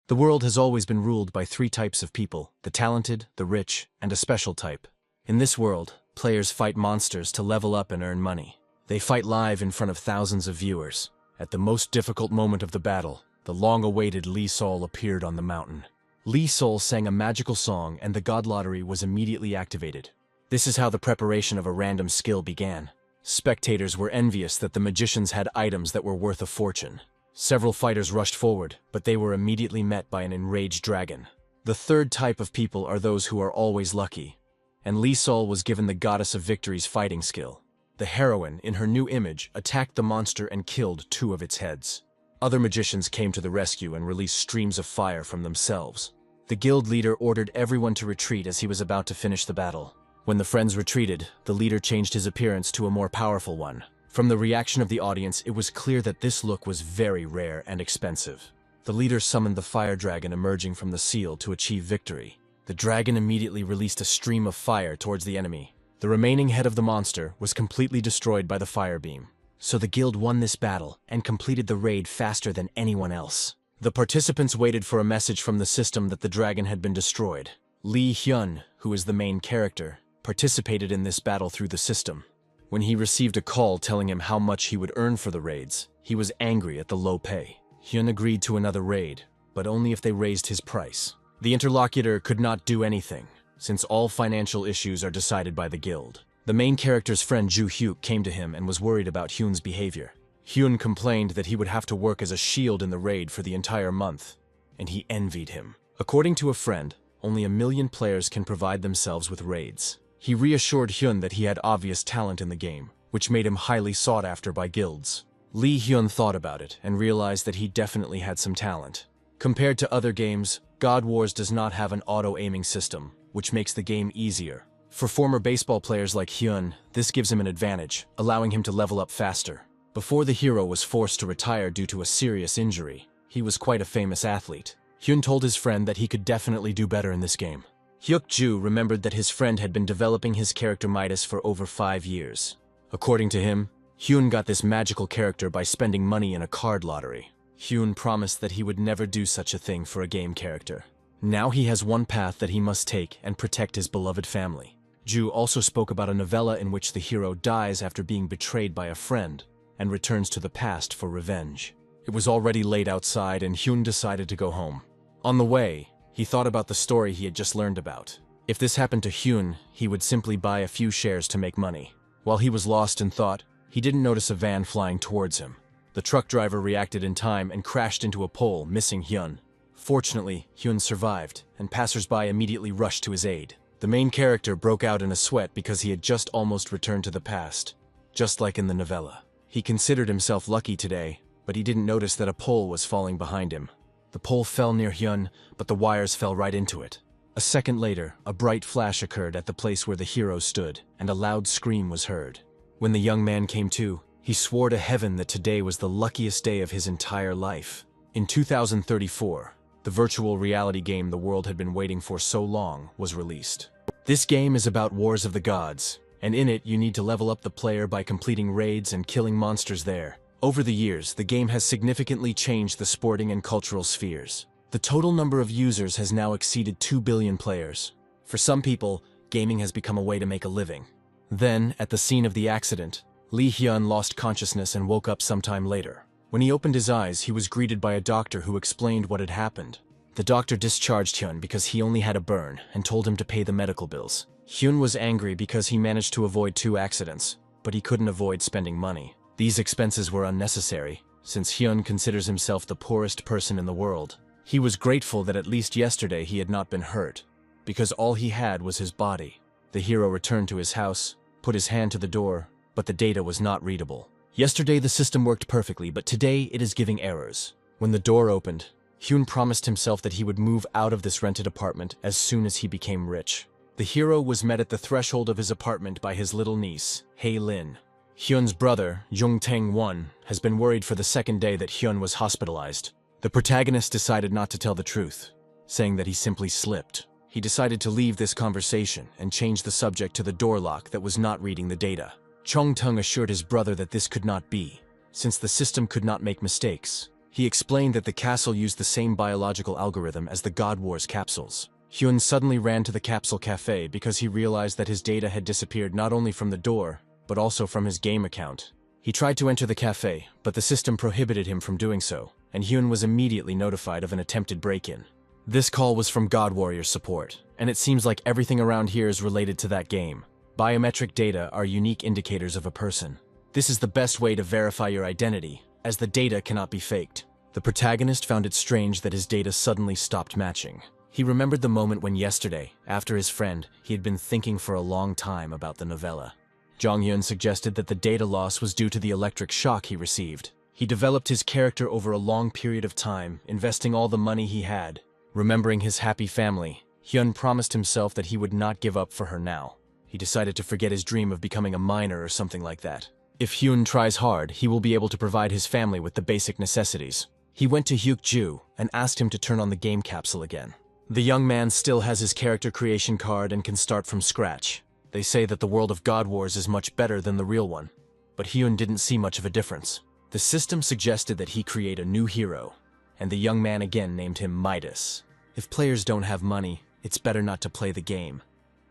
The world has always been ruled by three types of people: the talented, the rich, and a special type. In this world, players fight monsters to level up and earn money. They fight live in front of thousands of viewers. At the most difficult moment of the battle, the long-awaited Lee Sol appeared on the mountain. Lee Sol sang a magical song and the God Lottery was immediately activated. This is how the preparation of a random skill began. Spectators were envious that the magicians had items that were worth a fortune. Several fighters rushed forward, but they were immediately met by an enraged dragon. The third type of people are those who are always lucky, and Lee Sol was given the Goddess of Victory's fighting skill. The heroine, in her new image, attacked the monster and killed 2 of its heads. Other magicians came to the rescue and released streams of fire from themselves. The guild leader ordered everyone to retreat as he was about to finish the battle. When the friends retreated, the leader changed his appearance to a more powerful one. From the reaction of the audience, it was clear that this look was very rare and expensive. The leader summoned the fire dragon emerging from the seal to achieve victory. The dragon immediately released a stream of fire towards the enemy. The remaining head of the monster was completely destroyed by the fire beam. So the guild won this battle and completed the raid faster than anyone else. The participants waited for a message from the system that the dragon had been destroyed. Lee Hyun, who is the main character, participated in this battle through the system. When he received a call telling him how much he would earn for the raids, he was angry at the low pay. Hyun agreed to another raid, but only if they raised his price. The interlocutor could not do anything, since all financial issues are decided by the guild. The main character's friend Ju Hyuk came to him and was worried about Hyun's behavior. Hyun complained that he would have to work as a shield in the raid for the entire month, and he envied him. According to a friend, only 1 million players can provide themselves with raids. He reassured Hyun that he had obvious talent in the game, which made him highly sought after by guilds. Lee Hyun thought about it and realized that he definitely had some talent. Compared to other games, God Wars does not have an auto-aiming system, which makes the game easier. For former baseball players like Hyun, this gives him an advantage, allowing him to level up faster. Before the hero was forced to retire due to a serious injury, he was quite a famous athlete. Hyun told his friend that he could definitely do better in this game. Hyuk-ju remembered that his friend had been developing his character Midas for over 5 years. According to him, Hyun got this magical character by spending money in a card lottery. Hyun promised that he would never do such a thing for a game character. Now he has one path that he must take and protect his beloved family. Ju also spoke about a novella in which the hero dies after being betrayed by a friend and returns to the past for revenge. It was already late outside and Hyun decided to go home. On the way, he thought about the story he had just learned about. If this happened to Hyun, he would simply buy a few shares to make money. While he was lost in thought, he didn't notice a van flying towards him. The truck driver reacted in time and crashed into a pole, missing Hyun. Fortunately, Hyun survived, and passers-by immediately rushed to his aid. The main character broke out in a sweat because he had just almost returned to the past, just like in the novella. He considered himself lucky today, but he didn't notice that a pole was falling behind him. The pole fell near Hyun, but the wires fell right into it. A second later, a bright flash occurred at the place where the hero stood, and a loud scream was heard. When the young man came to, he swore to heaven that today was the luckiest day of his entire life. In 2034, the virtual reality game the world had been waiting for so long was released. This game is about Wars of the Gods, and in it you need to level up the player by completing raids and killing monsters there. Over the years, the game has significantly changed the sporting and cultural spheres. The total number of users has now exceeded 2 billion players. For some people, gaming has become a way to make a living. Then, at the scene of the accident, Lee Hyun lost consciousness and woke up sometime later. When he opened his eyes, he was greeted by a doctor who explained what had happened. The doctor discharged Hyun because he only had a burn and told him to pay the medical bills. Hyun was angry because he managed to avoid 2 accidents, but he couldn't avoid spending money. These expenses were unnecessary, since Hyun considers himself the poorest person in the world. He was grateful that at least yesterday he had not been hurt, because all he had was his body. The hero returned to his house, put his hand to the door, but the data was not readable. Yesterday the system worked perfectly, but today it is giving errors. When the door opened, Hyun promised himself that he would move out of this rented apartment as soon as he became rich. The hero was met at the threshold of his apartment by his little niece, Hae Lin. Hyun's brother, Jung Tae-won, has been worried for the second day that Hyun was hospitalized. The protagonist decided not to tell the truth, saying that he simply slipped. He decided to leave this conversation and change the subject to the door lock that was not reading the data. Chong Tung assured his brother that this could not be, since the system could not make mistakes. He explained that the castle used the same biological algorithm as the God Wars capsules. Hyun suddenly ran to the capsule cafe because he realized that his data had disappeared not only from the door, but also from his game account. He tried to enter the cafe, but the system prohibited him from doing so, and Hyun was immediately notified of an attempted break-in. This call was from God Warrior support, and it seems like everything around here is related to that game. Biometric data are unique indicators of a person. This is the best way to verify your identity, as the data cannot be faked. The protagonist found it strange that his data suddenly stopped matching. He remembered the moment when yesterday, after his friend, he had been thinking for a long time about the novella. Jong-hyun suggested that the data loss was due to the electric shock he received. He developed his character over a long period of time, investing all the money he had. Remembering his happy family, Hyun promised himself that he would not give up for her now. He decided to forget his dream of becoming a miner or something like that. If Hyun tries hard, he will be able to provide his family with the basic necessities. He went to Hyuk-ju and asked him to turn on the game capsule again. The young man still has his character creation card and can start from scratch. They say that the world of God Wars is much better than the real one, but Hyun didn't see much of a difference. The system suggested that he create a new hero, and the young man again named him Midas. If players don't have money, it's better not to play the game,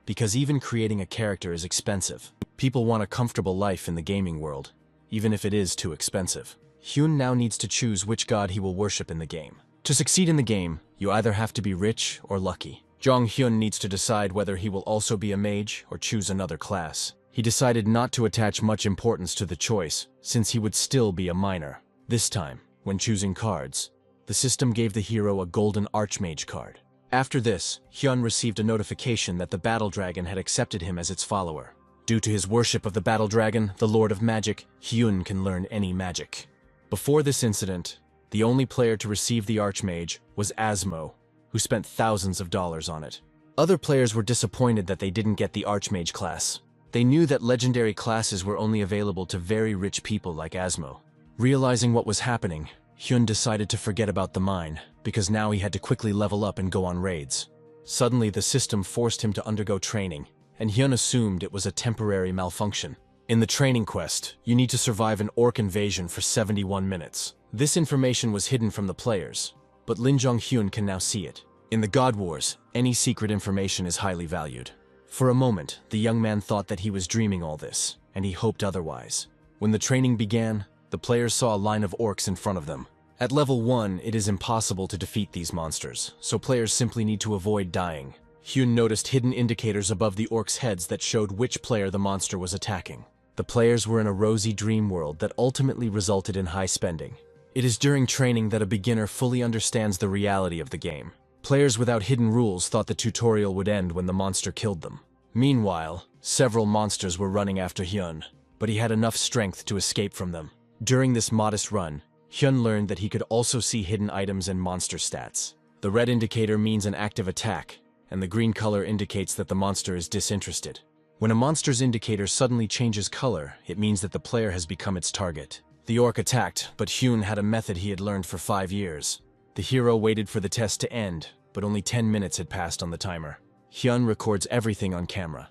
because even creating a character is expensive. People want a comfortable life in the gaming world, even if it is too expensive. Hyun now needs to choose which god he will worship in the game. To succeed in the game, you either have to be rich or lucky. Jong-hyun needs to decide whether he will also be a mage or choose another class. He decided not to attach much importance to the choice, since he would still be a miner. This time, when choosing cards, the system gave the hero a golden archmage card. After this, Hyun received a notification that the battle dragon had accepted him as its follower. Due to his worship of the battle dragon, the Lord of Magic, Hyun can learn any magic. Before this incident, the only player to receive the archmage was Asmo, who spent thousands of dollars on it. Other players were disappointed that they didn't get the archmage class. They knew that legendary classes were only available to very rich people like Asmo. Realizing what was happening, Hyun decided to forget about the mine, because now he had to quickly level up and go on raids. Suddenly, the system forced him to undergo training, and Hyun assumed it was a temporary malfunction. In the training quest, you need to survive an orc invasion for 71 minutes. This information was hidden from the players, but Lin Jong-hyun can now see it. In the God Wars, any secret information is highly valued. For a moment, the young man thought that he was dreaming all this, and he hoped otherwise. When the training began, the players saw a line of orcs in front of them. At level 1, it is impossible to defeat these monsters, so players simply need to avoid dying. Hyun noticed hidden indicators above the orcs' heads that showed which player the monster was attacking. The players were in a rosy dream world that ultimately resulted in high spending. It is during training that a beginner fully understands the reality of the game. Players without hidden rules thought the tutorial would end when the monster killed them. Meanwhile, several monsters were running after Hyun, but he had enough strength to escape from them. During this modest run, Hyun learned that he could also see hidden items and monster stats. The red indicator means an active attack, and the green color indicates that the monster is disinterested. When a monster's indicator suddenly changes color, it means that the player has become its target. The orc attacked, but Hyun had a method he had learned for 5 years. The hero waited for the test to end, but only 10 minutes had passed on the timer. Hyun records everything on camera,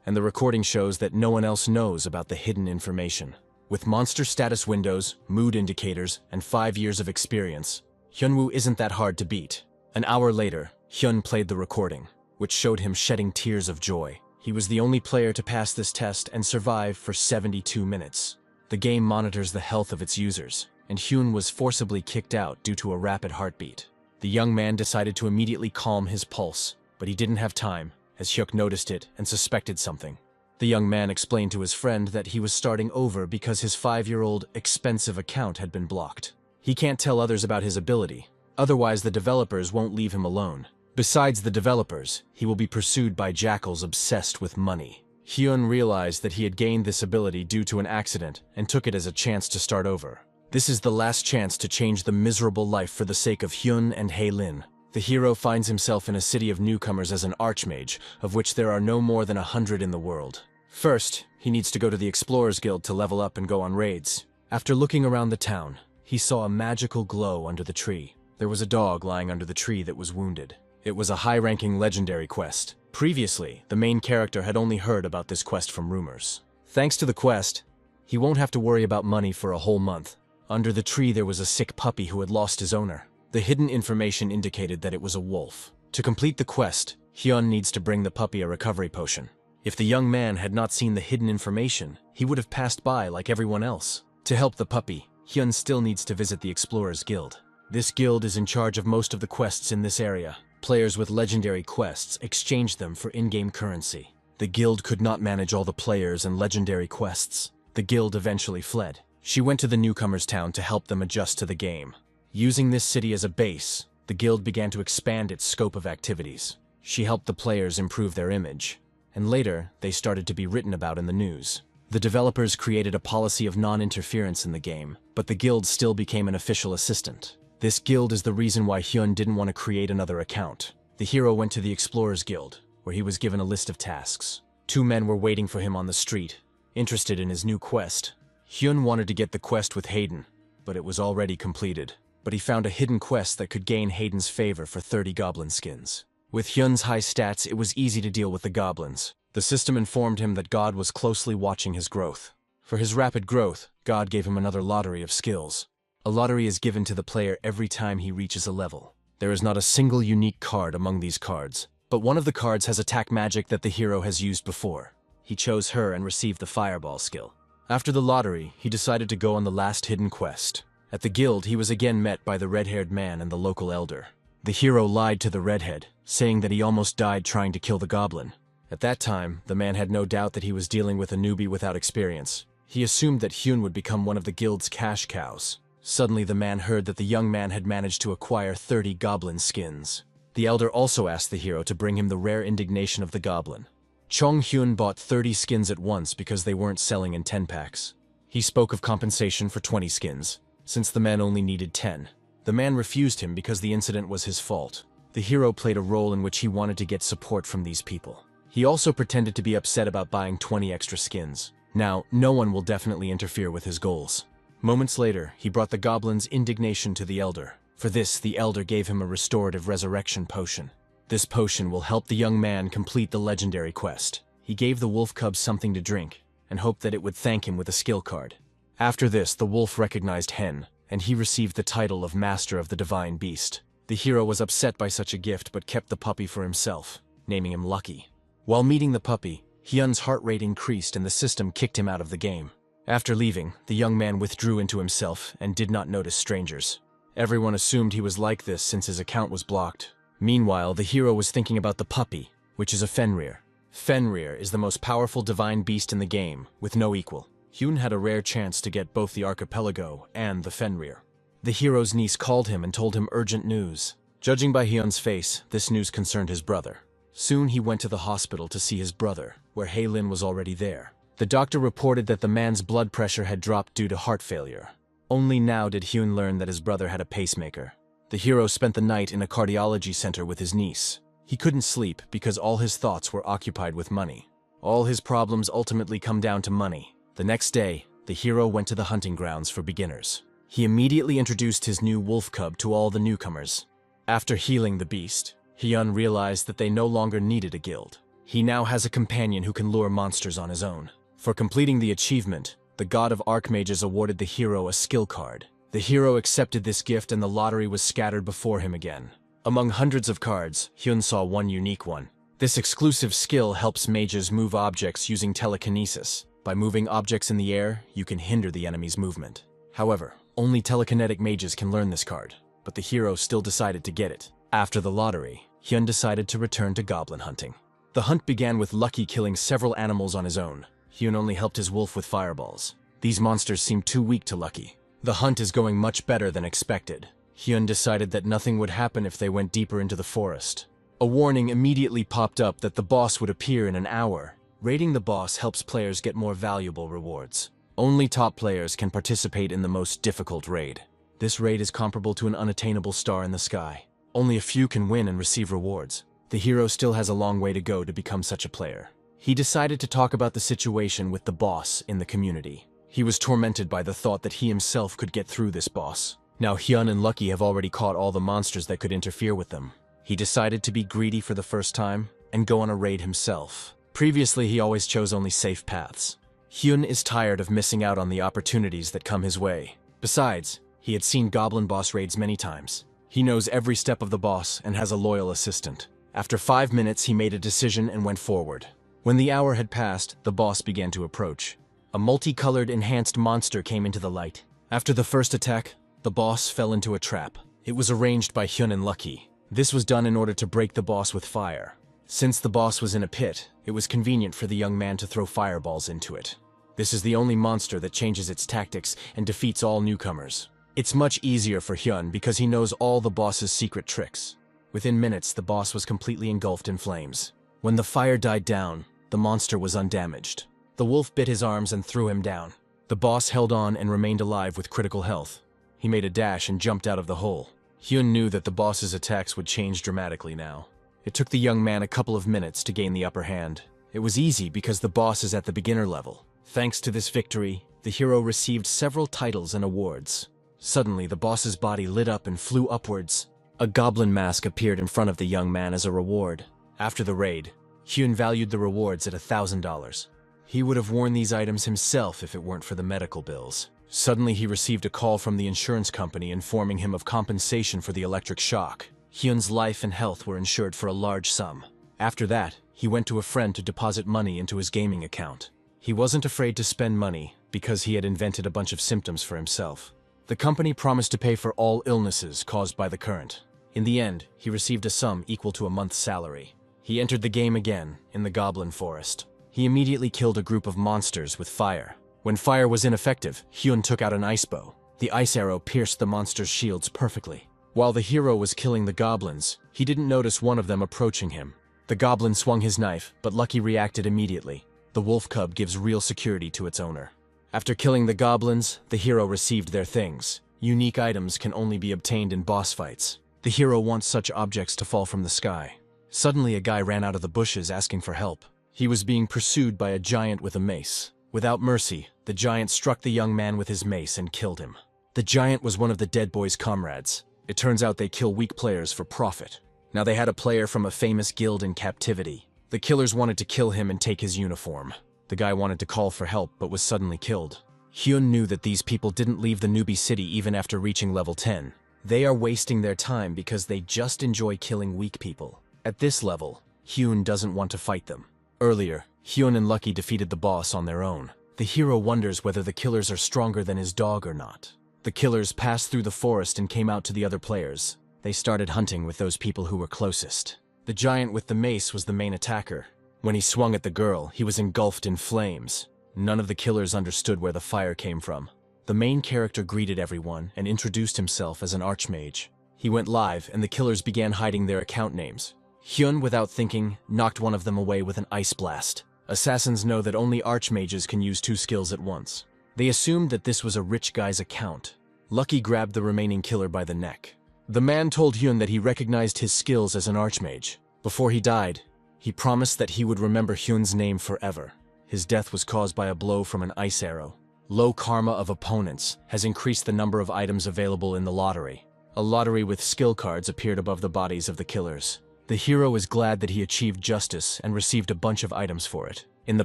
and the recording shows that no one else knows about the hidden information. With monster status windows, mood indicators, and 5 years of experience, Hyunwoo isn't that hard to beat. An hour later, Hyun played the recording, which showed him shedding tears of joy. He was the only player to pass this test and survive for 72 minutes. The game monitors the health of its users, and Hyun was forcibly kicked out due to a rapid heartbeat. The young man decided to immediately calm his pulse, but he didn't have time, as Hyuk noticed it and suspected something. The young man explained to his friend that he was starting over because his 5-year-old expensive account had been blocked. He can't tell others about his ability, otherwise the developers won't leave him alone. Besides the developers, he will be pursued by jackals obsessed with money. Hyun realized that he had gained this ability due to an accident and took it as a chance to start over. This is the last chance to change the miserable life for the sake of Hyun and Hae-lin. The hero finds himself in a city of newcomers as an archmage, of which there are no more than 100 in the world. First, he needs to go to the Explorers Guild to level up and go on raids. After looking around the town, he saw a magical glow under the tree. There was a dog lying under the tree that was wounded. It was a high-ranking legendary quest. Previously, the main character had only heard about this quest from rumors. Thanks to the quest, he won't have to worry about money for a whole month. Under the tree there was a sick puppy who had lost his owner. The hidden information indicated that it was a wolf. To complete the quest, Hyun needs to bring the puppy a recovery potion. If the young man had not seen the hidden information, he would have passed by like everyone else. To help the puppy, Hyun still needs to visit the Explorers Guild. This guild is in charge of most of the quests in this area. Players with legendary quests exchange them for in-game currency. The guild could not manage all the players and legendary quests. The guild eventually fled. She went to the newcomers' town to help them adjust to the game. Using this city as a base, the guild began to expand its scope of activities. She helped the players improve their image, and later they started to be written about in the news. The developers created a policy of non-interference in the game, but the guild still became an official assistant. This guild is the reason why Hyun didn't want to create another account. The hero went to the Explorers Guild, where he was given a list of tasks. 2 men were waiting for him on the street, interested in his new quest. Hyun wanted to get the quest with Hayden, but it was already completed. But he found a hidden quest that could gain Hayden's favor for 30 goblin skins. With Hyun's high stats, it was easy to deal with the goblins. The system informed him that God was closely watching his growth. For his rapid growth, God gave him another lottery of skills. A lottery is given to the player every time he reaches a level. There is not a single unique card among these cards, but one of the cards has attack magic that the hero has used before. He chose her and received the fireball skill. After the lottery, he decided to go on the last hidden quest. At the guild, he was again met by the red-haired man and the local elder. The hero lied to the redhead, saying that he almost died trying to kill the goblin. At that time, the man had no doubt that he was dealing with a newbie without experience. He assumed that Hyun would become one of the guild's cash cows. Suddenly, the man heard that the young man had managed to acquire 30 goblin skins. The elder also asked the hero to bring him the rare indignation of the goblin. Chong Hyun bought 30 skins at once because they weren't selling in 10 packs. He spoke of compensation for 20 skins, since the man only needed 10. The man refused him because the incident was his fault. The hero played a role in which he wanted to get support from these people. He also pretended to be upset about buying 20 extra skins. Now, no one will definitely interfere with his goals. Moments later, he brought the goblin's indignation to the elder. For this, the elder gave him a restorative resurrection potion. This potion will help the young man complete the legendary quest. He gave the wolf cub something to drink, and hoped that it would thank him with a skill card. After this, the wolf recognized Hen, and he received the title of Master of the Divine Beast. The hero was upset by such a gift but kept the puppy for himself, naming him Lucky. While meeting the puppy, Hyun's heart rate increased and the system kicked him out of the game. After leaving, the young man withdrew into himself and did not notice strangers. Everyone assumed he was like this since his account was blocked. Meanwhile, the hero was thinking about the puppy, which is a Fenrir. Fenrir is the most powerful divine beast in the game, with no equal. Hyun had a rare chance to get both the archipelago and the Fenrir. The hero's niece called him and told him urgent news. Judging by Hyun's face, this news concerned his brother. Soon he went to the hospital to see his brother, where Haylin was already there. The doctor reported that the man's blood pressure had dropped due to heart failure. Only now did Hyun learn that his brother had a pacemaker. The hero spent the night in a cardiology center with his niece. He couldn't sleep because all his thoughts were occupied with money. All his problems ultimately come down to money. The next day, the hero went to the hunting grounds for beginners. He immediately introduced his new wolf cub to all the newcomers. After healing the beast, Hyun realized that they no longer needed a guild. He now has a companion who can lure monsters on his own. For completing the achievement, the god of archmages awarded the hero a skill card. The hero accepted this gift and the lottery was scattered before him again. Among hundreds of cards, Hyun saw one unique one. This exclusive skill helps mages move objects using telekinesis. By moving objects in the air, you can hinder the enemy's movement. However, only telekinetic mages can learn this card, but the hero still decided to get it. After the lottery, Hyun decided to return to goblin hunting. The hunt began with Lucky killing several animals on his own. Hyun only helped his wolf with fireballs. These monsters seemed too weak to Lucky. The hunt is going much better than expected. Hyun decided that nothing would happen if they went deeper into the forest. A warning immediately popped up that the boss would appear in an hour. Raiding the boss helps players get more valuable rewards. Only top players can participate in the most difficult raid. This raid is comparable to an unattainable star in the sky. Only a few can win and receive rewards. The hero still has a long way to go to become such a player. He decided to talk about the situation with the boss in the community. He was tormented by the thought that he himself could get through this boss. Now Hyun and Lucky have already caught all the monsters that could interfere with them. He decided to be greedy for the first time and go on a raid himself. Previously, he always chose only safe paths. Hyun is tired of missing out on the opportunities that come his way. Besides, he had seen goblin boss raids many times. He knows every step of the boss and has a loyal assistant. After 5 minutes, he made a decision and went forward. When the hour had passed, the boss began to approach. A multicolored enhanced monster came into the light. After the first attack, the boss fell into a trap. It was arranged by Hyun and Lucky. This was done in order to break the boss with fire. Since the boss was in a pit, it was convenient for the young man to throw fireballs into it. This is the only monster that changes its tactics and defeats all newcomers. It's much easier for Hyun because he knows all the boss's secret tricks. Within minutes, the boss was completely engulfed in flames. When the fire died down, the monster was undamaged. The wolf bit his arms and threw him down. The boss held on and remained alive with critical health. He made a dash and jumped out of the hole. Hyun knew that the boss's attacks would change dramatically now. It took the young man a couple of minutes to gain the upper hand. It was easy because the boss is at the beginner level. Thanks to this victory, the hero received several titles and awards. Suddenly, the boss's body lit up and flew upwards. A goblin mask appeared in front of the young man as a reward. After the raid, Hyun valued the rewards at $1,000. He would have worn these items himself if it weren't for the medical bills. Suddenly, he received a call from the insurance company informing him of compensation for the electric shock. Hyun's life and health were insured for a large sum. After that, he went to a friend to deposit money into his gaming account. He wasn't afraid to spend money because he had invented a bunch of symptoms for himself. The company promised to pay for all illnesses caused by the current. In the end, he received a sum equal to a month's salary. He entered the game again, in the Goblin Forest. He immediately killed a group of monsters with fire. When fire was ineffective, Hyun took out an ice bow. The ice arrow pierced the monsters' shields perfectly. While the hero was killing the goblins, he didn't notice one of them approaching him. The goblin swung his knife, but Lucky reacted immediately. The wolf cub gives real security to its owner. After killing the goblins, the hero received their things. Unique items can only be obtained in boss fights. The hero wants such objects to fall from the sky. Suddenly, a guy ran out of the bushes asking for help. He was being pursued by a giant with a mace. Without mercy, the giant struck the young man with his mace and killed him. The giant was one of the dead boy's comrades. It turns out they kill weak players for profit. Now they had a player from a famous guild in captivity. The killers wanted to kill him and take his uniform. The guy wanted to call for help but was suddenly killed. Hyun knew that these people didn't leave the newbie city even after reaching level 10. They are wasting their time because they just enjoy killing weak people. At this level, Hyun doesn't want to fight them. Earlier, Hyun and Lucky defeated the boss on their own. The hero wonders whether the killers are stronger than his dog or not. The killers passed through the forest and came out to the other players. They started hunting with those people who were closest. The giant with the mace was the main attacker. When he swung at the girl, he was engulfed in flames. None of the killers understood where the fire came from. The main character greeted everyone and introduced himself as an archmage. He went live and the killers began hiding their account names. Hyun, without thinking, knocked one of them away with an ice blast. Assassins know that only archmages can use 2 skills at once. They assumed that this was a rich guy's account. Lucky grabbed the remaining killer by the neck. The man told Hyun that he recognized his skills as an archmage. Before he died, he promised that he would remember Hyun's name forever. His death was caused by a blow from an ice arrow. Low karma of opponents has increased the number of items available in the lottery. A lottery with skill cards appeared above the bodies of the killers. The hero is glad that he achieved justice and received a bunch of items for it. In the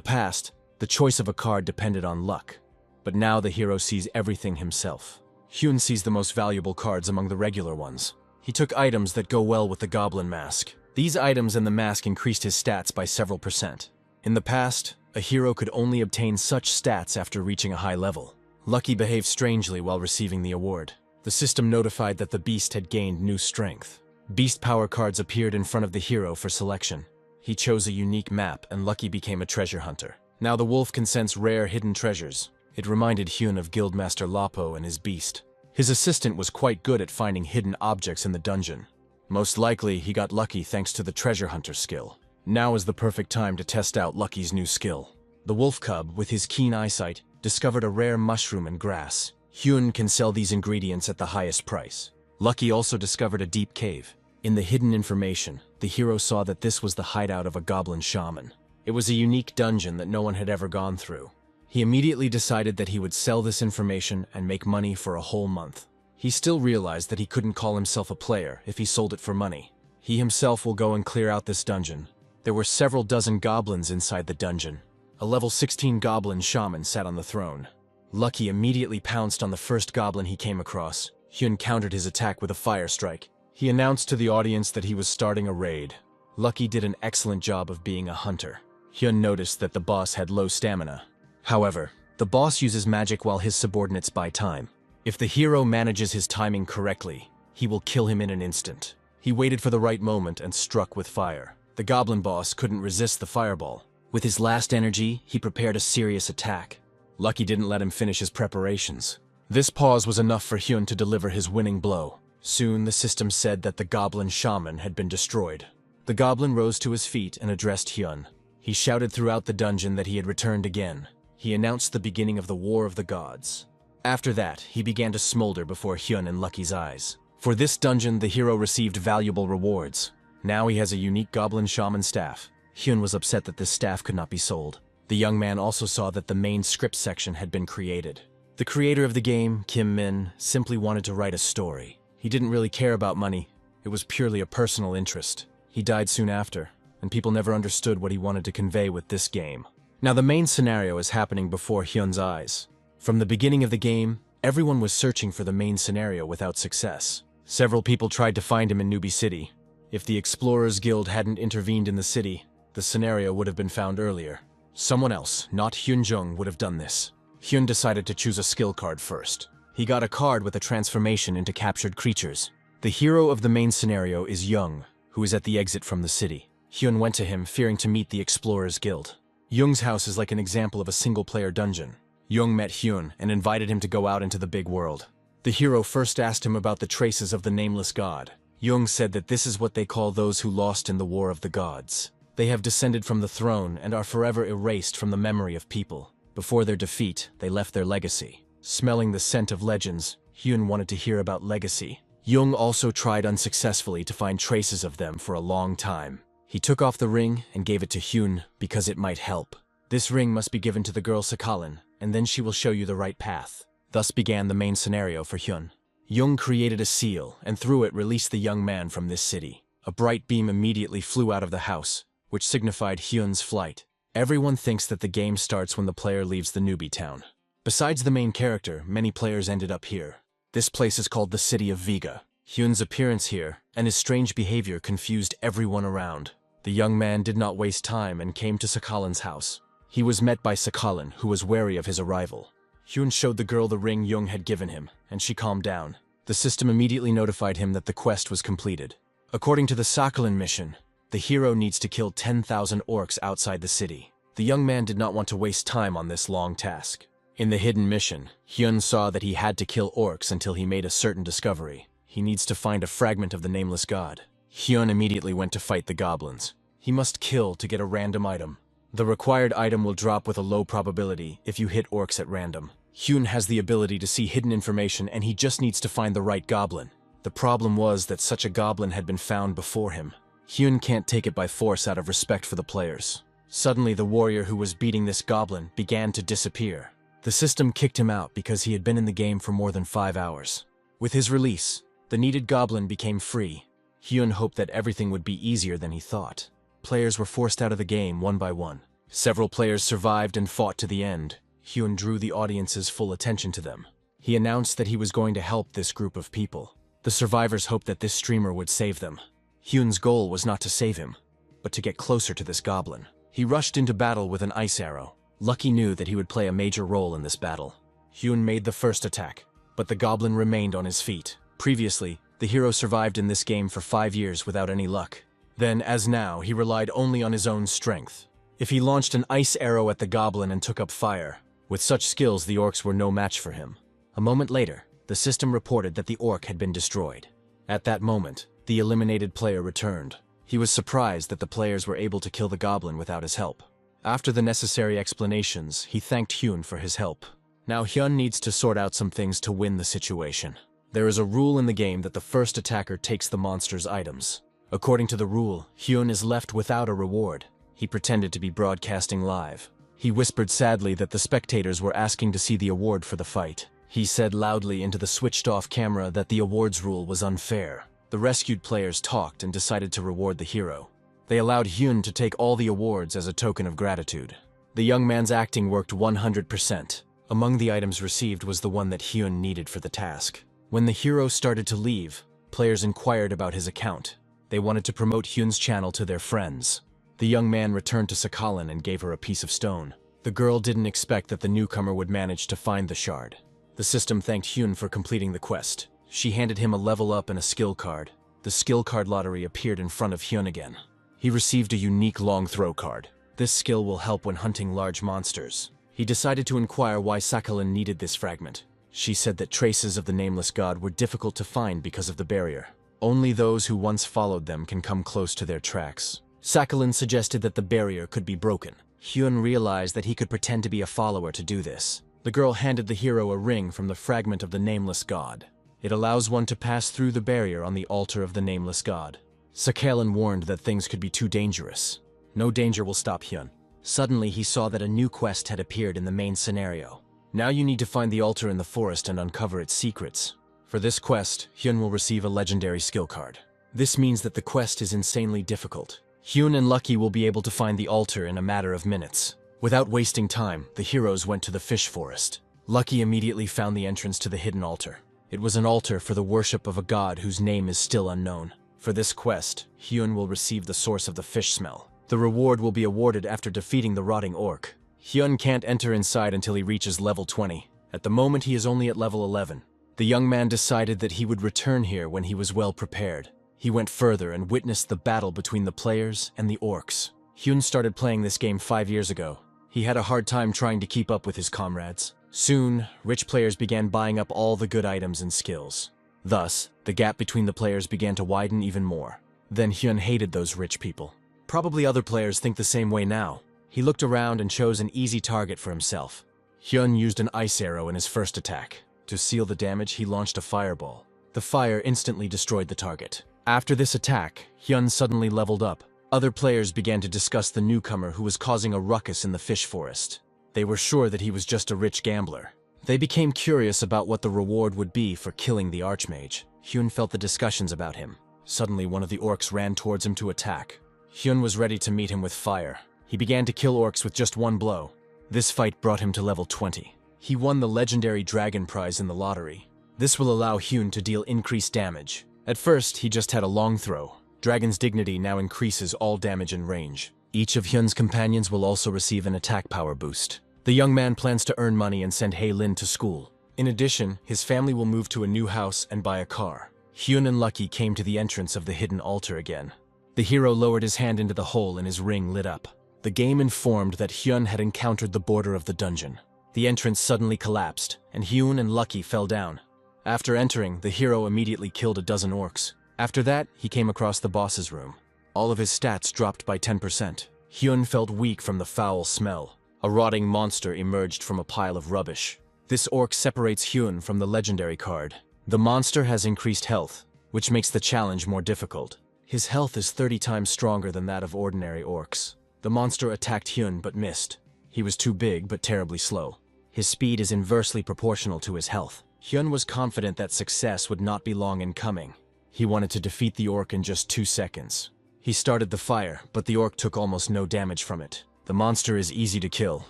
past, the choice of a card depended on luck. But now the hero sees everything himself. Hyun sees the most valuable cards among the regular ones. He took items that go well with the goblin mask. These items and the mask increased his stats by several %. In the past, a hero could only obtain such stats after reaching a high level. Lucky behaved strangely while receiving the award. The system notified that the beast had gained new strength. Beast power cards appeared in front of the hero for selection. He chose a unique map and Lucky became a treasure hunter. Now the wolf can sense rare hidden treasures. It reminded Hyun of Guildmaster Lapo and his beast. His assistant was quite good at finding hidden objects in the dungeon. Most likely, he got lucky thanks to the treasure hunter skill. Now is the perfect time to test out Lucky's new skill. The wolf cub, with his keen eyesight, discovered a rare mushroom and grass. Hyun can sell these ingredients at the highest price. Lucky also discovered a deep cave. In the hidden information, the hero saw that this was the hideout of a goblin shaman. It was a unique dungeon that no one had ever gone through. He immediately decided that he would sell this information and make money for a whole month. He still realized that he couldn't call himself a player if he sold it for money. He himself will go and clear out this dungeon. There were several dozen goblins inside the dungeon. A level 16 goblin shaman sat on the throne. Lucky immediately pounced on the first goblin he came across. Hyun countered his attack with a fire strike. He announced to the audience that he was starting a raid. Lucky did an excellent job of being a hunter. Hyun noticed that the boss had low stamina. However, the boss uses magic while his subordinates buy time. If the hero manages his timing correctly, he will kill him in an instant. He waited for the right moment and struck with fire. The goblin boss couldn't resist the fireball. With his last energy, he prepared a serious attack. Lucky didn't let him finish his preparations. This pause was enough for Hyun to deliver his winning blow. Soon the system said that the goblin shaman had been destroyed. The goblin rose to his feet and addressed Hyun. He shouted throughout the dungeon that he had returned again. He announced the beginning of the War of the Gods. After that, he began to smolder before Hyun and Lucky's eyes. For this dungeon, the hero received valuable rewards. Now he has a unique goblin shaman staff. Hyun was upset that this staff could not be sold. The young man also saw that the main script section had been created. The creator of the game, Kim Min, simply wanted to write a story. He didn't really care about money. It was purely a personal interest. He died soon after, and people never understood what he wanted to convey with this game. Now the main scenario is happening before Hyun's eyes. From the beginning of the game, everyone was searching for the main scenario without success. Several people tried to find him in Newbie City. If the Explorers Guild hadn't intervened in the city, the scenario would have been found earlier. Someone else, not Hyun-jung, would have done this. Hyun decided to choose a skill card first. He got a card with a transformation into captured creatures. The hero of the main scenario is Young, who is at the exit from the city. Hyun went to him, fearing to meet the Explorers Guild. Young's house is like an example of a single-player dungeon. Young met Hyun and invited him to go out into the big world. The hero first asked him about the traces of the nameless god. Young said that this is what they call those who lost in the War of the Gods. They have descended from the throne and are forever erased from the memory of people. Before their defeat, they left their legacy. Smelling the scent of legends, Hyun wanted to hear about legacy. Young also tried unsuccessfully to find traces of them for a long time. He took off the ring and gave it to Hyun because it might help. This ring must be given to the girl Sakalin, and then she will show you the right path. Thus began the main scenario for Hyun. Young created a seal, and through it released the young man from this city. A bright beam immediately flew out of the house, which signified Hyun's flight. Everyone thinks that the game starts when the player leaves the newbie town. Besides the main character, many players ended up here. This place is called the City of Vega. Hyun's appearance here and his strange behavior confused everyone around. The young man did not waste time and came to Sakalin's house. He was met by Sakalin, who was wary of his arrival. Hyun showed the girl the ring Young had given him, and she calmed down. The system immediately notified him that the quest was completed. According to the Sakalin mission, the hero needs to kill 10,000 orcs outside the city. The young man did not want to waste time on this long task. In the hidden mission, Hyun saw that he had to kill orcs until he made a certain discovery. He needs to find a fragment of the nameless god. Hyun immediately went to fight the goblins. He must kill to get a random item. The required item will drop with a low probability if you hit orcs at random. Hyun has the ability to see hidden information and he just needs to find the right goblin. The problem was that such a goblin had been found before him. Hyun can't take it by force out of respect for the players. Suddenly, the warrior who was beating this goblin began to disappear. The system kicked him out because he had been in the game for more than 5 hours. With his release, the needed goblin became free. Hyun hoped that everything would be easier than he thought. Players were forced out of the game one by one. Several players survived and fought to the end. Hyun drew the audience's full attention to them. He announced that he was going to help this group of people. The survivors hoped that this streamer would save them. Hyun's goal was not to save him, but to get closer to this goblin. He rushed into battle with an ice arrow. Lucky knew that he would play a major role in this battle. Hyun made the first attack, but the goblin remained on his feet. Previously, the hero survived in this game for 5 years without any luck. Then, as now, he relied only on his own strength. If he launched an ice arrow at the goblin and took up fire, with such skills the orcs were no match for him. A moment later, the system reported that the orc had been destroyed. At that moment, the eliminated player returned. He was surprised that the players were able to kill the goblin without his help. After the necessary explanations, he thanked Hyun for his help. Now Hyun needs to sort out some things to win the situation. There is a rule in the game that the first attacker takes the monster's items. According to the rule, Hyun is left without a reward. He pretended to be broadcasting live. He whispered sadly that the spectators were asking to see the award for the fight. He said loudly into the switched-off camera that the awards rule was unfair. The rescued players talked and decided to reward the hero. They allowed Hyun to take all the awards as a token of gratitude. The young man's acting worked 100%. Among the items received was the one that Hyun needed for the task. When the hero started to leave, players inquired about his account. They wanted to promote Hyun's channel to their friends. The young man returned to Sakhalin and gave her a piece of stone. The girl didn't expect that the newcomer would manage to find the shard. The system thanked Hyun for completing the quest. She handed him a level up and a skill card. The skill card lottery appeared in front of Hyun again. He received a unique long throw card. This skill will help when hunting large monsters. He decided to inquire why Sakhalin needed this fragment. She said that traces of the nameless god were difficult to find because of the barrier. Only those who once followed them can come close to their tracks. Sakhalin suggested that the barrier could be broken. Hyun realized that he could pretend to be a follower to do this. The girl handed the hero a ring from the fragment of the nameless god. It allows one to pass through the barrier on the altar of the nameless god. Sakhalin warned that things could be too dangerous. No danger will stop Hyun. Suddenly he saw that a new quest had appeared in the main scenario. Now you need to find the altar in the forest and uncover its secrets. For this quest, Hyun will receive a legendary skill card. This means that the quest is insanely difficult. Hyun and Lucky will be able to find the altar in a matter of minutes. Without wasting time, the heroes went to the fish forest. Lucky immediately found the entrance to the hidden altar. It was an altar for the worship of a god whose name is still unknown. For this quest, Hyun will receive the source of the fish smell. The reward will be awarded after defeating the rotting orc. Hyun can't enter inside until he reaches level 20. At the moment he is only at level 11. The young man decided that he would return here when he was well prepared. He went further and witnessed the battle between the players and the orcs. Hyun started playing this game 5 years ago. He had a hard time trying to keep up with his comrades. Soon, rich players began buying up all the good items and skills. Thus, the gap between the players began to widen even more. Then Hyun hated those rich people. Probably other players think the same way now. He looked around and chose an easy target for himself. Hyun used an ice arrow in his first attack. To seal the damage, he launched a fireball. The fire instantly destroyed the target. After this attack, Hyun suddenly leveled up. Other players began to discuss the newcomer who was causing a ruckus in the fish forest. They were sure that he was just a rich gambler. They became curious about what the reward would be for killing the archmage. Hyun felt the discussions about him. Suddenly, one of the orcs ran towards him to attack. Hyun was ready to meet him with fire. He began to kill orcs with just one blow. This fight brought him to level 20. He won the legendary dragon prize in the lottery. This will allow Hyun to deal increased damage. At first, he just had a long throw. Dragon's dignity now increases all damage and range. Each of Hyun's companions will also receive an attack power boost. The young man plans to earn money and send Hae-Lin to school. In addition, his family will move to a new house and buy a car. Hyun and Lucky came to the entrance of the hidden altar again. The hero lowered his hand into the hole and his ring lit up. The game informed that Hyun had encountered the border of the dungeon. The entrance suddenly collapsed, and Hyun and Lucky fell down. After entering, the hero immediately killed a dozen orcs. After that, he came across the boss's room. All of his stats dropped by 10%. Hyun felt weak from the foul smell. A rotting monster emerged from a pile of rubbish. This orc separates Hyun from the legendary card. The monster has increased health, which makes the challenge more difficult. His health is 30 times stronger than that of ordinary orcs. The monster attacked Hyun but missed. He was too big but terribly slow. His speed is inversely proportional to his health. Hyun was confident that success would not be long in coming. He wanted to defeat the orc in just 2 seconds. He started the fire, but the orc took almost no damage from it. The monster is easy to kill,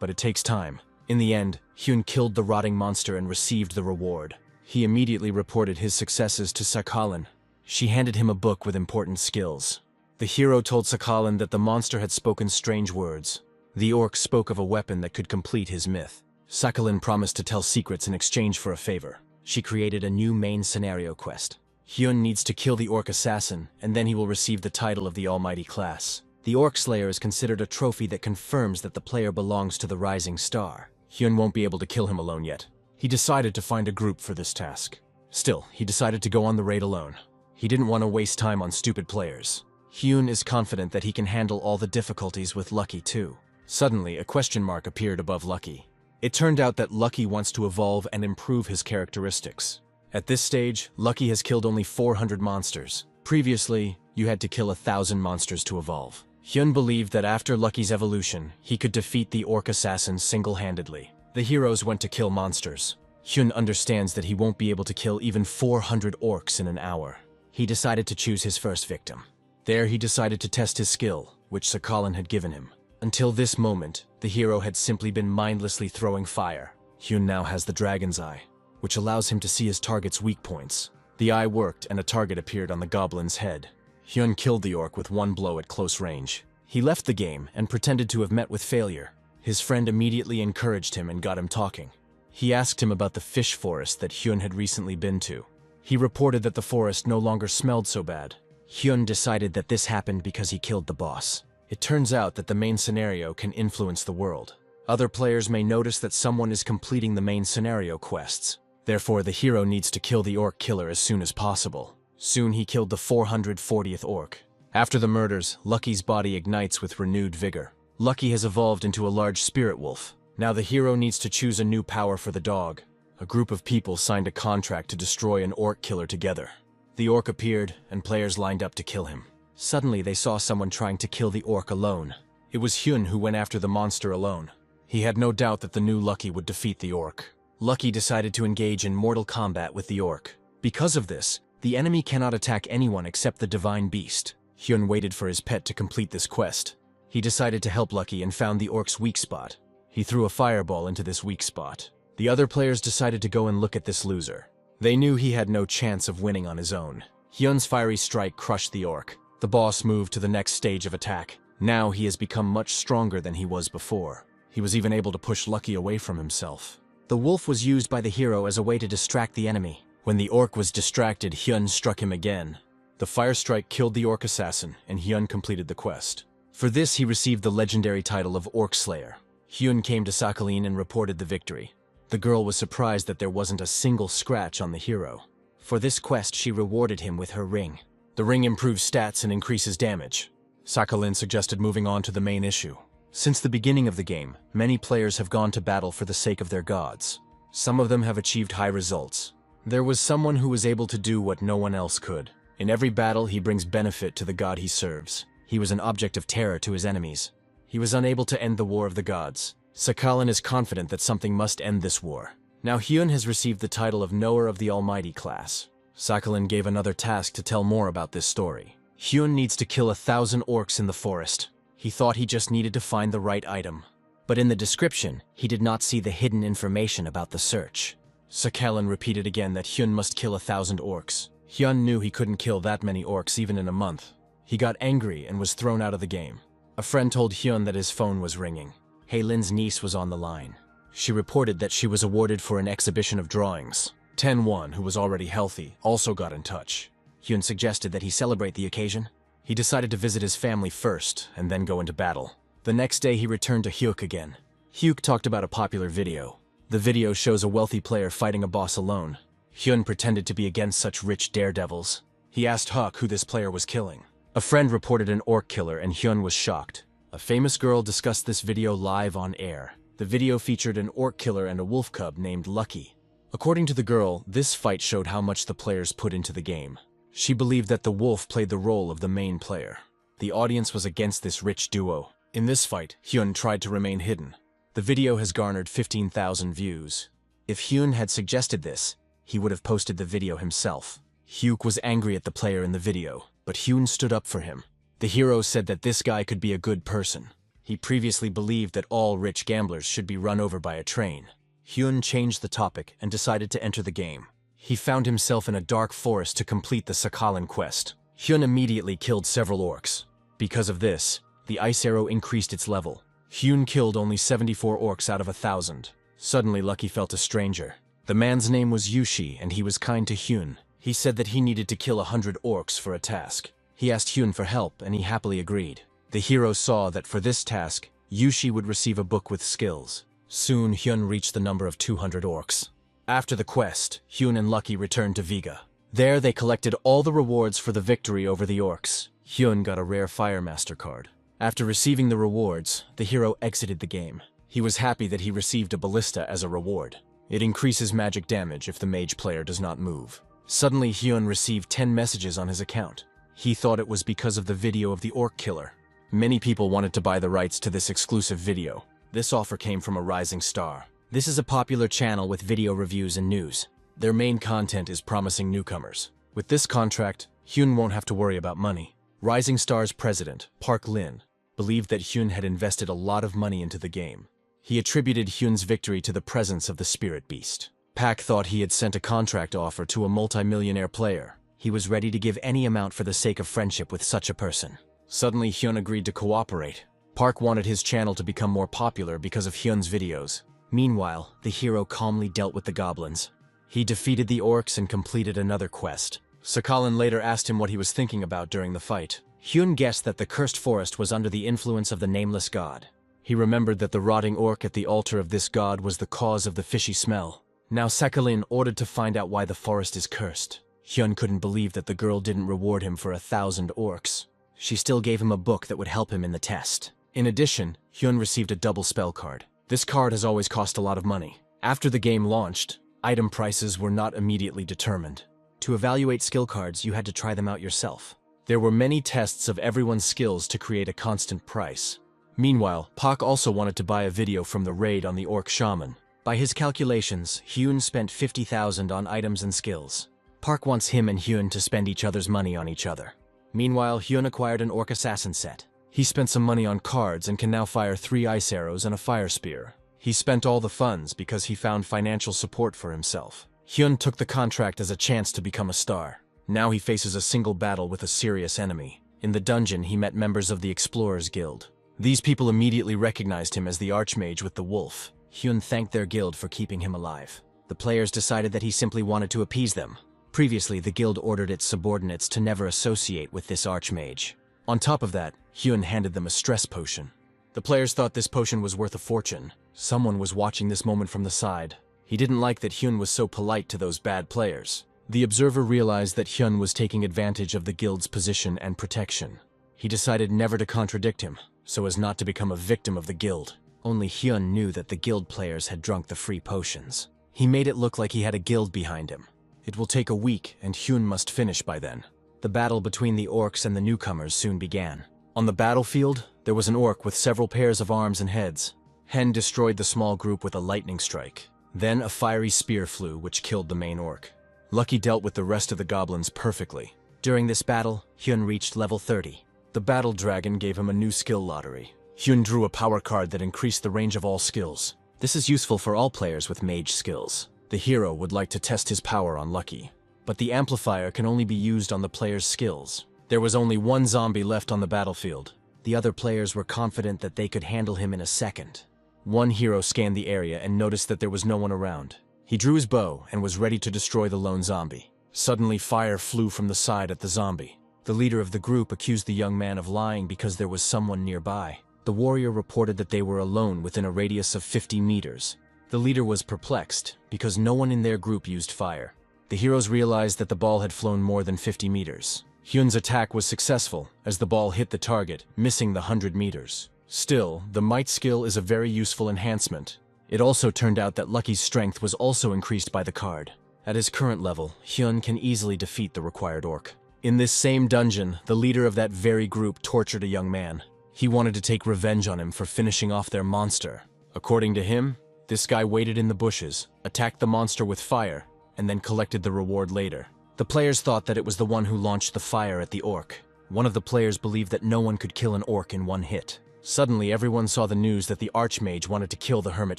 but it takes time. In the end, Hyun killed the rotting monster and received the reward. He immediately reported his successes to Sakhalin. She handed him a book with important skills. The hero told Sakhalin that the monster had spoken strange words. The orc spoke of a weapon that could complete his myth. Sakhalin promised to tell secrets in exchange for a favor. She created a new main scenario quest. Hyun needs to kill the orc assassin, and then he will receive the title of the Almighty Class. The Orc Slayer is considered a trophy that confirms that the player belongs to the Rising Star. Hyun won't be able to kill him alone yet. He decided to find a group for this task. Still, he decided to go on the raid alone. He didn't want to waste time on stupid players. Hyun is confident that he can handle all the difficulties with Lucky too. Suddenly, a question mark appeared above Lucky. It turned out that Lucky wants to evolve and improve his characteristics. At this stage, Lucky has killed only 400 monsters. Previously, you had to kill 1,000 monsters to evolve. Hyun believed that after Lucky's evolution, he could defeat the orc assassin single-handedly. The heroes went to kill monsters. Hyun understands that he won't be able to kill even 400 orcs in an hour. He decided to choose his first victim. There he decided to test his skill, which Sakhalin had given him. Until this moment, the hero had simply been mindlessly throwing fire. Hyun now has the dragon's eye, which allows him to see his target's weak points. The eye worked and a target appeared on the goblin's head. Hyun killed the orc with one blow at close range. He left the game and pretended to have met with failure. His friend immediately encouraged him and got him talking. He asked him about the fish forest that Hyun had recently been to. He reported that the forest no longer smelled so bad. Hyun decided that this happened because he killed the boss. It turns out that the main scenario can influence the world. Other players may notice that someone is completing the main scenario quests. Therefore, the hero needs to kill the orc killer as soon as possible. Soon he killed the 440th orc. After the murders, Lucky's body ignites with renewed vigor. Lucky has evolved into a large spirit wolf. Now the hero needs to choose a new power for the dog. A group of people signed a contract to destroy an orc killer together. The orc appeared, and players lined up to kill him. Suddenly they saw someone trying to kill the orc alone. It was Hyun who went after the monster alone. He had no doubt that the new Lucky would defeat the orc. Lucky decided to engage in mortal combat with the orc. Because of this, the enemy cannot attack anyone except the divine beast. Hyun waited for his pet to complete this quest. He decided to help Lucky and found the orc's weak spot. He threw a fireball into this weak spot. The other players decided to go and look at this loser. They knew he had no chance of winning on his own. Hyun's fiery strike crushed the orc. The boss moved to the next stage of attack. Now he has become much stronger than he was before. He was even able to push Lucky away from himself. The wolf was used by the hero as a way to distract the enemy. When the orc was distracted, Hyun struck him again. The fire strike killed the orc assassin, and Hyun completed the quest. For this, he received the legendary title of Orc Slayer. Hyun came to Sakhalin and reported the victory. The girl was surprised that there wasn't a single scratch on the hero. For this quest, she rewarded him with her ring. The ring improves stats and increases damage. Sakhalin suggested moving on to the main issue. Since the beginning of the game, many players have gone to battle for the sake of their gods. Some of them have achieved high results. There was someone who was able to do what no one else could. In every battle, he brings benefit to the god he serves. He was an object of terror to his enemies. He was unable to end the war of the gods. Sakhalin is confident that something must end this war. Now Hyun has received the title of Knower of the Almighty class. Sakhalin gave another task to tell more about this story. Hyun needs to kill 1,000 orcs in the forest. He thought he just needed to find the right item. But in the description, he did not see the hidden information about the search. Sakhalin repeated again that Hyun must kill 1,000 orcs. Hyun knew he couldn't kill that many orcs even in a month. He got angry and was thrown out of the game. A friend told Hyun that his phone was ringing. Heylin's niece was on the line. She reported that she was awarded for an exhibition of drawings. Ten-Won, who was already healthy, also got in touch. Hyun suggested that he celebrate the occasion. He decided to visit his family first, and then go into battle. The next day he returned to Hyuk again. Hyuk talked about a popular video. The video shows a wealthy player fighting a boss alone. Hyun pretended to be against such rich daredevils. He asked Huk who this player was killing. A friend reported an orc killer and Hyun was shocked. A famous girl discussed this video live on air. The video featured an orc killer and a wolf cub named Lucky. According to the girl, this fight showed how much the players put into the game. She believed that the wolf played the role of the main player. The audience was against this rich duo. In this fight, Hyun tried to remain hidden. The video has garnered 15,000 views. If Hyun had suggested this, he would have posted the video himself. Hyuk was angry at the player in the video, but Hyun stood up for him. The hero said that this guy could be a good person. He previously believed that all rich gamblers should be run over by a train. Hyun changed the topic and decided to enter the game. He found himself in a dark forest to complete the Sakhalin quest. Hyun immediately killed several orcs. Because of this, the ice arrow increased its level. Hyun killed only 74 orcs out of 1,000. Suddenly Lucky felt a stranger. The man's name was Yushi and he was kind to Hyun. He said that he needed to kill 100 orcs for a task. He asked Hyun for help and he happily agreed. The hero saw that for this task, Yushi would receive a book with skills. Soon Hyun reached the number of 200 orcs. After the quest, Hyun and Lucky returned to Viga. There they collected all the rewards for the victory over the orcs. Hyun got a rare Fire Master card. After receiving the rewards, the hero exited the game. He was happy that he received a ballista as a reward. It increases magic damage if the mage player does not move. Suddenly Hyun received 10 messages on his account. He thought it was because of the video of the orc killer. Many people wanted to buy the rights to this exclusive video. This offer came from a rising star. This is a popular channel with video reviews and news. Their main content is promising newcomers. With this contract, Hyun won't have to worry about money. Rising Star's president, Park Lin, believed that Hyun had invested a lot of money into the game. He attributed Hyun's victory to the presence of the spirit beast. Pak thought he had sent a contract offer to a multimillionaire player. He was ready to give any amount for the sake of friendship with such a person. Suddenly, Hyun agreed to cooperate. Park wanted his channel to become more popular because of Hyun's videos. Meanwhile, the hero calmly dealt with the goblins. He defeated the orcs and completed another quest. Sakalin later asked him what he was thinking about during the fight. Hyun guessed that the cursed forest was under the influence of the nameless god. He remembered that the rotting orc at the altar of this god was the cause of the fishy smell. Now Sakalin ordered to find out why the forest is cursed. Hyun couldn't believe that the girl didn't reward him for 1,000 orcs. She still gave him a book that would help him in the test. In addition, Hyun received a double spell card. This card has always cost a lot of money. After the game launched, item prices were not immediately determined. To evaluate skill cards, you had to try them out yourself. There were many tests of everyone's skills to create a constant price. Meanwhile, Pak also wanted to buy a video from the raid on the orc shaman. By his calculations, Hyun spent 50,000 on items and skills. Park wants him and Hyun to spend each other's money on each other. Meanwhile, Hyun acquired an orc assassin set. He spent some money on cards and can now fire 3 ice arrows and a fire spear. He spent all the funds because he found financial support for himself. Hyun took the contract as a chance to become a star. Now he faces a single battle with a serious enemy. In the dungeon, he met members of the Explorers Guild. These people immediately recognized him as the Archmage with the wolf. Hyun thanked their guild for keeping him alive. The players decided that he simply wanted to appease them. Previously, the guild ordered its subordinates to never associate with this Archmage. On top of that, Hyun handed them a stress potion. The players thought this potion was worth a fortune. Someone was watching this moment from the side. He didn't like that Hyun was so polite to those bad players. The observer realized that Hyun was taking advantage of the guild's position and protection. He decided never to contradict him, so as not to become a victim of the guild. Only Hyun knew that the guild players had drunk the free potions. He made it look like he had a guild behind him. It will take a week, and Hyun must finish by then. The battle between the orcs and the newcomers soon began. On the battlefield, there was an orc with several pairs of arms and heads. Hen destroyed the small group with a lightning strike. Then a fiery spear flew, which killed the main orc. Lucky dealt with the rest of the goblins perfectly. During this battle, Hyun reached level 30. The battle dragon gave him a new skill lottery. Hyun drew a power card that increased the range of all skills. This is useful for all players with mage skills. The hero would like to test his power on Lucky, but the amplifier can only be used on the player's skills. There was only one zombie left on the battlefield. The other players were confident that they could handle him in a second. One hero scanned the area and noticed that there was no one around. He drew his bow and was ready to destroy the lone zombie. Suddenly, fire flew from the side at the zombie. The leader of the group accused the young man of lying because there was someone nearby. The warrior reported that they were alone within a radius of 50 meters. The leader was perplexed because no one in their group used fire. The heroes realized that the ball had flown more than 50 meters. Hyun's attack was successful as the ball hit the target, missing the 100 meters. Still, the might skill is a very useful enhancement. It also turned out that Lucky's strength was also increased by the card. At his current level, Hyun can easily defeat the required orc. In this same dungeon, the leader of that very group tortured a young man. He wanted to take revenge on him for finishing off their monster. According to him, this guy waited in the bushes, attacked the monster with fire, and then collected the reward later. The players thought that it was the one who launched the fire at the orc. One of the players believed that no one could kill an orc in one hit. Suddenly, everyone saw the news that the Archmage wanted to kill the Hermit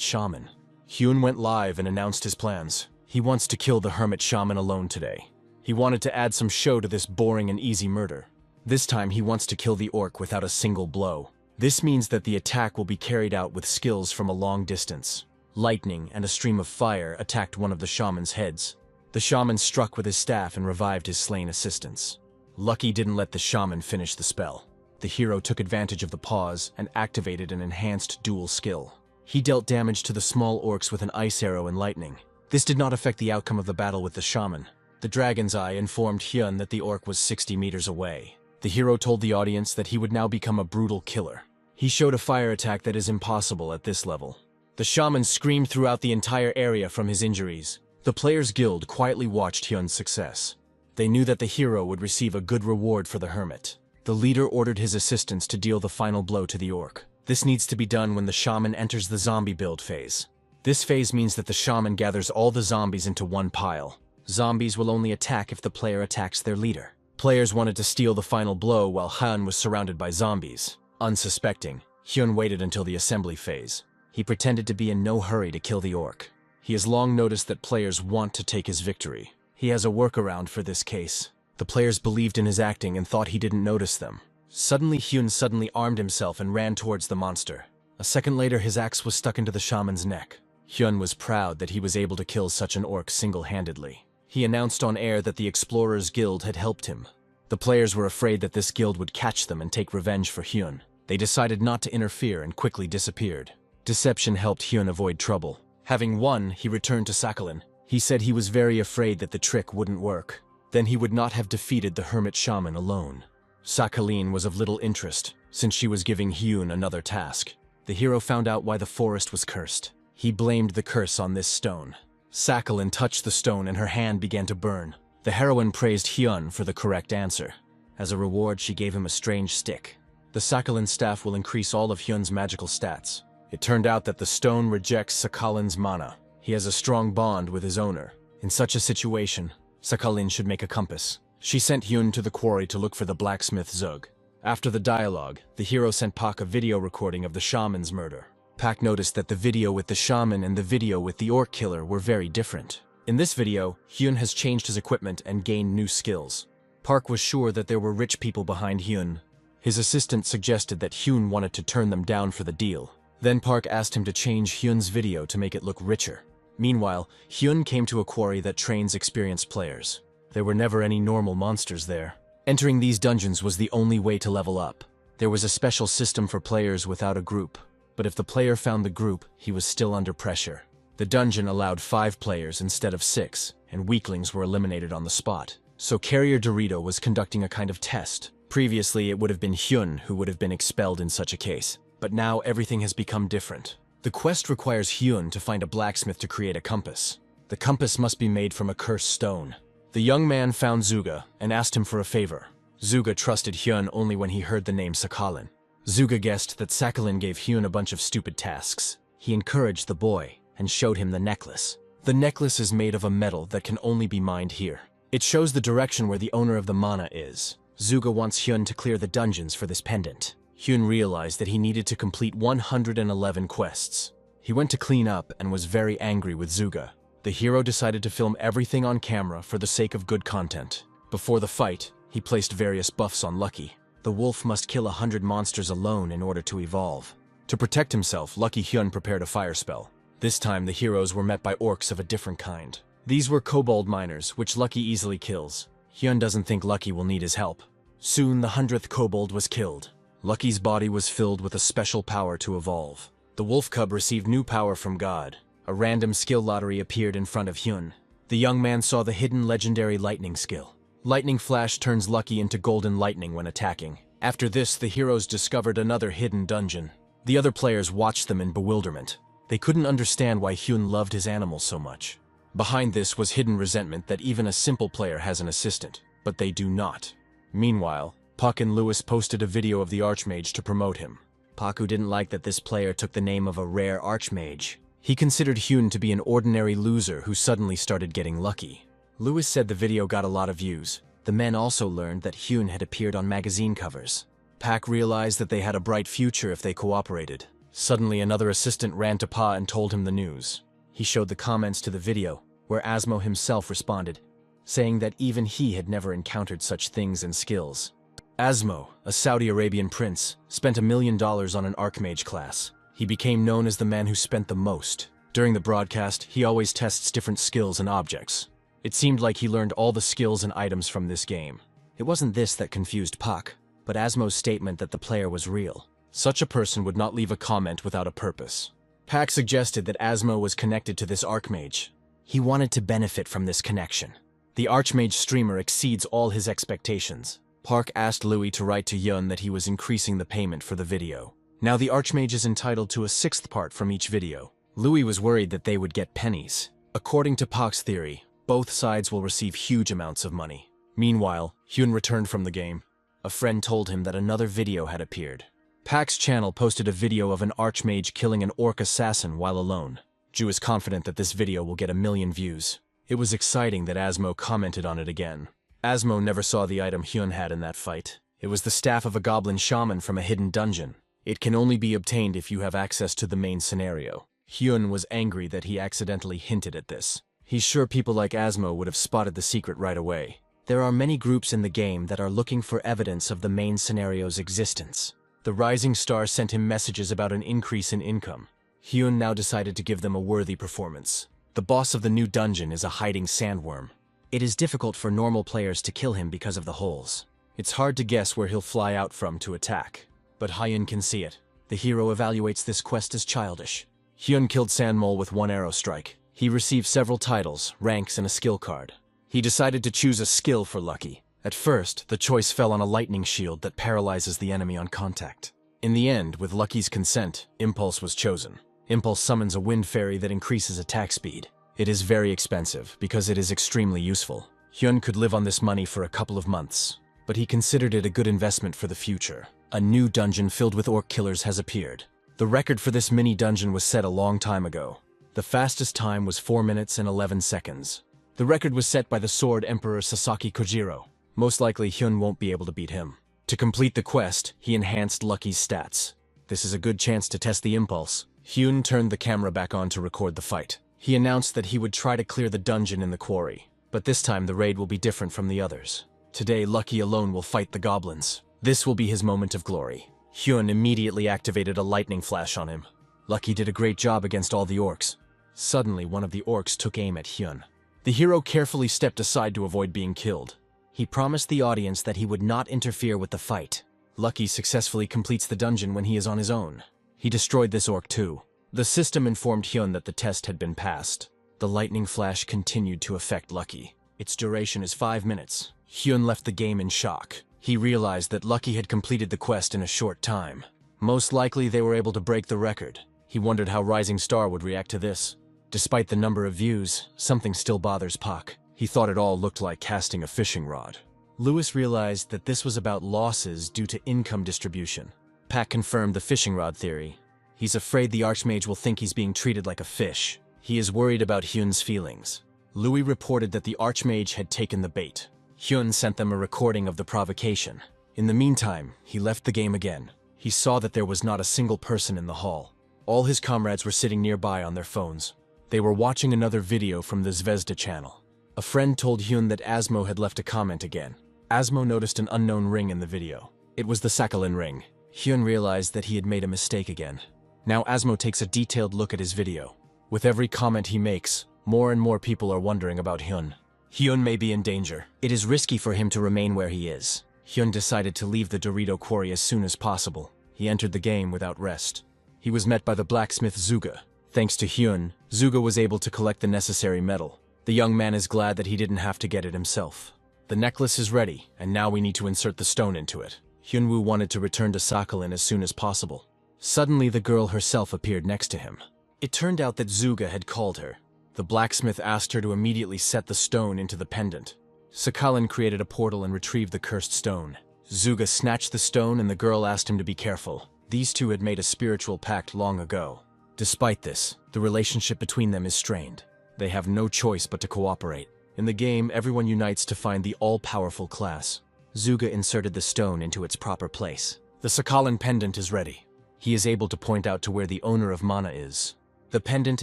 Shaman. Hyun went live and announced his plans. He wants to kill the Hermit Shaman alone today. He wanted to add some show to this boring and easy murder. This time, he wants to kill the orc without a single blow. This means that the attack will be carried out with skills from a long distance. Lightning and a stream of fire attacked one of the shaman's heads. The shaman struck with his staff and revived his slain assistants. Lucky didn't let the shaman finish the spell. The hero took advantage of the pause and activated an enhanced dual skill. He dealt damage to the small orcs with an ice arrow and lightning. This did not affect the outcome of the battle with the shaman. The dragon's eye informed Hyun that the orc was 60 meters away. The hero told the audience that he would now become a brutal killer. He showed a fire attack that is impossible at this level. The shaman screamed throughout the entire area from his injuries. The Players Guild quietly watched Hyun's success. They knew that the hero would receive a good reward for the hermit. The leader ordered his assistants to deal the final blow to the orc. This needs to be done when the shaman enters the zombie build phase. This phase means that the shaman gathers all the zombies into one pile. Zombies will only attack if the player attacks their leader. Players wanted to steal the final blow while Hyun was surrounded by zombies. Unsuspecting, Hyun waited until the assembly phase. He pretended to be in no hurry to kill the orc. He has long noticed that players want to take his victory. He has a workaround for this case. The players believed in his acting and thought he didn't notice them. Suddenly, Hyun armed himself and ran towards the monster. A second later, his axe was stuck into the shaman's neck. Hyun was proud that he was able to kill such an orc single-handedly. He announced on air that the Explorers Guild had helped him. The players were afraid that this guild would catch them and take revenge for Hyun. They decided not to interfere and quickly disappeared. Deception helped Hyun avoid trouble. Having won, he returned to Sakhalin. He said he was very afraid that the trick wouldn't work. Then he would not have defeated the hermit shaman alone. Sakhalin was of little interest, since she was giving Hyun another task. The hero found out why the forest was cursed. He blamed the curse on this stone. Sakhalin touched the stone and her hand began to burn. The heroine praised Hyun for the correct answer. As a reward, she gave him a strange stick. The Sakhalin staff will increase all of Hyun's magical stats. It turned out that the stone rejects Sakhalin's mana. He has a strong bond with his owner. In such a situation, Sakhalin should make a compass. She sent Hyun to the quarry to look for the blacksmith Zug. After the dialogue, the hero sent Pak a video recording of the shaman's murder. Pak noticed that the video with the shaman and the video with the orc killer were very different. In this video, Hyun has changed his equipment and gained new skills. Park was sure that there were rich people behind Hyun. His assistant suggested that Hyun wanted to turn them down for the deal. Then Park asked him to change Hyun's video to make it look richer. Meanwhile, Hyun came to a quarry that trains experienced players. There were never any normal monsters there. Entering these dungeons was the only way to level up. There was a special system for players without a group, but if the player found the group, he was still under pressure. The dungeon allowed 5 players instead of 6, and weaklings were eliminated on the spot. So Carrier Dorito was conducting a kind of test. Previously, it would have been Hyun who would have been expelled in such a case, but now everything has become different. The quest requires Hyun to find a blacksmith to create a compass. The compass must be made from a cursed stone. The young man found Zuga and asked him for a favor. Zuga trusted Hyun only when he heard the name Sakhalin. Zuga guessed that Sakhalin gave Hyun a bunch of stupid tasks. He encouraged the boy and showed him the necklace. The necklace is made of a metal that can only be mined here. It shows the direction where the owner of the mana is. Zuga wants Hyun to clear the dungeons for this pendant. Hyun realized that he needed to complete 111 quests. He went to clean up and was very angry with Zuga. The hero decided to film everything on camera for the sake of good content. Before the fight, he placed various buffs on Lucky. The wolf must kill 100 monsters alone in order to evolve. To protect himself, Lucky Hyun prepared a fire spell. This time, the heroes were met by orcs of a different kind. These were kobold miners, which Lucky easily kills. Hyun doesn't think Lucky will need his help. Soon, the 100th kobold was killed. Lucky's body was filled with a special power to evolve. The wolf cub received new power from God. A random skill lottery appeared in front of Hyun. The young man saw the hidden legendary lightning skill. Lightning Flash turns Lucky into golden lightning when attacking. After this, the heroes discovered another hidden dungeon. The other players watched them in bewilderment. They couldn't understand why Hyun loved his animals so much. Behind this was hidden resentment that even a simple player has an assistant, but they do not. Meanwhile, Puck and Lewis posted a video of the Archmage to promote him. Paku didn't like that this player took the name of a rare Archmage. He considered Hyun to be an ordinary loser who suddenly started getting lucky. Lewis said the video got a lot of views. The men also learned that Hyun had appeared on magazine covers. Pak realized that they had a bright future if they cooperated. Suddenly, another assistant ran to Pa and told him the news. He showed the comments to the video, where Asmo himself responded, saying that even he had never encountered such things and skills. Asmo, a Saudi Arabian prince, spent $1 million on an Archmage class. He became known as the man who spent the most. During the broadcast, he always tests different skills and objects. It seemed like he learned all the skills and items from this game. It wasn't this that confused Pak, but Asmo's statement that the player was real. Such a person would not leave a comment without a purpose. Pak suggested that Asmo was connected to this Archmage. He wanted to benefit from this connection. The Archmage streamer exceeds all his expectations. Park asked Louis to write to Yun that he was increasing the payment for the video. Now the Archmage is entitled to a 6th part from each video. Louis was worried that they would get pennies. According to Park's theory, both sides will receive huge amounts of money. Meanwhile, Hyun returned from the game. A friend told him that another video had appeared. Pak's channel posted a video of an Archmage killing an orc assassin while alone. Ju is confident that this video will get 1 million views. It was exciting that Asmo commented on it again. Asmo never saw the item Hyun had in that fight. It was the staff of a goblin shaman from a hidden dungeon. It can only be obtained if you have access to the main scenario. Hyun was angry that he accidentally hinted at this. He's sure people like Asmo would have spotted the secret right away. There are many groups in the game that are looking for evidence of the main scenario's existence. The Rising Star sent him messages about an increase in income. Hyun now decided to give them a worthy performance. The boss of the new dungeon is a hiding sandworm. It is difficult for normal players to kill him because of the holes. It's hard to guess where he'll fly out from to attack. But Hyun can see it. The hero evaluates this quest as childish. Hyun killed Sandmole with one arrow strike. He received several titles, ranks, and a skill card. He decided to choose a skill for Lucky. At first, the choice fell on a lightning shield that paralyzes the enemy on contact. In the end, with Lucky's consent, Impulse was chosen. Impulse summons a wind fairy that increases attack speed. It is very expensive, because it is extremely useful. Hyun could live on this money for a couple of months, but he considered it a good investment for the future. A new dungeon filled with orc killers has appeared. The record for this mini-dungeon was set a long time ago. The fastest time was 4 minutes and 11 seconds. The record was set by the Sword Emperor Sasaki Kojiro. Most likely Hyun won't be able to beat him. To complete the quest, he enhanced Lucky's stats. This is a good chance to test the impulse. Hyun turned the camera back on to record the fight. He announced that he would try to clear the dungeon in the quarry, but this time the raid will be different from the others. Today, Lucky alone will fight the goblins. This will be his moment of glory. Hyun immediately activated a lightning flash on him. Lucky did a great job against all the orcs. Suddenly, one of the orcs took aim at Hyun. The hero carefully stepped aside to avoid being killed. He promised the audience that he would not interfere with the fight. Lucky successfully completes the dungeon when he is on his own. He destroyed this orc too. The system informed Hyun that the test had been passed. The lightning flash continued to affect Lucky. Its duration is 5 minutes. Hyun left the game in shock. He realized that Lucky had completed the quest in a short time. Most likely they were able to break the record. He wondered how Rising Star would react to this. Despite the number of views, something still bothers Pak. He thought it all looked like casting a fishing rod. Lewis realized that this was about losses due to income distribution. Pak confirmed the fishing rod theory. He's afraid the Archmage will think he's being treated like a fish. He is worried about Hyun's feelings. Louis reported that the Archmage had taken the bait. Hyun sent them a recording of the provocation. In the meantime, he left the game again. He saw that there was not a single person in the hall. All his comrades were sitting nearby on their phones. They were watching another video from the Zvezda channel. A friend told Hyun that Asmo had left a comment again. Asmo noticed an unknown ring in the video. It was the Sakhalin ring. Hyun realized that he had made a mistake again. Now Asmo takes a detailed look at his video. With every comment he makes, more and more people are wondering about Hyun. Hyun may be in danger. It is risky for him to remain where he is. Hyun decided to leave the Dorito quarry as soon as possible. He entered the game without rest. He was met by the blacksmith Zuga. Thanks to Hyun, Zuga was able to collect the necessary metal. The young man is glad that he didn't have to get it himself. The necklace is ready, and now we need to insert the stone into it. Hyunwoo wanted to return to Sakhalin as soon as possible. Suddenly, the girl herself appeared next to him. It turned out that Zuga had called her. The blacksmith asked her to immediately set the stone into the pendant. Sakhalin created a portal and retrieved the cursed stone. Zuga snatched the stone and the girl asked him to be careful. These two had made a spiritual pact long ago. Despite this, the relationship between them is strained. They have no choice but to cooperate. In the game, everyone unites to find the all-powerful class. Zuga inserted the stone into its proper place. The Sakhalin pendant is ready. He is able to point out to where the owner of mana is. The pendant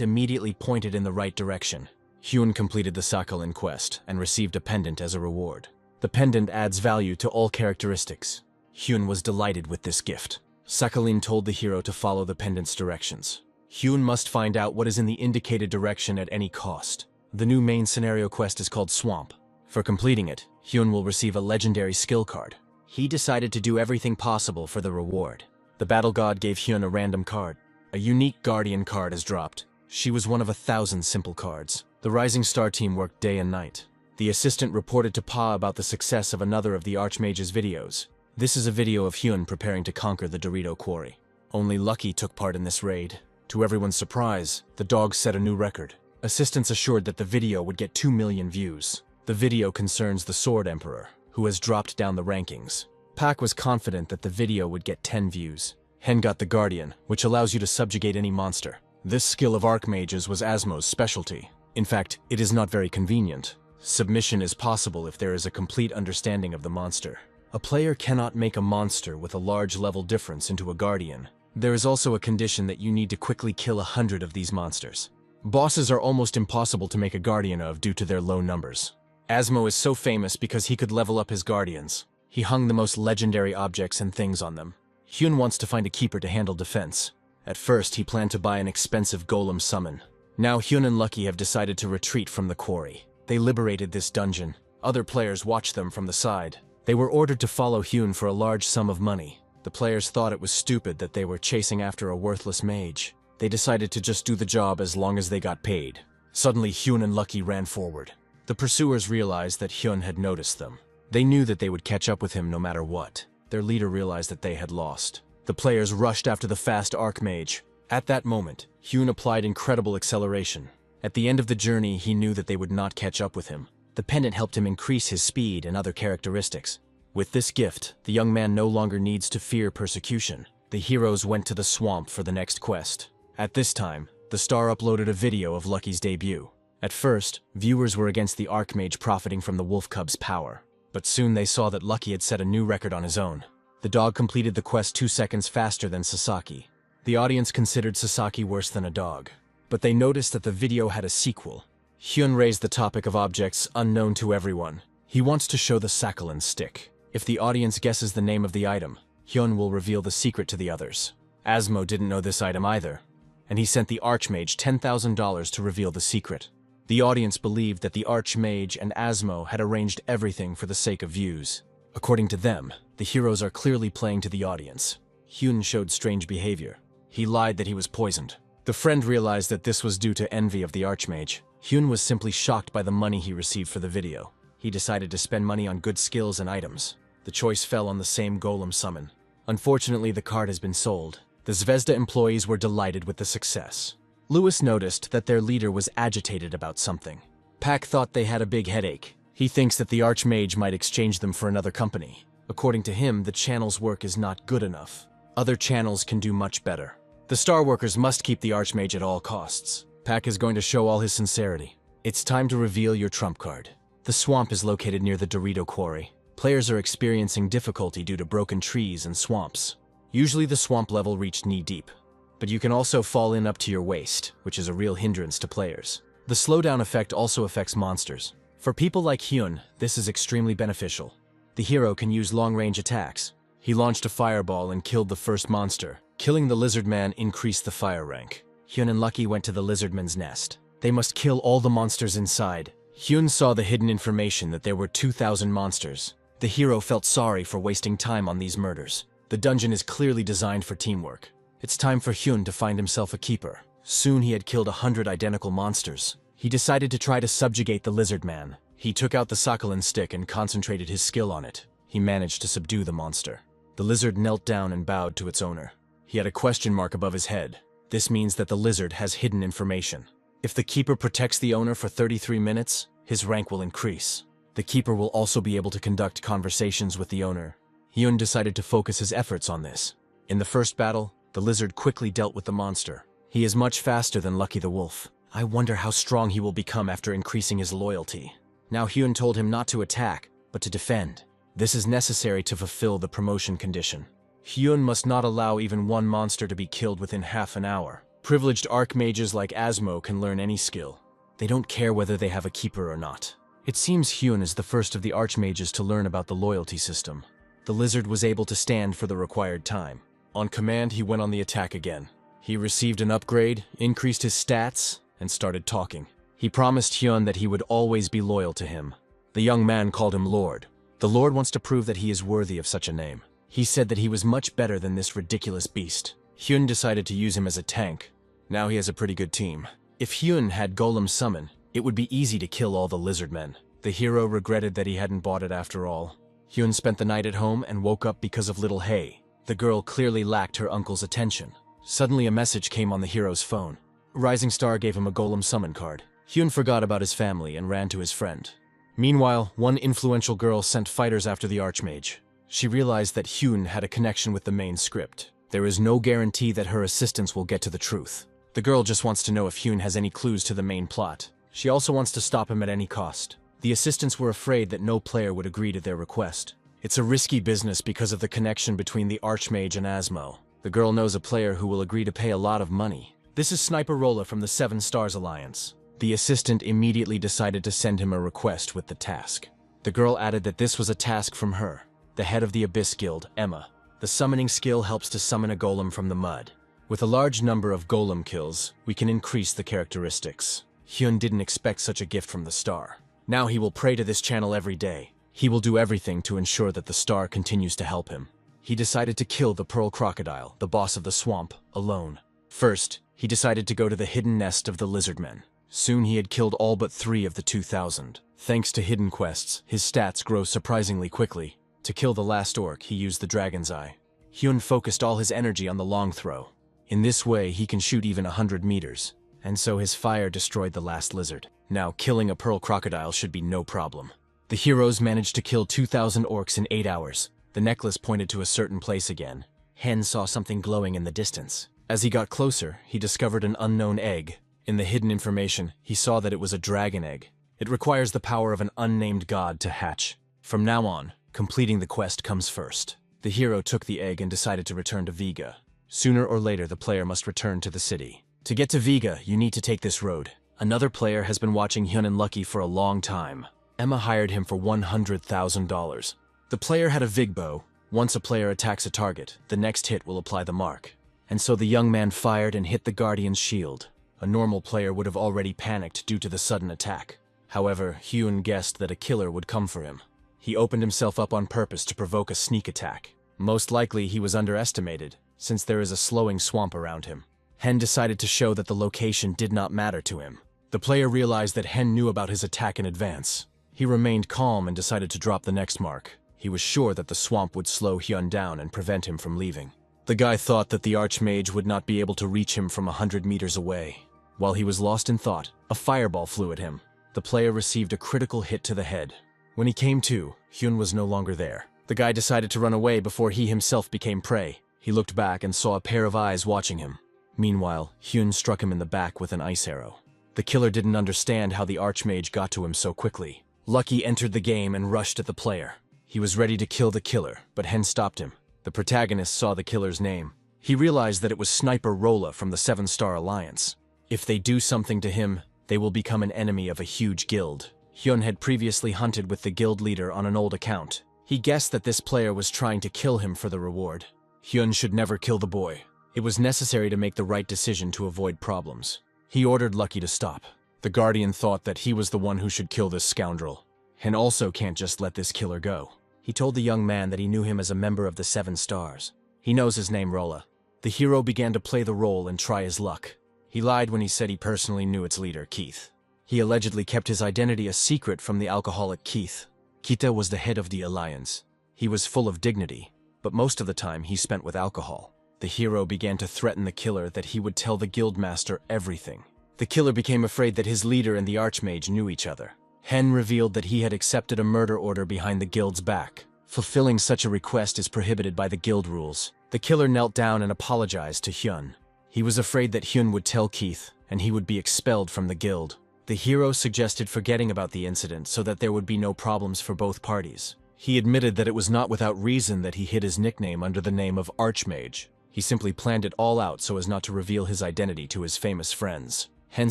immediately pointed in the right direction. Hyun completed the Sakhalin quest and received a pendant as a reward. The pendant adds value to all characteristics. Hyun was delighted with this gift. Sakhalin told the hero to follow the pendant's directions. Hyun must find out what is in the indicated direction at any cost. The new main scenario quest is called Swamp. For completing it, Hyun will receive a legendary skill card. He decided to do everything possible for the reward. The battle god gave Hyun a random card. A unique guardian card is dropped. She was one of 1,000 simple cards. The Rising Star team worked day and night. The assistant reported to Pa about the success of another of the Archmage's videos. This is a video of Hyun preparing to conquer the Dorito quarry. Only Lucky took part in this raid. To everyone's surprise, the dog set a new record. Assistants assured that the video would get 2 million views. The video concerns the Sword Emperor, who has dropped down the rankings. Pak was confident that the video would get 10 views. Hen got the Guardian, which allows you to subjugate any monster. This skill of Archmages was Asmo's specialty. In fact, it is not very convenient. Submission is possible if there is a complete understanding of the monster. A player cannot make a monster with a large level difference into a guardian. There is also a condition that you need to quickly kill 100 of these monsters. Bosses are almost impossible to make a guardian of due to their low numbers. Asmo is so famous because he could level up his guardians. He hung the most legendary objects and things on them. Hyun wants to find a keeper to handle defense. At first, he planned to buy an expensive golem summon. Now Hyun and Lucky have decided to retreat from the quarry. They liberated this dungeon. Other players watched them from the side. They were ordered to follow Hyun for a large sum of money. The players thought it was stupid that they were chasing after a worthless mage. They decided to just do the job as long as they got paid. Suddenly, Hyun and Lucky ran forward. The pursuers realized that Hyun had noticed them. They knew that they would catch up with him no matter what. Their leader realized that they had lost. The players rushed after the fast archmage. At that moment, Hyun applied incredible acceleration. At the end of the journey, he knew that they would not catch up with him. The pendant helped him increase his speed and other characteristics. With this gift, the young man no longer needs to fear persecution. The heroes went to the swamp for the next quest. At this time, the star uploaded a video of Lucky's debut. At first, viewers were against the archmage profiting from the wolf cub's power. But soon they saw that Lucky had set a new record on his own. The dog completed the quest 2 seconds faster than Sasaki. The audience considered Sasaki worse than a dog. But they noticed that the video had a sequel. Hyun raised the topic of objects unknown to everyone. He wants to show the Sakhalin stick. If the audience guesses the name of the item, Hyun will reveal the secret to the others. Asmo didn't know this item either, and he sent the Archmage $10,000 to reveal the secret. The audience believed that the Archmage and Asmo had arranged everything for the sake of views. According to them, the heroes are clearly playing to the audience. Hyun showed strange behavior. He lied that he was poisoned. The friend realized that this was due to envy of the Archmage. Hyun was simply shocked by the money he received for the video. He decided to spend money on good skills and items. The choice fell on the same golem summon. Unfortunately, the card has been sold. The Zvezda employees were delighted with the success. Lewis noticed that their leader was agitated about something. Pak thought they had a big headache. He thinks that the Archmage might exchange them for another company. According to him, the channel's work is not good enough. Other channels can do much better. The star workers must keep the Archmage at all costs. Pak is going to show all his sincerity. It's time to reveal your trump card. The swamp is located near the Dorito quarry. Players are experiencing difficulty due to broken trees and swamps. Usually the swamp level reached knee-deep, but you can also fall in up to your waist, which is a real hindrance to players. The slowdown effect also affects monsters. For people like Hyun, this is extremely beneficial. The hero can use long-range attacks. He launched a fireball and killed the first monster. Killing the lizard man increased the fire rank. Hyun and Lucky went to the lizardman's nest. They must kill all the monsters inside. Hyun saw the hidden information that there were 2,000 monsters. The hero felt sorry for wasting time on these murders. The dungeon is clearly designed for teamwork. It's time for Hyun to find himself a keeper. Soon he had killed 100 identical monsters. He decided to try to subjugate the lizard man. He took out the Sakhalin stick and concentrated his skill on it. He managed to subdue the monster. The lizard knelt down and bowed to its owner. He had a question mark above his head. This means that the lizard has hidden information. If the keeper protects the owner for 33 minutes, his rank will increase. The keeper will also be able to conduct conversations with the owner. Hyun decided to focus his efforts on this. In the first battle, the lizard quickly dealt with the monster. He is much faster than Lucky the Wolf. I wonder how strong he will become after increasing his loyalty. Now Hyun told him not to attack, but to defend. This is necessary to fulfill the promotion condition. Hyun must not allow even one monster to be killed within half an hour. Privileged archmages like Asmo can learn any skill. They don't care whether they have a keeper or not. It seems Hyun is the first of the archmages to learn about the loyalty system. The lizard was able to stand for the required time. On command, he went on the attack again. He received an upgrade, increased his stats, and started talking. He promised Hyun that he would always be loyal to him. The young man called him Lord. The Lord wants to prove that he is worthy of such a name. He said that he was much better than this ridiculous beast. Hyun decided to use him as a tank. Now he has a pretty good team. If Hyun had Golem summon, it would be easy to kill all the lizard men. The hero regretted that he hadn't bought it after all. Hyun spent the night at home and woke up because of little Hae. The girl clearly lacked her uncle's attention. Suddenly a message came on the hero's phone. Rising Star gave him a Golem summon card. Hyun forgot about his family and ran to his friend. Meanwhile, one influential girl sent fighters after the Archmage. She realized that Hyun had a connection with the main script. There is no guarantee that her assistants will get to the truth. The girl just wants to know if Hyun has any clues to the main plot. She also wants to stop him at any cost. The assistants were afraid that no player would agree to their request. It's a risky business because of the connection between the Archmage and Asmo. The girl knows a player who will agree to pay a lot of money. This is Sniper Rolla from the 7 Stars Alliance. The assistant immediately decided to send him a request with the task. The girl added that this was a task from her, the head of the Abyss Guild, Emma. The summoning skill helps to summon a golem from the mud. With a large number of golem kills, we can increase the characteristics. Hyun didn't expect such a gift from the star. Now he will pray to this channel every day. He will do everything to ensure that the star continues to help him. He decided to kill the Pearl Crocodile, the boss of the swamp, alone. First, he decided to go to the hidden nest of the Lizardmen. Soon he had killed all but 3 of the 2,000. Thanks to hidden quests, his stats grow surprisingly quickly. To kill the last orc, he used the Dragon's Eye. Hyun focused all his energy on the long throw. In this way, he can shoot even 100 meters. And so his fire destroyed the last lizard. Now, killing a Pearl Crocodile should be no problem. The heroes managed to kill 2,000 orcs in 8 hours. The necklace pointed to a certain place again. Hen saw something glowing in the distance. As he got closer, he discovered an unknown egg. In the hidden information, he saw that it was a dragon egg. It requires the power of an unnamed god to hatch. From now on, completing the quest comes first. The hero took the egg and decided to return to Vega. Sooner or later, the player must return to the city. To get to Vega, you need to take this road. Another player has been watching Hyun and Lucky for a long time. Emma hired him for $100,000. The player had a Vig bow. Once a player attacks a target, the next hit will apply the mark. And so the young man fired and hit the Guardian's shield. A normal player would have already panicked due to the sudden attack. However, Hyun guessed that a killer would come for him. He opened himself up on purpose to provoke a sneak attack. Most likely he was underestimated, since there is a slowing swamp around him. Hen decided to show that the location did not matter to him. The player realized that Hen knew about his attack in advance. He remained calm and decided to drop the next mark. He was sure that the swamp would slow Hyun down and prevent him from leaving. The guy thought that the Archmage would not be able to reach him from 100 meters away. While he was lost in thought, a fireball flew at him. The player received a critical hit to the head. When he came to, Hyun was no longer there. The guy decided to run away before he himself became prey. He looked back and saw a pair of eyes watching him. Meanwhile, Hyun struck him in the back with an ice arrow. The killer didn't understand how the Archmage got to him so quickly. Lucky entered the game and rushed at the player. He was ready to kill the killer, but Hen stopped him. The protagonist saw the killer's name. He realized that it was Sniper Rolla from the 7 Star Alliance. If they do something to him, they will become an enemy of a huge guild. Hyun had previously hunted with the guild leader on an old account. He guessed that this player was trying to kill him for the reward. Hyun should never kill the boy. It was necessary to make the right decision to avoid problems. He ordered Lucky to stop. The Guardian thought that he was the one who should kill this scoundrel. Hen also can't just let this killer go. He told the young man that he knew him as a member of the 7 Stars. He knows his name, Rolla. The hero began to play the role and try his luck. He lied when he said he personally knew its leader, Keith. He allegedly kept his identity a secret from the alcoholic Keith. Kita was the head of the alliance. He was full of dignity, but most of the time he spent with alcohol. The hero began to threaten the killer that he would tell the guildmaster everything. The killer became afraid that his leader and the Archmage knew each other. Hen revealed that he had accepted a murder order behind the guild's back. Fulfilling such a request is prohibited by the guild rules. The killer knelt down and apologized to Hyun. He was afraid that Hyun would tell Keith, and he would be expelled from the guild. The hero suggested forgetting about the incident so that there would be no problems for both parties. He admitted that it was not without reason that he hid his nickname under the name of Archmage. He simply planned it all out so as not to reveal his identity to his famous friends. Hen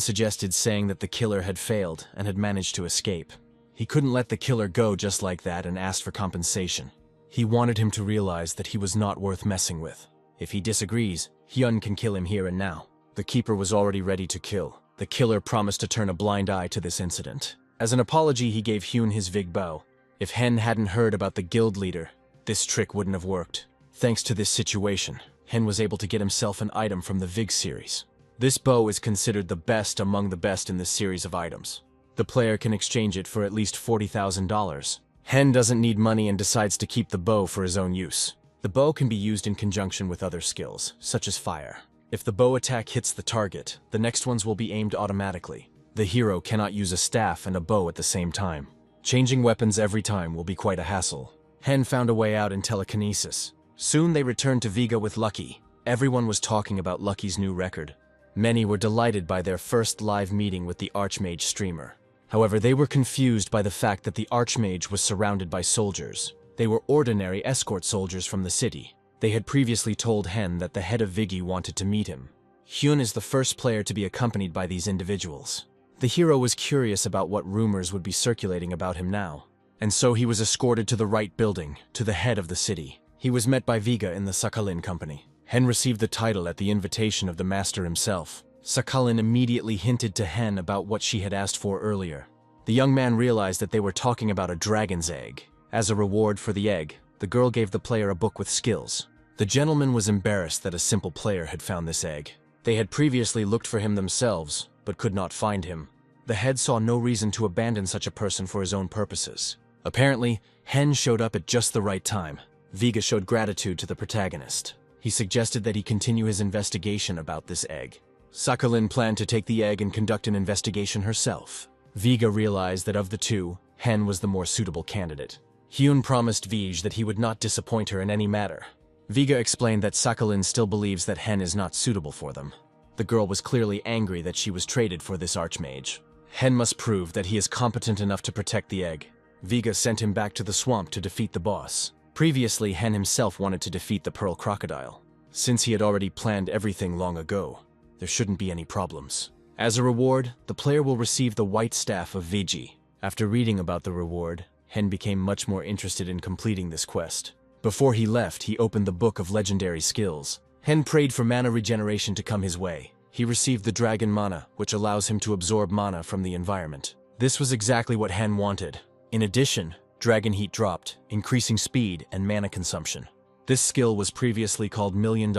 suggested saying that the killer had failed and had managed to escape. He couldn't let the killer go just like that and asked for compensation. He wanted him to realize that he was not worth messing with. If he disagrees, Hyun can kill him here and now. The keeper was already ready to kill. The killer promised to turn a blind eye to this incident. As an apology, he gave Hyun his Vig bow. If Hen hadn't heard about the guild leader, this trick wouldn't have worked. Thanks to this situation, Hen was able to get himself an item from the Vig series. This bow is considered the best among the best in this series of items. The player can exchange it for at least $40,000. Hen doesn't need money and decides to keep the bow for his own use. The bow can be used in conjunction with other skills, such as fire. If the bow attack hits the target, the next ones will be aimed automatically. The hero cannot use a staff and a bow at the same time. Changing weapons every time will be quite a hassle. Hen found a way out in telekinesis. Soon they returned to Vega with Lucky. Everyone was talking about Lucky's new record. Many were delighted by their first live meeting with the Archmage streamer. However, they were confused by the fact that the Archmage was surrounded by soldiers. They were ordinary escort soldiers from the city. They had previously told Hen that the head of Vigi wanted to meet him. Hyun is the first player to be accompanied by these individuals. The hero was curious about what rumors would be circulating about him now, and so he was escorted to the right building, to the head of the city. He was met by Viga in the Sakhalin company. Hen received the title at the invitation of the master himself. Sakhalin immediately hinted to Hen about what she had asked for earlier. The young man realized that they were talking about a dragon's egg. As a reward for the egg, the girl gave the player a book with skills. The gentleman was embarrassed that a simple player had found this egg. They had previously looked for him themselves, but could not find him. The head saw no reason to abandon such a person for his own purposes. Apparently, Hen showed up at just the right time. Viga showed gratitude to the protagonist. He suggested that he continue his investigation about this egg. Sakhalin planned to take the egg and conduct an investigation herself. Viga realized that of the two, Hen was the more suitable candidate. Hyun promised Vij that he would not disappoint her in any matter. Viga explained that Sakhalin still believes that Hen is not suitable for them. The girl was clearly angry that she was traded for this archmage. Hen must prove that he is competent enough to protect the egg. Viga sent him back to the swamp to defeat the boss. Previously, Hen himself wanted to defeat the Pearl Crocodile. Since he had already planned everything long ago, there shouldn't be any problems. As a reward, the player will receive the White Staff of Vigi. After reading about the reward, Hen became much more interested in completing this quest. Before he left, he opened the Book of Legendary Skills. Hen prayed for mana regeneration to come his way. He received the Dragon Mana, which allows him to absorb mana from the environment. This was exactly what Hen wanted. In addition, Dragon Heat dropped, increasing speed and mana consumption. This skill was previously called $1 million.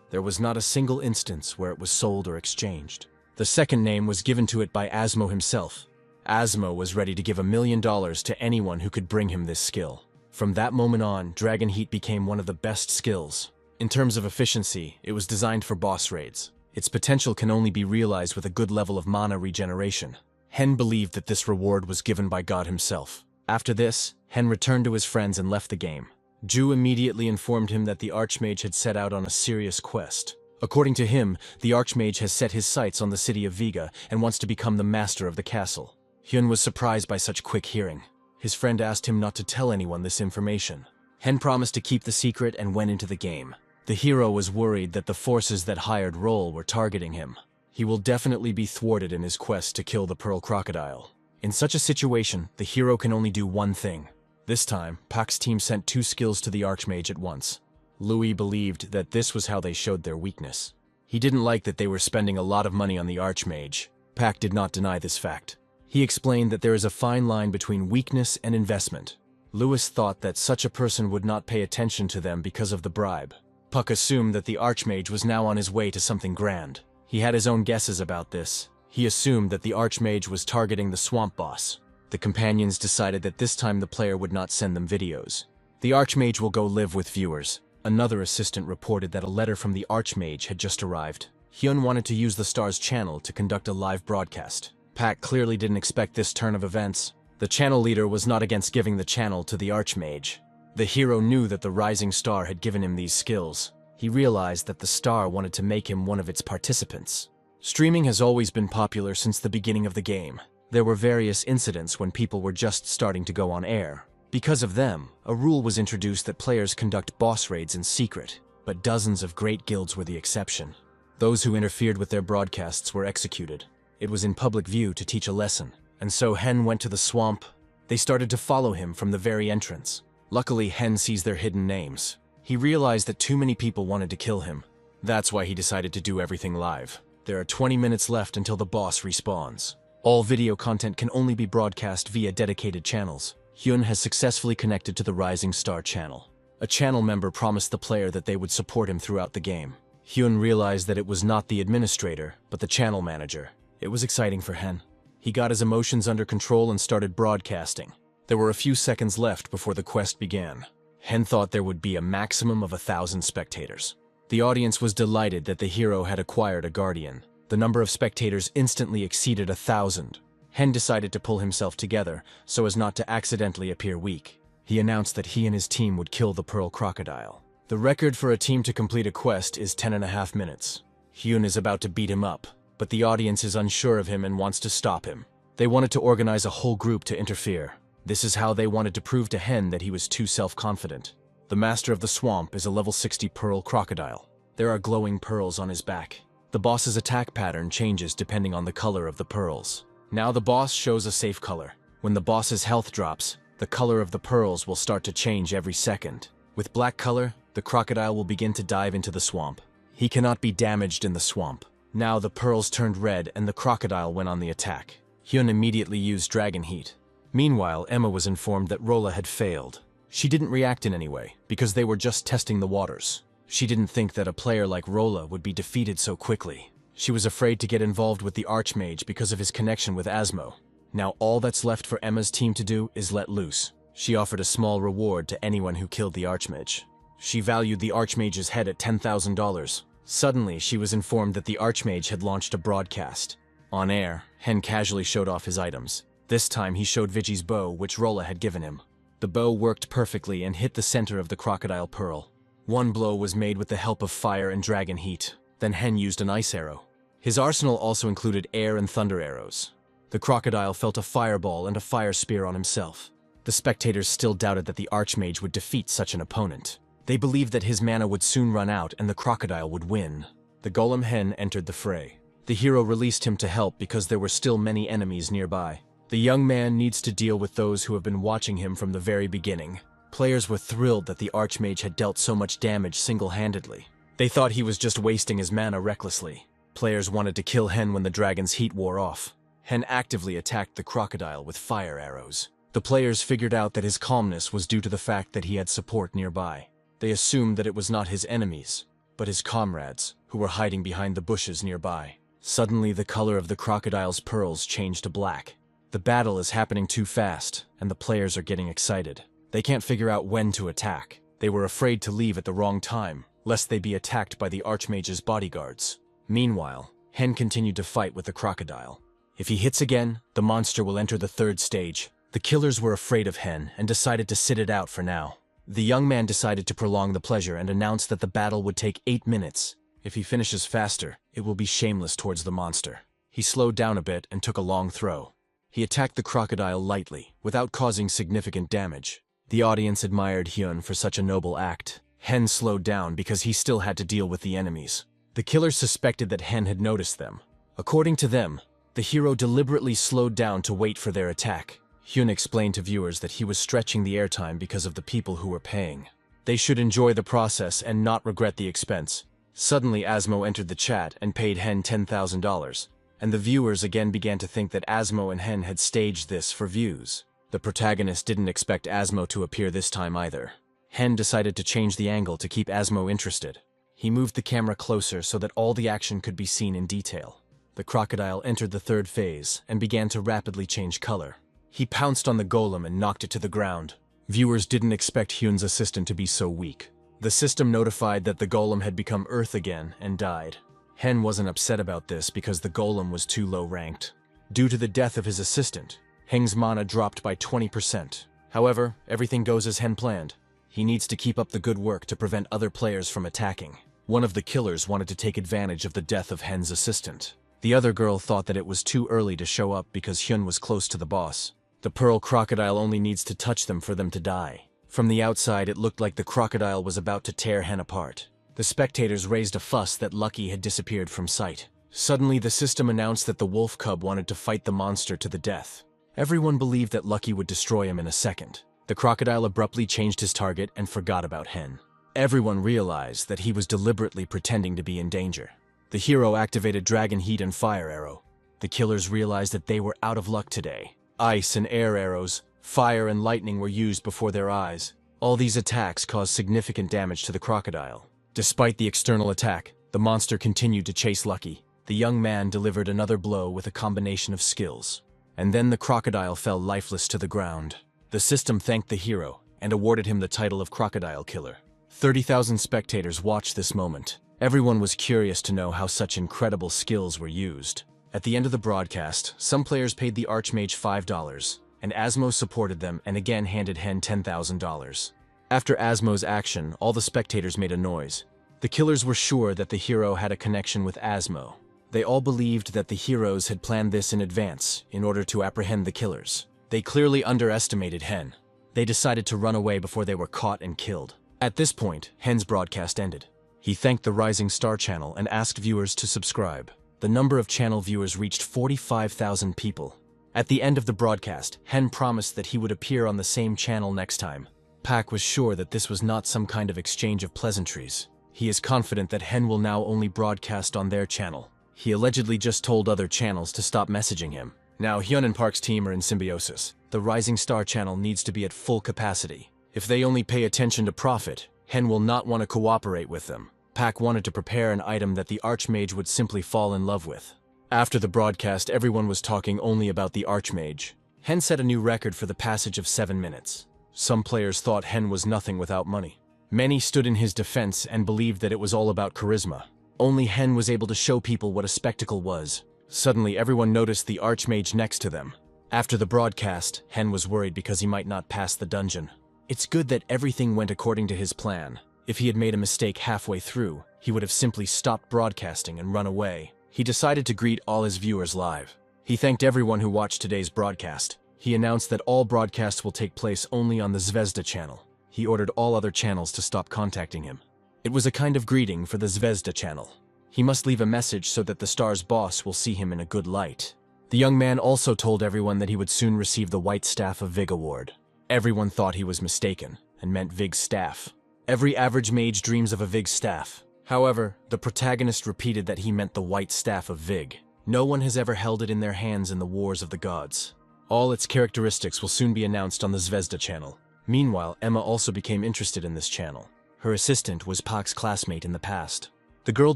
There was not a single instance where it was sold or exchanged. The second name was given to it by Asmo himself. Asmo was ready to give $1 million to anyone who could bring him this skill. From that moment on, Dragon Heat became one of the best skills. In terms of efficiency, it was designed for boss raids. Its potential can only be realized with a good level of mana regeneration. Hen believed that this reward was given by God himself. After this, Hen returned to his friends and left the game. Ju immediately informed him that the Archmage had set out on a serious quest. According to him, the Archmage has set his sights on the city of Viga and wants to become the master of the castle. Hyun was surprised by such quick hearing. His friend asked him not to tell anyone this information. Hen promised to keep the secret and went into the game. The hero was worried that the forces that hired Roll were targeting him. He will definitely be thwarted in his quest to kill the Pearl Crocodile. In such a situation, the hero can only do one thing. This time, Pak's team sent 2 skills to the Archmage at once. Louis believed that this was how they showed their weakness. He didn't like that they were spending a lot of money on the Archmage. Pak did not deny this fact. He explained that there is a fine line between weakness and investment. Louis thought that such a person would not pay attention to them because of the bribe. Puck assumed that the Archmage was now on his way to something grand. He had his own guesses about this. He assumed that the Archmage was targeting the swamp boss. The companions decided that this time the player would not send them videos. The Archmage will go live with viewers. Another assistant reported that a letter from the Archmage had just arrived. Hyun wanted to use the star's channel to conduct a live broadcast. Pak clearly didn't expect this turn of events. The channel leader was not against giving the channel to the Archmage. The hero knew that the rising star had given him these skills. He realized that the star wanted to make him one of its participants. Streaming has always been popular since the beginning of the game. There were various incidents when people were just starting to go on air. Because of them, a rule was introduced that players conduct boss raids in secret, but dozens of great guilds were the exception. Those who interfered with their broadcasts were executed. It was in public view to teach a lesson, and so Hen went to the swamp. They started to follow him from the very entrance. Luckily, Hen sees their hidden names. He realized that too many people wanted to kill him. That's why he decided to do everything live. There are 20 minutes left until the boss respawns. All video content can only be broadcast via dedicated channels. Hyun has successfully connected to the Rising Star channel. A channel member promised the player that they would support him throughout the game. Hyun realized that it was not the administrator, but the channel manager. It was exciting for Hen. He got his emotions under control and started broadcasting. There were a few seconds left before the quest began. Hen thought there would be a maximum of 1,000 spectators. The audience was delighted that the hero had acquired a guardian. The number of spectators instantly exceeded 1,000. Hen decided to pull himself together so as not to accidentally appear weak. He announced that he and his team would kill the Pearl Crocodile. The record for a team to complete a quest is 10.5 minutes. Hyun is about to beat him up, but the audience is unsure of him and wants to stop him. They wanted to organize a whole group to interfere. This is how they wanted to prove to Hen that he was too self-confident. The master of the swamp is a level 60 pearl crocodile. There are glowing pearls on his back. The boss's attack pattern changes depending on the color of the pearls. Now the boss shows a safe color. When the boss's health drops, the color of the pearls will start to change every second. With black color, the crocodile will begin to dive into the swamp. He cannot be damaged in the swamp. Now the pearls turned red and the crocodile went on the attack. Hyun immediately used Dragon Heat. Meanwhile, Emma was informed that Rolla had failed. She didn't react in any way, because they were just testing the waters. She didn't think that a player like Rolla would be defeated so quickly. She was afraid to get involved with the Archmage because of his connection with Asmo. Now all that's left for Emma's team to do is let loose. She offered a small reward to anyone who killed the Archmage. She valued the Archmage's head at $10,000. Suddenly, she was informed that the Archmage had launched a broadcast. On air, Hen casually showed off his items. This time he showed Vigi's bow, which Rolla had given him. The bow worked perfectly and hit the center of the crocodile pearl. One blow was made with the help of fire and dragon heat. Then Hen used an ice arrow. His arsenal also included air and thunder arrows. The crocodile felt a fireball and a fire spear on himself. The spectators still doubted that the Archmage would defeat such an opponent. They believed that his mana would soon run out and the crocodile would win. The golem Hen entered the fray. The hero released him to help because there were still many enemies nearby. The young man needs to deal with those who have been watching him from the very beginning. Players were thrilled that the Archmage had dealt so much damage single-handedly. They thought he was just wasting his mana recklessly. Players wanted to kill Hen when the dragon's heat wore off. Hen actively attacked the crocodile with fire arrows. The players figured out that his calmness was due to the fact that he had support nearby. They assumed that it was not his enemies, but his comrades, who were hiding behind the bushes nearby. Suddenly, the color of the crocodile's pearls changed to black. The battle is happening too fast, and the players are getting excited. They can't figure out when to attack. They were afraid to leave at the wrong time, lest they be attacked by the Archmage's bodyguards. Meanwhile, Hen continued to fight with the crocodile. If he hits again, the monster will enter the third stage. The killers were afraid of Hen and decided to sit it out for now. The young man decided to prolong the pleasure and announced that the battle would take 8 minutes. If he finishes faster, it will be shameless towards the monster. He slowed down a bit and took a long throw. He attacked the crocodile lightly, without causing significant damage. The audience admired Hyun for such a noble act. Hen slowed down because he still had to deal with the enemies. The killers suspected that Hen had noticed them. According to them, the hero deliberately slowed down to wait for their attack. Hyun explained to viewers that he was stretching the airtime because of the people who were paying. They should enjoy the process and not regret the expense. Suddenly Asmo entered the chat and paid Hen $10,000, and the viewers again began to think that Asmo and Hen had staged this for views. The protagonist didn't expect Asmo to appear this time either. Hen decided to change the angle to keep Asmo interested. He moved the camera closer so that all the action could be seen in detail. The crocodile entered the third phase and began to rapidly change color. He pounced on the golem and knocked it to the ground. Viewers didn't expect Hyun's assistant to be so weak. The system notified that the golem had become Earth again and died. Hen wasn't upset about this because the golem was too low ranked. Due to the death of his assistant, Heng's mana dropped by 20%. However, everything goes as Hen planned. He needs to keep up the good work to prevent other players from attacking. One of the killers wanted to take advantage of the death of Hen's assistant. The other girl thought that it was too early to show up because Hyun was close to the boss. The pearl crocodile only needs to touch them for them to die. From the outside, it looked like the crocodile was about to tear Hen apart. The spectators raised a fuss that Lucky had disappeared from sight. Suddenly, the system announced that the wolf cub wanted to fight the monster to the death. Everyone believed that Lucky would destroy him in a second. The crocodile abruptly changed his target and forgot about Hen. Everyone realized that he was deliberately pretending to be in danger. The hero activated Dragon Heat and Fire Arrow. The killers realized that they were out of luck today. Ice and air arrows, fire and lightning were used before their eyes. All these attacks caused significant damage to the crocodile. Despite the external attack, the monster continued to chase Lucky. The young man delivered another blow with a combination of skills. And then the crocodile fell lifeless to the ground. The system thanked the hero and awarded him the title of Crocodile Killer. 30,000 spectators watched this moment. Everyone was curious to know how such incredible skills were used. At the end of the broadcast, some players paid the Archmage $5, and Asmo supported them and again handed Hen $10,000. After Asmo's action, all the spectators made a noise. The killers were sure that the hero had a connection with Asmo. They all believed that the heroes had planned this in advance in order to apprehend the killers. They clearly underestimated Hen. They decided to run away before they were caught and killed. At this point, Hen's broadcast ended. He thanked the Rising Star channel and asked viewers to subscribe. The number of channel viewers reached 45,000 people. At the end of the broadcast, Hen promised that he would appear on the same channel next time. Pak was sure that this was not some kind of exchange of pleasantries. He is confident that Hen will now only broadcast on their channel. He allegedly just told other channels to stop messaging him. Now Hyun and Park's team are in symbiosis. The Rising Star channel needs to be at full capacity. If they only pay attention to profit, Hen will not want to cooperate with them. Pak wanted to prepare an item that the Archmage would simply fall in love with. After the broadcast, everyone was talking only about the Archmage. Hen set a new record for the passage of 7 minutes. Some players thought Hen was nothing without money. Many stood in his defense and believed that it was all about charisma. Only Hen was able to show people what a spectacle was. Suddenly, everyone noticed the Archmage next to them. After the broadcast, Hen was worried because he might not pass the dungeon. It's good that everything went according to his plan. If he had made a mistake halfway through, he would have simply stopped broadcasting and run away. He decided to greet all his viewers live. He thanked everyone who watched today's broadcast. He announced that all broadcasts will take place only on the Zvezda channel. He ordered all other channels to stop contacting him. It was a kind of greeting for the Zvezda channel. He must leave a message so that the star's boss will see him in a good light. The young man also told everyone that he would soon receive the White Staff of Vig award. Everyone thought he was mistaken and meant Vig's staff. Every average mage dreams of a Vig staff. However, the protagonist repeated that he meant the White Staff of Vig. No one has ever held it in their hands in the Wars of the Gods. All its characteristics will soon be announced on the Zvezda channel. Meanwhile, Emma also became interested in this channel. Her assistant was Pak's classmate in the past. The girl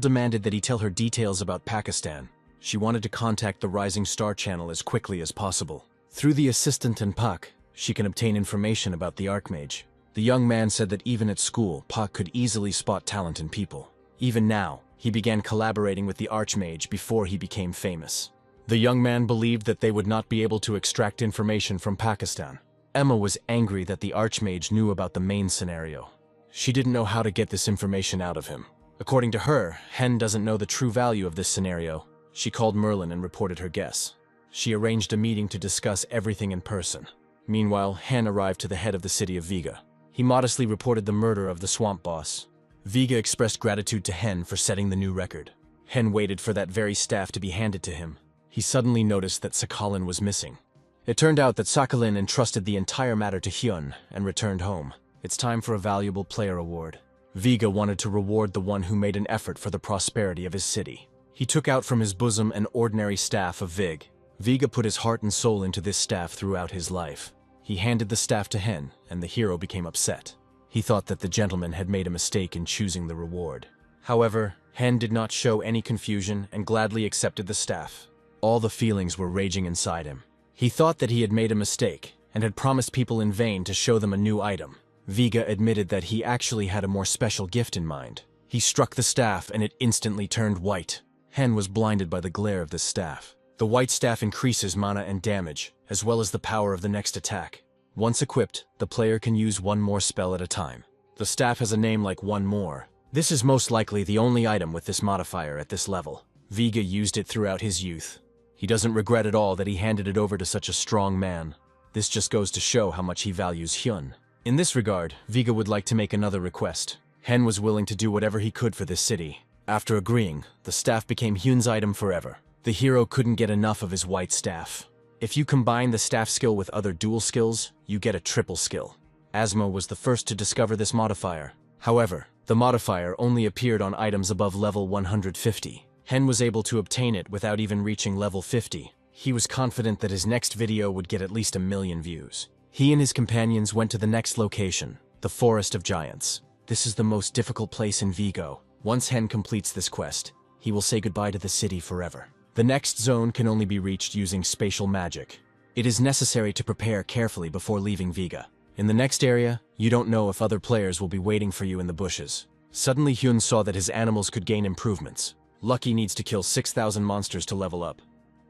demanded that he tell her details about Pakistan. She wanted to contact the Rising Star channel as quickly as possible. Through the assistant and Pak, she can obtain information about the Archmage. The young man said that even at school, Pak could easily spot talent in people. Even now, he began collaborating with the Archmage before he became famous. The young man believed that they would not be able to extract information from Pakistan. Emma was angry that the Archmage knew about the main scenario. She didn't know how to get this information out of him. According to her, Hen doesn't know the true value of this scenario. She called Merlin and reported her guess. She arranged a meeting to discuss everything in person. Meanwhile, Hen arrived to the head of the city of Viga. He modestly reported the murder of the swamp boss. Viga expressed gratitude to Hen for setting the new record. Hen waited for that very staff to be handed to him. He suddenly noticed that Sakhalin was missing. It turned out that Sakhalin entrusted the entire matter to Hyun and returned home. It's time for a valuable player award. Viga wanted to reward the one who made an effort for the prosperity of his city. He took out from his bosom an ordinary staff of Vig. Viga put his heart and soul into this staff throughout his life. He handed the staff to Hen, and the hero became upset. He thought that the gentleman had made a mistake in choosing the reward. However, Hen did not show any confusion and gladly accepted the staff. All the feelings were raging inside him. He thought that he had made a mistake and had promised people in vain to show them a new item. Viga admitted that he actually had a more special gift in mind. He struck the staff and it instantly turned white. Hen was blinded by the glare of this staff. The white staff increases mana and damage, as well as the power of the next attack. Once equipped, the player can use one more spell at a time. The staff has a name like One More. This is most likely the only item with this modifier at this level. Viga used it throughout his youth. He doesn't regret at all that he handed it over to such a strong man. This just goes to show how much he values Hyun. In this regard, Viga would like to make another request. Hen was willing to do whatever he could for this city. After agreeing, the staff became Hyun's item forever. The hero couldn't get enough of his white staff. If you combine the staff skill with other dual skills, you get a triple skill. Asma was the first to discover this modifier. However, the modifier only appeared on items above level 150. Hen was able to obtain it without even reaching level 50. He was confident that his next video would get at least 1 million views. He and his companions went to the next location, the Forest of Giants. This is the most difficult place in Vigo. Once Hen completes this quest, he will say goodbye to the city forever. The next zone can only be reached using spatial magic. It is necessary to prepare carefully before leaving Viga. In the next area, you don't know if other players will be waiting for you in the bushes. Suddenly Hyun saw that his animals could gain improvements. Lucky needs to kill 6,000 monsters to level up.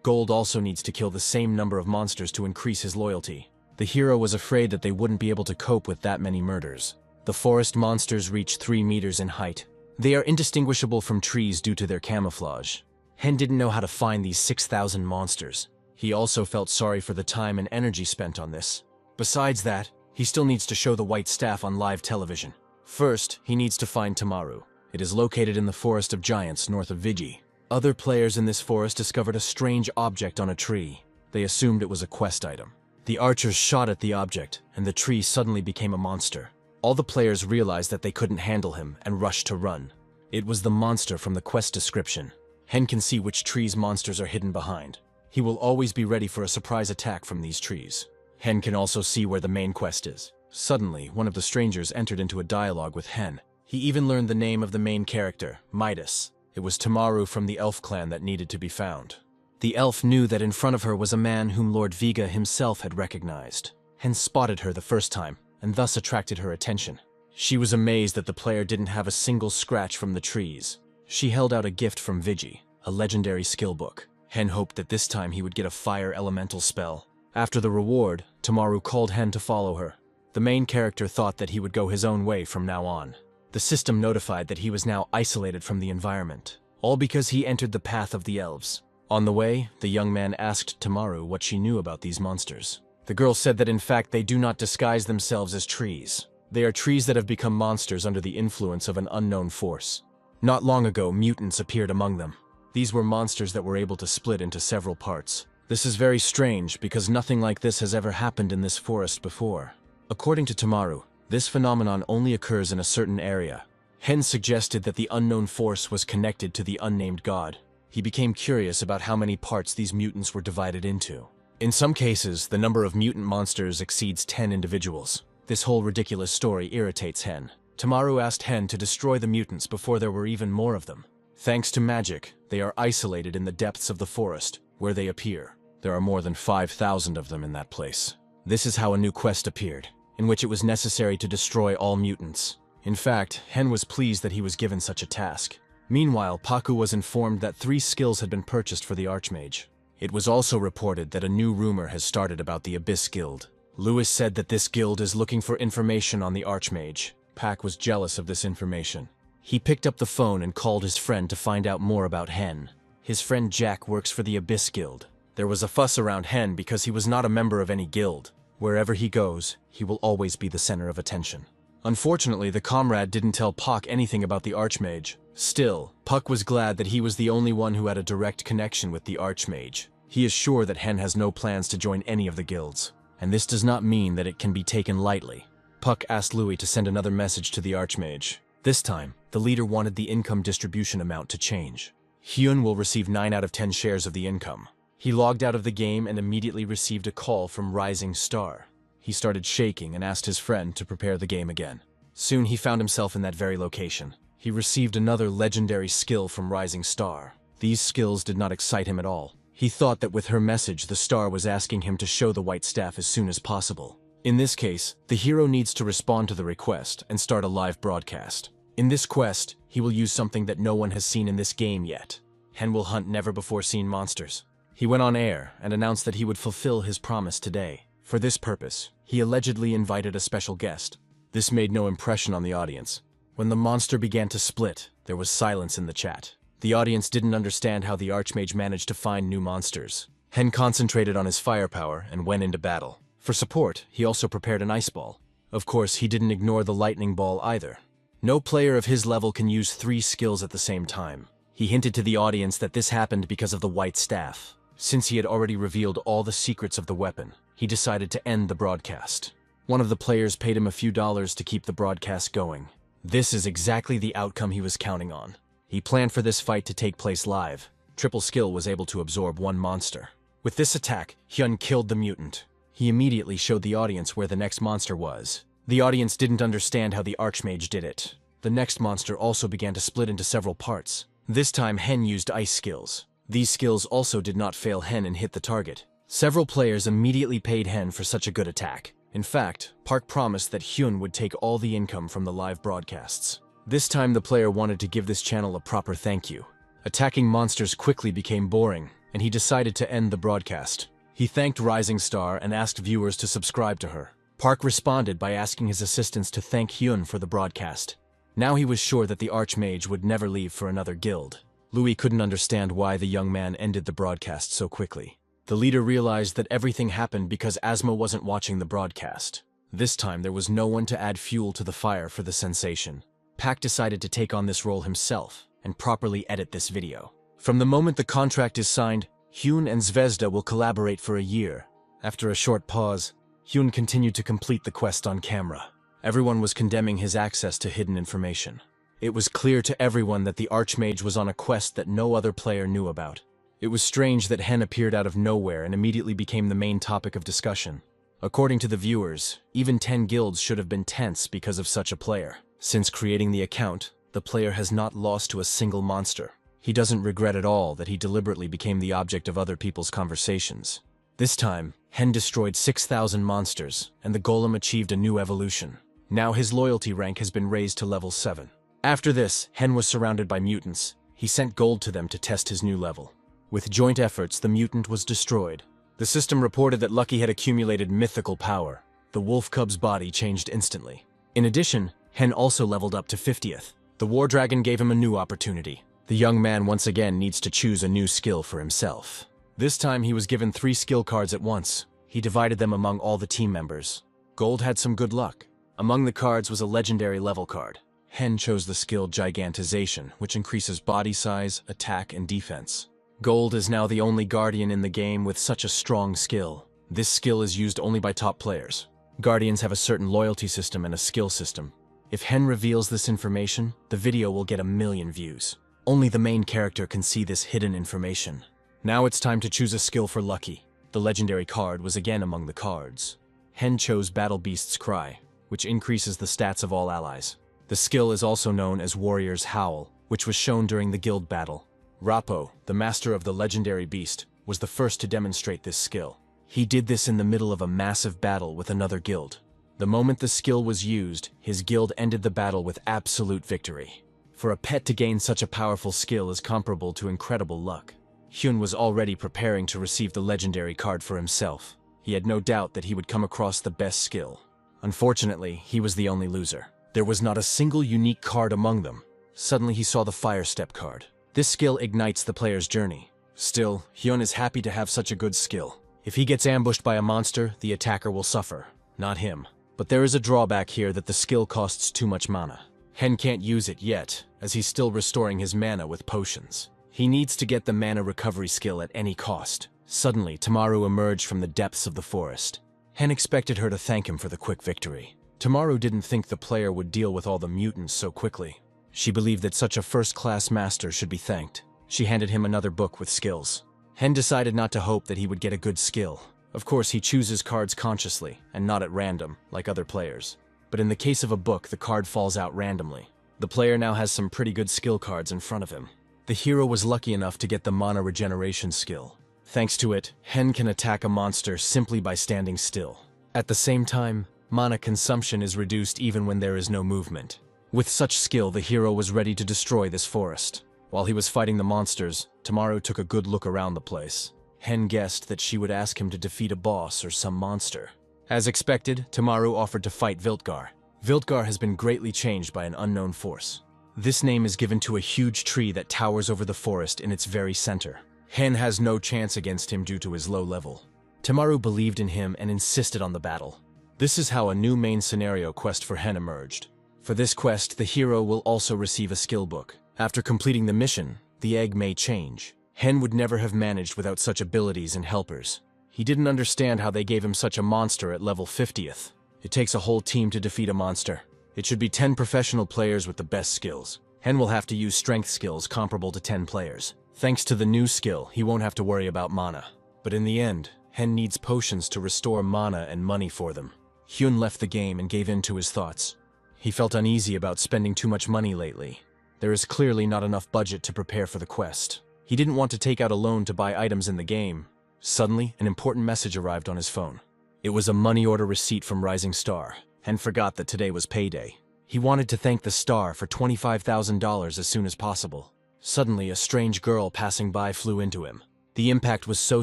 Gold also needs to kill the same number of monsters to increase his loyalty. The hero was afraid that they wouldn't be able to cope with that many murders. The forest monsters reach 3 meters in height. They are indistinguishable from trees due to their camouflage. Hen didn't know how to find these 6,000 monsters. He also felt sorry for the time and energy spent on this. Besides that, he still needs to show the white staff on live television. First, he needs to find Tamaru. It is located in the Forest of Giants north of Vigi. Other players in this forest discovered a strange object on a tree. They assumed it was a quest item. The archers shot at the object, and the tree suddenly became a monster. All the players realized that they couldn't handle him and rushed to run. It was the monster from the quest description. Hen can see which trees monsters are hidden behind. He will always be ready for a surprise attack from these trees. Hen can also see where the main quest is. Suddenly, one of the strangers entered into a dialogue with Hen. He even learned the name of the main character, Midas. It was Tamaru from the elf clan that needed to be found. The elf knew that in front of her was a man whom Lord Viga himself had recognized. Hen spotted her the first time, and thus attracted her attention. She was amazed that the player didn't have a single scratch from the trees. She held out a gift from Vigi, a legendary skill book. Hen hoped that this time he would get a fire elemental spell. After the reward, Tamaru called Hen to follow her. The main character thought that he would go his own way from now on. The system notified that he was now isolated from the environment, all because he entered the path of the elves. On the way, the young man asked Tamaru what she knew about these monsters. The girl said that in fact they do not disguise themselves as trees. They are trees that have become monsters under the influence of an unknown force. Not long ago, mutants appeared among them. These were monsters that were able to split into several parts. This is very strange because nothing like this has ever happened in this forest before. According to Tamaru, this phenomenon only occurs in a certain area. Hen suggested that the unknown force was connected to the unnamed god. He became curious about how many parts these mutants were divided into. In some cases, the number of mutant monsters exceeds 10 individuals. This whole ridiculous story irritates Hen. Tamaru asked Hen to destroy the mutants before there were even more of them. Thanks to magic, they are isolated in the depths of the forest, where they appear. There are more than 5,000 of them in that place. This is how a new quest appeared, in which it was necessary to destroy all mutants. In fact, Hen was pleased that he was given such a task. Meanwhile, Paku was informed that 3 skills had been purchased for the Archmage. It was also reported that a new rumor has started about the Abyss Guild. Lewis said that this guild is looking for information on the Archmage. Pak was jealous of this information. He picked up the phone and called his friend to find out more about Hen. His friend Jack works for the Abyss Guild. There was a fuss around Hen because he was not a member of any guild. Wherever he goes, he will always be the center of attention. Unfortunately, the comrade didn't tell Puck anything about the Archmage. Still, Puck was glad that he was the only one who had a direct connection with the Archmage. He is sure that Hen has no plans to join any of the guilds, and this does not mean that it can be taken lightly. Puck asked Louis to send another message to the Archmage. This time, the leader wanted the income distribution amount to change. Hyun will receive 9 out of 10 shares of the income. He logged out of the game and immediately received a call from Rising Star. He started shaking and asked his friend to prepare the game again. Soon he found himself in that very location. He received another legendary skill from Rising Star. These skills did not excite him at all. He thought that with her message, the star was asking him to show the white staff as soon as possible. In this case, the hero needs to respond to the request and start a live broadcast. In this quest, he will use something that no one has seen in this game yet. Hen will hunt never-before-seen monsters. He went on air and announced that he would fulfill his promise today. For this purpose, he allegedly invited a special guest. This made no impression on the audience. When the monster began to split, there was silence in the chat. The audience didn't understand how the Archmage managed to find new monsters. Hen concentrated on his firepower and went into battle. For support, he also prepared an ice ball. Of course, he didn't ignore the lightning ball either. No player of his level can use 3 skills at the same time. He hinted to the audience that this happened because of the white staff. Since he had already revealed all the secrets of the weapon, he decided to end the broadcast. One of the players paid him a few dollars to keep the broadcast going. This is exactly the outcome he was counting on. He planned for this fight to take place live. Triple Skill was able to absorb 1 monster. With this attack, Hyun killed the mutant. He immediately showed the audience where the next monster was. The audience didn't understand how the Archmage did it. The next monster also began to split into several parts. This time, Hen used ice skills. These skills also did not fail Hen and hit the target. Several players immediately paid Hen for such a good attack. In fact, Park promised that Hyun would take all the income from the live broadcasts. This time the player wanted to give this channel a proper thank you. Attacking monsters quickly became boring, and he decided to end the broadcast. He thanked Rising Star and asked viewers to subscribe to her. Park responded by asking his assistants to thank Hyun for the broadcast. Now he was sure that the Archmage would never leave for another guild. Louis couldn't understand why the young man ended the broadcast so quickly. The leader realized that everything happened because Asma wasn't watching the broadcast. This time, there was no one to add fuel to the fire for the sensation. Pak decided to take on this role himself and properly edit this video. From the moment the contract is signed, Hyun and Zvezda will collaborate for a year. After a short pause, Hyun continued to complete the quest on camera. Everyone was condemning his access to hidden information. It was clear to everyone that the Archmage was on a quest that no other player knew about. It was strange that Hen appeared out of nowhere and immediately became the main topic of discussion. According to the viewers, even 10 guilds should have been tense because of such a player. Since creating the account, the player has not lost to a single monster. He doesn't regret at all that he deliberately became the object of other people's conversations. This time, Hen destroyed 6,000 monsters, and the golem achieved a new evolution. Now his loyalty rank has been raised to level 7. After this, Hen was surrounded by mutants. He sent gold to them to test his new level. With joint efforts, the mutant was destroyed. The system reported that Lucky had accumulated mythical power. The wolf cub's body changed instantly. In addition, Hen also leveled up to 50th. The war dragon gave him a new opportunity. The young man once again needs to choose a new skill for himself. This time he was given 3 skill cards at once. He divided them among all the team members. Gold had some good luck. Among the cards was a legendary level card. Hen chose the skill Gigantization, which increases body size, attack, and defense. Gold is now the only guardian in the game with such a strong skill. This skill is used only by top players. Guardians have a certain loyalty system and a skill system. If Hen reveals this information, the video will get 1 million views. Only the main character can see this hidden information. Now it's time to choose a skill for Lucky. The legendary card was again among the cards. Hen chose Battle Beast's Cry, which increases the stats of all allies. The skill is also known as Warrior's Howl, which was shown during the guild battle. Rappo, the master of the legendary beast, was the first to demonstrate this skill. He did this in the middle of a massive battle with another guild. The moment the skill was used, his guild ended the battle with absolute victory. For a pet to gain such a powerful skill is comparable to incredible luck. Hyun was already preparing to receive the legendary card for himself. He had no doubt that he would come across the best skill. Unfortunately, he was the only loser. There was not a single unique card among them. Suddenly he saw the Fire Step card. This skill ignites the player's journey. Still, Hyun is happy to have such a good skill. If he gets ambushed by a monster, the attacker will suffer, not him. But there is a drawback here that the skill costs too much mana. Hen can't use it yet, as he's still restoring his mana with potions. He needs to get the mana recovery skill at any cost. Suddenly, Tamaru emerged from the depths of the forest. Hen expected her to thank him for the quick victory. Tamaru didn't think the player would deal with all the mutants so quickly. She believed that such a first-class master should be thanked. She handed him another book with skills. Hen decided not to hope that he would get a good skill. Of course, he chooses cards consciously, and not at random, like other players. But in the case of a book, the card falls out randomly. The player now has some pretty good skill cards in front of him. The hero was lucky enough to get the mana regeneration skill. Thanks to it, Hen can attack a monster simply by standing still. At the same time, mana consumption is reduced even when there is no movement. With such skill, the hero was ready to destroy this forest. While he was fighting the monsters, Tamaru took a good look around the place. Hen guessed that she would ask him to defeat a boss or some monster. As expected, Tamaru offered to fight Viltgar. Viltgar has been greatly changed by an unknown force. This name is given to a huge tree that towers over the forest in its very center. Hen has no chance against him due to his low level. Tamaru believed in him and insisted on the battle. This is how a new main scenario quest for Hen emerged. For this quest, the hero will also receive a skill book. After completing the mission, the egg may change. Hen would never have managed without such abilities and helpers. He didn't understand how they gave him such a monster at level 50th. It takes a whole team to defeat a monster. It should be 10 professional players with the best skills. Hen will have to use strength skills comparable to 10 players. Thanks to the new skill, he won't have to worry about mana. But in the end, Hen needs potions to restore mana and money for them. Hyun left the game and gave in to his thoughts. He felt uneasy about spending too much money lately. There is clearly not enough budget to prepare for the quest. He didn't want to take out a loan to buy items in the game. Suddenly, an important message arrived on his phone. It was a money order receipt from Rising Star. Hen forgot that today was payday. He wanted to thank the star for $25,000 as soon as possible. Suddenly, a strange girl passing by flew into him. The impact was so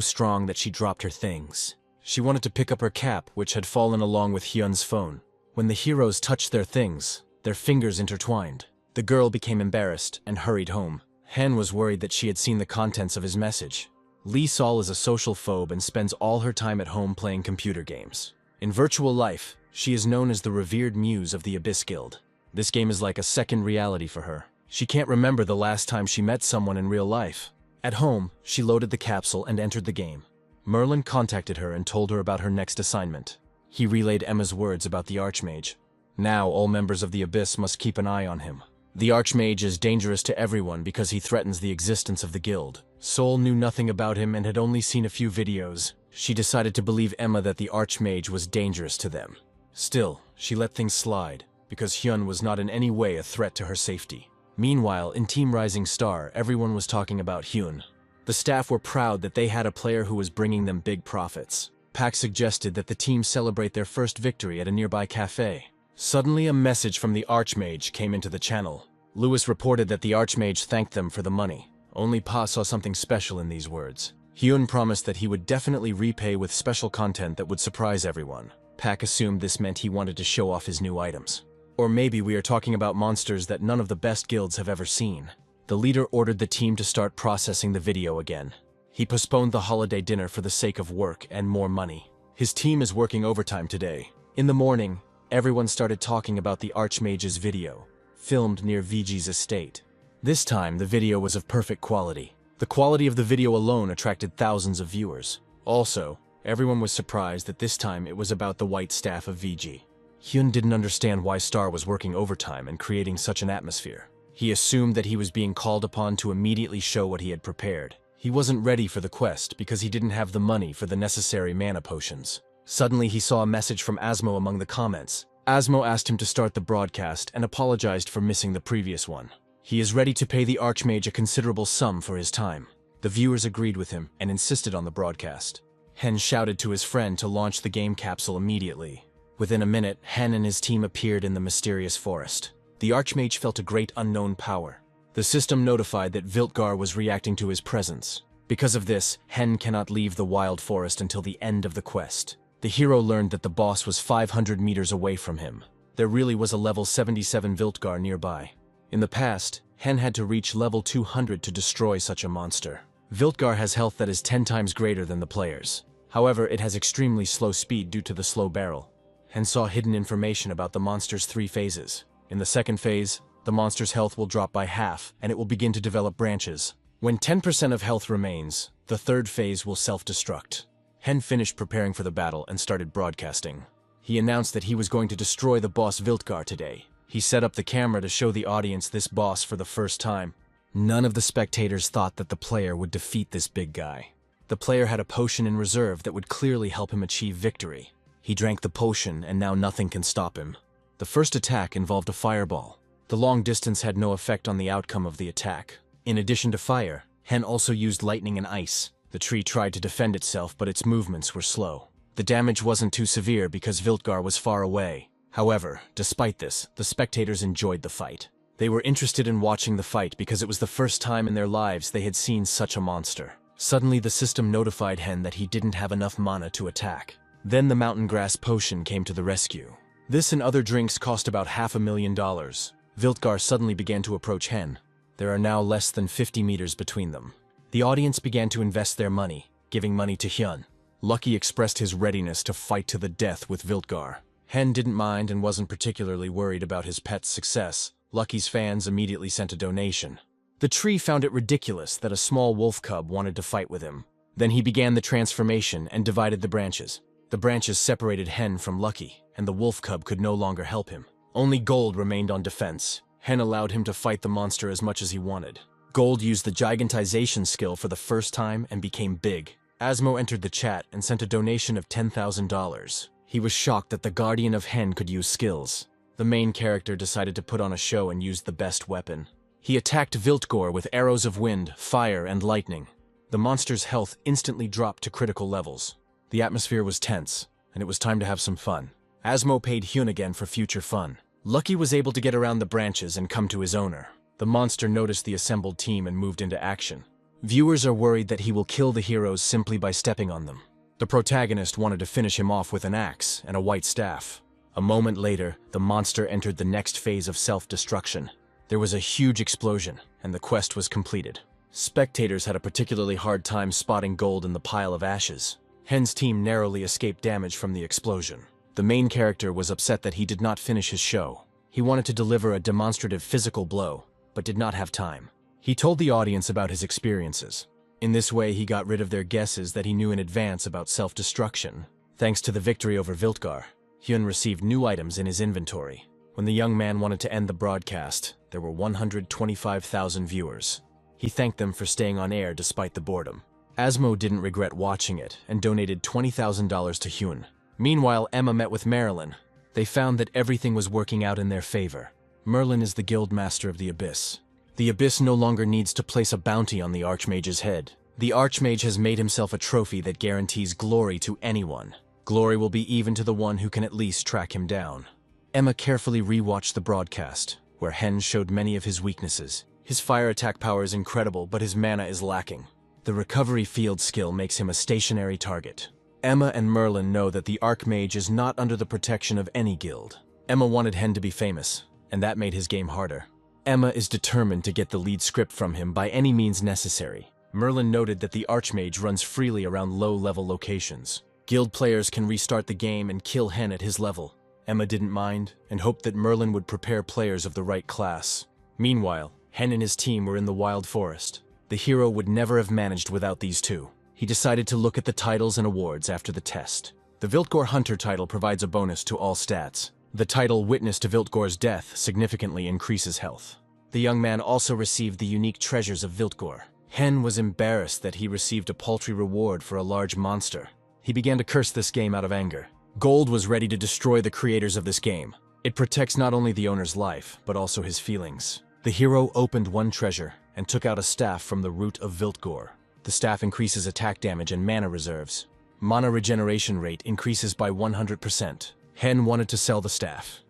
strong that she dropped her things. She wanted to pick up her cap, which had fallen along with Hyun's phone. When the heroes touched their things, their fingers intertwined. The girl became embarrassed and hurried home. Hen was worried that she had seen the contents of his message. Lee Sol is a social phobe and spends all her time at home playing computer games. In virtual life, she is known as the revered muse of the Abyss Guild. This game is like a second reality for her. She can't remember the last time she met someone in real life. At home, she loaded the capsule and entered the game. Merlin contacted her and told her about her next assignment. He relayed Emma's words about the Archmage. Now all members of the Abyss must keep an eye on him. The Archmage is dangerous to everyone because he threatens the existence of the guild. Sol knew nothing about him and had only seen a few videos. She decided to believe Emma that the Archmage was dangerous to them. Still, she let things slide, because Hyun was not in any way a threat to her safety. Meanwhile, in Team Rising Star, everyone was talking about Hyun. The staff were proud that they had a player who was bringing them big profits. Pak suggested that the team celebrate their first victory at a nearby cafe. Suddenly, a message from the Archmage came into the channel. Lewis reported that the Archmage thanked them for the money. Only Pa saw something special in these words. Hyun promised that he would definitely repay with special content that would surprise everyone. Pak assumed this meant he wanted to show off his new items. Or maybe we are talking about monsters that none of the best guilds have ever seen. The leader ordered the team to start processing the video again. He postponed the holiday dinner for the sake of work and more money. His team is working overtime today. In the morning, everyone started talking about the Archmage's video, filmed near VG's estate. This time, the video was of perfect quality. The quality of the video alone attracted thousands of viewers. Also, everyone was surprised that this time it was about the white staff of VG. Hyun didn't understand why Star was working overtime and creating such an atmosphere. He assumed that he was being called upon to immediately show what he had prepared. He wasn't ready for the quest because he didn't have the money for the necessary mana potions. Suddenly, he saw a message from Asmo among the comments. Asmo asked him to start the broadcast and apologized for missing the previous one. He is ready to pay the Archmage a considerable sum for his time. The viewers agreed with him and insisted on the broadcast. Hen shouted to his friend to launch the game capsule immediately. Within a minute, Hen and his team appeared in the mysterious forest. The Archmage felt a great unknown power. The system notified that Viltgar was reacting to his presence. Because of this, Hen cannot leave the wild forest until the end of the quest. The hero learned that the boss was 500 meters away from him. There really was a level 77 Viltgar nearby. In the past, Hen had to reach level 200 to destroy such a monster. Viltgar has health that is 10 times greater than the player's. However, it has extremely slow speed due to the slow barrel. Hen saw hidden information about the monster's 3 phases. In the second phase, the monster's health will drop by half, and it will begin to develop branches. When 10% of health remains, the third phase will self-destruct. Hen finished preparing for the battle and started broadcasting. He announced that he was going to destroy the boss Viltgar today. He set up the camera to show the audience this boss for the first time. None of the spectators thought that the player would defeat this big guy. The player had a potion in reserve that would clearly help him achieve victory. He drank the potion and now nothing can stop him. The first attack involved a fireball. The long distance had no effect on the outcome of the attack. In addition to fire, Hen also used lightning and ice. The tree tried to defend itself, but its movements were slow. The damage wasn't too severe because Viltgar was far away. However, despite this, the spectators enjoyed the fight. They were interested in watching the fight because it was the first time in their lives they had seen such a monster. Suddenly, the system notified Hen that he didn't have enough mana to attack. Then the mountain grass potion came to the rescue. This and other drinks cost about $500,000. Viltgar suddenly began to approach Hen. There are now less than 50 meters between them. The audience began to invest their money, giving money to Hyun. Lucky expressed his readiness to fight to the death with Viltgar. Hen didn't mind and wasn't particularly worried about his pet's success. Lucky's fans immediately sent a donation. The tree found it ridiculous that a small wolf cub wanted to fight with him. Then he began the transformation and divided the branches. The branches separated Hen from Lucky, and the wolf cub could no longer help him. Only Gold remained on defense. Hen allowed him to fight the monster as much as he wanted. Gold used the gigantization skill for the first time and became big. Asmo entered the chat and sent a donation of $10,000. He was shocked that the Guardian of Hen could use skills. The main character decided to put on a show and used the best weapon. He attacked Viltgar with arrows of wind, fire, and lightning. The monster's health instantly dropped to critical levels. The atmosphere was tense, and it was time to have some fun. Asmo paid Hyun again for future fun. Lucky was able to get around the branches and come to his owner. The monster noticed the assembled team and moved into action. Viewers are worried that he will kill the heroes simply by stepping on them. The protagonist wanted to finish him off with an axe and a white staff. A moment later, the monster entered the next phase of self-destruction. There was a huge explosion, and the quest was completed. Spectators had a particularly hard time spotting Gold in the pile of ashes. Hen's team narrowly escaped damage from the explosion. The main character was upset that he did not finish his show. He wanted to deliver a demonstrative physical blow, but did not have time. He told the audience about his experiences. In this way, he got rid of their guesses that he knew in advance about self-destruction. Thanks to the victory over Viltgar, Hyun received new items in his inventory. When the young man wanted to end the broadcast, there were 125,000 viewers. He thanked them for staying on air despite the boredom. Asmo didn't regret watching it and donated $20,000 to Hyun. Meanwhile, Emma met with Marilyn. They found that everything was working out in their favor. Merlin is the guild master of the Abyss. The Abyss no longer needs to place a bounty on the Archmage's head. The Archmage has made himself a trophy that guarantees glory to anyone. Glory will be even to the one who can at least track him down. Emma carefully rewatched the broadcast, where Hen showed many of his weaknesses. His fire attack power is incredible, but his mana is lacking. The recovery field skill makes him a stationary target. Emma and Merlin know that the Archmage is not under the protection of any guild. Emma wanted Hen to be famous, and that made his game harder. Emma is determined to get the lead script from him by any means necessary. Merlin noted that the Archmage runs freely around low-level locations. Guild players can restart the game and kill Hen at his level. Emma didn't mind, and hoped that Merlin would prepare players of the right class. Meanwhile, Hen and his team were in the wild forest. The hero would never have managed without these two. He decided to look at the titles and awards after the test. The Viltgor Hunter title provides a bonus to all stats. The title Witness to Viltgor's Death significantly increases health. The young man also received the unique treasures of Viltgor. Hen was embarrassed that he received a paltry reward for a large monster. He began to curse this game out of anger. Gold was ready to destroy the creators of this game. It protects not only the owner's life, but also his feelings. The hero opened one treasure and took out a staff from the root of Viltgor. The staff increases attack damage and mana reserves. Mana regeneration rate increases by 100%. Hen wanted to sell the staff,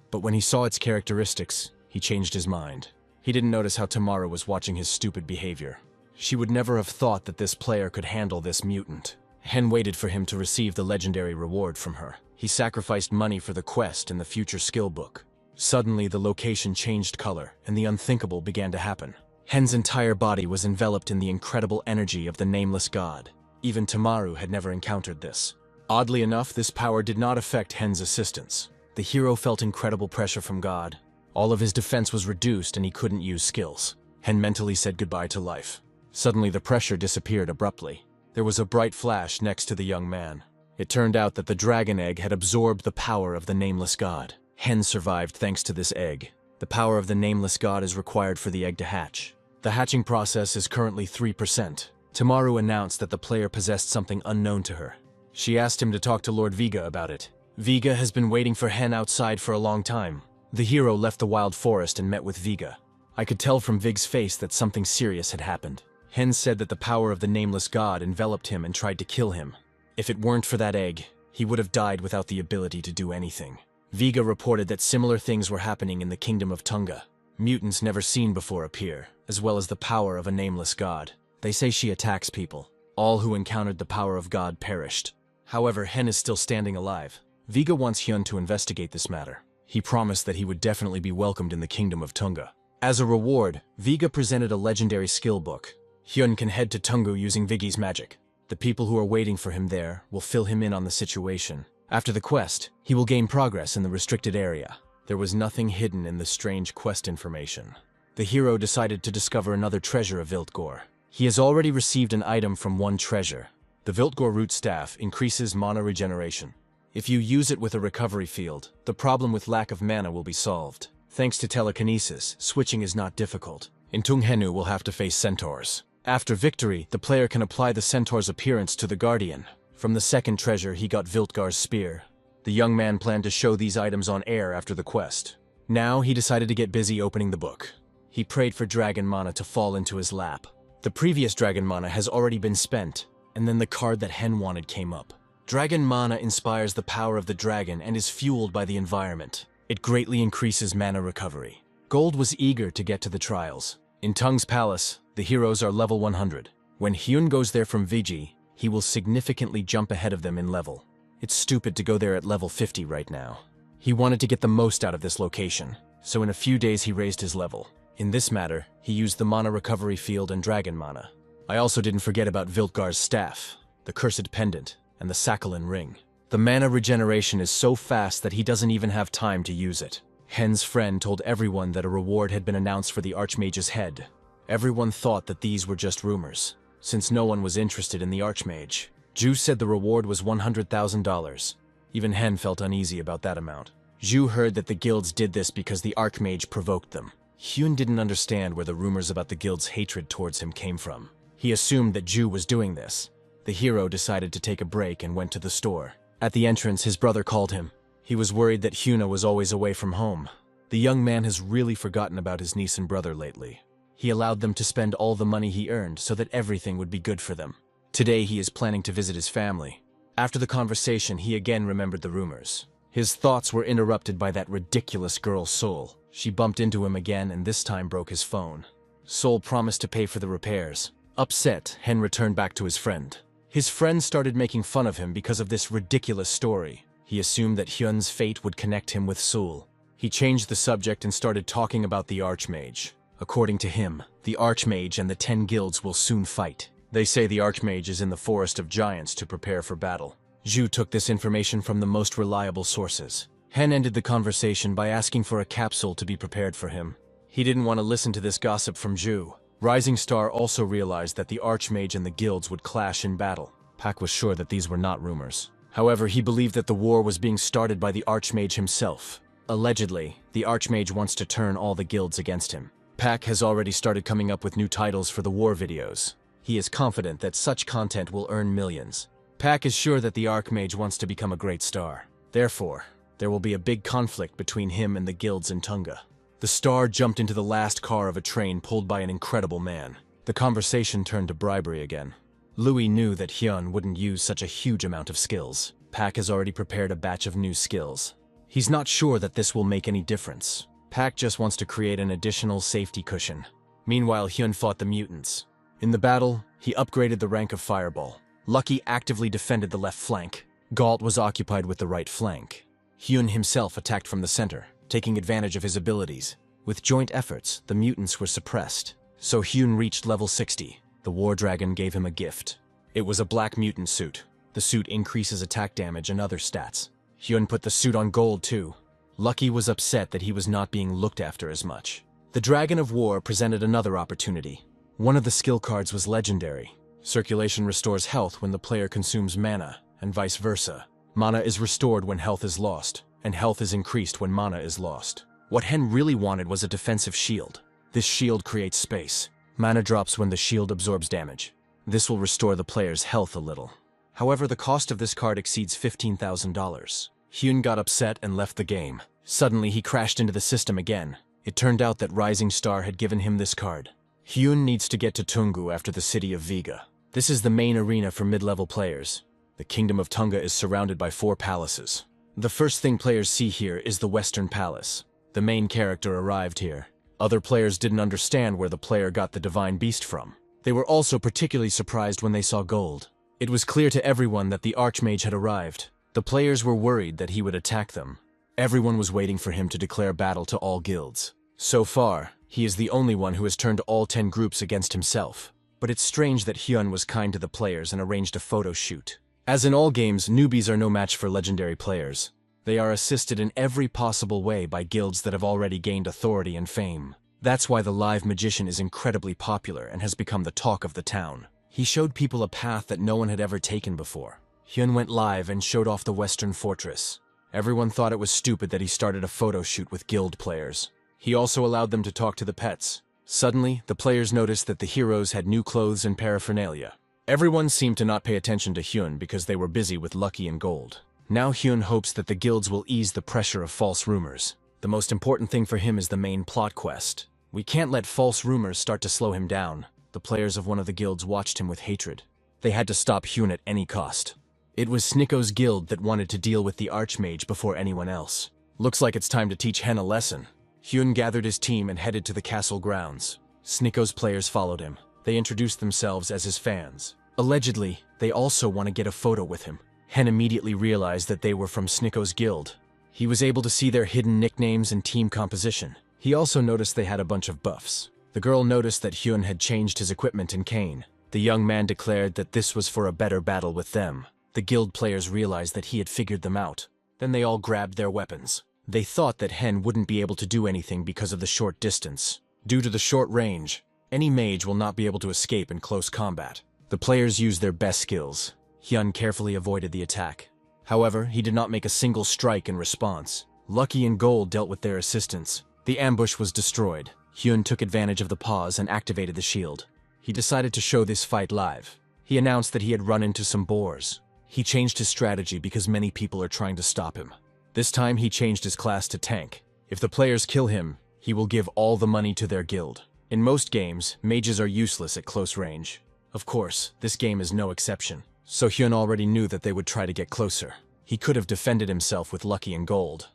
but when he saw its characteristics, he changed his mind. He didn't notice how Tamara was watching his stupid behavior. She would never have thought that this player could handle this mutant. Hen waited for him to receive the legendary reward from her. He sacrificed money for the quest in the future skill book. Suddenly, the location changed color, and the unthinkable began to happen. Hen's entire body was enveloped in the incredible energy of the nameless god. Even Tamaru had never encountered this. Oddly enough, this power did not affect Hen's assistance. The hero felt incredible pressure from God. All of his defense was reduced and he couldn't use skills. Hen mentally said goodbye to life. Suddenly, the pressure disappeared abruptly. There was a bright flash next to the young man. It turned out that the dragon egg had absorbed the power of the nameless god. Hen survived thanks to this egg. The power of the nameless god is required for the egg to hatch. The hatching process is currently 3%. Tamaru announced that the player possessed something unknown to her. She asked him to talk to Lord Viga about it. Viga has been waiting for Hen outside for a long time. The hero left the wild forest and met with Viga. I could tell from Vig's face that something serious had happened. Hen said that the power of the nameless god enveloped him and tried to kill him. If it weren't for that egg, he would have died without the ability to do anything. Viga reported that similar things were happening in the kingdom of Tunga. Mutants never seen before appear, as well as the power of a nameless god. They say she attacks people. All who encountered the power of God perished. However, Hen is still standing alive. Viga wants Hyun to investigate this matter. He promised that he would definitely be welcomed in the kingdom of Tunga. As a reward, Viga presented a legendary skill book. Hyun can head to Tungu using Vigi's magic. The people who are waiting for him there will fill him in on the situation. After the quest, he will gain progress in the restricted area. There was nothing hidden in the strange quest information. The hero decided to discover another treasure of Viltgor. He has already received an item from one treasure. The Viltgor root staff increases mana regeneration. If you use it with a recovery field, the problem with lack of mana will be solved. Thanks to telekinesis, switching is not difficult. In Tunghenu will have to face centaurs. After victory, the player can apply the centaur's appearance to the guardian. From the second treasure, he got Viltgar's spear. The young man planned to show these items on air after the quest. Now he decided to get busy opening the book. He prayed for dragon mana to fall into his lap. The previous dragon mana has already been spent, and then the card that Hen wanted came up. Dragon mana inspires the power of the dragon and is fueled by the environment. It greatly increases mana recovery. Gold was eager to get to the trials. In Tung's palace, the heroes are level 100. When Hyun goes there from Vigi, he will significantly jump ahead of them in level. It's stupid to go there at level 50 right now. He wanted to get the most out of this location, so in a few days he raised his level. In this matter, he used the mana recovery field and dragon mana. I also didn't forget about Viltgar's staff, the cursed pendant, and the Sakhalin ring. The mana regeneration is so fast that he doesn't even have time to use it. Hen's friend told everyone that a reward had been announced for the Archmage's head. Everyone thought that these were just rumors, since no one was interested in the Archmage. Zhu said the reward was $100,000. Even Hen felt uneasy about that amount. Zhu heard that the guilds did this because the Archmage provoked them. Hyun didn't understand where the rumors about the guild's hatred towards him came from. He assumed that Zhu was doing this. The hero decided to take a break and went to the store. At the entrance, his brother called him. He was worried that Hyuna was always away from home. The young man has really forgotten about his niece and brother lately. He allowed them to spend all the money he earned so that everything would be good for them. Today he is planning to visit his family. After the conversation, he again remembered the rumors. His thoughts were interrupted by that ridiculous girl Sol. She bumped into him again and this time broke his phone. Sol promised to pay for the repairs. Upset, Hen returned back to his friend. His friend started making fun of him because of this ridiculous story. He assumed that Hyun's fate would connect him with Sol. He changed the subject and started talking about the Archmage. According to him, the Archmage and the 10 guilds will soon fight. They say the Archmage is in the Forest of Giants to prepare for battle. Zhu took this information from the most reliable sources. Hen ended the conversation by asking for a capsule to be prepared for him. He didn't want to listen to this gossip from Zhu. Rising Star also realized that the Archmage and the guilds would clash in battle. Pak was sure that these were not rumors. However, he believed that the war was being started by the Archmage himself. Allegedly, the Archmage wants to turn all the guilds against him. Pak has already started coming up with new titles for the war videos. He is confident that such content will earn millions. Pak is sure that the Archmage wants to become a great star. Therefore, there will be a big conflict between him and the guilds in Tunga. The star jumped into the last car of a train pulled by an incredible man. The conversation turned to bribery again. Louis knew that Hyun wouldn't use such a huge amount of skills. Pak has already prepared a batch of new skills. He's not sure that this will make any difference. Pak just wants to create an additional safety cushion. Meanwhile, Hyun fought the mutants. In the battle, he upgraded the rank of Fireball. Lucky actively defended the left flank. Galt was occupied with the right flank. Hyun himself attacked from the center, taking advantage of his abilities. With joint efforts, the mutants were suppressed. So Hyun reached level 60. The War Dragon gave him a gift. It was a black mutant suit. The suit increases attack damage and other stats. Hyun put the suit on gold too. Lucky was upset that he was not being looked after as much. The Dragon of War presented another opportunity. One of the skill cards was legendary. Circulation restores health when the player consumes mana, and vice versa. Mana is restored when health is lost, and health is increased when mana is lost. What Hen really wanted was a defensive shield. This shield creates space. Mana drops when the shield absorbs damage. This will restore the player's health a little. However, the cost of this card exceeds $15,000. Hyun got upset and left the game. Suddenly, he crashed into the system again. It turned out that Rising Star had given him this card. Hyun needs to get to Tungu after the city of Viga. This is the main arena for mid-level players. The Kingdom of Tunga is surrounded by 4 palaces. The first thing players see here is the Western Palace. The main character arrived here. Other players didn't understand where the player got the Divine Beast from. They were also particularly surprised when they saw gold. It was clear to everyone that the Archmage had arrived. The players were worried that he would attack them. Everyone was waiting for him to declare battle to all guilds. So far, he is the only one who has turned all 10 groups against himself. But it's strange that Hyun was kind to the players and arranged a photo shoot. As in all games, newbies are no match for legendary players. They are assisted in every possible way by guilds that have already gained authority and fame. That's why the live magician is incredibly popular and has become the talk of the town. He showed people a path that no one had ever taken before. Hyun went live and showed off the Western Fortress. Everyone thought it was stupid that he started a photo shoot with guild players. He also allowed them to talk to the pets. Suddenly, the players noticed that the heroes had new clothes and paraphernalia. Everyone seemed to not pay attention to Hyun because they were busy with Lucky and Gold. Now Hyun hopes that the guilds will ease the pressure of false rumors. The most important thing for him is the main plot quest. We can't let false rumors start to slow him down. The players of one of the guilds watched him with hatred. They had to stop Hyun at any cost. It was Snicko's guild that wanted to deal with the Archmage before anyone else. Looks like it's time to teach Hen a lesson. Hyun gathered his team and headed to the castle grounds. Snicko's players followed him. They introduced themselves as his fans. Allegedly, they also want to get a photo with him. Hen immediately realized that they were from Snicko's guild. He was able to see their hidden nicknames and team composition. He also noticed they had a bunch of buffs. The girl noticed that Hyun had changed his equipment in Kane. The young man declared that this was for a better battle with them. The guild players realized that he had figured them out. Then they all grabbed their weapons. They thought that Hen wouldn't be able to do anything because of the short distance. Due to the short range, any mage will not be able to escape in close combat. The players used their best skills. Hyun carefully avoided the attack. However, he did not make a single strike in response. Lucky and Gold dealt with their assistance. The ambush was destroyed. Hyun took advantage of the pause and activated the shield. He decided to show this fight live. He announced that he had run into some boars. He changed his strategy because many people are trying to stop him. This time he changed his class to tank. If the players kill him, he will give all the money to their guild. In most games, mages are useless at close range. Of course, this game is no exception. So Hyun already knew that they would try to get closer. He could have defended himself with Lucky and Gold,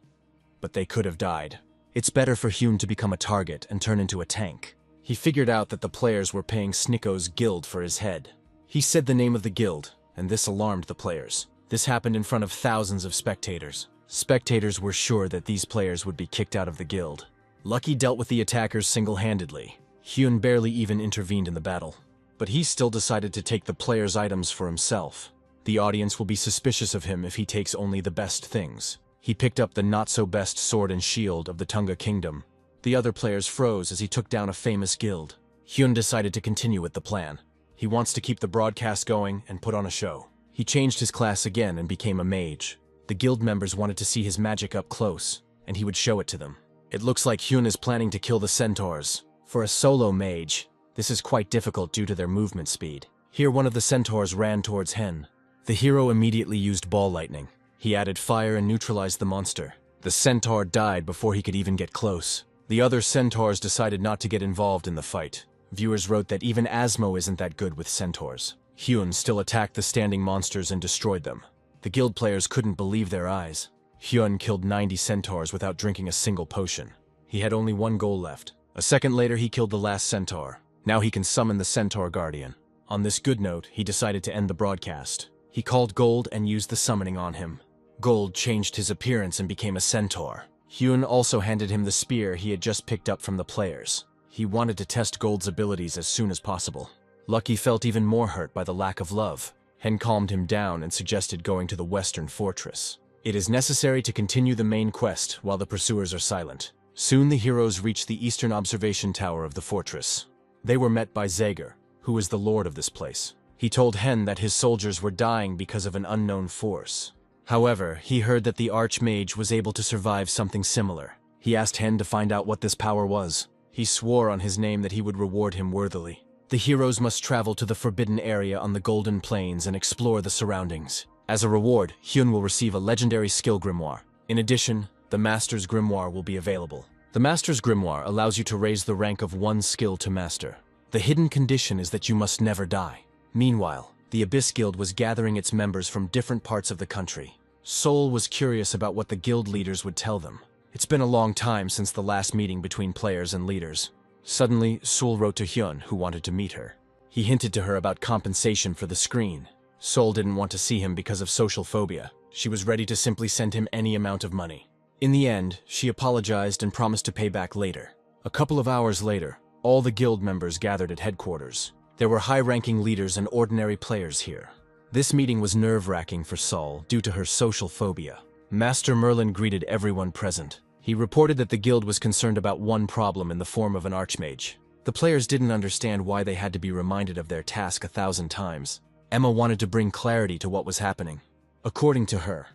but they could have died. It's better for Hyun to become a target and turn into a tank. He figured out that the players were paying Snicko's guild for his head. He said the name of the guild, and this alarmed the players. This happened in front of thousands of spectators. Spectators were sure that these players would be kicked out of the guild. Lucky dealt with the attackers single-handedly. Hyun barely even intervened in the battle. But he still decided to take the players' items for himself. The audience will be suspicious of him if he takes only the best things. He picked up the not-so-best sword and shield of the Tunga Kingdom. The other players froze as he took down a famous guild. Hyun decided to continue with the plan. He wants to keep the broadcast going and put on a show. He changed his class again and became a mage. The guild members wanted to see his magic up close, and he would show it to them. It looks like Hyun is planning to kill the centaurs. For a solo mage, this is quite difficult due to their movement speed. Here one of the centaurs ran towards Hen. The hero immediately used ball lightning. He added fire and neutralized the monster. The centaur died before he could even get close. The other centaurs decided not to get involved in the fight. Viewers wrote that even Asmo isn't that good with centaurs. Hyun still attacked the standing monsters and destroyed them. The guild players couldn't believe their eyes. Hyun killed 90 centaurs without drinking a single potion. He had only one goal left. A second later he killed the last centaur. Now he can summon the Centaur Guardian. On this good note, he decided to end the broadcast. He called Gold and used the summoning on him. Gold changed his appearance and became a centaur. Hyun also handed him the spear he had just picked up from the players. He wanted to test Gold's abilities as soon as possible. Lucky felt even more hurt by the lack of love. Hen calmed him down and suggested going to the Western Fortress. It is necessary to continue the main quest while the pursuers are silent. Soon the heroes reached the eastern observation tower of the fortress. They were met by Zager, who is the lord of this place. He told Hen that his soldiers were dying because of an unknown force. However, he heard that the Archmage was able to survive something similar. He asked Hen to find out what this power was. He swore on his name that he would reward him worthily. The heroes must travel to the Forbidden Area on the Golden Plains and explore the surroundings. As a reward, Hyun will receive a legendary skill grimoire. In addition, the Master's Grimoire will be available. The Master's Grimoire allows you to raise the rank of one skill to Master. The hidden condition is that you must never die. Meanwhile, the Abyss Guild was gathering its members from different parts of the country. Sol was curious about what the guild leaders would tell them. It's been a long time since the last meeting between players and leaders. Suddenly, Sol wrote to Hyun, who wanted to meet her. He hinted to her about compensation for the screen. Sol didn't want to see him because of social phobia. She was ready to simply send him any amount of money. In the end, she apologized and promised to pay back later. A couple of hours later, all the guild members gathered at headquarters. There were high-ranking leaders and ordinary players here. This meeting was nerve-wracking for Sol due to her social phobia. Master Merlin greeted everyone present. He reported that the guild was concerned about one problem in the form of an archmage. The players didn't understand why they had to be reminded of their task 1,000 times. Emma wanted to bring clarity to what was happening. According to her,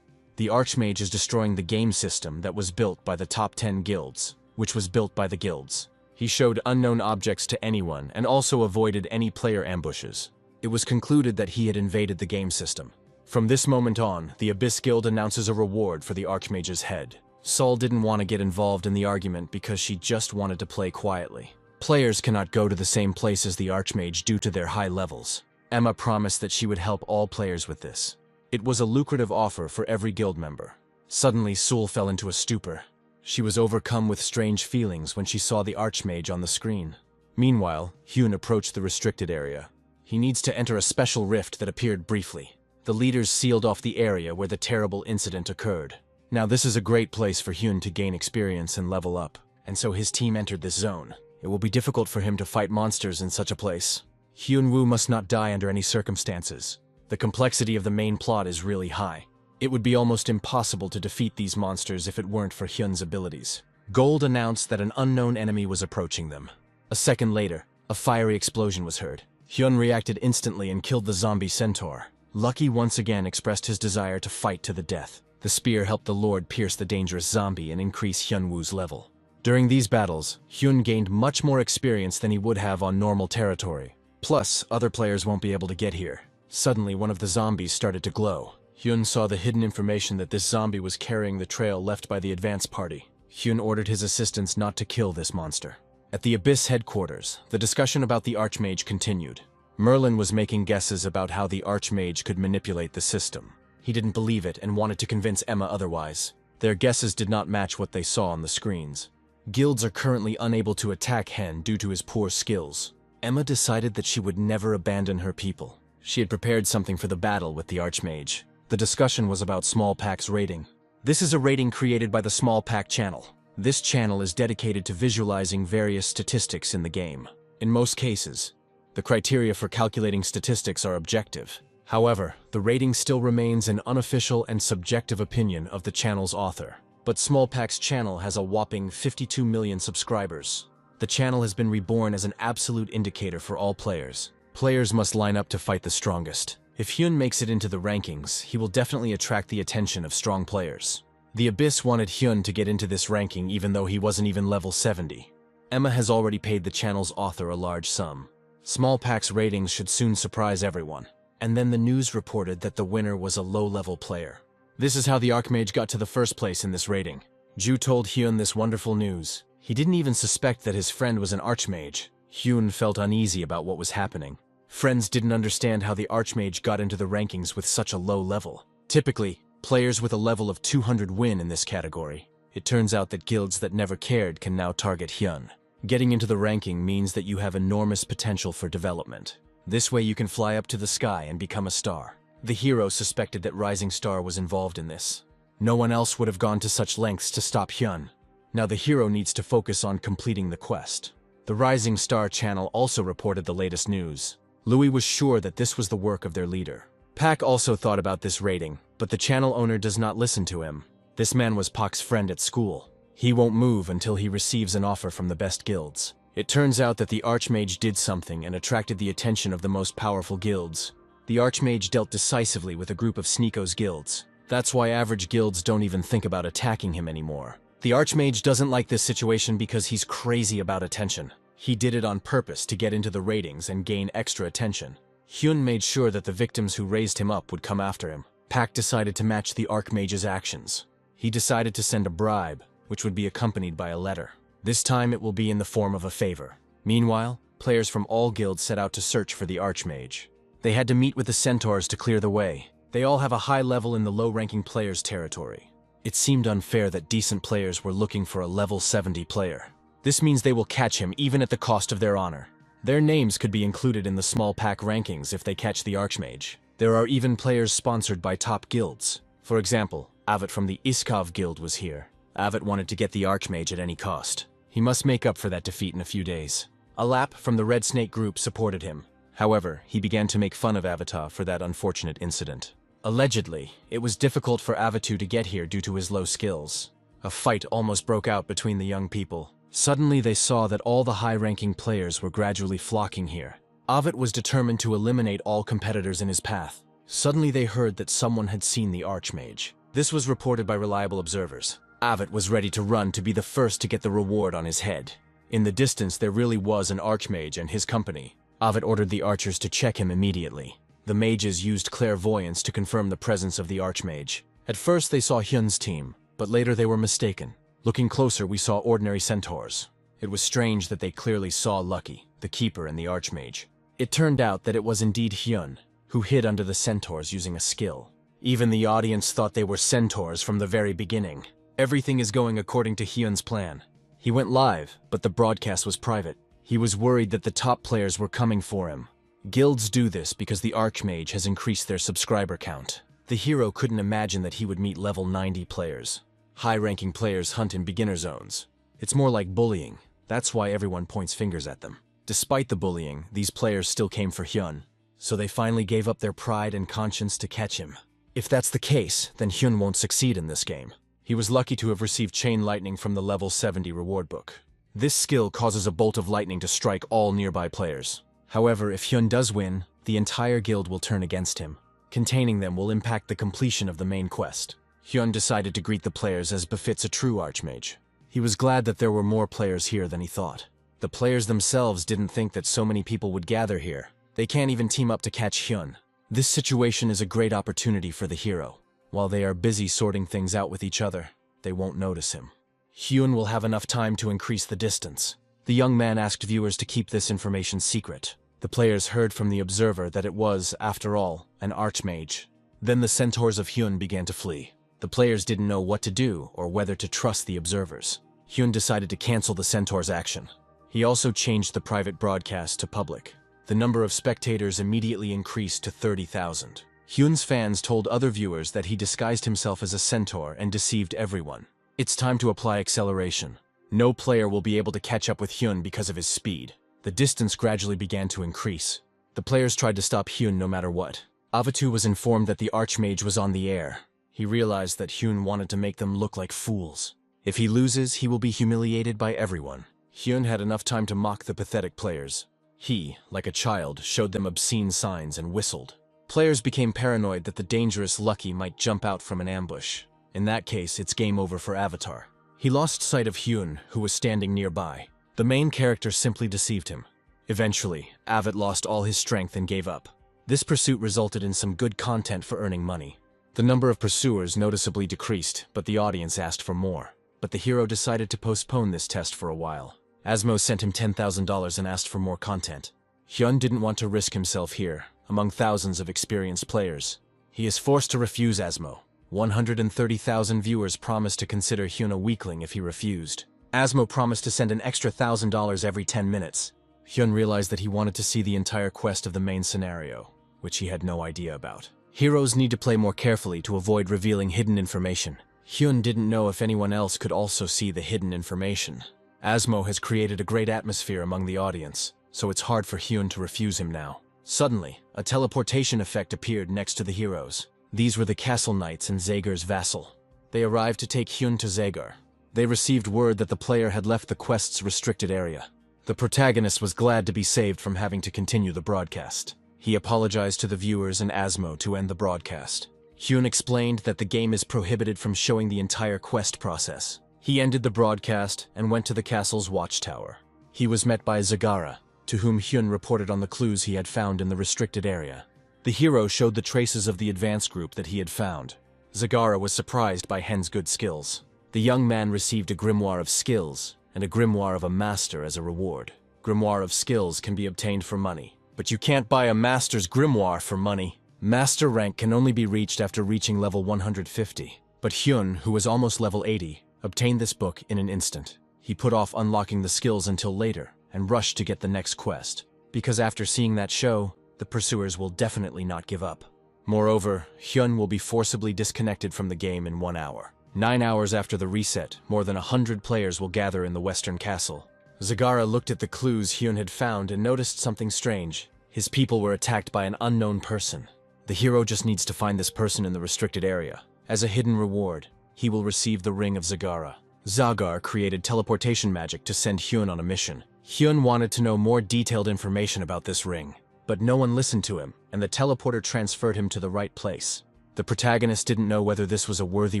the archmage is destroying the game system that was built by the top 10 guilds, which was built by the guilds. He showed unknown objects to anyone and also avoided any player ambushes. It was concluded that he had invaded the game system. From this moment on, the Abyss Guild announces a reward for the Archmage's head. Sol didn't want to get involved in the argument because she just wanted to play quietly. Players cannot go to the same place as the Archmage due to their high levels. Emma promised that she would help all players with this. It was a lucrative offer for every guild member. Suddenly, Sul fell into a stupor. She was overcome with strange feelings when she saw the Archmage on the screen. Meanwhile, Hyun approached the restricted area. He needs to enter a special rift that appeared briefly. The leaders sealed off the area where the terrible incident occurred. Now this is a great place for Hyun to gain experience and level up. and so his team entered this zone. It will be difficult for him to fight monsters in such a place. Hyunwoo must not die under any circumstances. The complexity of the main plot is really high. It would be almost impossible to defeat these monsters if it weren't for Hyun's abilities. Gold announced that an unknown enemy was approaching them. A second later, a fiery explosion was heard. Hyun reacted instantly and killed the zombie centaur. Lucky once again expressed his desire to fight to the death. The spear helped the Lord pierce the dangerous zombie and increase Hyunwoo's level. During these battles, Hyun gained much more experience than he would have on normal territory. Plus, other players won't be able to get here. Suddenly, one of the zombies started to glow. Hyun saw the hidden information that this zombie was carrying the trail left by the advance party. Hyun ordered his assistants not to kill this monster. At the Abyss headquarters, the discussion about the Archmage continued. Merlin was making guesses about how the Archmage could manipulate the system. He didn't believe it and wanted to convince Emma otherwise. Their guesses did not match what they saw on the screens. Guilds are currently unable to attack Hen due to his poor skills. Emma decided that she would never abandon her people. She had prepared something for the battle with the Archmage. The discussion was about Small Pack's rating. This is a rating created by the Small Pack channel. This channel is dedicated to visualizing various statistics in the game. In most cases, the criteria for calculating statistics are objective. However, the rating still remains an unofficial and subjective opinion of the channel's author. But Small Pack's channel has a whopping 52 million subscribers. The channel has been reborn as an absolute indicator for all players. Players must line up to fight the strongest. If Hyun makes it into the rankings, he will definitely attract the attention of strong players. The Abyss wanted Hyun to get into this ranking even though he wasn't even level 70. Emma has already paid the channel's author a large sum. Small Pack's ratings should soon surprise everyone. And then the news reported that the winner was a low-level player. This is how the Archmage got to the first place in this rating. Ju told Hyun this wonderful news. He didn't even suspect that his friend was an Archmage. Hyun felt uneasy about what was happening. Friends didn't understand how the Archmage got into the rankings with such a low level. Typically, players with a level of 200 win in this category. It turns out that guilds that never cared can now target Hyun. Getting into the ranking means that you have enormous potential for development. This way you can fly up to the sky and become a star. The hero suspected that Rising Star was involved in this. No one else would have gone to such lengths to stop Hyun. Now the hero needs to focus on completing the quest. The Rising Star channel also reported the latest news. Louis was sure that this was the work of their leader. Pak also thought about this rating, but the channel owner does not listen to him. This man was Pak's friend at school. He won't move until he receives an offer from the best guilds. It turns out that the Archmage did something and attracted the attention of the most powerful guilds. The Archmage dealt decisively with a group of Sneeko's guilds. That's why average guilds don't even think about attacking him anymore. The Archmage doesn't like this situation because he's crazy about attention. He did it on purpose to get into the ratings and gain extra attention. Hyun made sure that the victims who raised him up would come after him. Pak decided to match the Archmage's actions. He decided to send a bribe, which would be accompanied by a letter. This time it will be in the form of a favor. Meanwhile, players from all guilds set out to search for the Archmage. They had to meet with the centaurs to clear the way. They all have a high level in the low-ranking players' territory. It seemed unfair that decent players were looking for a level 70 player. This means they will catch him even at the cost of their honor. Their names could be included in the Small Pack rankings if they catch the Archmage. There are even players sponsored by top guilds. For example, Avat from the Iskov guild was here. Avat wanted to get the Archmage at any cost. He must make up for that defeat in a few days. Alap from the Red Snake group supported him. However, he began to make fun of Avatar for that unfortunate incident. Allegedly, it was difficult for Avatu to get here due to his low skills. A fight almost broke out between the young people. Suddenly they saw that all the high-ranking players were gradually flocking here. Avat was determined to eliminate all competitors in his path. Suddenly they heard that someone had seen the Archmage. This was reported by reliable observers. Avat was ready to run to be the first to get the reward on his head. In the distance there really was an Archmage and his company. Avat ordered the archers to check him immediately. The mages used clairvoyance to confirm the presence of the Archmage. At first they saw Hyun's team, but later they were mistaken. Looking closer, we saw ordinary centaurs. It was strange that they clearly saw Lucky, the keeper, and the Archmage. It turned out that it was indeed Hyun, who hid under the centaurs using a skill. Even the audience thought they were centaurs from the very beginning. Everything is going according to Hyun's plan. He went live, but the broadcast was private. He was worried that the top players were coming for him. Guilds do this because the Archmage has increased their subscriber count. The hero couldn't imagine that he would meet level 90 players. High-ranking players hunt in beginner zones. It's more like bullying. That's why everyone points fingers at them. Despite the bullying, these players still came for Hyun, so they finally gave up their pride and conscience to catch him. If that's the case, then Hyun won't succeed in this game. He was lucky to have received Chain Lightning from the level 70 reward book. This skill causes a bolt of lightning to strike all nearby players. However, if Hyun does win, the entire guild will turn against him. Containing them will impact the completion of the main quest. Hyun decided to greet the players as befits a true archmage. He was glad that there were more players here than he thought. The players themselves didn't think that so many people would gather here. They can't even team up to catch Hyun. This situation is a great opportunity for the hero. While they are busy sorting things out with each other, they won't notice him. Hyun will have enough time to increase the distance. The young man asked viewers to keep this information secret. The players heard from the observer that it was, after all, an archmage. Then the centaurs of Hyun began to flee. The players didn't know what to do or whether to trust the observers. Hyun decided to cancel the centaur's action. He also changed the private broadcast to public. The number of spectators immediately increased to 30,000. Hyun's fans told other viewers that he disguised himself as a centaur and deceived everyone. It's time to apply acceleration. No player will be able to catch up with Hyun because of his speed. The distance gradually began to increase. The players tried to stop Hyun no matter what. Avatu was informed that the archmage was on the air. He realized that Hyun wanted to make them look like fools. If he loses, he will be humiliated by everyone. Hyun had enough time to mock the pathetic players. He, like a child, showed them obscene signs and whistled. Players became paranoid that the dangerous Lucky might jump out from an ambush. In that case, it's game over for Avatar. He lost sight of Hyun, who was standing nearby. The main character simply deceived him. Eventually, Avat lost all his strength and gave up. This pursuit resulted in some good content for earning money. The number of pursuers noticeably decreased, but the audience asked for more. But the hero decided to postpone this test for a while. Asmo sent him $10,000 and asked for more content. Hyun didn't want to risk himself here, among thousands of experienced players. He is forced to refuse Asmo. 130,000 viewers promised to consider Hyun a weakling if he refused. Asmo promised to send an extra $1,000 every 10 minutes. Hyun realized that he wanted to see the entire quest of the main scenario, which he had no idea about. Heroes need to play more carefully to avoid revealing hidden information. Hyun didn't know if anyone else could also see the hidden information. Asmo has created a great atmosphere among the audience, so it's hard for Hyun to refuse him now. Suddenly, a teleportation effect appeared next to the heroes. These were the Castle Knights and Zagar's vassal. They arrived to take Hyun to Zagar. They received word that the player had left the quest's restricted area. The protagonist was glad to be saved from having to continue the broadcast. He apologized to the viewers and Asmo to end the broadcast. Hyun explained that the game is prohibited from showing the entire quest process. He ended the broadcast and went to the castle's watchtower. He was met by Zagara, to whom Hyun reported on the clues he had found in the restricted area. The hero showed the traces of the advance group that he had found. Zagara was surprised by Hen's good skills. The young man received a grimoire of skills and a grimoire of a master as a reward. Grimoire of skills can be obtained for money, but you can't buy a master's grimoire for money. Master rank can only be reached after reaching level 150. But Hyun, who was almost level 80, obtained this book in an instant. He put off unlocking the skills until later and rushed to get the next quest, because after seeing that show, the pursuers will definitely not give up. Moreover, Hyun will be forcibly disconnected from the game in 1 hour. 9 hours after the reset, more than 100 players will gather in the Western Castle. Zagara looked at the clues Hyun had found and noticed something strange. His people were attacked by an unknown person. The hero just needs to find this person in the restricted area. As a hidden reward, he will receive the Ring of Zagara. Zagar created teleportation magic to send Hyun on a mission. Hyun wanted to know more detailed information about this ring, but no one listened to him, and the teleporter transferred him to the right place. The protagonist didn't know whether this was a worthy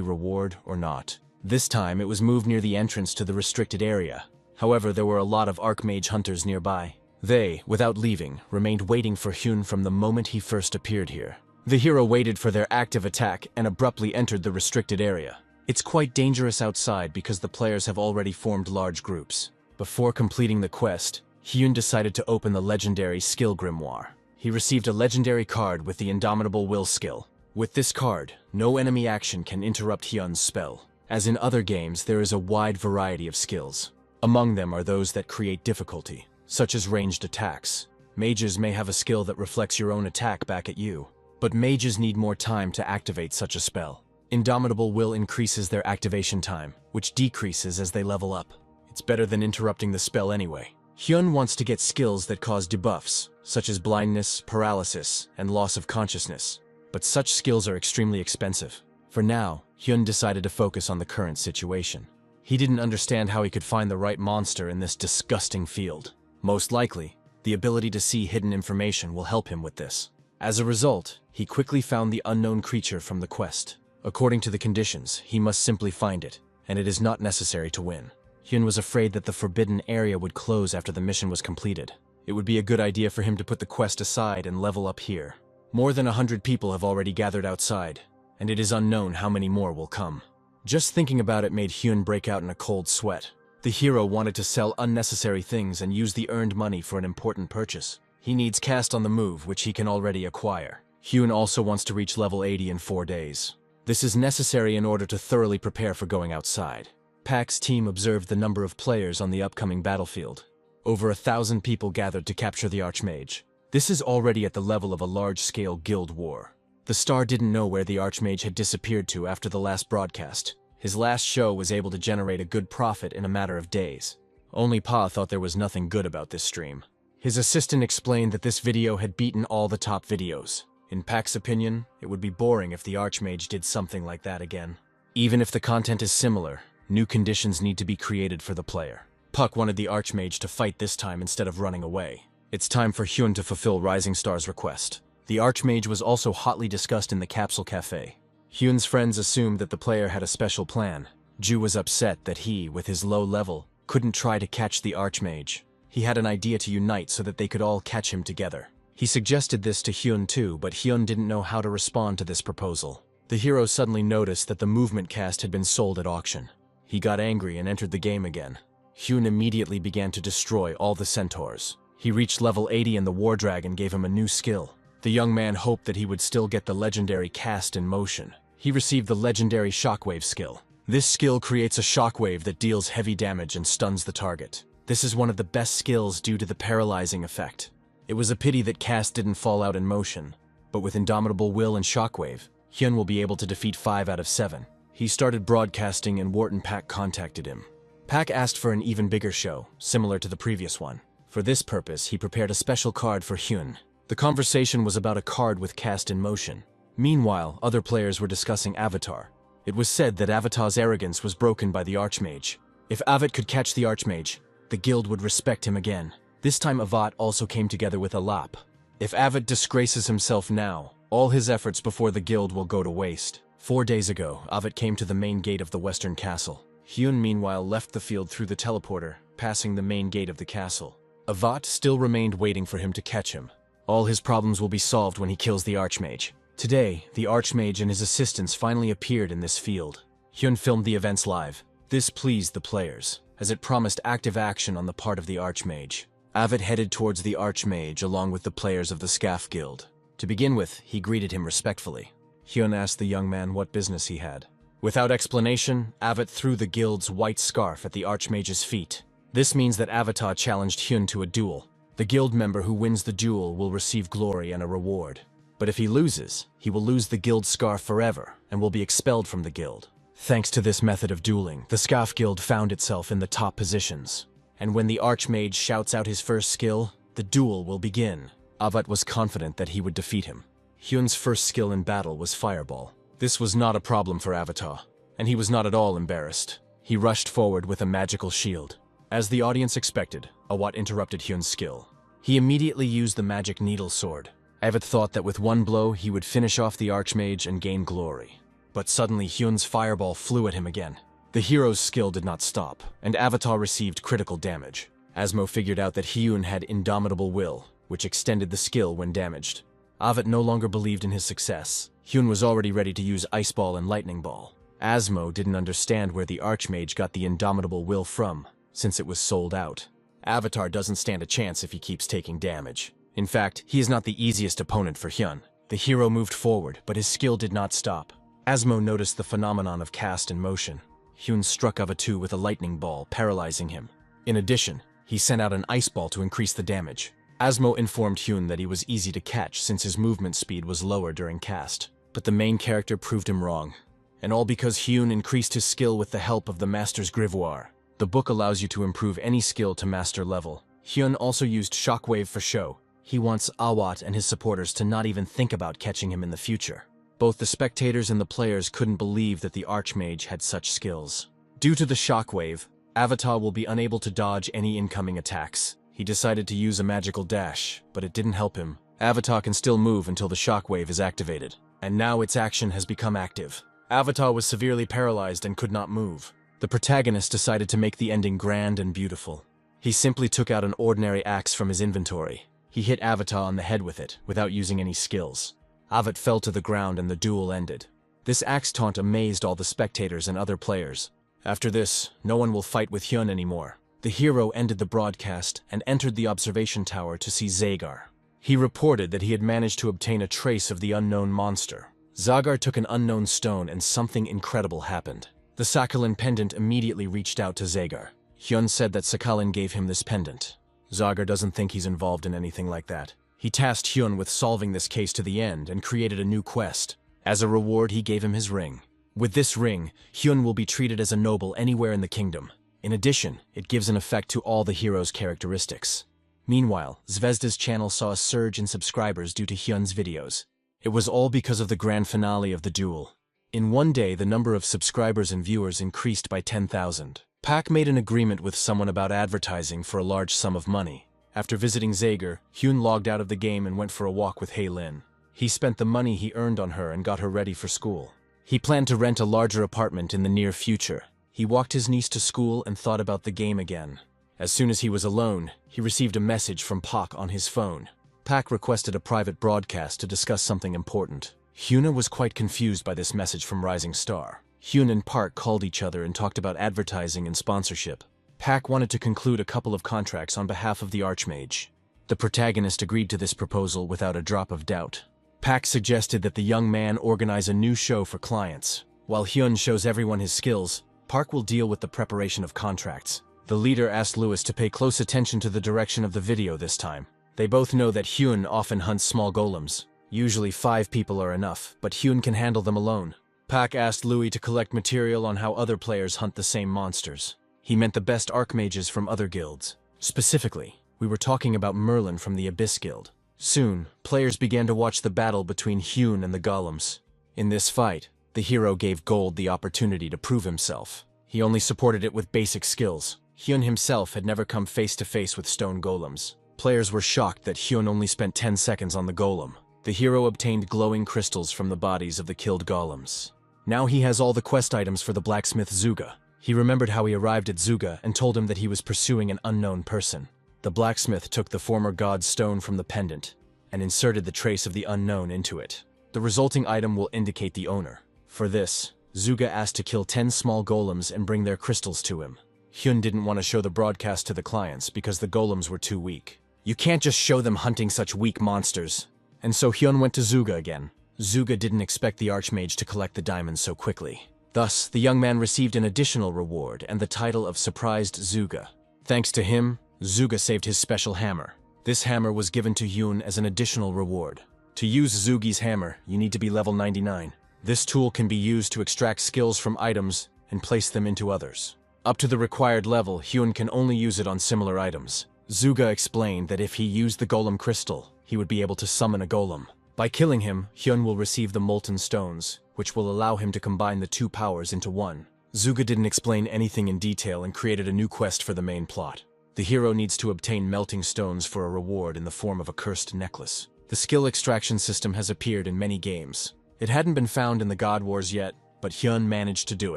reward or not. This time, it was moved near the entrance to the restricted area. However, there were a lot of Archmage hunters nearby. They, without leaving, remained waiting for Hyun from the moment he first appeared here. The hero waited for their active attack and abruptly entered the restricted area. It's quite dangerous outside because the players have already formed large groups. Before completing the quest, Hyun decided to open the legendary skill grimoire. He received a legendary card with the Indomitable Will skill. With this card, no enemy action can interrupt Hyun's spell. As in other games, there is a wide variety of skills. Among them are those that create difficulty, such as ranged attacks. Mages may have a skill that reflects your own attack back at you, but mages need more time to activate such a spell. Indomitable Will increases their activation time, which decreases as they level up. It's better than interrupting the spell anyway. Hyun wants to get skills that cause debuffs, such as blindness, paralysis, and loss of consciousness. But such skills are extremely expensive. For now, Hyun decided to focus on the current situation. He didn't understand how he could find the right monster in this disgusting field. Most likely, the ability to see hidden information will help him with this. As a result, he quickly found the unknown creature from the quest. According to the conditions, he must simply find it, and it is not necessary to win. Hyun was afraid that the forbidden area would close after the mission was completed. It would be a good idea for him to put the quest aside and level up here. More than 100 people have already gathered outside, and it is unknown how many more will come. Just thinking about it made Hyun break out in a cold sweat. The hero wanted to sell unnecessary things and use the earned money for an important purchase. He needs cast on the move, which he can already acquire. Hyun also wants to reach level 80 in 4 days. This is necessary in order to thoroughly prepare for going outside. Pak's team observed the number of players on the upcoming battlefield. Over 1,000 people gathered to capture the Archmage. This is already at the level of a large-scale guild war. The star didn't know where the Archmage had disappeared to after the last broadcast. His last show was able to generate a good profit in a matter of days. Only Pa thought there was nothing good about this stream. His assistant explained that this video had beaten all the top videos. In Pak's opinion, it would be boring if the Archmage did something like that again. Even if the content is similar, new conditions need to be created for the player. Puck wanted the Archmage to fight this time instead of running away. It's time for Hyun to fulfill Rising Star's request. The Archmage was also hotly discussed in the Capsule Cafe. Hyun's friends assumed that the player had a special plan. Ju was upset that he, with his low level, couldn't try to catch the Archmage. He had an idea to unite so that they could all catch him together. He suggested this to Hyun too, but Hyun didn't know how to respond to this proposal. The hero suddenly noticed that the movement cast had been sold at auction. He got angry and entered the game again. Hyun immediately began to destroy all the centaurs. He reached level 80 and the War Dragon gave him a new skill. The young man hoped that he would still get the legendary cast in motion. He received the legendary Shockwave skill. This skill creates a shockwave that deals heavy damage and stuns the target. This is one of the best skills due to the paralyzing effect. It was a pity that cast didn't fall out in motion, but with Indomitable Will and Shockwave, Hyun will be able to defeat 5 out of 7. He started broadcasting and Wharton Pak contacted him. Pak asked for an even bigger show, similar to the previous one. For this purpose, he prepared a special card for Hyun. The conversation was about a card with cast in motion. Meanwhile, other players were discussing Avatar. It was said that Avatar's arrogance was broken by the Archmage. If Avat could catch the Archmage, the guild would respect him again. This time Avat also came together with Alap. If Avat disgraces himself now, all his efforts before the guild will go to waste. 4 days ago, Avat came to the main gate of the Western Castle. Hyun meanwhile left the field through the teleporter, passing the main gate of the castle. Avat still remained waiting for him to catch him. All his problems will be solved when he kills the Archmage. Today, the Archmage and his assistants finally appeared in this field. Hyun filmed the events live. This pleased the players, as it promised active action on the part of the Archmage. Avat headed towards the Archmage along with the players of the Scaff Guild. To begin with, he greeted him respectfully. Hyun asked the young man what business he had. Without explanation, Avat threw the guild's white scarf at the Archmage's feet. This means that Avatar challenged Hyun to a duel. The guild member who wins the duel will receive glory and a reward. But if he loses, he will lose the guild scarf forever and will be expelled from the guild. Thanks to this method of dueling, the Scaff Guild found itself in the top positions. And when the Archmage shouts out his first skill, the duel will begin. Avat was confident that he would defeat him. Hyun's first skill in battle was Fireball. This was not a problem for Avatar, and he was not at all embarrassed. He rushed forward with a magical shield. As the audience expected, Avat interrupted Hyun's skill. He immediately used the magic needle sword. Avat thought that with one blow he would finish off the Archmage and gain glory. But suddenly Hyun's fireball flew at him again. The hero's skill did not stop, and Avatar received critical damage. Asmo figured out that Hyun had Indomitable Will, which extended the skill when damaged. Avat no longer believed in his success. Hyun was already ready to use Ice Ball and Lightning Ball. Asmo didn't understand where the Archmage got the Indomitable Will from, since it was sold out. Avatar doesn't stand a chance if he keeps taking damage. In fact, he is not the easiest opponent for Hyun. The hero moved forward, but his skill did not stop. Asmo noticed the phenomenon of cast in motion. Hyun struck Avatu with a lightning ball, paralyzing him. In addition, he sent out an ice ball to increase the damage. Asmo informed Hyun that he was easy to catch since his movement speed was lower during cast. But the main character proved him wrong. And all because Hyun increased his skill with the help of the Master's Grivoire. The book allows you to improve any skill to master level. Hyun also used Shockwave for show. He wants Awat and his supporters to not even think about catching him in the future. Both the spectators and the players couldn't believe that the Archmage had such skills. Due to the Shockwave, Avatar will be unable to dodge any incoming attacks. He decided to use a magical dash, but it didn't help him. Avatar can still move until the Shockwave is activated, and now its action has become active. Avatar was severely paralyzed and could not move. The protagonist decided to make the ending grand and beautiful. He simply took out an ordinary axe from his inventory. He hit Avatar on the head with it, without using any skills. Avat fell to the ground and the duel ended. This axe taunt amazed all the spectators and other players. After this, no one will fight with Hyun anymore. The hero ended the broadcast and entered the observation tower to see Zagar. He reported that he had managed to obtain a trace of the unknown monster. Zagar took an unknown stone and something incredible happened. The Sakhalin pendant immediately reached out to Zagar. Hyun said that Sakhalin gave him this pendant. Zagar doesn't think he's involved in anything like that. He tasked Hyun with solving this case to the end and created a new quest. As a reward, he gave him his ring. With this ring, Hyun will be treated as a noble anywhere in the kingdom. In addition, it gives an effect to all the hero's characteristics. Meanwhile, Zvezda's channel saw a surge in subscribers due to Hyun's videos. It was all because of the grand finale of the duel. In one day, the number of subscribers and viewers increased by 10,000. Pak made an agreement with someone about advertising for a large sum of money. After visiting Zagar, Hyun logged out of the game and went for a walk with Hae-Lin. He spent the money he earned on her and got her ready for school. He planned to rent a larger apartment in the near future. He walked his niece to school and thought about the game again. As soon as he was alone, he received a message from Pak on his phone. Pak requested a private broadcast to discuss something important. Hyuna was quite confused by this message from Rising Star. Hyun and Park called each other and talked about advertising and sponsorship. Pak wanted to conclude a couple of contracts on behalf of the Archmage. The protagonist agreed to this proposal without a drop of doubt. Pak suggested that the young man organize a new show for clients. While Hyun shows everyone his skills, Park will deal with the preparation of contracts. The leader asked Lewis to pay close attention to the direction of the video this time. They both know that Hyun often hunts small golems. Usually 5 people are enough, but Hyun can handle them alone. Pak asked Louis to collect material on how other players hunt the same monsters. He meant the best archmages from other guilds. Specifically, we were talking about Merlin from the Abyss Guild. Soon, players began to watch the battle between Hyun and the golems. In this fight, the hero gave Gold the opportunity to prove himself. He only supported it with basic skills. Hyun himself had never come face to face with stone golems. Players were shocked that Hyun only spent 10 seconds on the golem. The hero obtained glowing crystals from the bodies of the killed golems. Now he has all the quest items for the blacksmith Zuga. He remembered how he arrived at Zuga and told him that he was pursuing an unknown person. The blacksmith took the former god's stone from the pendant and inserted the trace of the unknown into it. The resulting item will indicate the owner. For this, Zuga asked to kill 10 small golems and bring their crystals to him. Hyun didn't want to show the broadcast to the clients because the golems were too weak. You can't just show them hunting such weak monsters. And so Hyun went to Zuga again. Zuga didn't expect the Archmage to collect the diamonds so quickly. Thus, the young man received an additional reward and the title of Surprised Zuga. Thanks to him, Zuga saved his special hammer. This hammer was given to Hyun as an additional reward. To use Zugi's hammer, you need to be level 99. This tool can be used to extract skills from items and place them into others. Up to the required level, Hyun can only use it on similar items. Zuga explained that if he used the golem crystal, he would be able to summon a golem. By killing him, Hyun will receive the molten stones, which will allow him to combine the 2 powers into one. Zuga didn't explain anything in detail and created a new quest for the main plot. The hero needs to obtain melting stones for a reward in the form of a cursed necklace. The skill extraction system has appeared in many games. It hadn't been found in the God Wars yet, but Hyun managed to do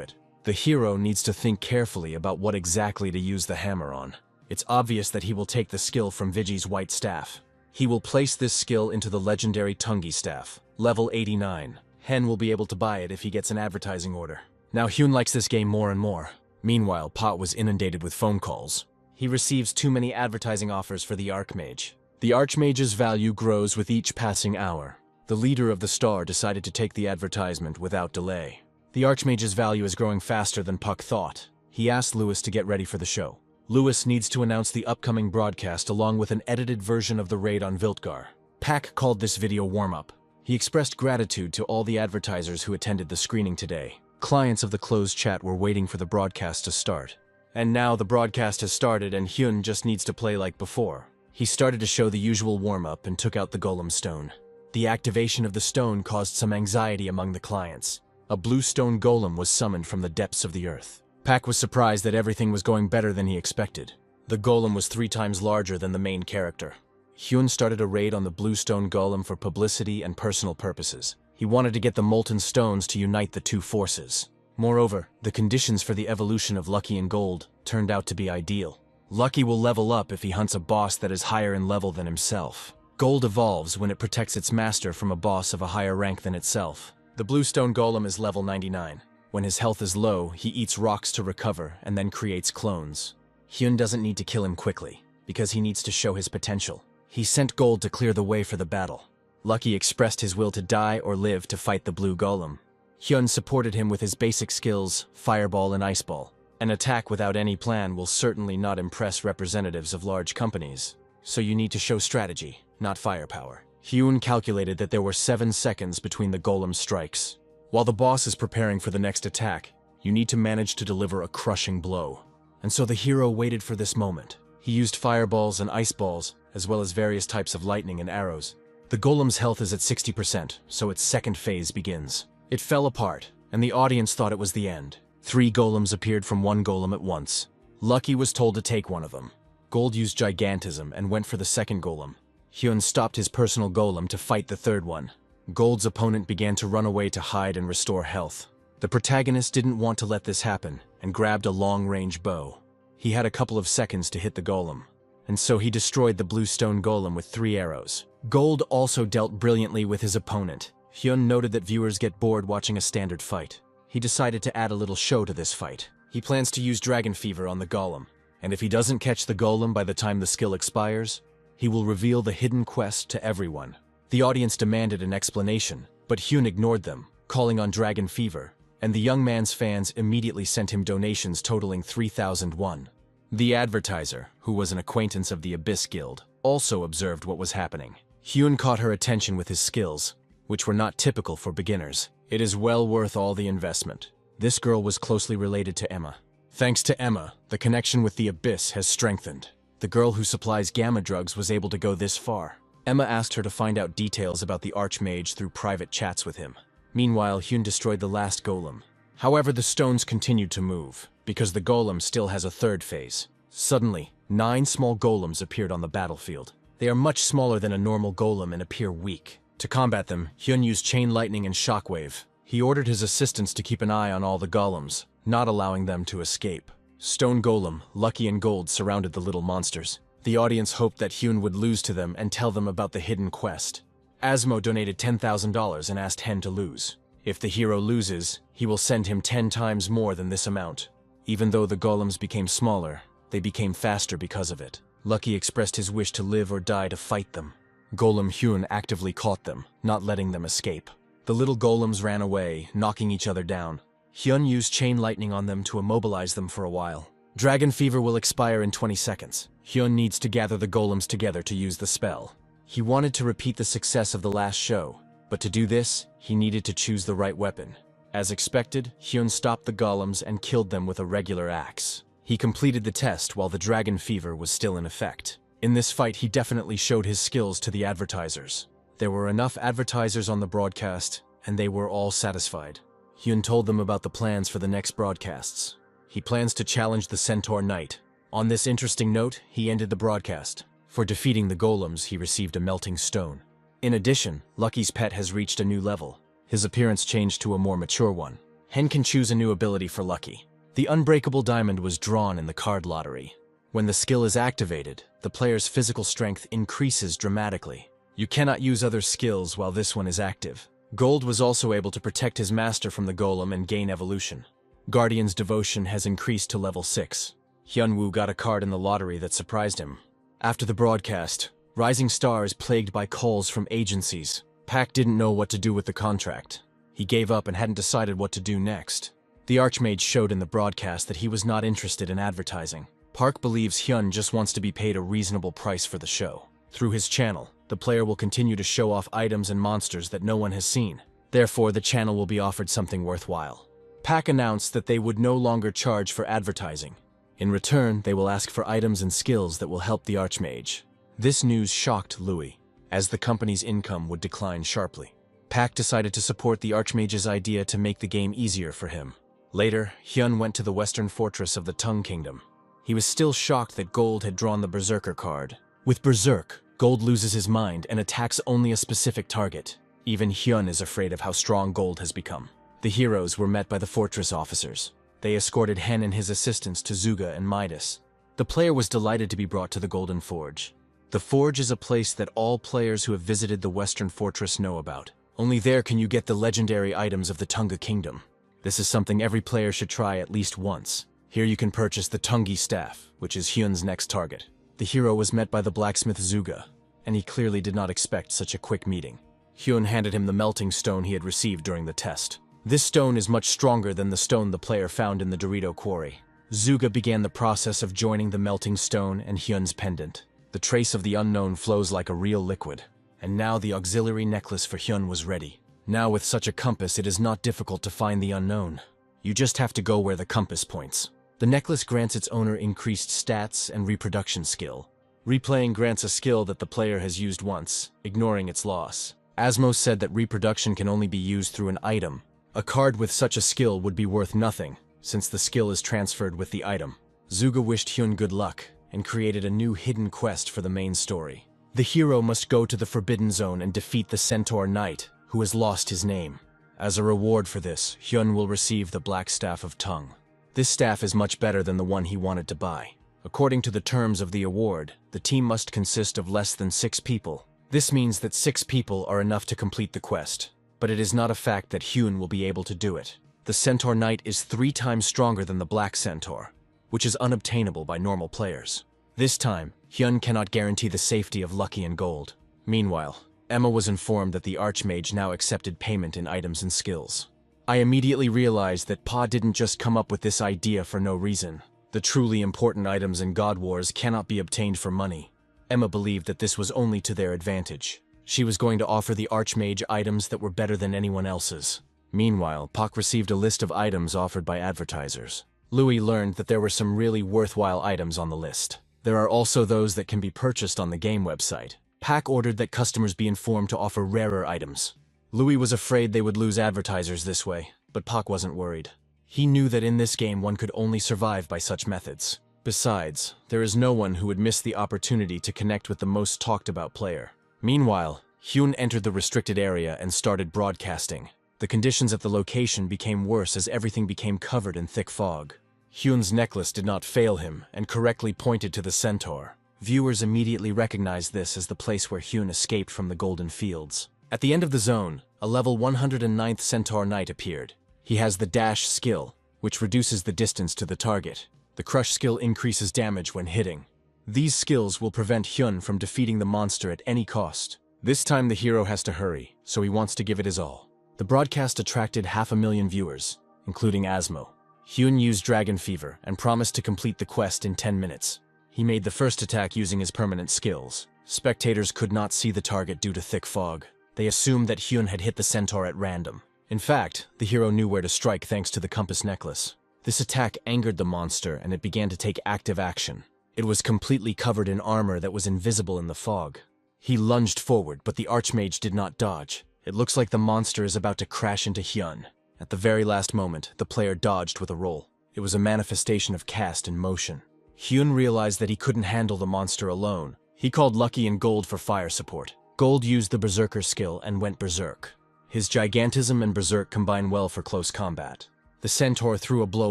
it. The hero needs to think carefully about what exactly to use the hammer on. It's obvious that he will take the skill from Vigi's white staff. He will place this skill into the legendary Tungi staff, level 89. Hen will be able to buy it if he gets an advertising order. Now Hyun likes this game more and more. Meanwhile, Pot was inundated with phone calls. He receives too many advertising offers for the Archmage. The Archmage's value grows with each passing hour. The leader of the Star decided to take the advertisement without delay. The Archmage's value is growing faster than Puck thought. He asked Lewis to get ready for the show. Lewis needs to announce the upcoming broadcast along with an edited version of the raid on Viltgar. Pak called this video warm-up. He expressed gratitude to all the advertisers who attended the screening today. Clients of the closed chat were waiting for the broadcast to start. And now the broadcast has started and Hyun just needs to play like before. He started to show the usual warm-up and took out the golem stone. The activation of the stone caused some anxiety among the clients. A blue stone golem was summoned from the depths of the earth. Pak was surprised that everything was going better than he expected. The golem was 3 times larger than the main character. Hyun started a raid on the blue stone golem for publicity and personal purposes. He wanted to get the molten stones to unite the two forces. Moreover, the conditions for the evolution of Lucky and Gold turned out to be ideal. Lucky will level up if he hunts a boss that is higher in level than himself. Gold evolves when it protects its master from a boss of a higher rank than itself. The blue stone golem is level 99. When his health is low, he eats rocks to recover and then creates clones. Hyun doesn't need to kill him quickly, because he needs to show his potential. He sent Gold to clear the way for the battle. Lucky expressed his will to die or live to fight the blue golem. Hyun supported him with his basic skills, Fireball and Iceball. An attack without any plan will certainly not impress representatives of large companies. So you need to show strategy, not firepower. Hyun calculated that there were 7 seconds between the golem's strikes. While the boss is preparing for the next attack, you need to manage to deliver a crushing blow. And so the hero waited for this moment. He used fireballs and ice balls, as well as various types of lightning and arrows. The golem's health is at 60%, so its second phase begins. It fell apart, and the audience thought it was the end. 3 golems appeared from 1 golem at once. Lucky was told to take one of them. Gold used Gigantism and went for the second golem. Hyun stopped his personal golem to fight the third one. Gold's opponent began to run away to hide and restore health. The protagonist didn't want to let this happen and grabbed a long-range bow. He had a couple of seconds to hit the golem, and so he destroyed the blue stone golem with 3 arrows. Gold also dealt brilliantly with his opponent. Hyun noted that viewers get bored watching a standard fight. He decided to add a little show to this fight. He plans to use Dragon Fever on the golem, and if he doesn't catch the golem by the time the skill expires, he will reveal the hidden quest to everyone. The audience demanded an explanation, but Hyun ignored them, calling on Dragon Fever, and the young man's fans immediately sent him donations totaling 3,000 won. The advertiser, who was an acquaintance of the Abyss Guild, also observed what was happening. Hyun caught her attention with his skills, which were not typical for beginners. It is well worth all the investment. This girl was closely related to Emma. Thanks to Emma, the connection with the Abyss has strengthened. The girl who supplies gamma drugs was able to go this far. Emma asked her to find out details about the Archmage through private chats with him. Meanwhile, Hyun destroyed the last golem. However, the stones continued to move, because the golem still has a third phase. Suddenly, 9 small golems appeared on the battlefield. They are much smaller than a normal golem and appear weak. To combat them, Hyun used Chain Lightning and Shockwave. He ordered his assistants to keep an eye on all the golems, not allowing them to escape. Stone Golem, Lucky and Gold surrounded the little monsters. The audience hoped that Hyun would lose to them and tell them about the hidden quest. Asmo donated $10,000 and asked Hen to lose. If the hero loses, he will send him 10 times more than this amount. Even though the golems became smaller, they became faster because of it. Lucky expressed his wish to live or die to fight them. Golem Hyun actively caught them, not letting them escape. The little golems ran away, knocking each other down. Hyun used Chain Lightning on them to immobilize them for a while. Dragon Fever will expire in 20 seconds. Hyun needs to gather the golems together to use the spell. He wanted to repeat the success of the last show, but to do this, he needed to choose the right weapon. As expected, Hyun stopped the golems and killed them with a regular axe. He completed the test while the Dragon Fever was still in effect. In this fight, he definitely showed his skills to the advertisers. There were enough advertisers on the broadcast, and they were all satisfied. Hyun told them about the plans for the next broadcasts. He plans to challenge the Centaur Knight. On this interesting note, he ended the broadcast. For defeating the golems, he received a melting stone. In addition, Lucky's pet has reached a new level. His appearance changed to a more mature one. Hen can choose a new ability for Lucky. The Unbreakable Diamond was drawn in the card lottery. When the skill is activated, the player's physical strength increases dramatically. You cannot use other skills while this one is active. Gold was also able to protect his master from the golem and gain evolution. Guardian's devotion has increased to level 6. Hyunwoo got a card in the lottery that surprised him. After the broadcast, Rising Star is plagued by calls from agencies. Pak didn't know what to do with the contract. He gave up and hadn't decided what to do next. The Archmage showed in the broadcast that he was not interested in advertising. Park believes Hyun just wants to be paid a reasonable price for the show. Through his channel, the player will continue to show off items and monsters that no one has seen. Therefore, the channel will be offered something worthwhile. Pak announced that they would no longer charge for advertising. In return, they will ask for items and skills that will help the Archmage. This news shocked Louis, as the company's income would decline sharply. Pak decided to support the Archmage's idea to make the game easier for him. Later, Hyun went to the western fortress of the Tongue Kingdom. He was still shocked that Gold had drawn the Berserker card. With Berserk, Gold loses his mind and attacks only a specific target. Even Hyun is afraid of how strong Gold has become. The heroes were met by the fortress officers. They escorted Hen and his assistants to Zuga and Midas. The player was delighted to be brought to the Golden Forge. The Forge is a place that all players who have visited the Western Fortress know about. Only there can you get the legendary items of the Tunga Kingdom. This is something every player should try at least once. Here you can purchase the Tungi Staff, which is Hyun's next target. The hero was met by the blacksmith Zuga, and he clearly did not expect such a quick meeting. Hyun handed him the melting stone he had received during the test. This stone is much stronger than the stone the player found in the Dorito quarry. Zuga began the process of joining the melting stone and Hyun's pendant. The trace of the unknown flows like a real liquid. And now the auxiliary necklace for Hyun was ready. Now with such a compass, it is not difficult to find the unknown. You just have to go where the compass points. The necklace grants its owner increased stats and reproduction skill. Replaying grants a skill that the player has used once, ignoring its loss. Asmo said that reproduction can only be used through an item. A card with such a skill would be worth nothing, since the skill is transferred with the item. Zuga wished Hyun good luck, and created a new hidden quest for the main story. The hero must go to the Forbidden Zone and defeat the Centaur Knight, who has lost his name. As a reward for this, Hyun will receive the Black Staff of Tongue. This staff is much better than the one he wanted to buy. According to the terms of the award, the team must consist of less than 6 people. This means that 6 people are enough to complete the quest, but it is not a fact that Hyun will be able to do it. The Centaur Knight is 3 times stronger than the Black Centaur, which is unobtainable by normal players. This time, Hyun cannot guarantee the safety of Lucky and Gold. Meanwhile, Emma was informed that the Archmage now accepted payment in items and skills. I immediately realized that Pa didn't just come up with this idea for no reason. The truly important items in God Wars cannot be obtained for money. Emma believed that this was only to their advantage. She was going to offer the Archmage items that were better than anyone else's. Meanwhile, Pak received a list of items offered by advertisers. Louis learned that there were some really worthwhile items on the list. There are also those that can be purchased on the game website. Pak ordered that customers be informed to offer rarer items. Louis was afraid they would lose advertisers this way, but Pak wasn't worried. He knew that in this game one could only survive by such methods. Besides, there is no one who would miss the opportunity to connect with the most talked about player. Meanwhile, Hyun entered the restricted area and started broadcasting. The conditions at the location became worse as everything became covered in thick fog. Hyun's necklace did not fail him and correctly pointed to the centaur. Viewers immediately recognized this as the place where Hyun escaped from the Golden Fields. At the end of the zone, a level 109th Centaur Knight appeared. He has the Dash skill, which reduces the distance to the target. The Crush skill increases damage when hitting. These skills will prevent Hyun from defeating the monster at any cost. This time the hero has to hurry, so he wants to give it his all. The broadcast attracted 500,000 viewers, including Asmo. Hyun used Dragon Fever and promised to complete the quest in 10 minutes. He made the first attack using his permanent skills. Spectators could not see the target due to thick fog. They assumed that Hyun had hit the centaur at random. In fact, the hero knew where to strike thanks to the compass necklace. This attack angered the monster and it began to take active action. It was completely covered in armor that was invisible in the fog. He lunged forward, but the Archmage did not dodge. It looks like the monster is about to crash into Hyun. At the very last moment, the player dodged with a roll. It was a manifestation of cast in motion. Hyun realized that he couldn't handle the monster alone. He called Lucky and Gold for fire support. Gold used the Berserker skill and went berserk. His gigantism and berserk combine well for close combat. The centaur threw a blow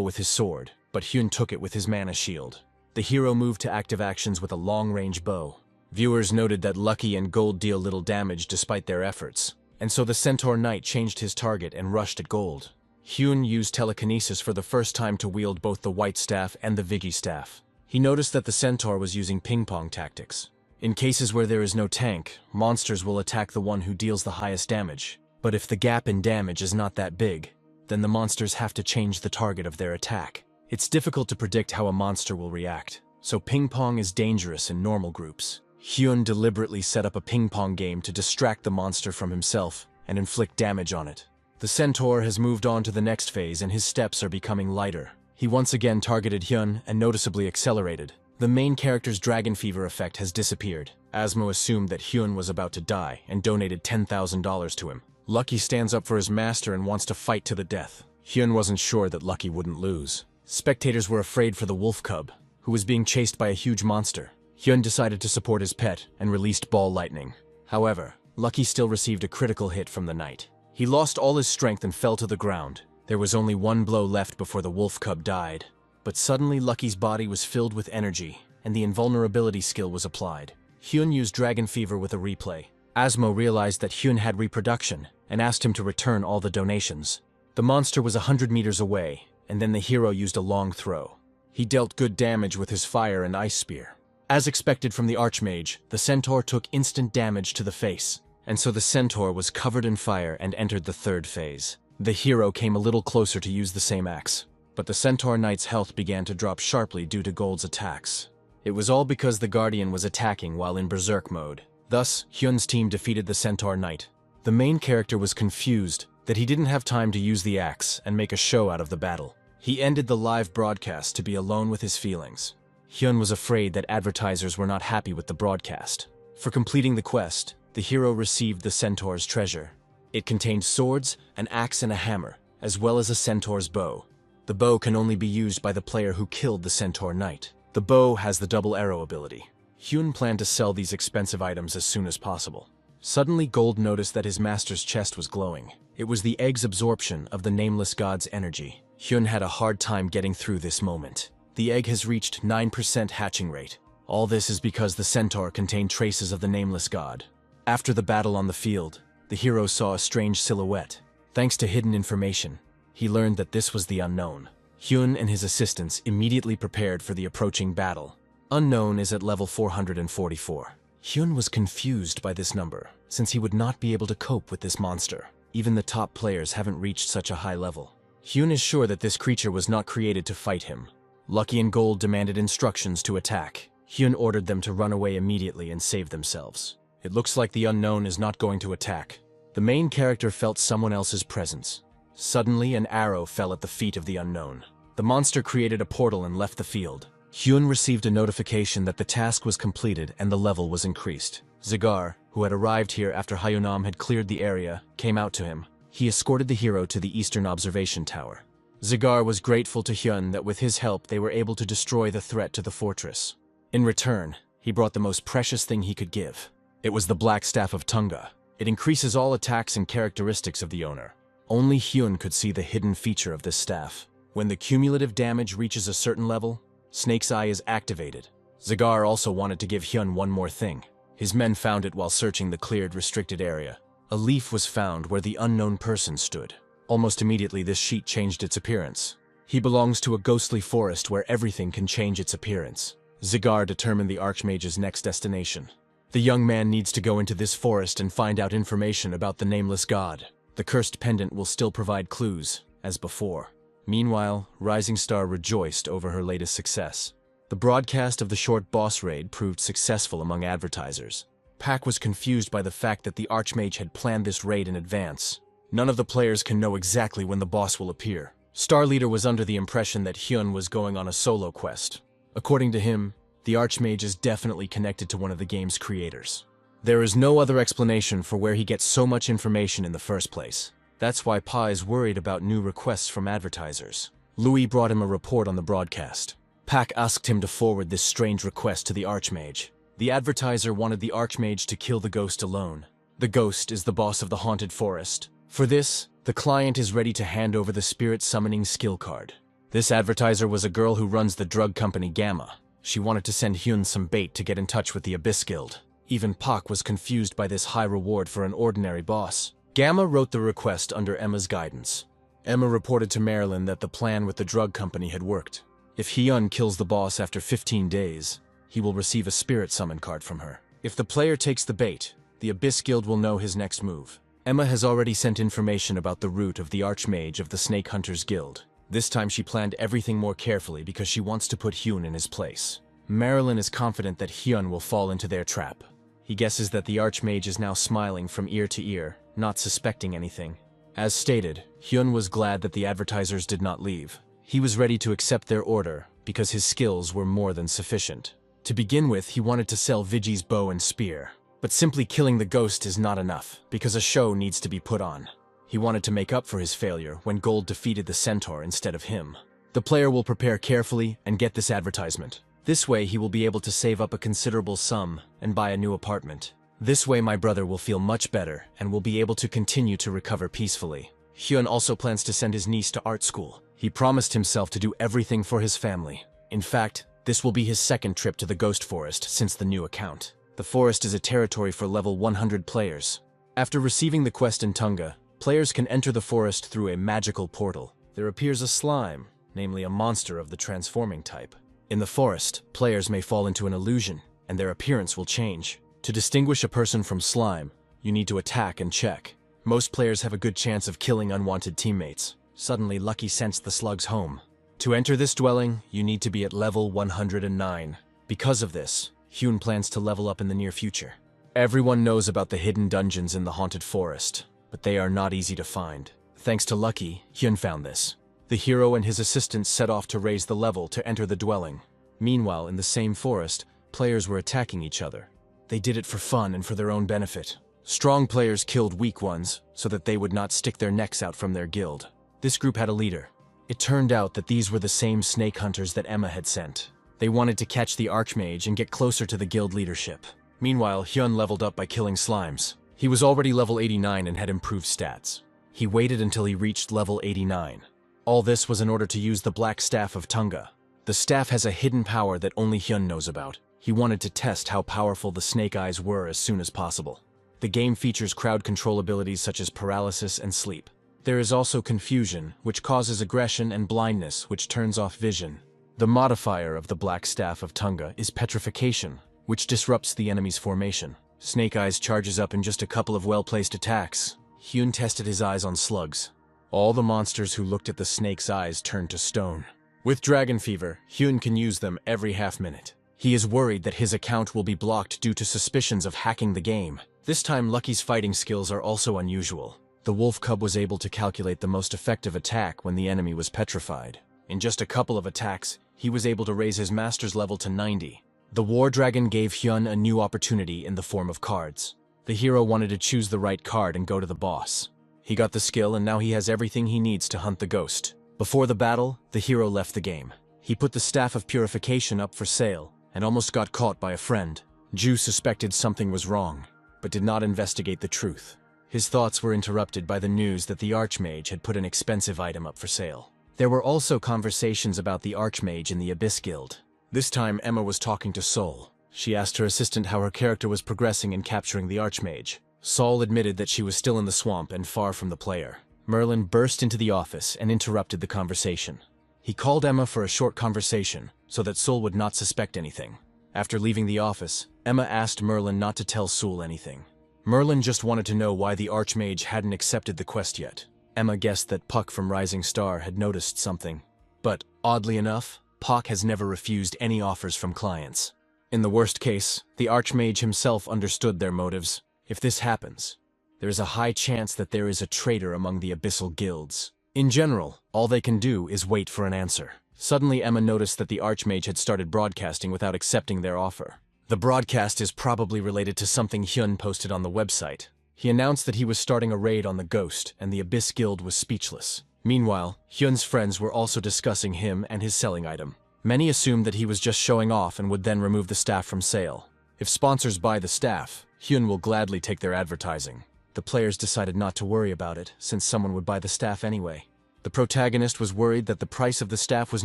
with his sword, but Hyun took it with his mana shield. The hero moved to active actions with a long-range bow. Viewers noted that Lucky and Gold deal little damage despite their efforts, and so the Centaur Knight changed his target and rushed at Gold. Hyun used telekinesis for the first time to wield both the White Staff and the Vigi Staff. He noticed that the centaur was using ping-pong tactics. In cases where there is no tank, monsters will attack the one who deals the highest damage. But if the gap in damage is not that big, then the monsters have to change the target of their attack. It's difficult to predict how a monster will react, so ping-pong is dangerous in normal groups. Hyun deliberately set up a ping-pong game to distract the monster from himself and inflict damage on it. The centaur has moved on to the next phase and his steps are becoming lighter. He once again targeted Hyun and noticeably accelerated. The main character's dragon fever effect has disappeared. Asmo assumed that Hyun was about to die and donated $10,000 to him. Lucky stands up for his master and wants to fight to the death. Hyun wasn't sure that Lucky wouldn't lose. Spectators were afraid for the wolf cub, who was being chased by a huge monster. Hyun decided to support his pet and released ball lightning. However, Lucky still received a critical hit from the knight. He lost all his strength and fell to the ground. There was only one blow left before the wolf cub died. But suddenly Lucky's body was filled with energy, and the invulnerability skill was applied. Hyun used Dragon Fever with a replay. Asmo realized that Hyun had reproduction, and asked him to return all the donations. The monster was 100 meters away, and then the hero used a long throw. He dealt good damage with his fire and ice spear. As expected from the Archmage, the centaur took instant damage to the face, and so the centaur was covered in fire and entered the third phase. The hero came a little closer to use the same axe, but the centaur knight's health began to drop sharply due to Gold's attacks. It was all because the Guardian was attacking while in berserk mode. Thus, Hyun's team defeated the centaur knight. The main character was confused that he didn't have time to use the axe and make a show out of the battle. He ended the live broadcast to be alone with his feelings. Hyun was afraid that advertisers were not happy with the broadcast. For completing the quest, the hero received the centaur's treasure. It contained swords, an axe and a hammer, as well as a centaur's bow. The bow can only be used by the player who killed the centaur knight. The bow has the double arrow ability. Hyun planned to sell these expensive items as soon as possible. Suddenly, Gold noticed that his master's chest was glowing. It was the egg's absorption of the nameless god's energy. Hyun had a hard time getting through this moment. The egg has reached 9% hatching rate. All this is because the centaur contained traces of the nameless god. After the battle on the field, the hero saw a strange silhouette. Thanks to hidden information, he learned that this was the Unknown. Hyun and his assistants immediately prepared for the approaching battle. Unknown is at level 444. Hyun was confused by this number, since he would not be able to cope with this monster. Even the top players haven't reached such a high level. Hyun is sure that this creature was not created to fight him. Lucky and Gold demanded instructions to attack. Hyun ordered them to run away immediately and save themselves. It looks like the Unknown is not going to attack. The main character felt someone else's presence. Suddenly, an arrow fell at the feet of the Unknown. The monster created a portal and left the field. Hyun received a notification that the task was completed and the level was increased. Zigar, who had arrived here after Hyunam had cleared the area, came out to him. He escorted the hero to the Eastern Observation Tower. Zigar was grateful to Hyun that with his help they were able to destroy the threat to the fortress. In return, he brought the most precious thing he could give. It was the Black Staff of Tunga. It increases all attacks and characteristics of the owner. Only Hyun could see the hidden feature of this staff. When the cumulative damage reaches a certain level, Snake's Eye is activated. Zigar also wanted to give Hyun one more thing. His men found it while searching the cleared restricted area. A leaf was found where the unknown person stood. Almost immediately this sheet changed its appearance. He belongs to a ghostly forest where everything can change its appearance. Zigar determined the Archmage's next destination. The young man needs to go into this forest and find out information about the nameless god. The cursed pendant will still provide clues, as before. Meanwhile, Rising Star rejoiced over her latest success. The broadcast of the short boss raid proved successful among advertisers. Pac was confused by the fact that the Archmage had planned this raid in advance. None of the players can know exactly when the boss will appear. Star Leader was under the impression that Hyun was going on a solo quest. According to him, the Archmage is definitely connected to one of the game's creators. There is no other explanation for where he gets so much information in the first place. That's why Pa is worried about new requests from advertisers. Louis brought him a report on the broadcast. Pac asked him to forward this strange request to the Archmage. The advertiser wanted the Archmage to kill the ghost alone. The ghost is the boss of the haunted forest. For this, the client is ready to hand over the spirit summoning skill card. This advertiser was a girl who runs the drug company Gamma. She wanted to send Hyun some bait to get in touch with the Abyss Guild. Even Pac was confused by this high reward for an ordinary boss. Gamma wrote the request under Emma's guidance. Emma reported to Marilyn that the plan with the drug company had worked. If Hyun kills the boss after 15 days, he will receive a spirit summon card from her. If the player takes the bait, the Abyss Guild will know his next move. Emma has already sent information about the route of the Archmage of the Snake Hunters Guild. This time she planned everything more carefully because she wants to put Hyun in his place. Marilyn is confident that Hyun will fall into their trap. He guesses that the Archmage is now smiling from ear to ear, not suspecting anything. As stated, Hyun was glad that the advertisers did not leave. He was ready to accept their order because his skills were more than sufficient. To begin with, he wanted to sell Vigi's bow and spear. But simply killing the ghost is not enough, because a show needs to be put on. He wanted to make up for his failure when Gold defeated the centaur instead of him. The player will prepare carefully and get this advertisement. This way he will be able to save up a considerable sum and buy a new apartment. This way my brother will feel much better and will be able to continue to recover peacefully. Hyun also plans to send his niece to art school. He promised himself to do everything for his family. In fact, this will be his second trip to the Ghost Forest since the new account. The forest is a territory for level 100 players. After receiving the quest in Tunga, players can enter the forest through a magical portal. There appears a slime, namely a monster of the transforming type. In the forest, players may fall into an illusion, and their appearance will change. To distinguish a person from slime, you need to attack and check. Most players have a good chance of killing unwanted teammates. Suddenly, Lucky sensed the slug's home. To enter this dwelling, you need to be at level 109. Because of this, Hyun plans to level up in the near future. Everyone knows about the hidden dungeons in the haunted forest, but they are not easy to find. Thanks to Lucky, Hyun found this. The hero and his assistants set off to raise the level to enter the dwelling. Meanwhile, in the same forest, players were attacking each other. They did it for fun and for their own benefit. Strong players killed weak ones so that they would not stick their necks out from their guild. This group had a leader. It turned out that these were the same snake hunters that Emma had sent. They wanted to catch the Archmage and get closer to the guild leadership. Meanwhile, Hyun leveled up by killing slimes. He was already level 89 and had improved stats. He waited until he reached level 89. All this was in order to use the Black Staff of Tunga. The staff has a hidden power that only Hyun knows about. He wanted to test how powerful the Snake Eyes were as soon as possible. The game features crowd control abilities such as paralysis and sleep. There is also confusion, which causes aggression, and blindness, which turns off vision. The modifier of the Black Staff of Tunga is petrification, which disrupts the enemy's formation. Snake Eyes charges up in just a couple of well-placed attacks. Hyun tested his eyes on slugs. All the monsters who looked at the snake's eyes turned to stone. With Dragon Fever, Hyun can use them every half-minute. He is worried that his account will be blocked due to suspicions of hacking the game. This time, Lucky's fighting skills are also unusual. The wolf cub was able to calculate the most effective attack when the enemy was petrified. In just a couple of attacks, he was able to raise his master's level to 90. The war dragon gave Hyun a new opportunity in the form of cards. The hero wanted to choose the right card and go to the boss. He got the skill and now he has everything he needs to hunt the ghost. Before the battle, the hero left the game. He put the Staff of Purification up for sale and almost got caught by a friend. Ju suspected something was wrong, but did not investigate the truth. His thoughts were interrupted by the news that the Archmage had put an expensive item up for sale. There were also conversations about the Archmage in the Abyss Guild. This time, Emma was talking to Sol. She asked her assistant how her character was progressing in capturing the Archmage. Sol admitted that she was still in the swamp and far from the player. Merlin burst into the office and interrupted the conversation. He called Emma for a short conversation so that Sol would not suspect anything. After leaving the office, Emma asked Merlin not to tell Sol anything. Merlin just wanted to know why the Archmage hadn't accepted the quest yet. Emma guessed that Puck from Rising Star had noticed something. But, oddly enough, Puck has never refused any offers from clients. In the worst case, the Archmage himself understood their motives. If this happens, there is a high chance that there is a traitor among the abyssal guilds. In general, all they can do is wait for an answer. Suddenly, Emma noticed that the Archmage had started broadcasting without accepting their offer. The broadcast is probably related to something Hyun posted on the website. He announced that he was starting a raid on the ghost, and the Abyss Guild was speechless. Meanwhile, Hyun's friends were also discussing him and his selling item. Many assumed that he was just showing off and would then remove the staff from sale. If sponsors buy the staff, Hyun will gladly take their advertising. The players decided not to worry about it, since someone would buy the staff anyway. The protagonist was worried that the price of the staff was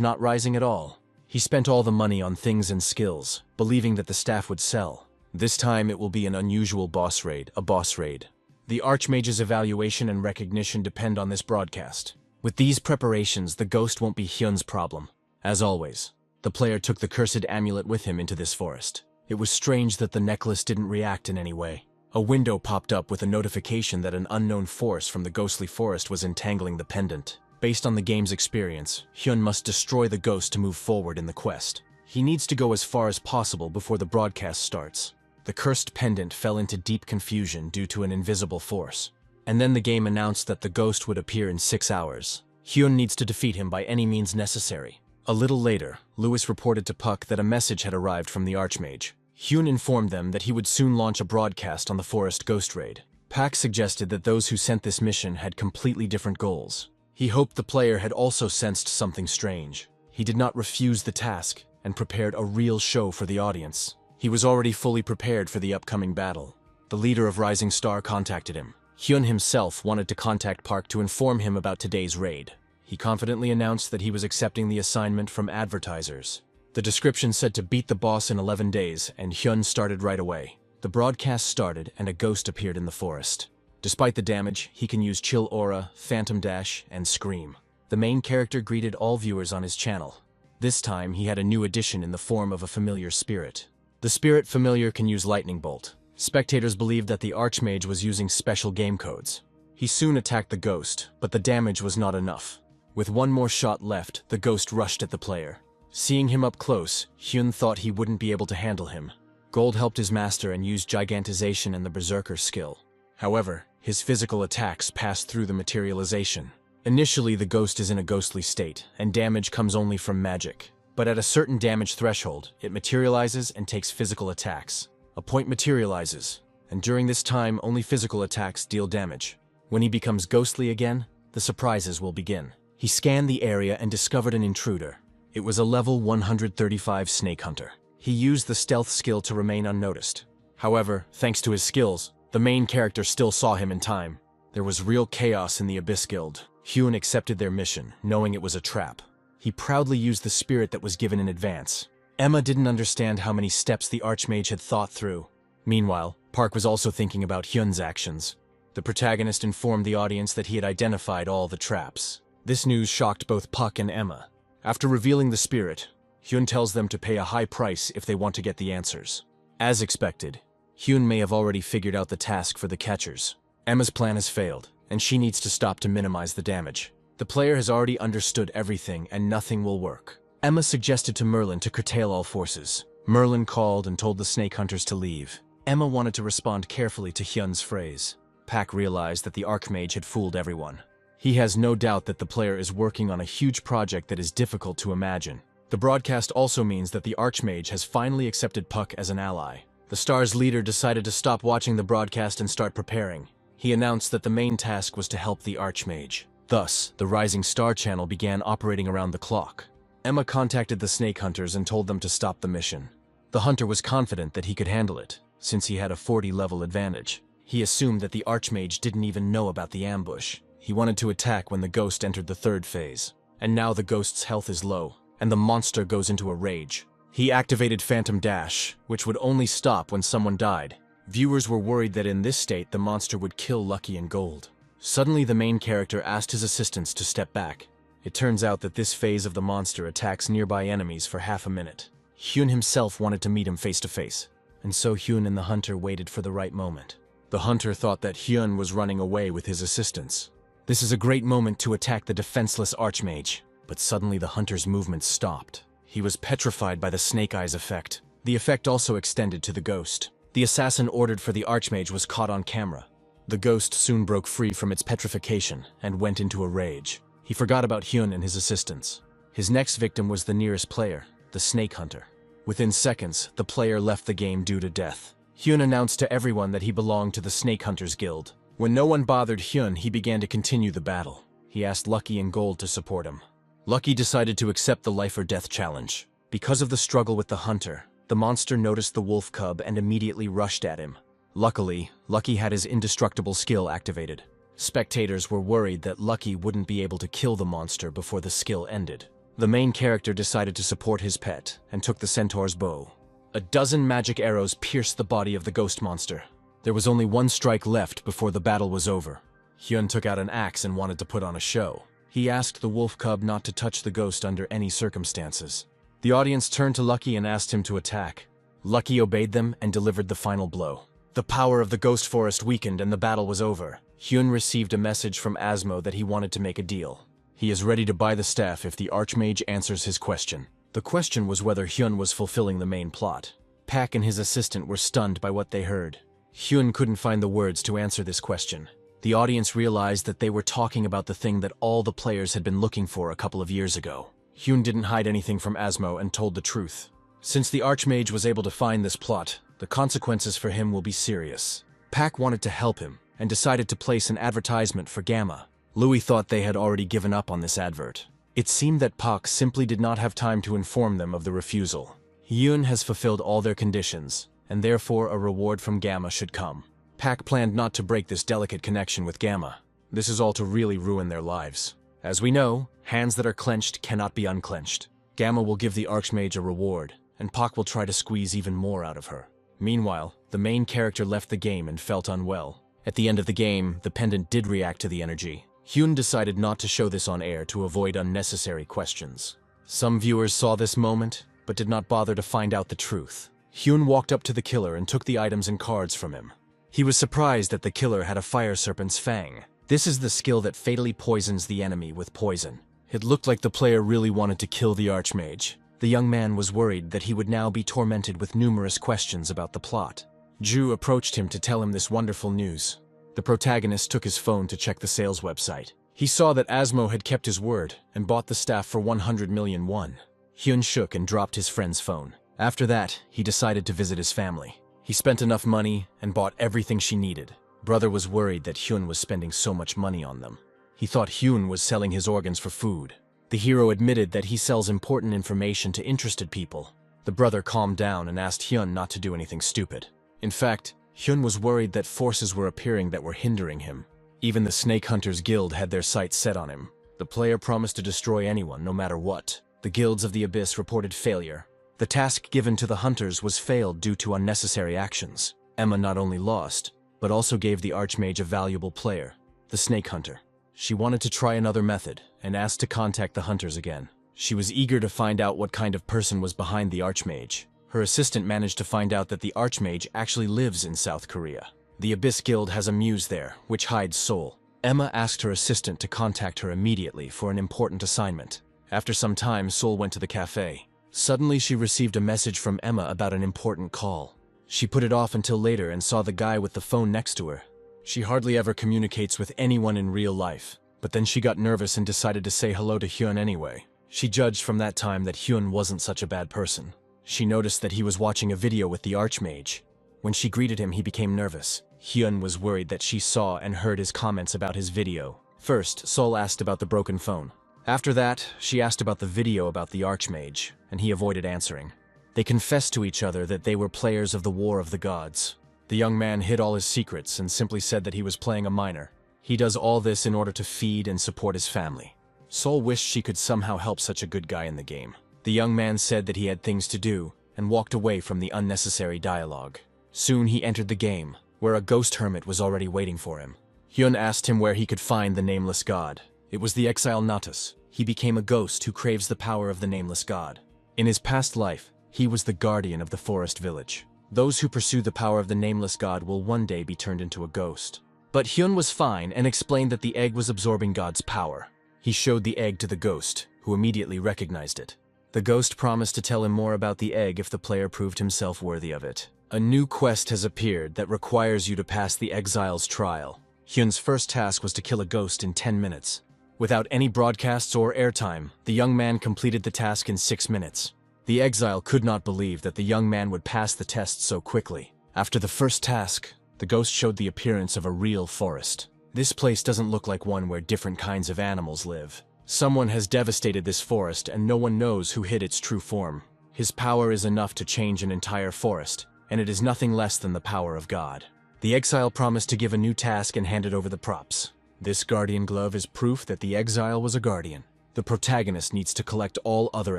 not rising at all. He spent all the money on things and skills, believing that the staff would sell. This time it will be an unusual boss raid, a boss raid. The Archmage's evaluation and recognition depend on this broadcast. With these preparations, the ghost won't be Hyun's problem. As always, the player took the cursed amulet with him into this forest. It was strange that the necklace didn't react in any way. A window popped up with a notification that an unknown force from the ghostly forest was entangling the pendant. Based on the game's experience, Hyun must destroy the ghost to move forward in the quest. He needs to go as far as possible before the broadcast starts. The cursed pendant fell into deep confusion due to an invisible force. And then the game announced that the ghost would appear in 6 hours. Hyun needs to defeat him by any means necessary. A little later, Lewis reported to Puck that a message had arrived from the Archmage. Hyun informed them that he would soon launch a broadcast on the forest ghost raid. Pak suggested that those who sent this mission had completely different goals. He hoped the player had also sensed something strange. He did not refuse the task and prepared a real show for the audience. He was already fully prepared for the upcoming battle. The leader of Rising Star contacted him. Hyun himself wanted to contact Park to inform him about today's raid. He confidently announced that he was accepting the assignment from advertisers. The description said to beat the boss in 11 days, and Hyun started right away. The broadcast started, and a ghost appeared in the forest. Despite the damage, he can use Chill Aura, Phantom Dash, and Scream. The main character greeted all viewers on his channel. This time, he had a new addition in the form of a familiar spirit. The spirit familiar can use Lightning Bolt. Spectators believed that the Archmage was using special game codes. He soon attacked the ghost, but the damage was not enough. With one more shot left, the ghost rushed at the player. Seeing him up close, Hyun thought he wouldn't be able to handle him. Gold helped his master and used Gigantization and the Berserker skill. However, his physical attacks passed through the materialization. Initially, the ghost is in a ghostly state, and damage comes only from magic. But at a certain damage threshold, it materializes and takes physical attacks. A point materializes, and during this time, only physical attacks deal damage. When he becomes ghostly again, the surprises will begin. He scanned the area and discovered an intruder. It was a level 135 snake hunter. He used the stealth skill to remain unnoticed. However, thanks to his skills, the main character still saw him in time. There was real chaos in the Abyss Guild. Hyun accepted their mission, knowing it was a trap. He proudly used the spirit that was given in advance. Emma didn't understand how many steps the Archmage had thought through. Meanwhile, Park was also thinking about Hyun's actions. The protagonist informed the audience that he had identified all the traps. This news shocked both Puck and Emma. After revealing the spirit, Hyun tells them to pay a high price if they want to get the answers. As expected, Hyun may have already figured out the task for the catchers. Emma's plan has failed, and she needs to stop to minimize the damage. The player has already understood everything, and nothing will work. Emma suggested to Merlin to curtail all forces. Merlin called and told the snake hunters to leave. Emma wanted to respond carefully to Hyun's phrase. Pak realized that the Archmage had fooled everyone. He has no doubt that the player is working on a huge project that is difficult to imagine. The broadcast also means that the Archmage has finally accepted Puck as an ally. The Star's leader decided to stop watching the broadcast and start preparing. He announced that the main task was to help the Archmage. Thus, the Rising Star channel began operating around the clock. Emma contacted the snake hunters and told them to stop the mission. The hunter was confident that he could handle it, since he had a 40-level advantage. He assumed that the Archmage didn't even know about the ambush. He wanted to attack when the ghost entered the third phase. And now the ghost's health is low, and the monster goes into a rage. He activated Phantom Dash, which would only stop when someone died. Viewers were worried that in this state the monster would kill Lucky and Gold. Suddenly the main character asked his assistants to step back. It turns out that this phase of the monster attacks nearby enemies for half a minute. Hyun himself wanted to meet him face to face, and so Hyun and the hunter waited for the right moment. The hunter thought that Hyun was running away with his assistants. This is a great moment to attack the defenseless Archmage. But suddenly the hunter's movement stopped. He was petrified by the Snake Eyes effect. The effect also extended to the ghost. The assassin ordered for the Archmage was caught on camera. The ghost soon broke free from its petrification and went into a rage. He forgot about Hyun and his assistants. His next victim was the nearest player, the Snake Hunter. Within seconds, the player left the game due to death. Hyun announced to everyone that he belonged to the Snake Hunters Guild. When no one bothered Hyun, he began to continue the battle. He asked Lucky and Gold to support him. Lucky decided to accept the life or death challenge. Because of the struggle with the hunter, the monster noticed the wolf cub and immediately rushed at him. Luckily, Lucky had his indestructible skill activated. Spectators were worried that Lucky wouldn't be able to kill the monster before the skill ended. The main character decided to support his pet and took the centaur's bow. A dozen magic arrows pierced the body of the ghost monster. There was only one strike left before the battle was over. Hyun took out an axe and wanted to put on a show. He asked the wolf cub not to touch the ghost under any circumstances. The audience turned to Lucky and asked him to attack. Lucky obeyed them and delivered the final blow. The power of the ghost forest weakened and the battle was over. Hyun received a message from Asmo that he wanted to make a deal. He is ready to buy the staff if the Archmage answers his question. The question was whether Hyun was fulfilling the main plot. Pak and his assistant were stunned by what they heard. Hyun couldn't find the words to answer this question. The audience realized that they were talking about the thing that all the players had been looking for a couple of years ago. Hyun didn't hide anything from Asmo and told the truth. Since the Archmage was able to find this plot, the consequences for him will be serious. Pak wanted to help him and decided to place an advertisement for Gamma. Louis thought they had already given up on this advert. It seemed that Pak simply did not have time to inform them of the refusal. Hyun has fulfilled all their conditions, and therefore a reward from Gamma should come. Pak planned not to break this delicate connection with Gamma. This is all to really ruin their lives. As we know, hands that are clenched cannot be unclenched. Gamma will give the Archmage a reward, and Pak will try to squeeze even more out of her. Meanwhile, the main character left the game and felt unwell. At the end of the game, the pendant did react to the energy. Hyun decided not to show this on air to avoid unnecessary questions. Some viewers saw this moment, but did not bother to find out the truth. Hyun walked up to the killer and took the items and cards from him. He was surprised that the killer had a fire serpent's fang. This is the skill that fatally poisons the enemy with poison. It looked like the player really wanted to kill the Archmage. The young man was worried that he would now be tormented with numerous questions about the plot. Ju approached him to tell him this wonderful news. The protagonist took his phone to check the sales website. He saw that Asmo had kept his word and bought the staff for 100 million won. Hyun shook and dropped his friend's phone. After that, he decided to visit his family. He spent enough money and bought everything she needed. Brother was worried that Hyun was spending so much money on them. He thought Hyun was selling his organs for food. The hero admitted that he sells important information to interested people. The brother calmed down and asked Hyun not to do anything stupid. In fact, Hyun was worried that forces were appearing that were hindering him. Even the Snake Hunters Guild had their sights set on him. The player promised to destroy anyone, no matter what. The guilds of the Abyss reported failure. The task given to the hunters was failed due to unnecessary actions. Emma not only lost, but also gave the Archmage a valuable player, the Snake Hunter. She wanted to try another method, and asked to contact the hunters again. She was eager to find out what kind of person was behind the Archmage. Her assistant managed to find out that the Archmage actually lives in South Korea. The Abyss Guild has a muse there, which hides Seoul. Emma asked her assistant to contact her immediately for an important assignment. After some time, Seoul went to the cafe. Suddenly, she received a message from Emma about an important call. She put it off until later and saw the guy with the phone next to her. She hardly ever communicates with anyone in real life, but then she got nervous and decided to say hello to Hyun anyway. She judged from that time that Hyun wasn't such a bad person. She noticed that he was watching a video with the Archmage. When she greeted him, he became nervous. Hyun was worried that she saw and heard his comments about his video. First, Seoul asked about the broken phone. After that, she asked about the video about the Archmage, and he avoided answering. They confessed to each other that they were players of the War of the Gods. The young man hid all his secrets and simply said that he was playing a minor. He does all this in order to feed and support his family. Seoul wished she could somehow help such a good guy in the game. The young man said that he had things to do and walked away from the unnecessary dialogue. Soon he entered the game, where a ghost hermit was already waiting for him. Hyun asked him where he could find the nameless god. It was the exile Natus. He became a ghost who craves the power of the nameless god. In his past life, he was the guardian of the forest village. Those who pursue the power of the nameless god will one day be turned into a ghost. But Hyun was fine and explained that the egg was absorbing God's power. He showed the egg to the ghost, who immediately recognized it. The ghost promised to tell him more about the egg if the player proved himself worthy of it. A new quest has appeared that requires you to pass the exile's trial. Hyun's first task was to kill a ghost in 10 minutes. Without any broadcasts or airtime, the young man completed the task in 6 minutes. The exile could not believe that the young man would pass the test so quickly. After the first task, the ghost showed the appearance of a real forest. This place doesn't look like one where different kinds of animals live. Someone has devastated this forest and no one knows who hid its true form. His power is enough to change an entire forest, and it is nothing less than the power of God. The exile promised to give a new task and handed over the props. This guardian glove is proof that the exile was a guardian. The protagonist needs to collect all other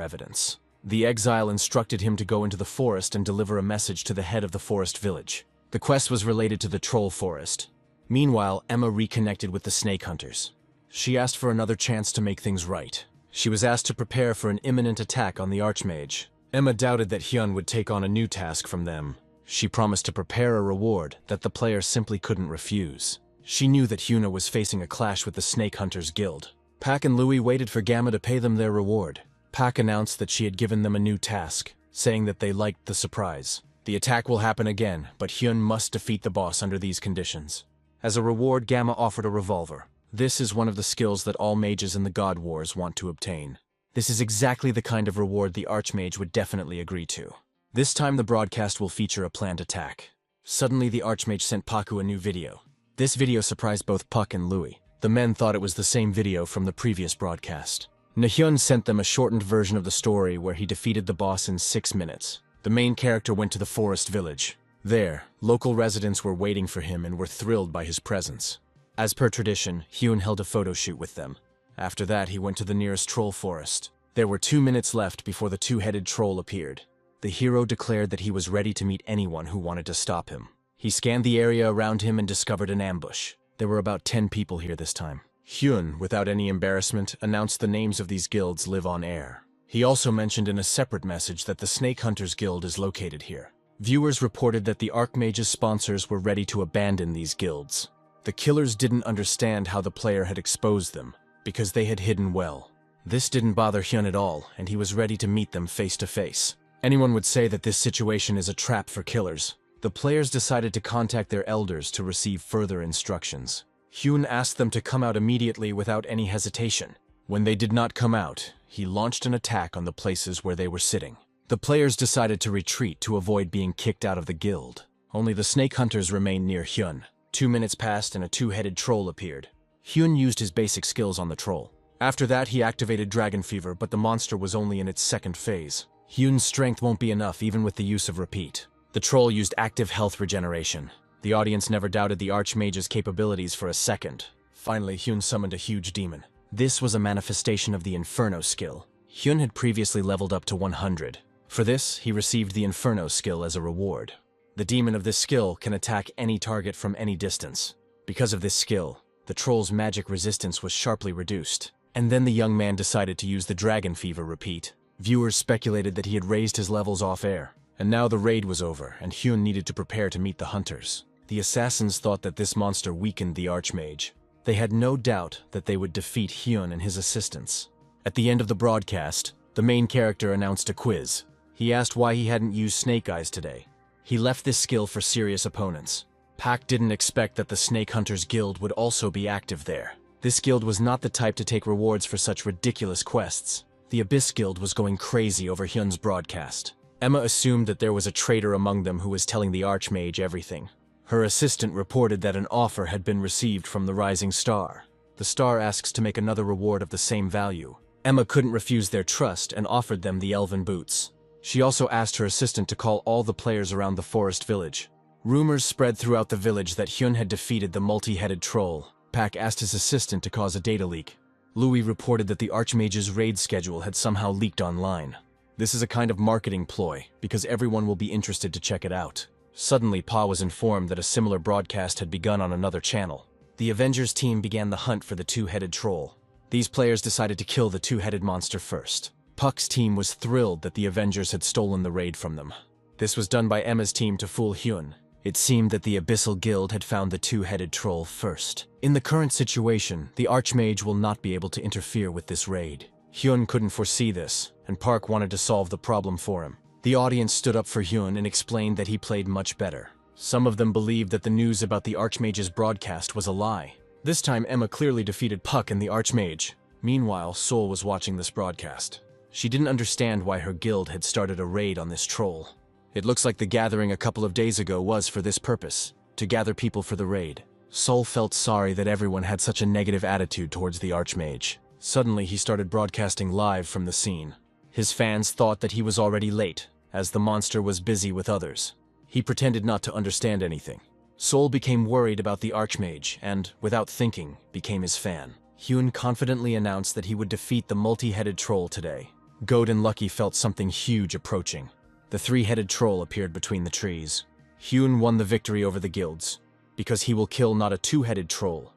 evidence. The exile instructed him to go into the forest and deliver a message to the head of the forest village. The quest was related to the troll forest. Meanwhile, Emma reconnected with the snake hunters. She asked for another chance to make things right. She was asked to prepare for an imminent attack on the Archmage. Emma doubted that Hyun would take on a new task from them. She promised to prepare a reward that the player simply couldn't refuse. She knew that Hyuna was facing a clash with the Snake Hunters Guild. Pak and Louis waited for Gamma to pay them their reward. Pak announced that she had given them a new task, saying that they liked the surprise. The attack will happen again, but Hyun must defeat the boss under these conditions. As a reward, Gamma offered a revolver. This is one of the skills that all mages in the God Wars want to obtain. This is exactly the kind of reward the Archmage would definitely agree to. This time the broadcast will feature a planned attack. Suddenly the Archmage sent Paku a new video. This video surprised both Puck and Louis. The men thought it was the same video from the previous broadcast. Nahyun sent them a shortened version of the story where he defeated the boss in 6 minutes. The main character went to the forest village. There, local residents were waiting for him and were thrilled by his presence. As per tradition, Hyun held a photo shoot with them. After that, he went to the nearest troll forest. There were 2 minutes left before the two-headed troll appeared. The hero declared that he was ready to meet anyone who wanted to stop him. He scanned the area around him and discovered an ambush. There were about 10 people here this time. Hyun, without any embarrassment, announced the names of these guilds live on air. He also mentioned in a separate message that the Snake Hunters Guild is located here. Viewers reported that the Archmage's sponsors were ready to abandon these guilds. The killers didn't understand how the player had exposed them, because they had hidden well. This didn't bother Hyun at all, and he was ready to meet them face to face. Anyone would say that this situation is a trap for killers. The players decided to contact their elders to receive further instructions. Hyun asked them to come out immediately without any hesitation. When they did not come out, he launched an attack on the places where they were sitting. The players decided to retreat to avoid being kicked out of the guild. Only the snake hunters remained near Hyun. 2 minutes passed and a two-headed troll appeared. Hyun used his basic skills on the troll. After that, he activated Dragon Fever, but the monster was only in its second phase. Hyun's strength won't be enough even with the use of Repeat. The troll used active health regeneration. The audience never doubted the Archmage's capabilities for a second. Finally, Hyun summoned a huge demon. This was a manifestation of the Inferno skill. Hyun had previously leveled up to 100. For this, he received the Inferno skill as a reward. The demon of this skill can attack any target from any distance. Because of this skill, the troll's magic resistance was sharply reduced. And then the young man decided to use the Dragon Fever Repeat. Viewers speculated that he had raised his levels off-air. And now the raid was over, and Hyun needed to prepare to meet the hunters. The assassins thought that this monster weakened the Archmage. They had no doubt that they would defeat Hyun and his assistants. At the end of the broadcast, the main character announced a quiz. He asked why he hadn't used Snake Eyes today. He left this skill for serious opponents. Pak didn't expect that the Snake Hunters Guild would also be active there. This guild was not the type to take rewards for such ridiculous quests. The Abyss Guild was going crazy over Hyun's broadcast. Emma assumed that there was a traitor among them who was telling the Archmage everything. Her assistant reported that an offer had been received from the Rising Star. The star asks to make another reward of the same value. Emma couldn't refuse their trust and offered them the elven boots. She also asked her assistant to call all the players around the forest village. Rumors spread throughout the village that Hyun had defeated the multi-headed troll. Pak asked his assistant to cause a data leak. Louis reported that the Archmage's raid schedule had somehow leaked online. This is a kind of marketing ploy, because everyone will be interested to check it out. Suddenly, Pa was informed that a similar broadcast had begun on another channel. The Avengers team began the hunt for the two-headed troll. These players decided to kill the two-headed monster first. Puck's team was thrilled that the Avengers had stolen the raid from them. This was done by Emma's team to fool Hyun. It seemed that the Abyssal Guild had found the two-headed troll first. In the current situation, the Archmage will not be able to interfere with this raid. Hyun couldn't foresee this, and Park wanted to solve the problem for him. The audience stood up for Hyun and explained that he played much better. Some of them believed that the news about the Archmage's broadcast was a lie. This time Emma clearly defeated Puck and the Archmage. Meanwhile, Sol was watching this broadcast. She didn't understand why her guild had started a raid on this troll. It looks like the gathering a couple of days ago was for this purpose, to gather people for the raid. Sol felt sorry that everyone had such a negative attitude towards the Archmage. Suddenly he started broadcasting live from the scene. His fans thought that he was already late, as the monster was busy with others. He pretended not to understand anything. Sol became worried about the Archmage and, without thinking, became his fan. Hyun confidently announced that he would defeat the multi-headed troll today. Goat and Lucky felt something huge approaching. The three-headed troll appeared between the trees. Hyun won the victory over the guilds, because he will kill not a two-headed troll,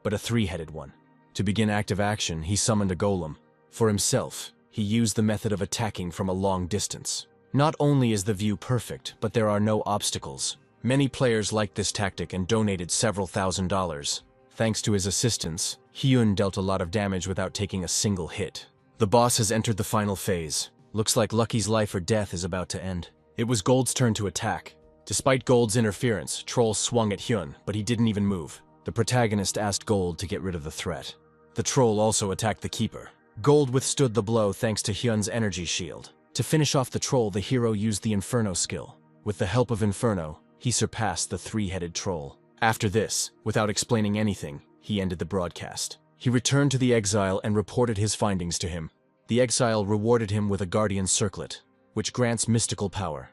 but a three-headed one. To begin active action, he summoned a golem. For himself, he used the method of attacking from a long distance. Not only is the view perfect, but there are no obstacles. Many players liked this tactic and donated several $1,000s. Thanks to his assistance, Hyun dealt a lot of damage without taking a single hit. The boss has entered the final phase. Looks like Lucky's life or death is about to end. It was Gold's turn to attack. Despite Gold's interference, Troll swung at Hyun, but he didn't even move. The protagonist asked Gold to get rid of the threat. The troll also attacked the keeper. Gold withstood the blow thanks to Hyun's energy shield. To finish off the troll, the hero used the Inferno skill. With the help of Inferno, he surpassed the three-headed troll. After this, without explaining anything, he ended the broadcast. He returned to the exile and reported his findings to him. The exile rewarded him with a guardian circlet, which grants mystical power.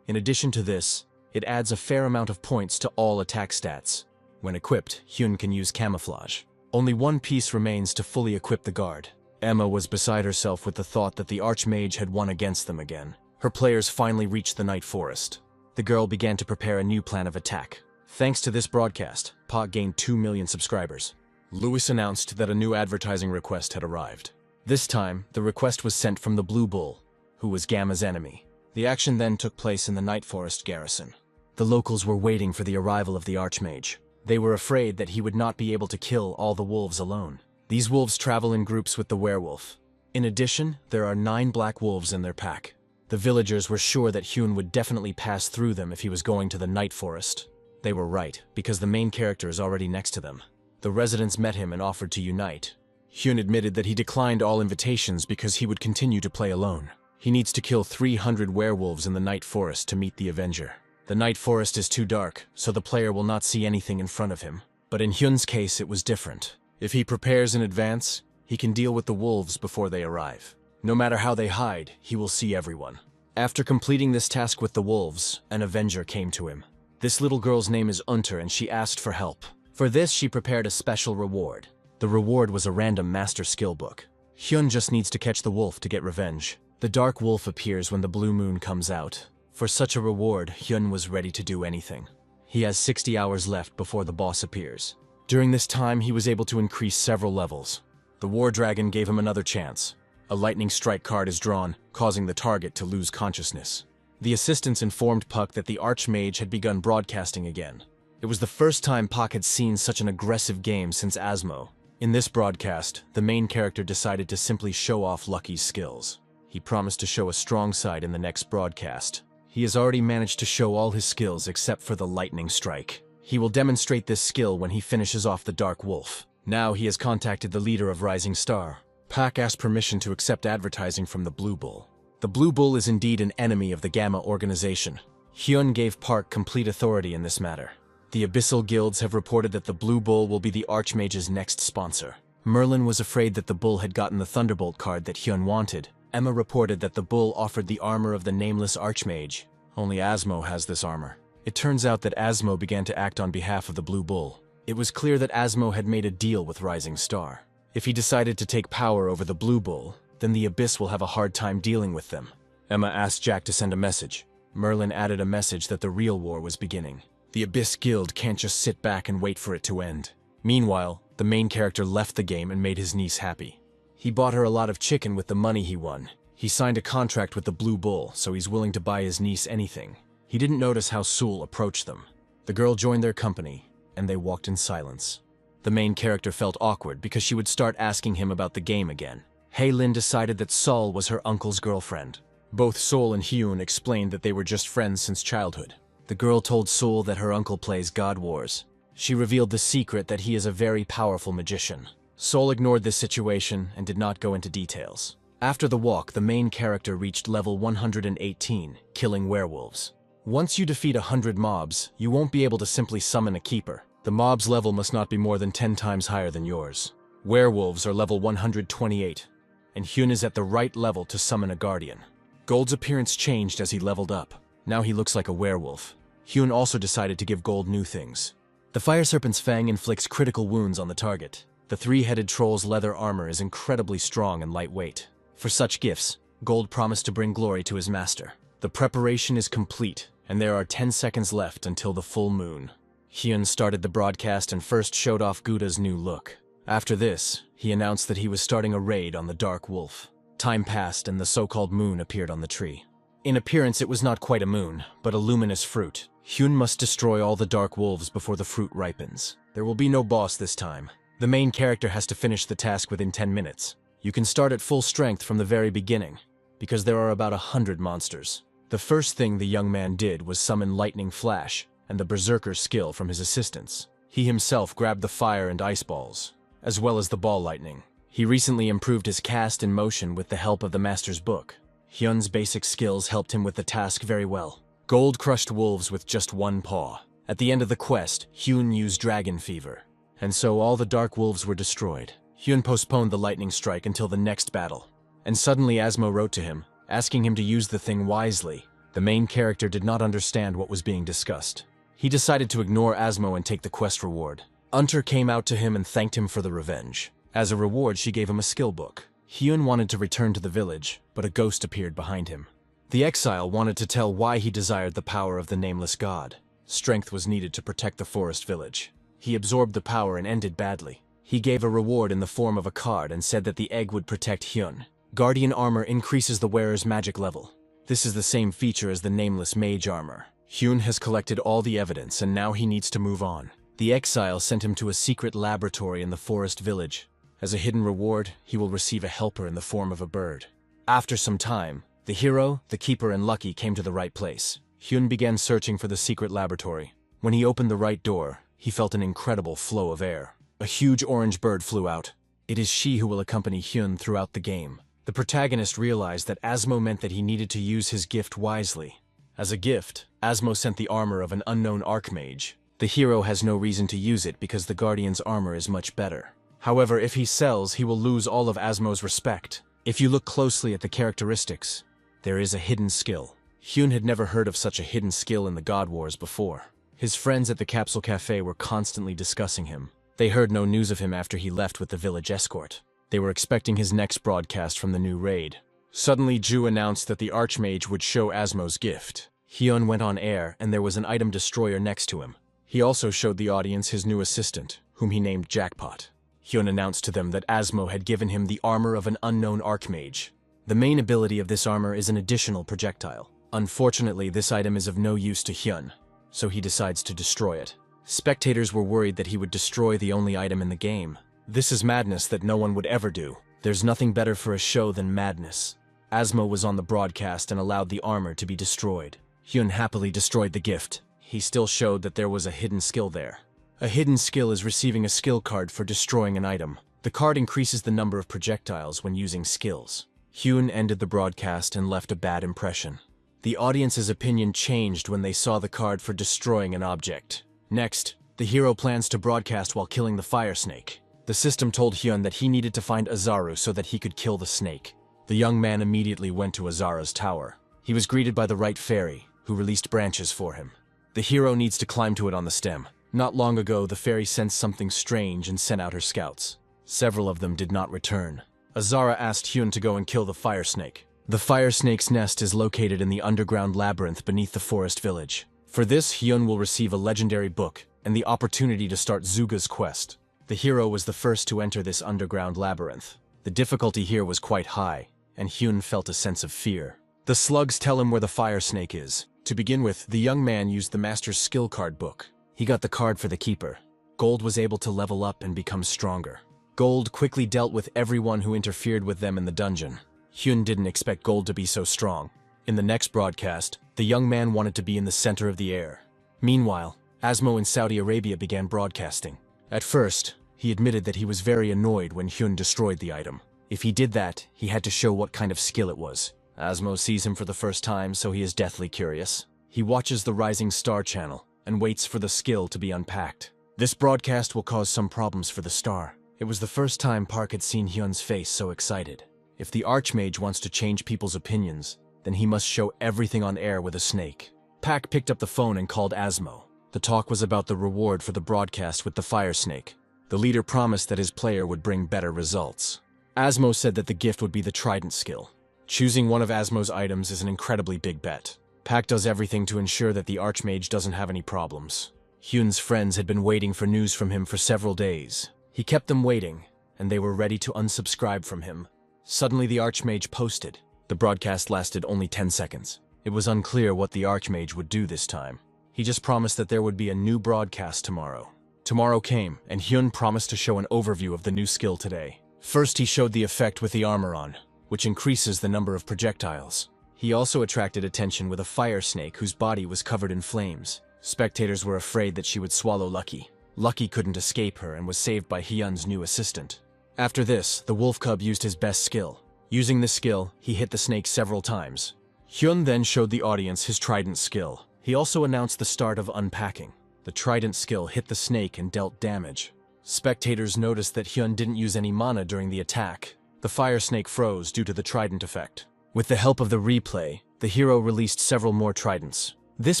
In addition to this, it adds a fair amount of points to all attack stats. When equipped, Hyun can use camouflage. Only one piece remains to fully equip the guard. Emma was beside herself with the thought that the Archmage had won against them again. Her players finally reached the Night Forest. The girl began to prepare a new plan of attack. Thanks to this broadcast, Pak gained 2 million subscribers. Lewis announced that a new advertising request had arrived. This time, the request was sent from the Blue Bull, who was Gamma's enemy. The action then took place in the Night Forest garrison. The locals were waiting for the arrival of the Archmage. They were afraid that he would not be able to kill all the wolves alone. These wolves travel in groups with the werewolf. In addition, there are 9 black wolves in their pack. The villagers were sure that Hyun would definitely pass through them if he was going to the Night Forest. They were right, because the main character is already next to them. The residents met him and offered to unite. Hyun admitted that he declined all invitations because he would continue to play alone. He needs to kill 300 werewolves in the Night Forest to meet the Avenger. The Night Forest is too dark, so the player will not see anything in front of him. But in Hyun's case, it was different. If he prepares in advance, he can deal with the wolves before they arrive. No matter how they hide, he will see everyone. After completing this task with the wolves, an Avenger came to him. This little girl's name is Unter and she asked for help. For this, she prepared a special reward. The reward was a random master skill book. Hyun just needs to catch the wolf to get revenge. The dark wolf appears when the blue moon comes out. For such a reward, Hyun was ready to do anything. He has 60 hours left before the boss appears. During this time, he was able to increase several levels. The War Dragon gave him another chance. A lightning strike card is drawn, causing the target to lose consciousness. The assistants informed Puck that the Archmage had begun broadcasting again. It was the first time Puck had seen such an aggressive game since Asmo. In this broadcast, the main character decided to simply show off Lucky's skills. He promised to show a strong side in the next broadcast. He has already managed to show all his skills except for the lightning strike. He will demonstrate this skill when he finishes off the Dark Wolf. Now he has contacted the leader of Rising Star. Pak asked permission to accept advertising from the Blue Bull. The Blue Bull is indeed an enemy of the Gamma organization. Hyun gave Park complete authority in this matter. The Abyssal Guilds have reported that the Blue Bull will be the Archmage's next sponsor. Merlin was afraid that the Bull had gotten the Thunderbolt card that Hyun wanted. Emma reported that the Bull offered the armor of the nameless Archmage. Only Asmo has this armor. It turns out that Asmo began to act on behalf of the Blue Bull. It was clear that Asmo had made a deal with Rising Star. If he decided to take power over the Blue Bull, then the Abyss will have a hard time dealing with them. Emma asked Jack to send a message. Merlin added a message that the real war was beginning. The Abyss Guild can't just sit back and wait for it to end. Meanwhile, the main character left the game and made his niece happy. He bought her a lot of chicken with the money he won. He signed a contract with the Blue Bull, so he's willing to buy his niece anything. He didn't notice how Sul approached them. The girl joined their company, and they walked in silence. The main character felt awkward because she would start asking him about the game again. Haylin decided that Sol was her uncle's girlfriend. Both Sol and Hyun explained that they were just friends since childhood. The girl told Sol that her uncle plays God Wars. She revealed the secret that he is a very powerful magician. Sol ignored this situation and did not go into details. After the walk, the main character reached level 118, killing werewolves. Once you defeat 100 mobs, you won't be able to simply summon a keeper. The mob's level must not be more than 10 times higher than yours. Werewolves are level 128, and Hyun is at the right level to summon a guardian. Gold's appearance changed as he leveled up. Now he looks like a werewolf. Hyun also decided to give Gold new things. The Fire Serpent's Fang inflicts critical wounds on the target. The three-headed troll's leather armor is incredibly strong and lightweight. For such gifts, Gold promised to bring glory to his master. The preparation is complete, and there are 10 seconds left until the full moon. Hyun started the broadcast and first showed off Guda's new look. After this, he announced that he was starting a raid on the Dark Wolf. Time passed and the so-called moon appeared on the tree. In appearance, it was not quite a moon, but a luminous fruit. Hyun must destroy all the Dark Wolves before the fruit ripens. There will be no boss this time. The main character has to finish the task within 10 minutes. You can start at full strength from the very beginning, because there are about 100 monsters. The first thing the young man did was summon Lightning Flash and the Berserker skill from his assistants. He himself grabbed the fire and ice balls, as well as the ball lightning. He recently improved his cast and motion with the help of the master's book. Hyun's basic skills helped him with the task very well. Gold crushed wolves with just one paw. At the end of the quest, Hyun used dragon fever, and so all the dark wolves were destroyed. Hyun postponed the lightning strike until the next battle, and suddenly Asmo wrote to him, asking him to use the thing wisely. The main character did not understand what was being discussed. He decided to ignore Asmo and take the quest reward. Unter came out to him and thanked him for the revenge. As a reward, she gave him a skill book. Hyun wanted to return to the village, but a ghost appeared behind him. The exile wanted to tell why he desired the power of the nameless god. Strength was needed to protect the forest village. He absorbed the power and ended badly. He gave a reward in the form of a card and said that the egg would protect Hyun. Guardian armor increases the wearer's magic level. This is the same feature as the nameless mage armor. Hyun has collected all the evidence and now he needs to move on. The exile sent him to a secret laboratory in the forest village. As a hidden reward, he will receive a helper in the form of a bird. After some time, the hero, the keeper, and Lucky came to the right place. Hyun began searching for the secret laboratory. When he opened the right door, he felt an incredible flow of air. A huge orange bird flew out. It is she who will accompany Hyun throughout the game. The protagonist realized that Asmo meant that he needed to use his gift wisely. As a gift, Asmo sent the armor of an unknown archmage. The hero has no reason to use it because the Guardian's armor is much better. However, if he sells, he will lose all of Asmo's respect. If you look closely at the characteristics, there is a hidden skill. Hyun had never heard of such a hidden skill in the God Wars before. His friends at the Capsule Cafe were constantly discussing him. They heard no news of him after he left with the village escort. They were expecting his next broadcast from the new raid. Suddenly, Ju announced that the Archmage would show Asmo's gift. Hyun went on air, and there was an item destroyer next to him. He also showed the audience his new assistant, whom he named Jackpot. Hyun announced to them that Asmo had given him the armor of an unknown archmage. The main ability of this armor is an additional projectile. Unfortunately, this item is of no use to Hyun, so he decides to destroy it. Spectators were worried that he would destroy the only item in the game. This is madness that no one would ever do. There's nothing better for a show than madness. Asmo was on the broadcast and allowed the armor to be destroyed. Hyun happily destroyed the gift. He still showed that there was a hidden skill there. A hidden skill is receiving a skill card for destroying an item. The card increases the number of projectiles when using skills. Hyun ended the broadcast and left a bad impression. The audience's opinion changed when they saw the card for destroying an object. Next, the hero plans to broadcast while killing the fire snake. The system told Hyun that he needed to find Azaru so that he could kill the snake. The young man immediately went to Azara's tower. He was greeted by the right fairy, who released branches for him. The hero needs to climb to it on the stem. Not long ago, the fairy sensed something strange and sent out her scouts. Several of them did not return. Azara asked Hyun to go and kill the fire snake. The fire snake's nest is located in the underground labyrinth beneath the forest village. For this, Hyun will receive a legendary book and the opportunity to start Zuga's quest. The hero was the first to enter this underground labyrinth. The difficulty here was quite high, and Hyun felt a sense of fear. The slugs tell him where the fire snake is. To begin with, the young man used the master's skill card book. He got the card for the keeper. Gold was able to level up and become stronger. Gold quickly dealt with everyone who interfered with them in the dungeon. Hyun didn't expect Gold to be so strong. In the next broadcast, the young man wanted to be in the center of the air. Meanwhile, Asmo in Saudi Arabia began broadcasting. At first, he admitted that he was very annoyed when Hyun destroyed the item. If he did that, he had to show what kind of skill it was. Asmo sees him for the first time, so he is deathly curious. He watches the Rising Star channel and waits for the skill to be unpacked. This broadcast will cause some problems for the star. It was the first time Park had seen Hyun's face so excited. If the Archmage wants to change people's opinions, then he must show everything on air with a snake. Pak picked up the phone and called Asmo. The talk was about the reward for the broadcast with the fire snake. The leader promised that his player would bring better results. Asmo said that the gift would be the trident skill. Choosing one of Asmo's items is an incredibly big bet. Pak does everything to ensure that the Archmage doesn't have any problems. Hyun's friends had been waiting for news from him for several days. He kept them waiting, and they were ready to unsubscribe from him. Suddenly the Archmage posted. The broadcast lasted only 10 seconds. It was unclear what the Archmage would do this time. He just promised that there would be a new broadcast tomorrow. Tomorrow came, and Hyun promised to show an overview of the new skill today. First, he showed the effect with the armor on, which increases the number of projectiles. He also attracted attention with a fire snake whose body was covered in flames. Spectators were afraid that she would swallow Lucky. Lucky couldn't escape her and was saved by Hyun's new assistant. After this, the wolf cub used his best skill. Using this skill, he hit the snake several times. Hyun then showed the audience his trident skill. He also announced the start of unpacking. The trident skill hit the snake and dealt damage. Spectators noticed that Hyun didn't use any mana during the attack. The fire snake froze due to the trident effect. With the help of the replay, the hero released several more tridents. This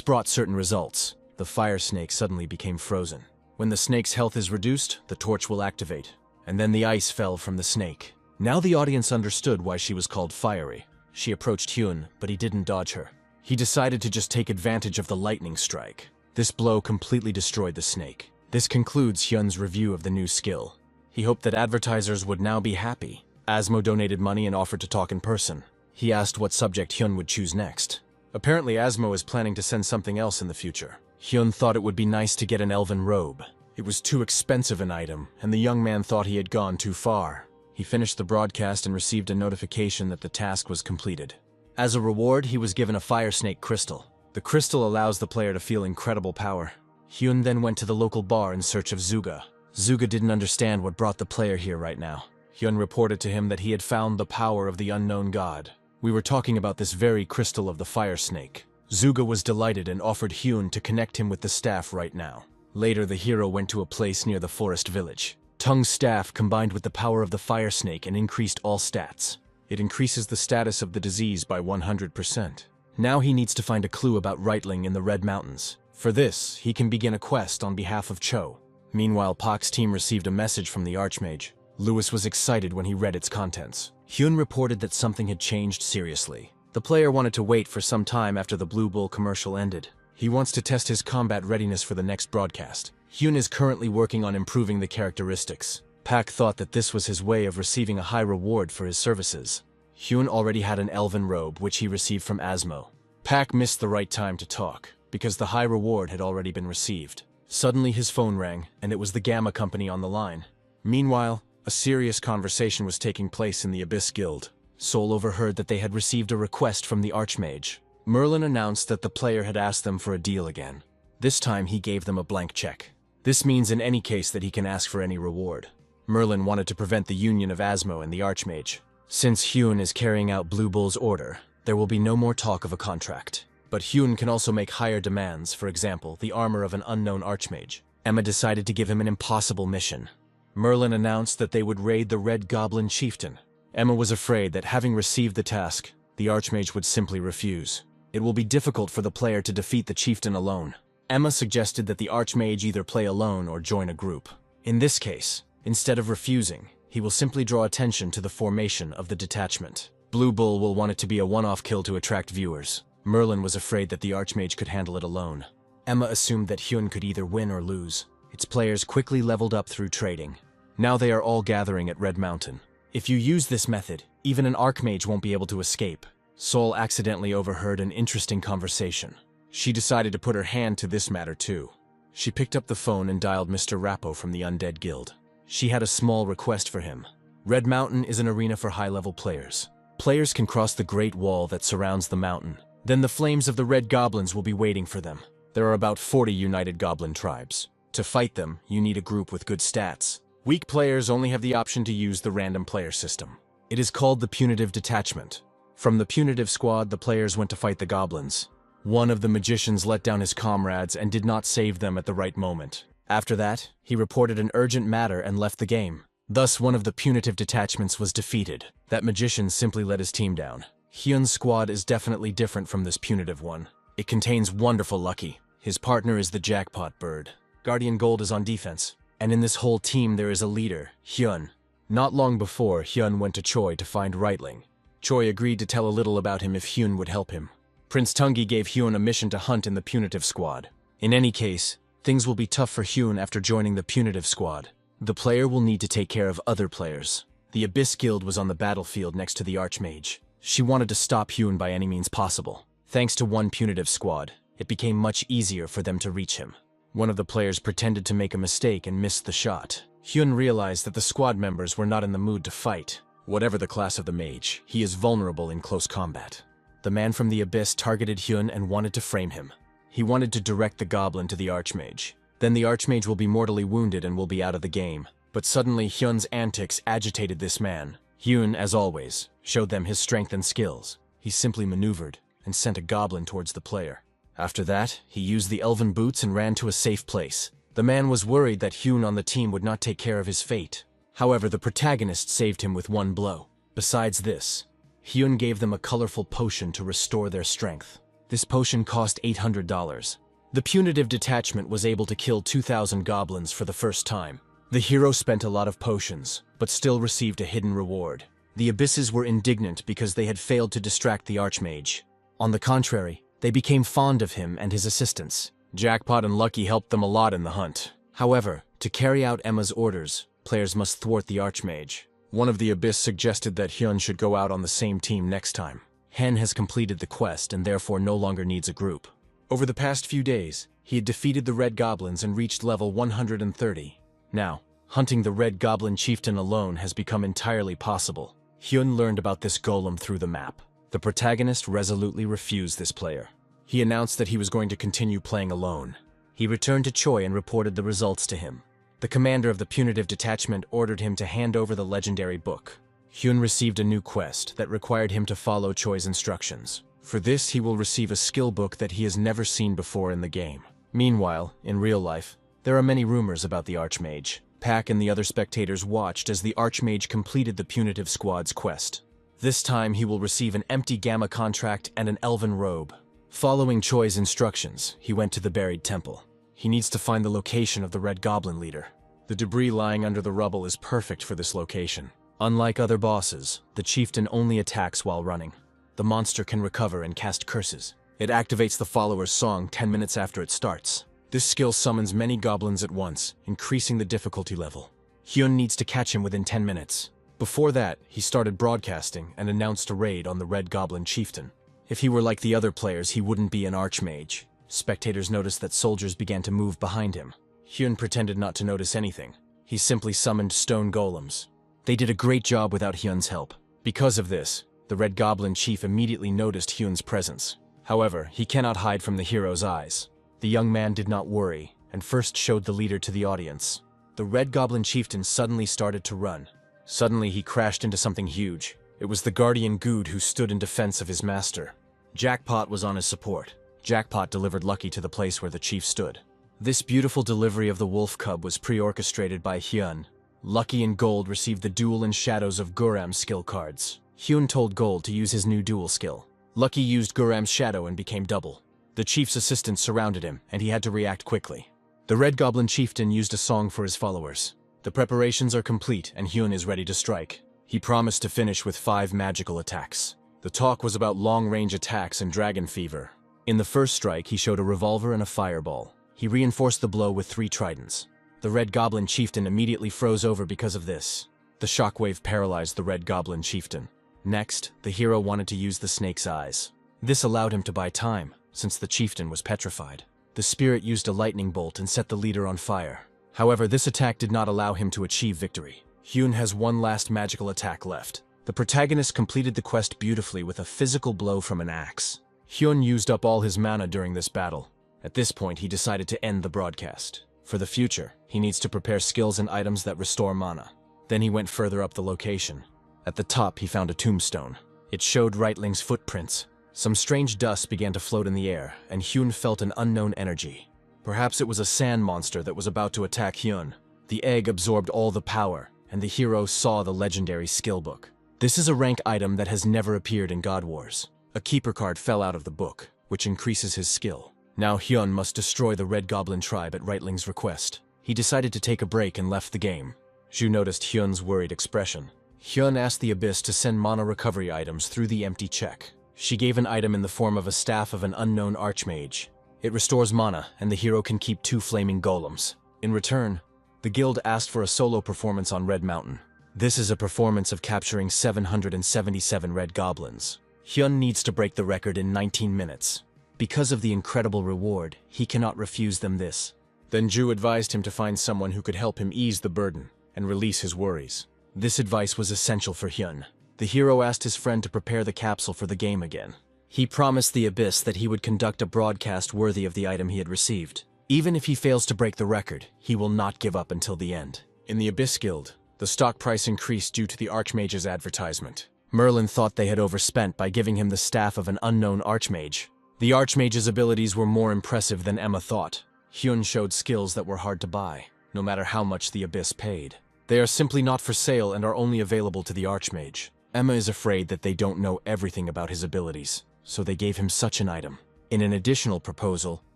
brought certain results. The fire snake suddenly became frozen. When the snake's health is reduced, the torch will activate. And then the ice fell from the snake. Now the audience understood why she was called fiery. She approached Hyun, but he didn't dodge her. He decided to just take advantage of the lightning strike. This blow completely destroyed the snake. This concludes Hyun's review of the new skill. He hoped that advertisers would now be happy. Asmo donated money and offered to talk in person. He asked what subject Hyun would choose next. Apparently Asmo is planning to send something else in the future. Hyun thought it would be nice to get an elven robe. It was too expensive an item, and the young man thought he had gone too far. He finished the broadcast and received a notification that the task was completed. As a reward, he was given a fire snake crystal. The crystal allows the player to feel incredible power. Hyun then went to the local bar in search of Zuga. Zuga didn't understand what brought the player here right now. Hyun reported to him that he had found the power of the unknown god. We were talking about this very crystal of the fire snake. Zuga was delighted and offered Hyun to connect him with the staff right now. Later, the hero went to a place near the forest village. Tung's staff combined with the power of the fire snake and increased all stats. It increases the status of the disease by 100%. Now he needs to find a clue about Reitling in the Red Mountains. For this, he can begin a quest on behalf of Cho. Meanwhile, Pak's team received a message from the Archmage. Lewis was excited when he read its contents. Hyun reported that something had changed seriously. The player wanted to wait for some time after the Blue Bull commercial ended. He wants to test his combat readiness for the next broadcast. Hyun is currently working on improving the characteristics. Pak thought that this was his way of receiving a high reward for his services. Hyun already had an elven robe, which he received from Asmo. Pak missed the right time to talk, because the high reward had already been received. Suddenly his phone rang, and it was the Gamma Company on the line. Meanwhile, a serious conversation was taking place in the Abyss Guild. Sol overheard that they had received a request from the Archmage. Merlin announced that the player had asked them for a deal again. This time he gave them a blank check. This means in any case that he can ask for any reward. Merlin wanted to prevent the union of Asmo and the Archmage. Since Hyun is carrying out Blue Bull's order, there will be no more talk of a contract. But Hyun can also make higher demands, for example, the armor of an unknown Archmage. Emma decided to give him an impossible mission. Merlin announced that they would raid the Red Goblin Chieftain. Emma was afraid that having received the task, the Archmage would simply refuse. It will be difficult for the player to defeat the chieftain alone. Emma suggested that the Archmage either play alone or join a group. In this case, instead of refusing, he will simply draw attention to the formation of the detachment. Blue Bull will want it to be a one-off kill to attract viewers. Merlin was afraid that the Archmage could handle it alone. Emma assumed that Hyun could either win or lose. Its players quickly leveled up through trading. Now they are all gathering at Red Mountain. If you use this method, even an Archmage won't be able to escape. Sol accidentally overheard an interesting conversation. She decided to put her hand to this matter too. She picked up the phone and dialed Mr. Rappo from the Undead Guild. She had a small request for him. Red Mountain is an arena for high-level players. Players can cross the Great Wall that surrounds the mountain. Then the flames of the Red Goblins will be waiting for them. There are about 40 united goblin tribes. To fight them, you need a group with good stats. Weak players only have the option to use the random player system. It is called the Punitive Detachment. From the Punitive Squad, the players went to fight the goblins. One of the magicians let down his comrades and did not save them at the right moment. After that, he reported an urgent matter and left the game. Thus, one of the punitive detachments was defeated. That magician simply let his team down. Hyun's squad is definitely different from this punitive one. It contains wonderful Lucky. His partner is the Jackpot Bird. Guardian Gold is on defense. And in this whole team there is a leader, Hyun. Not long before, Hyun went to Choi to find Reitling. Choi agreed to tell a little about him if Hyun would help him. Prince Tungi gave Hyun a mission to hunt in the punitive squad. In any case, things will be tough for Hyun after joining the punitive squad. The player will need to take care of other players. The Abyss Guild was on the battlefield next to the Archmage. She wanted to stop Hyun by any means possible. Thanks to one punitive squad, it became much easier for them to reach him. One of the players pretended to make a mistake and missed the shot. Hyun realized that the squad members were not in the mood to fight. Whatever the class of the mage, he is vulnerable in close combat. The man from the Abyss targeted Hyun and wanted to frame him. He wanted to direct the goblin to the Archmage. Then the Archmage will be mortally wounded and will be out of the game. But suddenly Hyun's antics agitated this man. Hyun, as always, showed them his strength and skills. He simply maneuvered and sent a goblin towards the player. After that, he used the elven boots and ran to a safe place. The man was worried that Hyun on the team would not take care of his fate. However, the protagonist saved him with one blow. Besides this, Hyun gave them a colorful potion to restore their strength. This potion cost $800. The punitive detachment was able to kill 2,000 goblins for the first time. The hero spent a lot of potions, but still received a hidden reward. The Abysses were indignant because they had failed to distract the Archmage. On the contrary, they became fond of him and his assistants. Jackpot and Lucky helped them a lot in the hunt. However, to carry out Emma's orders, players must thwart the Archmage. One of the Abyss suggested that Hyun should go out on the same team next time. Hen has completed the quest and therefore no longer needs a group. Over the past few days, he had defeated the Red Goblins and reached level 130. Now, hunting the Red Goblin Chieftain alone has become entirely possible. Hyun learned about this golem through the map. The protagonist resolutely refused this player. He announced that he was going to continue playing alone. He returned to Choi and reported the results to him. The commander of the punitive detachment ordered him to hand over the legendary book. Hyun received a new quest that required him to follow Choi's instructions. For this, he will receive a skill book that he has never seen before in the game. Meanwhile, in real life, there are many rumors about the Archmage. Pack and the other spectators watched as the Archmage completed the punitive squad's quest. This time, he will receive an empty gamma contract and an elven robe. Following Choi's instructions, he went to the buried temple. He needs to find the location of the Red Goblin leader. The debris lying under the rubble is perfect for this location. Unlike other bosses, the chieftain only attacks while running. The monster can recover and cast curses. It activates the follower's song 10 minutes after it starts. This skill summons many goblins at once, increasing the difficulty level. Hyun needs to catch him within 10 minutes. Before that, he started broadcasting and announced a raid on the Red Goblin Chieftain. If he were like the other players, he wouldn't be an Archmage. Spectators noticed that soldiers began to move behind him. Hyun pretended not to notice anything. He simply summoned stone golems. They did a great job without Hyun's help. Because of this, the Red Goblin Chief immediately noticed Hyun's presence. However, he cannot hide from the hero's eyes. The young man did not worry, and first showed the leader to the audience. The Red Goblin Chieftain suddenly started to run. Suddenly, he crashed into something huge. It was the Guardian Good who stood in defense of his master. Jackpot was on his support. Jackpot delivered Lucky to the place where the chief stood. This beautiful delivery of the wolf cub was pre-orchestrated by Hyun. Lucky and Gold received the Duel and Shadows of Guram's skill cards. Hyun told Gold to use his new duel skill. Lucky used Guram's shadow and became double. The chief's assistants surrounded him, and he had to react quickly. The Red Goblin Chieftain used a song for his followers. The preparations are complete, and Hyun is ready to strike. He promised to finish with 5 magical attacks. The talk was about long-range attacks and dragon fever. In the first strike, he showed a revolver and a fireball. He reinforced the blow with 3 tridents. The Red Goblin Chieftain immediately froze over because of this. The shockwave paralyzed the Red Goblin Chieftain. Next, the hero wanted to use the snake's eyes. This allowed him to buy time, since the chieftain was petrified. The spirit used a lightning bolt and set the leader on fire. However, this attack did not allow him to achieve victory. Hyun has one last magical attack left. The protagonist completed the quest beautifully with a physical blow from an axe. Hyun used up all his mana during this battle. At this point, he decided to end the broadcast. For the future, he needs to prepare skills and items that restore mana. Then he went further up the location. At the top, he found a tombstone. It showed Reitling's footprints. Some strange dust began to float in the air, and Hyun felt an unknown energy. Perhaps it was a sand monster that was about to attack Hyun. The egg absorbed all the power, and the hero saw the legendary skill book. This is a rank item that has never appeared in God Wars. A keeper card fell out of the book, which increases his skill. Now Hyun must destroy the Red Goblin tribe at Reitling's request. He decided to take a break and left the game. Zhu noticed Hyun's worried expression. Hyun asked the Abyss to send mana recovery items through the empty check. She gave an item in the form of a staff of an unknown archmage. It restores mana, and the hero can keep 2 flaming golems. In return, the guild asked for a solo performance on Red Mountain. This is a performance of capturing 777 red goblins. Hyun needs to break the record in 19 minutes. Because of the incredible reward, he cannot refuse them this. Then Ju advised him to find someone who could help him ease the burden and release his worries. This advice was essential for Hyun. The hero asked his friend to prepare the capsule for the game again. He promised the Abyss that he would conduct a broadcast worthy of the item he had received. Even if he fails to break the record, he will not give up until the end. In the Abyss Guild, the stock price increased due to the Archmage's advertisement. Merlin thought they had overspent by giving him the staff of an unknown Archmage. The Archmage's abilities were more impressive than Emma thought. Hyun showed skills that were hard to buy, no matter how much the Abyss paid. They are simply not for sale and are only available to the Archmage. Emma is afraid that they don't know everything about his abilities, so they gave him such an item. In an additional proposal,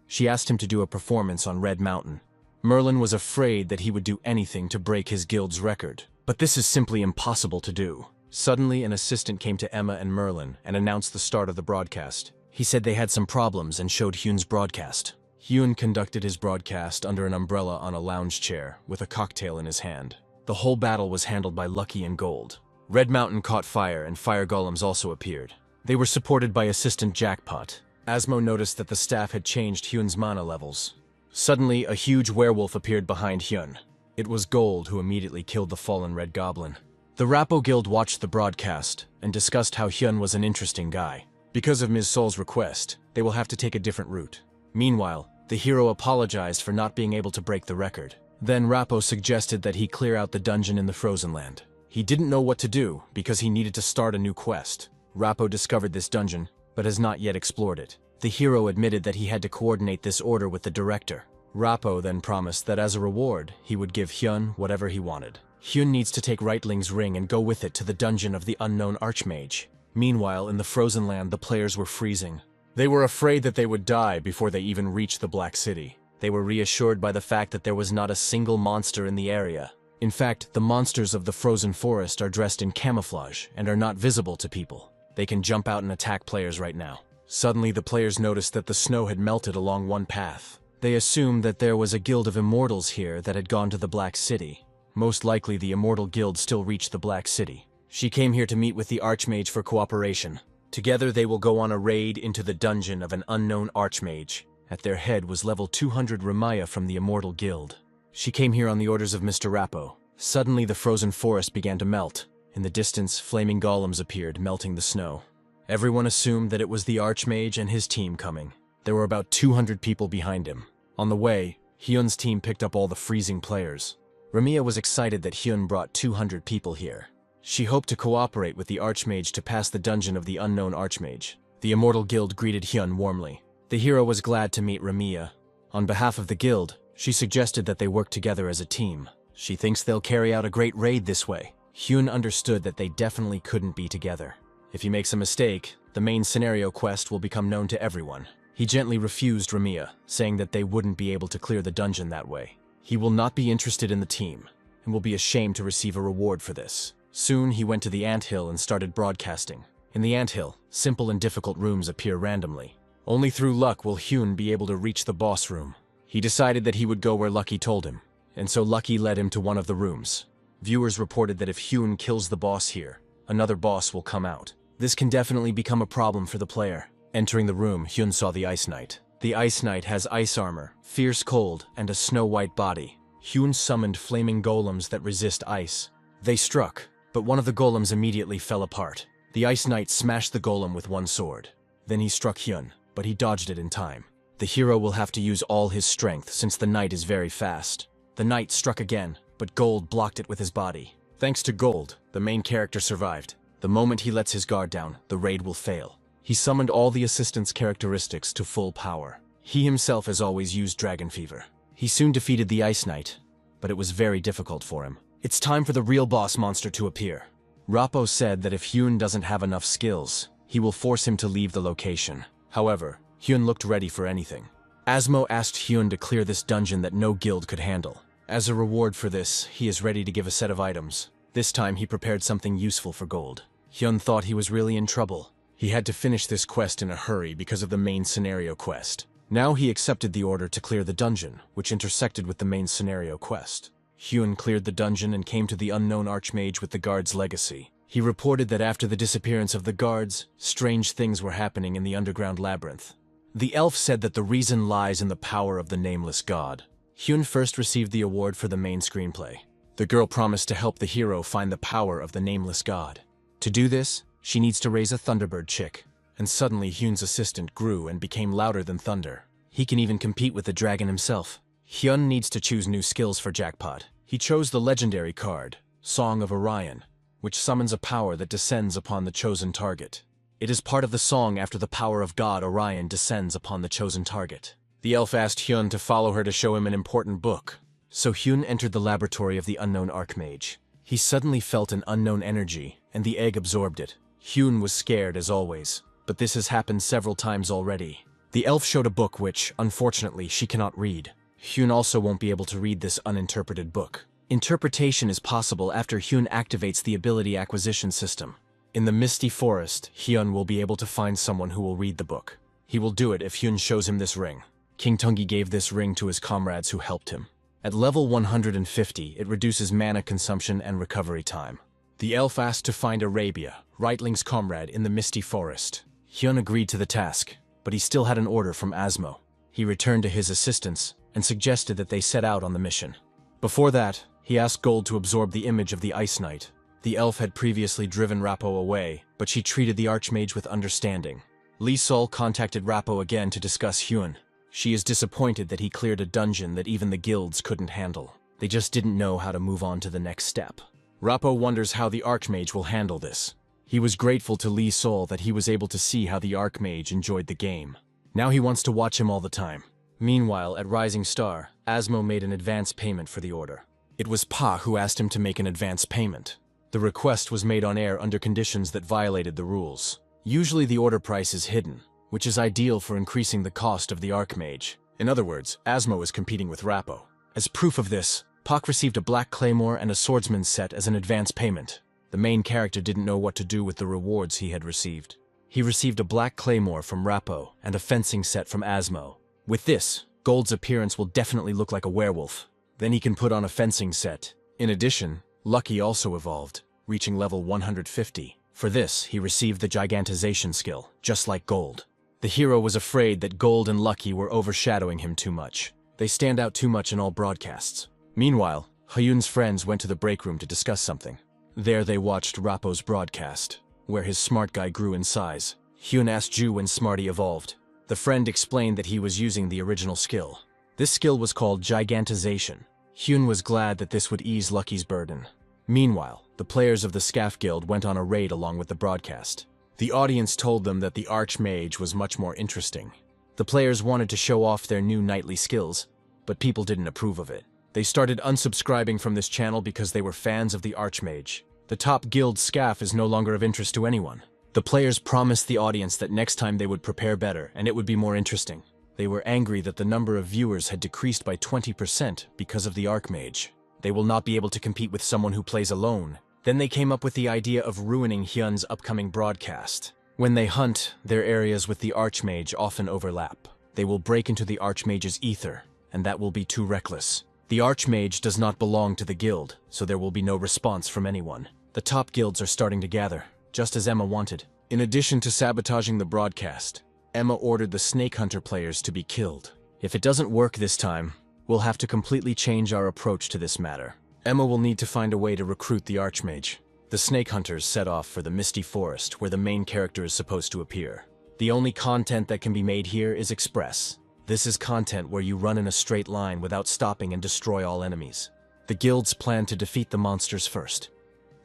she asked him to do a performance on Red Mountain. Merlin was afraid that he would do anything to break his guild's record, but this is simply impossible to do. Suddenly, an assistant came to Emma and Merlin and announced the start of the broadcast. He said they had some problems and showed Hyun's broadcast. Hyun conducted his broadcast under an umbrella on a lounge chair with a cocktail in his hand. The whole battle was handled by Lucky and Gold. Red Mountain caught fire and fire golems also appeared. They were supported by Assistant Jackpot. Asmo noticed that the staff had changed Hyun's mana levels. Suddenly, a huge werewolf appeared behind Hyun. It was Gold who immediately killed the fallen Red Goblin. The Rappo Guild watched the broadcast and discussed how Hyun was an interesting guy. Because of Ms. Sol's request, they will have to take a different route. Meanwhile, the hero apologized for not being able to break the record. Then Rappo suggested that he clear out the dungeon in the Frozen Land. He didn't know what to do because he needed to start a new quest. Rappo discovered this dungeon, but has not yet explored it. The hero admitted that he had to coordinate this order with the director. Rappo then promised that as a reward, he would give Hyun whatever he wanted. Hyun needs to take Reitling's ring and go with it to the dungeon of the unknown Archmage. Meanwhile, in the Frozen Land, the players were freezing. They were afraid that they would die before they even reached the Black City. They were reassured by the fact that there was not a single monster in the area. In fact, the monsters of the frozen forest are dressed in camouflage and are not visible to people. They can jump out and attack players right now. Suddenly, the players noticed that the snow had melted along one path. They assumed that there was a guild of immortals here that had gone to the Black City. Most likely, the Immortal Guild still reached the Black City. She came here to meet with the Archmage for cooperation. Together, they will go on a raid into the dungeon of an unknown Archmage. At their head was level 200 Ramaya from the Immortal Guild. She came here on the orders of Mr. Rappo. Suddenly, the frozen forest began to melt. In the distance, flaming golems appeared, melting the snow. Everyone assumed that it was the Archmage and his team coming. There were about 200 people behind him. On the way, Hyun's team picked up all the freezing players. Ramia was excited that Hyun brought 200 people here. She hoped to cooperate with the Archmage to pass the dungeon of the unknown Archmage. The Immortal Guild greeted Hyun warmly. The hero was glad to meet Ramia. On behalf of the guild, she suggested that they work together as a team. She thinks they'll carry out a great raid this way. Hyun understood that they definitely couldn't be together. If he makes a mistake, the main scenario quest will become known to everyone. He gently refused Ramia, saying that they wouldn't be able to clear the dungeon that way. He will not be interested in the team, and will be ashamed to receive a reward for this. Soon, he went to the anthill and started broadcasting. In the anthill, simple and difficult rooms appear randomly. Only through luck will Hyun be able to reach the boss room. He decided that he would go where Lucky told him, and so Lucky led him to one of the rooms. Viewers reported that if Hyun kills the boss here, another boss will come out. This can definitely become a problem for the player. Entering the room, Hyun saw the Ice Knight. The Ice Knight has ice armor, fierce cold, and a snow-white body. Hyun summoned flaming golems that resist ice. They struck, but one of the golems immediately fell apart. The Ice Knight smashed the golem with one sword. Then he struck Hyun, but he dodged it in time. The hero will have to use all his strength since the knight is very fast. The knight struck again, but Gold blocked it with his body. Thanks to Gold, the main character survived. The moment he lets his guard down, the raid will fail. He summoned all the assistant's characteristics to full power. He himself has always used Dragon Fever. He soon defeated the Ice Knight, but it was very difficult for him. It's time for the real boss monster to appear. Rappo said that if Hyun doesn't have enough skills, he will force him to leave the location. However, Hyun looked ready for anything. Asmo asked Hyun to clear this dungeon that no guild could handle. As a reward for this, he is ready to give a set of items. This time he prepared something useful for Gold. Hyun thought he was really in trouble. He had to finish this quest in a hurry because of the main scenario quest. Now he accepted the order to clear the dungeon, which intersected with the main scenario quest. Hyun cleared the dungeon and came to the unknown Archmage with the guard's legacy. He reported that after the disappearance of the guards, strange things were happening in the underground labyrinth. The elf said that the reason lies in the power of the nameless god. Hyun first received the award for the main screenplay. The girl promised to help the hero find the power of the nameless god. To do this, she needs to raise a Thunderbird chick. And suddenly Hyun's assistant grew and became louder than thunder. He can even compete with the dragon himself. Hyun needs to choose new skills for Jackpot. He chose the legendary card, Song of Orion, which summons a power that descends upon the chosen target. It is part of the song after the power of God Orion descends upon the chosen target. The elf asked Hyun to follow her to show him an important book. So Hyun entered the laboratory of the unknown Archmage. He suddenly felt an unknown energy, and the egg absorbed it. Hyun was scared as always, but this has happened several times already. The elf showed a book which, unfortunately, she cannot read. Hyun also won't be able to read this uninterpreted book. Interpretation is possible after Hyun activates the ability acquisition system. In the misty forest, Hyun will be able to find someone who will read the book. He will do it if Hyun shows him this ring. King Tungi gave this ring to his comrades who helped him. At level 150, it reduces mana consumption and recovery time. The elf asked to find Arabia, Reitling's comrade, in the misty forest. Hyun agreed to the task, but he still had an order from Asmo. He returned to his assistants and suggested that they set out on the mission. Before that, he asked Gold to absorb the image of the Ice Knight. The elf had previously driven Rappo away, but she treated the Archmage with understanding. Lee Sol contacted Rappo again to discuss Hyun. She is disappointed that he cleared a dungeon that even the guilds couldn't handle. They just didn't know how to move on to the next step. Rappo wonders how the Archmage will handle this. He was grateful to Lee Sol that he was able to see how the Archmage enjoyed the game. Now he wants to watch him all the time. Meanwhile, at Rising Star, Asmo made an advance payment for the order. It was Pa who asked him to make an advance payment. The request was made on air under conditions that violated the rules. Usually the order price is hidden, which is ideal for increasing the cost of the Archmage. In other words, Asmo is competing with Rappo. As proof of this, Pak received a black claymore and a swordsman's set as an advance payment. The main character didn't know what to do with the rewards he had received. He received a black claymore from Rappo and a fencing set from Asmo. With this, Gold's appearance will definitely look like a werewolf. Then he can put on a fencing set. In addition, Lucky also evolved, reaching level 150. For this, he received the gigantization skill, just like Gold. The hero was afraid that Gold and Lucky were overshadowing him too much. They stand out too much in all broadcasts. Meanwhile, Hyun's friends went to the break room to discuss something. There they watched Rappo's broadcast, where his smart guy grew in size. Hyun asked Ju when Smarty evolved. The friend explained that he was using the original skill. This skill was called gigantization. Hyun was glad that this would ease Lucky's burden. Meanwhile, the players of the Scaff Guild went on a raid along with the broadcast. The audience told them that the Archmage was much more interesting. The players wanted to show off their new knightly skills, but people didn't approve of it. They started unsubscribing from this channel because they were fans of the Archmage. The top guild Scaff is no longer of interest to anyone. The players promised the audience that next time they would prepare better and it would be more interesting. They were angry that the number of viewers had decreased by 20% because of the Archmage. They will not be able to compete with someone who plays alone. Then they came up with the idea of ruining Hyun's upcoming broadcast. When they hunt, their areas with the Archmage often overlap. They will break into the Archmage's ether, and that will be too reckless. The Archmage does not belong to the guild, so there will be no response from anyone. The top guilds are starting to gather, just as Emma wanted. In addition to sabotaging the broadcast, Emma ordered the Snake Hunter players to be killed. If it doesn't work this time, we'll have to completely change our approach to this matter. Emma will need to find a way to recruit the Archmage. The Snake Hunters set off for the Misty Forest, where the main character is supposed to appear. The only content that can be made here is Express. This is content where you run in a straight line without stopping and destroy all enemies. The guilds plan to defeat the monsters first.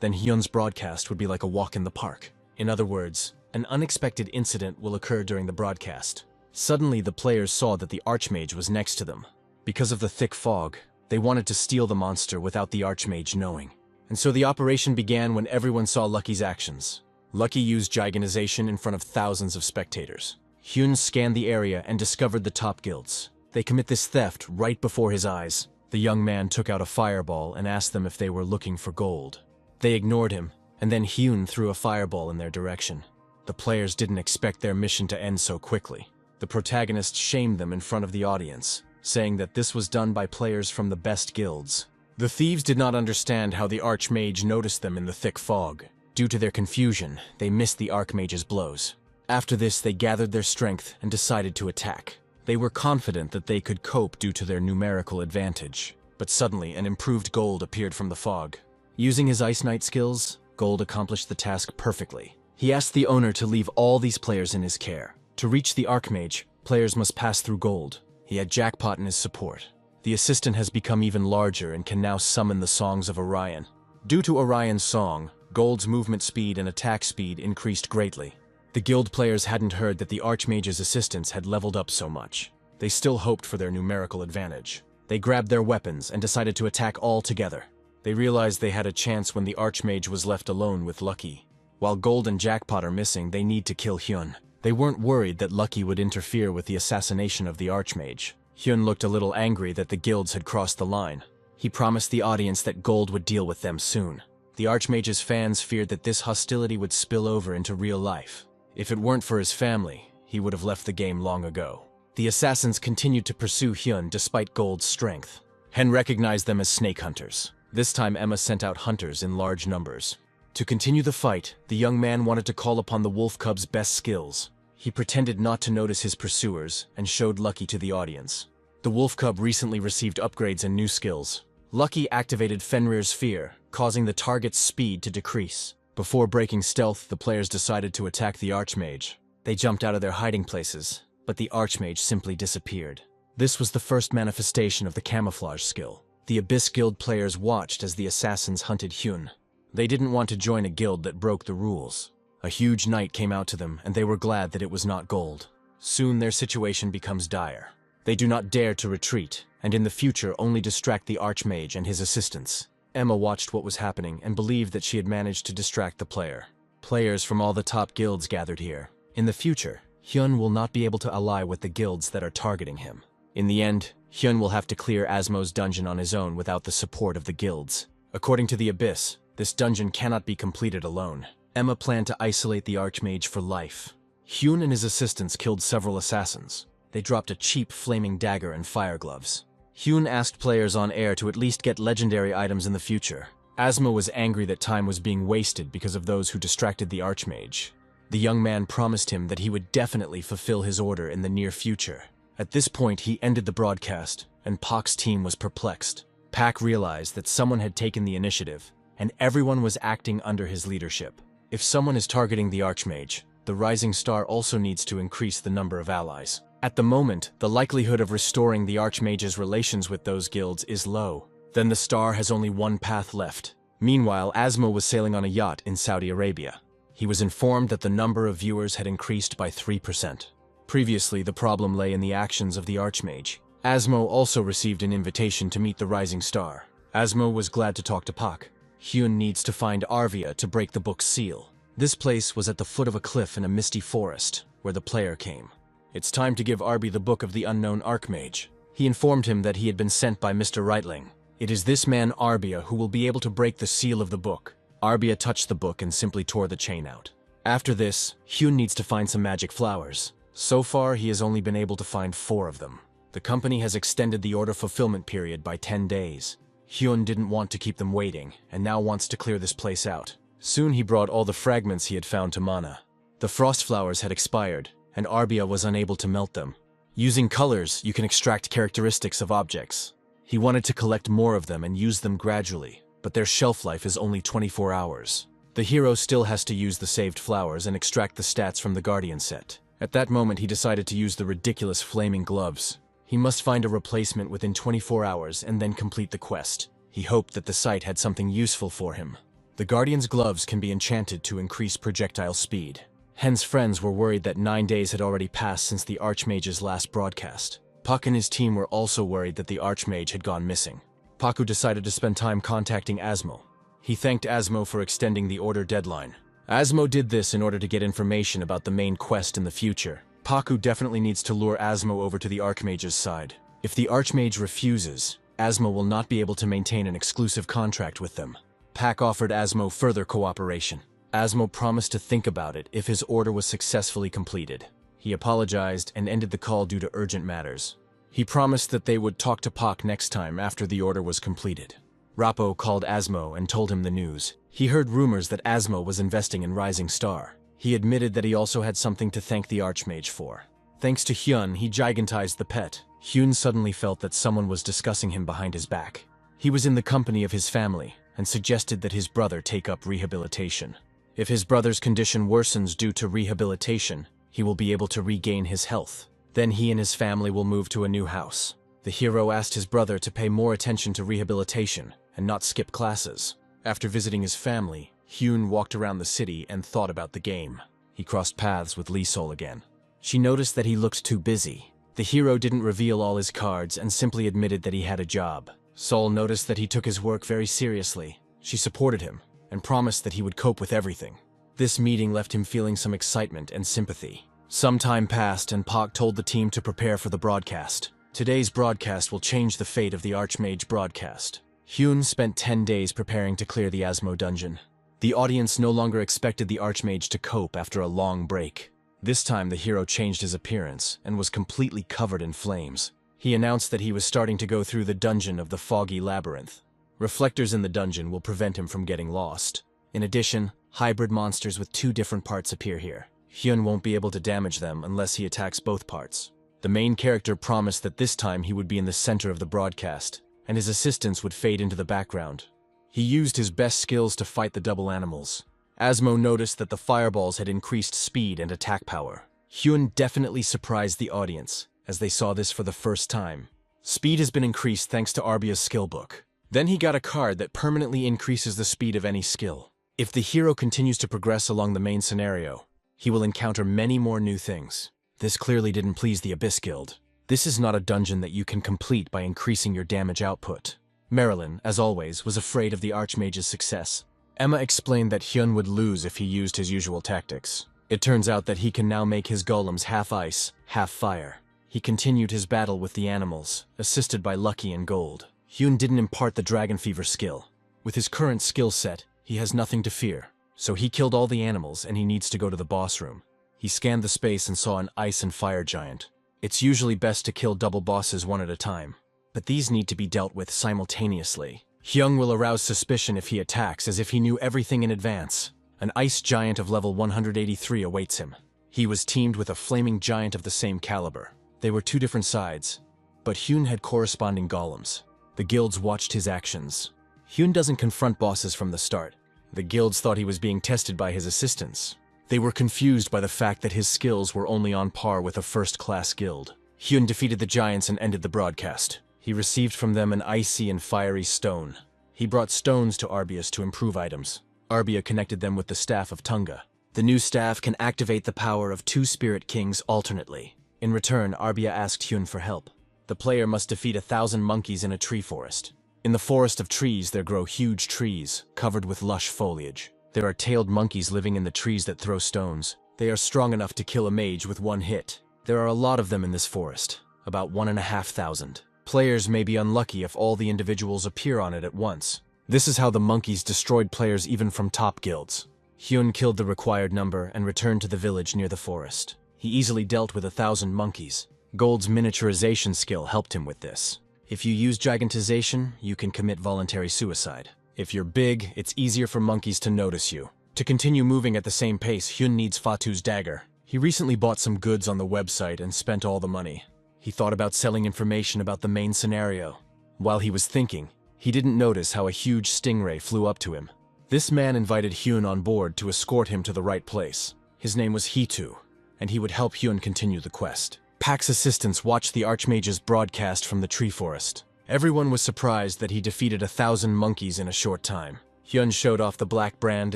Then Hyun's broadcast would be like a walk in the park. In other words, an unexpected incident will occur during the broadcast. Suddenly, the players saw that the Archmage was next to them. Because of the thick fog, they wanted to steal the monster without the Archmage knowing. And so the operation began when everyone saw Lucky's actions. Lucky used gigantization in front of thousands of spectators. Hyun scanned the area and discovered the top guilds. They commit this theft right before his eyes. The young man took out a fireball and asked them if they were looking for gold. They ignored him, and then Hyun threw a fireball in their direction. The players didn't expect their mission to end so quickly. The protagonist shamed them in front of the audience, saying that this was done by players from the best guilds. The thieves did not understand how the Archmage noticed them in the thick fog. Due to their confusion, they missed the Archmage's blows. After this, they gathered their strength and decided to attack. They were confident that they could cope due to their numerical advantage. But suddenly, an improved Gold appeared from the fog. Using his Ice Knight skills, Gold accomplished the task perfectly. He asked the owner to leave all these players in his care. To reach the Archmage, Players must pass through Gold. He had Jackpot in his support. The assistant has become even larger and can now summon the songs of Orion. Due to Orion's song, Gold's movement speed and attack speed increased greatly. The guild players hadn't heard that the Archmage's assistants had leveled up so much. They still hoped for their numerical advantage. They grabbed their weapons and decided to attack all together. They realized they had a chance when the Archmage was left alone with Lucky. While Gold and Jackpot are missing, they need to kill Hyun. They weren't worried that Lucky would interfere with the assassination of the Archmage. Hyun looked a little angry that the guilds had crossed the line. He promised the audience that Gold would deal with them soon. The Archmage's fans feared that this hostility would spill over into real life. If it weren't for his family, he would have left the game long ago. The assassins continued to pursue Hyun despite Gold's strength. Hen recognized them as snake hunters. This time Emma sent out hunters in large numbers. To continue the fight, the young man wanted to call upon the wolf cub's best skills. He pretended not to notice his pursuers and showed Lucky to the audience. The wolf cub recently received upgrades and new skills. Lucky activated Fenrir's Fear, causing the target's speed to decrease. Before breaking stealth, the players decided to attack the Archmage. They jumped out of their hiding places, but the Archmage simply disappeared. This was the first manifestation of the camouflage skill. The Abyss Guild players watched as the assassins hunted Hyun. They didn't want to join a guild that broke the rules. A huge night came out to them, and they were glad that it was not Gold. Soon their situation becomes dire. They do not dare to retreat, and in the future only distract the Archmage and his assistants. Emma watched what was happening and believed that she had managed to distract the player. Players from all the top guilds gathered here. In the future, Hyun will not be able to ally with the guilds that are targeting him. In the end, Hyun will have to clear Asmo's dungeon on his own without the support of the guilds. According to the Abyss, this dungeon cannot be completed alone. Emma planned to isolate the Archmage for life. Hyun and his assistants killed several assassins. They dropped a cheap flaming dagger and fire gloves. Hyun asked players on air to at least get legendary items in the future. Asmo was angry that time was being wasted because of those who distracted the Archmage. The young man promised him that he would definitely fulfill his order in the near future. At this point, he ended the broadcast, and Pak's team was perplexed. Pak realized that someone had taken the initiative, and everyone was acting under his leadership. If someone is targeting the Archmage, the Rising Star also needs to increase the number of allies. At the moment, the likelihood of restoring the Archmage's relations with those guilds is low. Then the star has only one path left. Meanwhile, Asmo was sailing on a yacht in Saudi Arabia. He was informed that the number of viewers had increased by 3%. Previously, the problem lay in the actions of the Archmage. Asmo also received an invitation to meet the Rising Star. Asmo was glad to talk to Pak. Hyun needs to find Arvia to break the book's seal. This place was at the foot of a cliff in a misty forest, where the player came. It's time to give Arby the book of the unknown Archmage. He informed him that he had been sent by Mr. Reitling. It is this man Arbia who will be able to break the seal of the book. Arbia touched the book and simply tore the chain out. After this, Hyun needs to find some magic flowers. So far, he has only been able to find 4 of them. The company has extended the order fulfillment period by 10 days. Hyun didn't want to keep them waiting, and now wants to clear this place out. Soon he brought all the fragments he had found to Mana. The frost flowers had expired, and Arbia was unable to melt them. Using colors, you can extract characteristics of objects. He wanted to collect more of them and use them gradually, but their shelf life is only 24 hours. The hero still has to use the saved flowers and extract the stats from the Guardian set. At that moment, he decided to use the ridiculous flaming gloves. He must find a replacement within 24 hours and then complete the quest. He hoped that the site had something useful for him. The Guardian's gloves can be enchanted to increase projectile speed. Hen's friends were worried that 9 days had already passed since the Archmage's last broadcast. Pak and his team were also worried that the Archmage had gone missing. Paku decided to spend time contacting Asmo. He thanked Asmo for extending the order deadline. Asmo did this in order to get information about the main quest in the future. Paku definitely needs to lure Asmo over to the Archmage's side. If the Archmage refuses, Asmo will not be able to maintain an exclusive contract with them. Pak offered Asmo further cooperation. Asmo promised to think about it if his order was successfully completed. He apologized and ended the call due to urgent matters. He promised that they would talk to Pak next time after the order was completed. Rappo called Asmo and told him the news. He heard rumors that Asmo was investing in Rising Star. He admitted that he also had something to thank the Archmage for. Thanks to Hyun, he gigantized the pet. Hyun suddenly felt that someone was discussing him behind his back. He was in the company of his family and suggested that his brother take up rehabilitation. If his brother's condition worsens due to rehabilitation, he will be able to regain his health. Then he and his family will move to a new house. The hero asked his brother to pay more attention to rehabilitation and not skip classes. After visiting his family, Hyun walked around the city and thought about the game. He crossed paths with Lee Sol again. She noticed that he looked too busy. The hero didn't reveal all his cards and simply admitted that he had a job. Sol noticed that he took his work very seriously. She supported him and promised that he would cope with everything. This meeting left him feeling some excitement and sympathy. Some time passed and Park told the team to prepare for the broadcast. Today's broadcast will change the fate of the Archmage broadcast. Hyun spent 10 days preparing to clear the Asmo dungeon. The audience no longer expected the Archmage to cope after a long break. This time the hero changed his appearance and was completely covered in flames. He announced that he was starting to go through the dungeon of the Foggy Labyrinth. Reflectors in the dungeon will prevent him from getting lost. In addition, hybrid monsters with 2 different parts appear here. Hyun won't be able to damage them unless he attacks both parts. The main character promised that this time he would be in the center of the broadcast, and his assistants would fade into the background. He used his best skills to fight the double animals. Asmo noticed that the fireballs had increased speed and attack power. Hyun definitely surprised the audience, as they saw this for the first time. Speed has been increased thanks to Arbia's skill book. Then he got a card that permanently increases the speed of any skill. If the hero continues to progress along the main scenario, he will encounter many more new things. This clearly didn't please the Abyss Guild. This is not a dungeon that you can complete by increasing your damage output. Marilyn, as always, was afraid of the Archmage's success. Emma explained that Hyun would lose if he used his usual tactics. It turns out that he can now make his golems half ice, half fire. He continued his battle with the animals, assisted by Lucky and Gold. Hyun didn't impart the Dragon Fever skill. With his current skill set, he has nothing to fear. So he killed all the animals and he needs to go to the boss room. He scanned the space and saw an ice and fire giant. It's usually best to kill double bosses one at a time, but these need to be dealt with simultaneously. Hyung will arouse suspicion if he attacks as if he knew everything in advance. An ice giant of level 183 awaits him. He was teamed with a flaming giant of the same caliber. They were 2 different sides, but Hyun had corresponding golems. The guilds watched his actions. Hyun doesn't confront bosses from the start. The guilds thought he was being tested by his assistants. They were confused by the fact that his skills were only on par with a first-class guild. Hyun defeated the giants and ended the broadcast. He received from them an icy and fiery stone. He brought stones to Arbias to improve items. Arbia connected them with the Staff of Tunga. The new staff can activate the power of 2 Spirit Kings alternately. In return, Arbia asked Hyun for help. The player must defeat 1,000 monkeys in a tree forest. In the forest of trees, there grow huge trees, covered with lush foliage. There are tailed monkeys living in the trees that throw stones. They are strong enough to kill a mage with 1 hit. There are a lot of them in this forest, about 1,500. Players may be unlucky if all the individuals appear on it at once. This is how the monkeys destroyed players even from top guilds. Hyun killed the required number and returned to the village near the forest. He easily dealt with 1,000 monkeys. Gold's miniaturization skill helped him with this. If you use gigantization, you can commit voluntary suicide. If you're big, it's easier for monkeys to notice you. To continue moving at the same pace, Hyun needs Fatu's dagger. He recently bought some goods on the website and spent all the money. He thought about selling information about the main scenario. While he was thinking, he didn't notice how a huge stingray flew up to him. This man invited Hyun on board to escort him to the right place. His name was Hitu, and he would help Hyun continue the quest. Pack's assistants watched the Archmage's broadcast from the tree forest. Everyone was surprised that he defeated 1,000 monkeys in a short time. Hyun showed off the black brand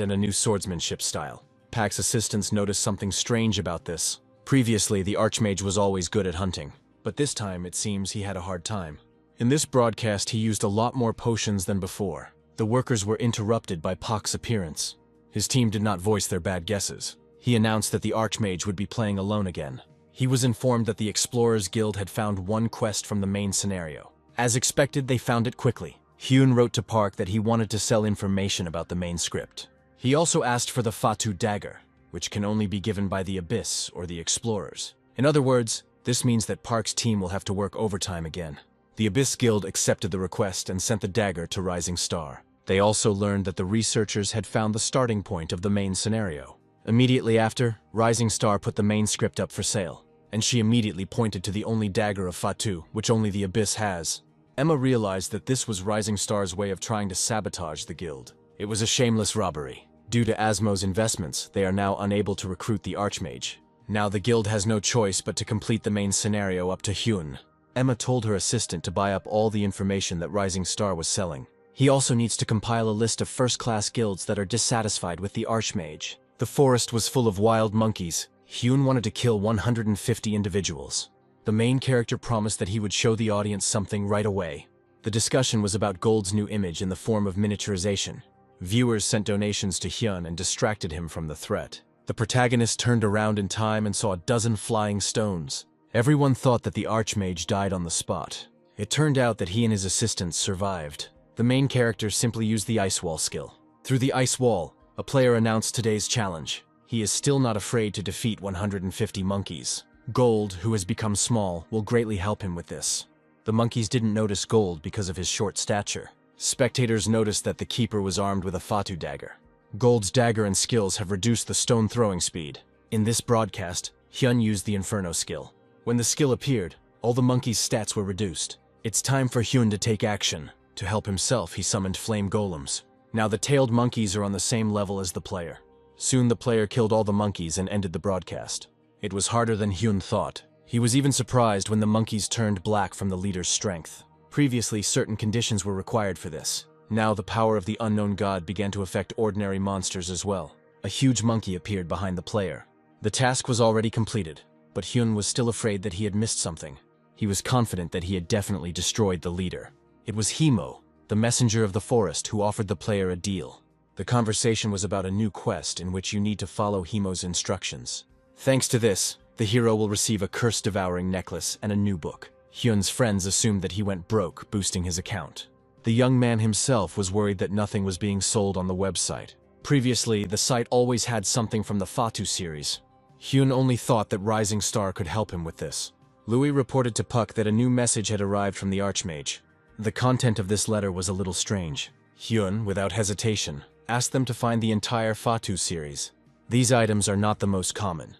and a new swordsmanship style. Pack's assistants noticed something strange about this. Previously, the Archmage was always good at hunting, but this time it seems he had a hard time. In this broadcast, he used a lot more potions than before. The workers were interrupted by Pak's appearance. His team did not voice their bad guesses. He announced that the Archmage would be playing alone again. He was informed that the Explorers Guild had found 1 quest from the main scenario. As expected, they found it quickly. Hyun wrote to Park that he wanted to sell information about the main script. He also asked for the Fatu dagger, which can only be given by the Abyss or the Explorers. In other words, this means that Park's team will have to work overtime again. The Abyss Guild accepted the request and sent the dagger to Rising Star. They also learned that the researchers had found the starting point of the main scenario. Immediately after, Rising Star put the main script up for sale, and she immediately pointed to the only dagger of Fatu, which only the Abyss has. Emma realized that this was Rising Star's way of trying to sabotage the guild. It was a shameless robbery. Due to Asmo's investments, they are now unable to recruit the Archmage. Now the guild has no choice but to complete the main scenario up to Hyun. Emma told her assistant to buy up all the information that Rising Star was selling. He also needs to compile a list of first-class guilds that are dissatisfied with the Archmage. The forest was full of wild monkeys. Hyun wanted to kill 150 individuals. The main character promised that he would show the audience something right away. The discussion was about Gold's new image in the form of miniaturization. Viewers sent donations to Hyun and distracted him from the threat. The protagonist turned around in time and saw a dozen flying stones. Everyone thought that the Archmage died on the spot. It turned out that he and his assistants survived. The main character simply used the ice wall skill. Through the ice wall, a player announced today's challenge. He is still not afraid to defeat 150 monkeys. Gold, who has become small, will greatly help him with this. The monkeys didn't notice Gold because of his short stature. Spectators noticed that the keeper was armed with a Fatu dagger. Gold's dagger and skills have reduced the stone throwing speed. In this broadcast, Hyun used the Inferno skill. When the skill appeared, all the monkeys' stats were reduced. It's time for Hyun to take action. To help himself, he summoned flame golems. Now the tailed monkeys are on the same level as the player. Soon the player killed all the monkeys and ended the broadcast. It was harder than Hyun thought. He was even surprised when the monkeys turned black from the leader's strength. Previously, certain conditions were required for this. Now the power of the unknown god began to affect ordinary monsters as well. A huge monkey appeared behind the player. The task was already completed, but Hyun was still afraid that he had missed something. He was confident that he had definitely destroyed the leader. It was Himo, the messenger of the forest, who offered the player a deal. The conversation was about a new quest in which you need to follow Himo's instructions. Thanks to this, the hero will receive a curse-devouring necklace and a new book. Hyun's friends assumed that he went broke, boosting his account. The young man himself was worried that nothing was being sold on the website. Previously, the site always had something from the Fatu series. Hyun only thought that Rising Star could help him with this. Louis reported to Puck that a new message had arrived from the Archmage. The content of this letter was a little strange. Hyun, without hesitation, asked them to find the entire Fatu series. These items are not the most common,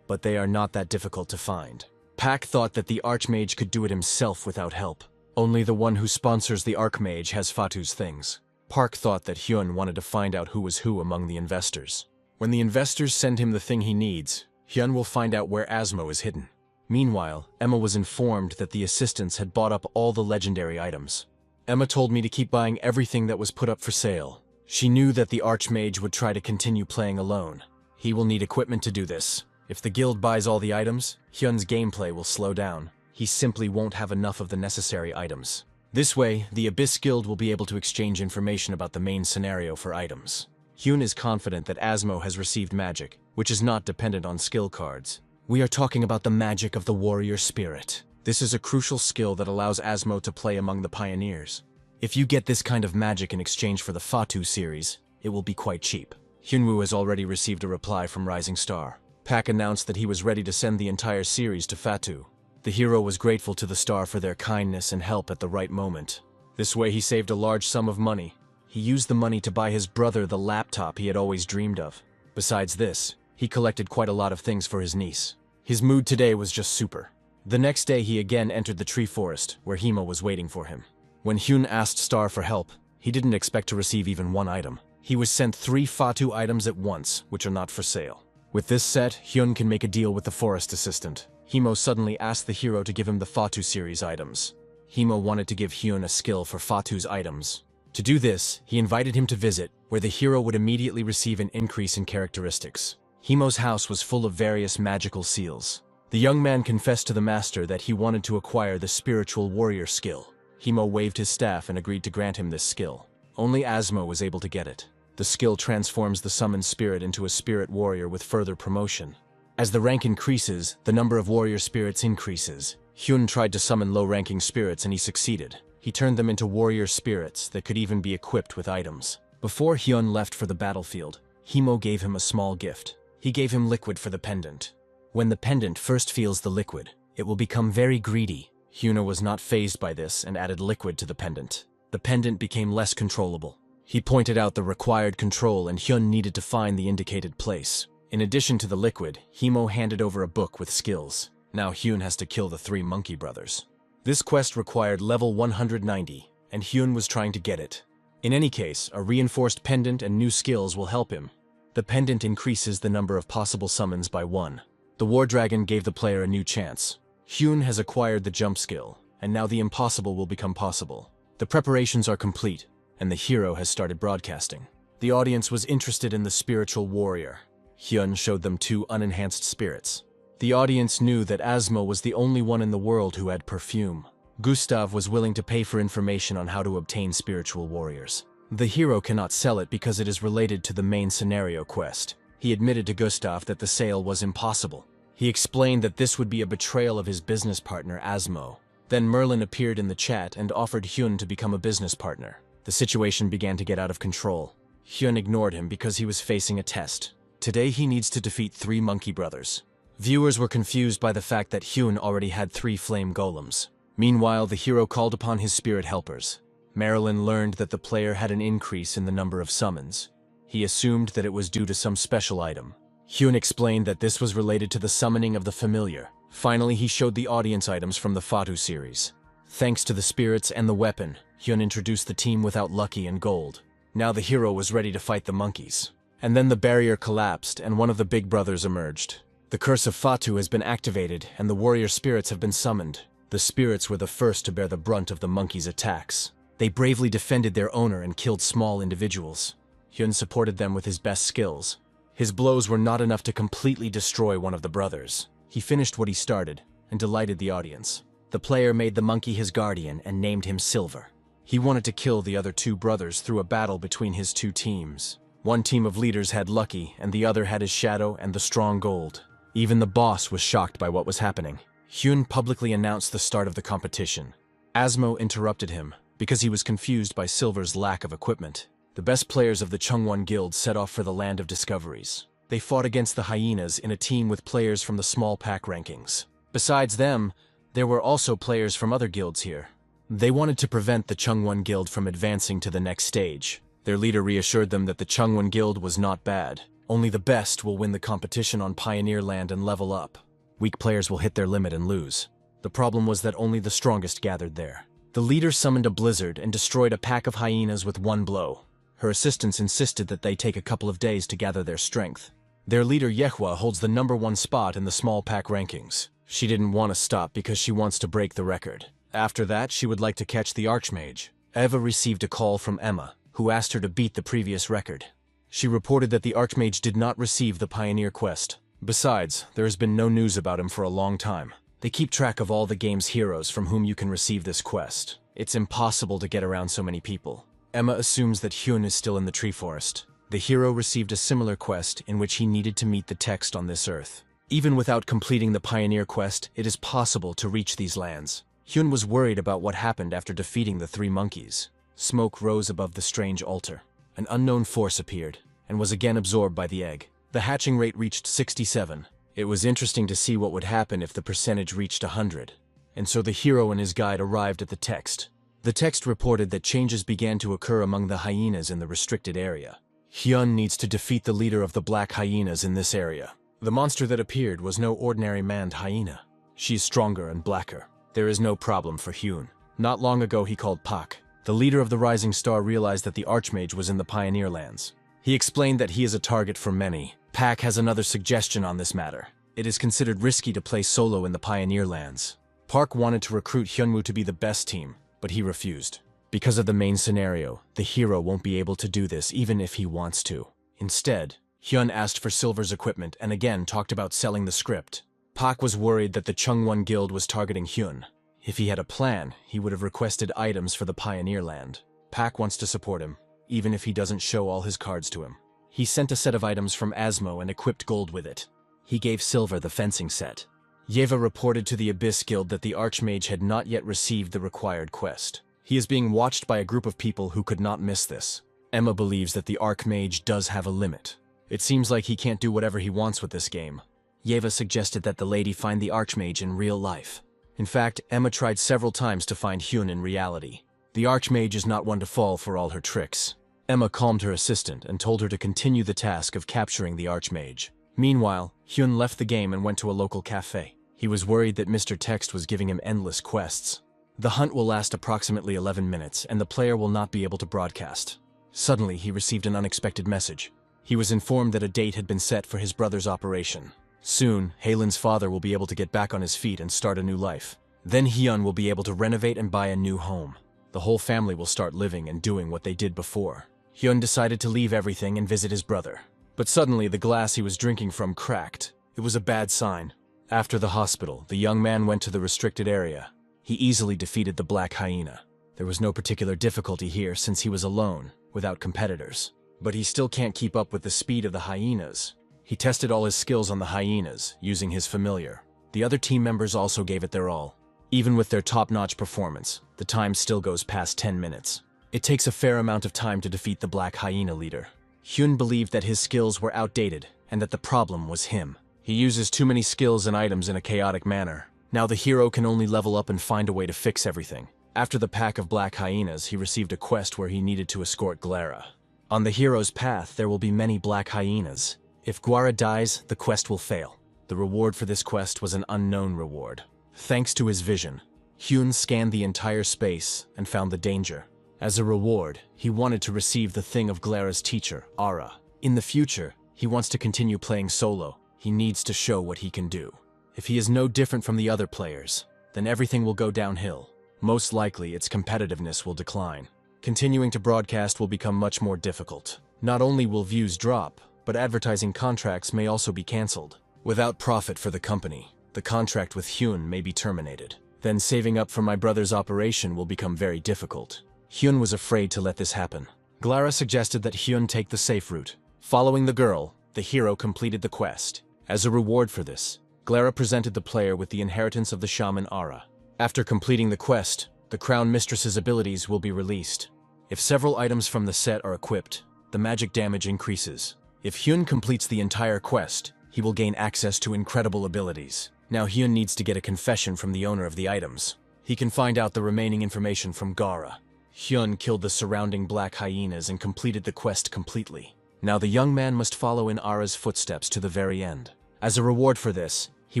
but they are not that difficult to find. Pak thought that the Archmage could do it himself without help. Only the one who sponsors the Archmage has Fatu's things. Park thought that Hyun wanted to find out who was who among the investors. When the investors send him the thing he needs, Hyun will find out where Asmo is hidden. Meanwhile, Emma was informed that the assistants had bought up all the legendary items. Emma told me to keep buying everything that was put up for sale. She knew that the Archmage would try to continue playing alone. He will need equipment to do this. If the guild buys all the items, Hyun's gameplay will slow down. He simply won't have enough of the necessary items. This way, the Abyss Guild will be able to exchange information about the main scenario for items. Hyun is confident that Asmo has received magic, which is not dependent on skill cards. We are talking about the magic of the warrior spirit. This is a crucial skill that allows Asmo to play among the pioneers. If you get this kind of magic in exchange for the Fatu series, it will be quite cheap. Hyunwoo has already received a reply from Rising Star. Pak announced that he was ready to send the entire series to Fatu. The hero was grateful to the star for their kindness and help at the right moment. This way he saved a large sum of money. He used the money to buy his brother the laptop he had always dreamed of. Besides this, he collected quite a lot of things for his niece. His mood today was just super. The next day he again entered the tree forest, where Himo was waiting for him. When Hyun asked Star for help, he didn't expect to receive even one item. He was sent 3 Fatu items at once, which are not for sale. With this set, Hyun can make a deal with the forest assistant. Himo suddenly asked the hero to give him the Fatu series items. Himo wanted to give Hyun a skill for Fatu's items. To do this, he invited him to visit, where the hero would immediately receive an increase in characteristics. Himo's house was full of various magical seals. The young man confessed to the master that he wanted to acquire the spiritual warrior skill. Himo waved his staff and agreed to grant him this skill. Only Asmo was able to get it. The skill transforms the summoned spirit into a spirit warrior with further promotion. As the rank increases, the number of warrior spirits increases. Hyun tried to summon low-ranking spirits and he succeeded. He turned them into warrior spirits that could even be equipped with items. Before Hyun left for the battlefield, Himo gave him a small gift. He gave him liquid for the pendant. When the pendant first feels the liquid, it will become very greedy. Hyuna was not fazed by this and added liquid to the pendant. The pendant became less controllable. He pointed out the required control and Hyun needed to find the indicated place. In addition to the liquid, Himo handed over a book with skills. Now Hyun has to kill the 3 monkey brothers. This quest required level 190, and Hyun was trying to get it. In any case, a reinforced pendant and new skills will help him. The pendant increases the number of possible summons by 1. The War Dragon gave the player a new chance. Hyun has acquired the jump skill, and now the impossible will become possible. The preparations are complete, and the hero has started broadcasting. The audience was interested in the spiritual warrior. Hyun showed them 2 unenhanced spirits. The audience knew that Asmo was the only one in the world who had perfume. Gustav was willing to pay for information on how to obtain spiritual warriors. The hero cannot sell it because it is related to the main scenario quest. He admitted to Gustav that the sale was impossible. He explained that this would be a betrayal of his business partner, Asmo. Then Merlin appeared in the chat and offered Hyun to become a business partner. The situation began to get out of control. Hyun ignored him because he was facing a test. Today he needs to defeat 3 monkey brothers. Viewers were confused by the fact that Hyun already had 3 flame golems. Meanwhile, the hero called upon his spirit helpers. Marilyn learned that the player had an increase in the number of summons. He assumed that it was due to some special item. Hyun explained that this was related to the summoning of the familiar. Finally, he showed the audience items from the Fatu series. Thanks to the spirits and the weapon, Hyun introduced the team without Lucky and Gold. Now the hero was ready to fight the monkeys. And then the barrier collapsed and one of the big brothers emerged. The curse of Fatu has been activated and the warrior spirits have been summoned. The spirits were the first to bear the brunt of the monkeys' attacks. They bravely defended their owner and killed small individuals. Hyun supported them with his best skills. His blows were not enough to completely destroy one of the brothers. He finished what he started and delighted the audience. The player made the monkey his guardian and named him Silver. He wanted to kill the other 2 brothers through a battle between his 2 teams. One team of leaders had Lucky and the other had his Shadow and the strong Gold. Even the boss was shocked by what was happening. Hyun publicly announced the start of the competition. Asmo interrupted him because he was confused by Silver's lack of equipment. The best players of the Chungwon Guild set off for the Land of Discoveries. They fought against the hyenas in a team with players from the small pack rankings. Besides them, there were also players from other guilds here. They wanted to prevent the Chungwon Guild from advancing to the next stage. Their leader reassured them that the Chungwon Guild was not bad. Only the best will win the competition on Pioneer Land and level up. Weak players will hit their limit and lose. The problem was that only the strongest gathered there. The leader summoned a blizzard and destroyed a pack of hyenas with 1 blow. Her assistants insisted that they take a couple of days to gather their strength. Their leader Yehua holds the #1 spot in the small pack rankings. She didn't want to stop because she wants to break the record. After that, she would like to catch the Archmage. Eva received a call from Emma, who asked her to beat the previous record. She reported that the Archmage did not receive the Pioneer quest. Besides, there has been no news about him for a long time. They keep track of all the game's heroes from whom you can receive this quest. It's impossible to get around so many people. Emma assumes that Hyun is still in the tree forest. The hero received a similar quest in which he needed to meet the text on this earth. Even without completing the Pioneer quest, it is possible to reach these lands. Hyun was worried about what happened after defeating the 3 monkeys. Smoke rose above the strange altar. An unknown force appeared, and was again absorbed by the egg. The hatching rate reached 67. It was interesting to see what would happen if the percentage reached 100. And so the hero and his guide arrived at the text. The text reported that changes began to occur among the hyenas in the restricted area. Hyun needs to defeat the leader of the black hyenas in this area. The monster that appeared was no ordinary manned hyena. She is stronger and blacker. There is no problem for Hyun. Not long ago he called Pak. The leader of the Rising Star realized that the Archmage was in the Pioneer Lands. He explained that he is a target for many. Pak has another suggestion on this matter. It is considered risky to play solo in the Pioneer Lands. Park wanted to recruit Hyunwoo to be the best team, but he refused. Because of the main scenario, the hero won't be able to do this even if he wants to. Instead, Hyun asked for Silver's equipment and again talked about selling the script. Pak was worried that the Chungwon Guild was targeting Hyun. If he had a plan, he would have requested items for the Pioneer Land. Pak wants to support him, even if he doesn't show all his cards to him. He sent a set of items from Asmo and equipped Gold with it. He gave Silver the fencing set. Yeva reported to the Abyss Guild that the Archmage had not yet received the required quest. He is being watched by a group of people who could not miss this. Emma believes that the Archmage does have a limit. It seems like he can't do whatever he wants with this game. Yeva suggested that the lady find the Archmage in real life. In fact, Emma tried several times to find Hyun in reality. The Archmage is not one to fall for all her tricks. Emma calmed her assistant and told her to continue the task of capturing the Archmage. Meanwhile, Hyun left the game and went to a local cafe. He was worried that Mr. Text was giving him endless quests. The hunt will last approximately 11 minutes, and the player will not be able to broadcast. Suddenly, he received an unexpected message. He was informed that a date had been set for his brother's operation. Soon, Haelin's father will be able to get back on his feet and start a new life. Then Hyun will be able to renovate and buy a new home. The whole family will start living and doing what they did before. Hyun decided to leave everything and visit his brother. But suddenly, the glass he was drinking from cracked. It was a bad sign. After the hospital, the young man went to the restricted area. He easily defeated the black hyena. There was no particular difficulty here since he was alone, without competitors. But he still can't keep up with the speed of the hyenas. He tested all his skills on the hyenas, using his familiar. The other team members also gave it their all. Even with their top-notch performance, the time still goes past 10 minutes. It takes a fair amount of time to defeat the black hyena leader. Hyun believed that his skills were outdated and that the problem was him. He uses too many skills and items in a chaotic manner. Now the hero can only level up and find a way to fix everything. After the pack of black hyenas, he received a quest where he needed to escort Glara. On the hero's path, there will be many black hyenas. If Guara dies, the quest will fail. The reward for this quest was an unknown reward. Thanks to his vision, Hyun scanned the entire space and found the danger. As a reward, he wanted to receive the thing of Glara's teacher, Ara. In the future, he wants to continue playing solo. He needs to show what he can do. If he is no different from the other players, then everything will go downhill. Most likely, its competitiveness will decline. Continuing to broadcast will become much more difficult. Not only will views drop, but advertising contracts may also be cancelled. Without profit for the company, the contract with Hyun may be terminated. Then saving up for my brother's operation will become very difficult. Hyun was afraid to let this happen. Glara suggested that Hyun take the safe route. Following the girl, the hero completed the quest. As a reward for this, Glara presented the player with the inheritance of the shaman Ara. After completing the quest, the Crown Mistress's abilities will be released. If several items from the set are equipped, the magic damage increases. If Hyun completes the entire quest, he will gain access to incredible abilities. Now Hyun needs to get a confession from the owner of the items. He can find out the remaining information from Glara. Hyun killed the surrounding black hyenas and completed the quest completely. Now the young man must follow in Ara's footsteps to the very end. As a reward for this, he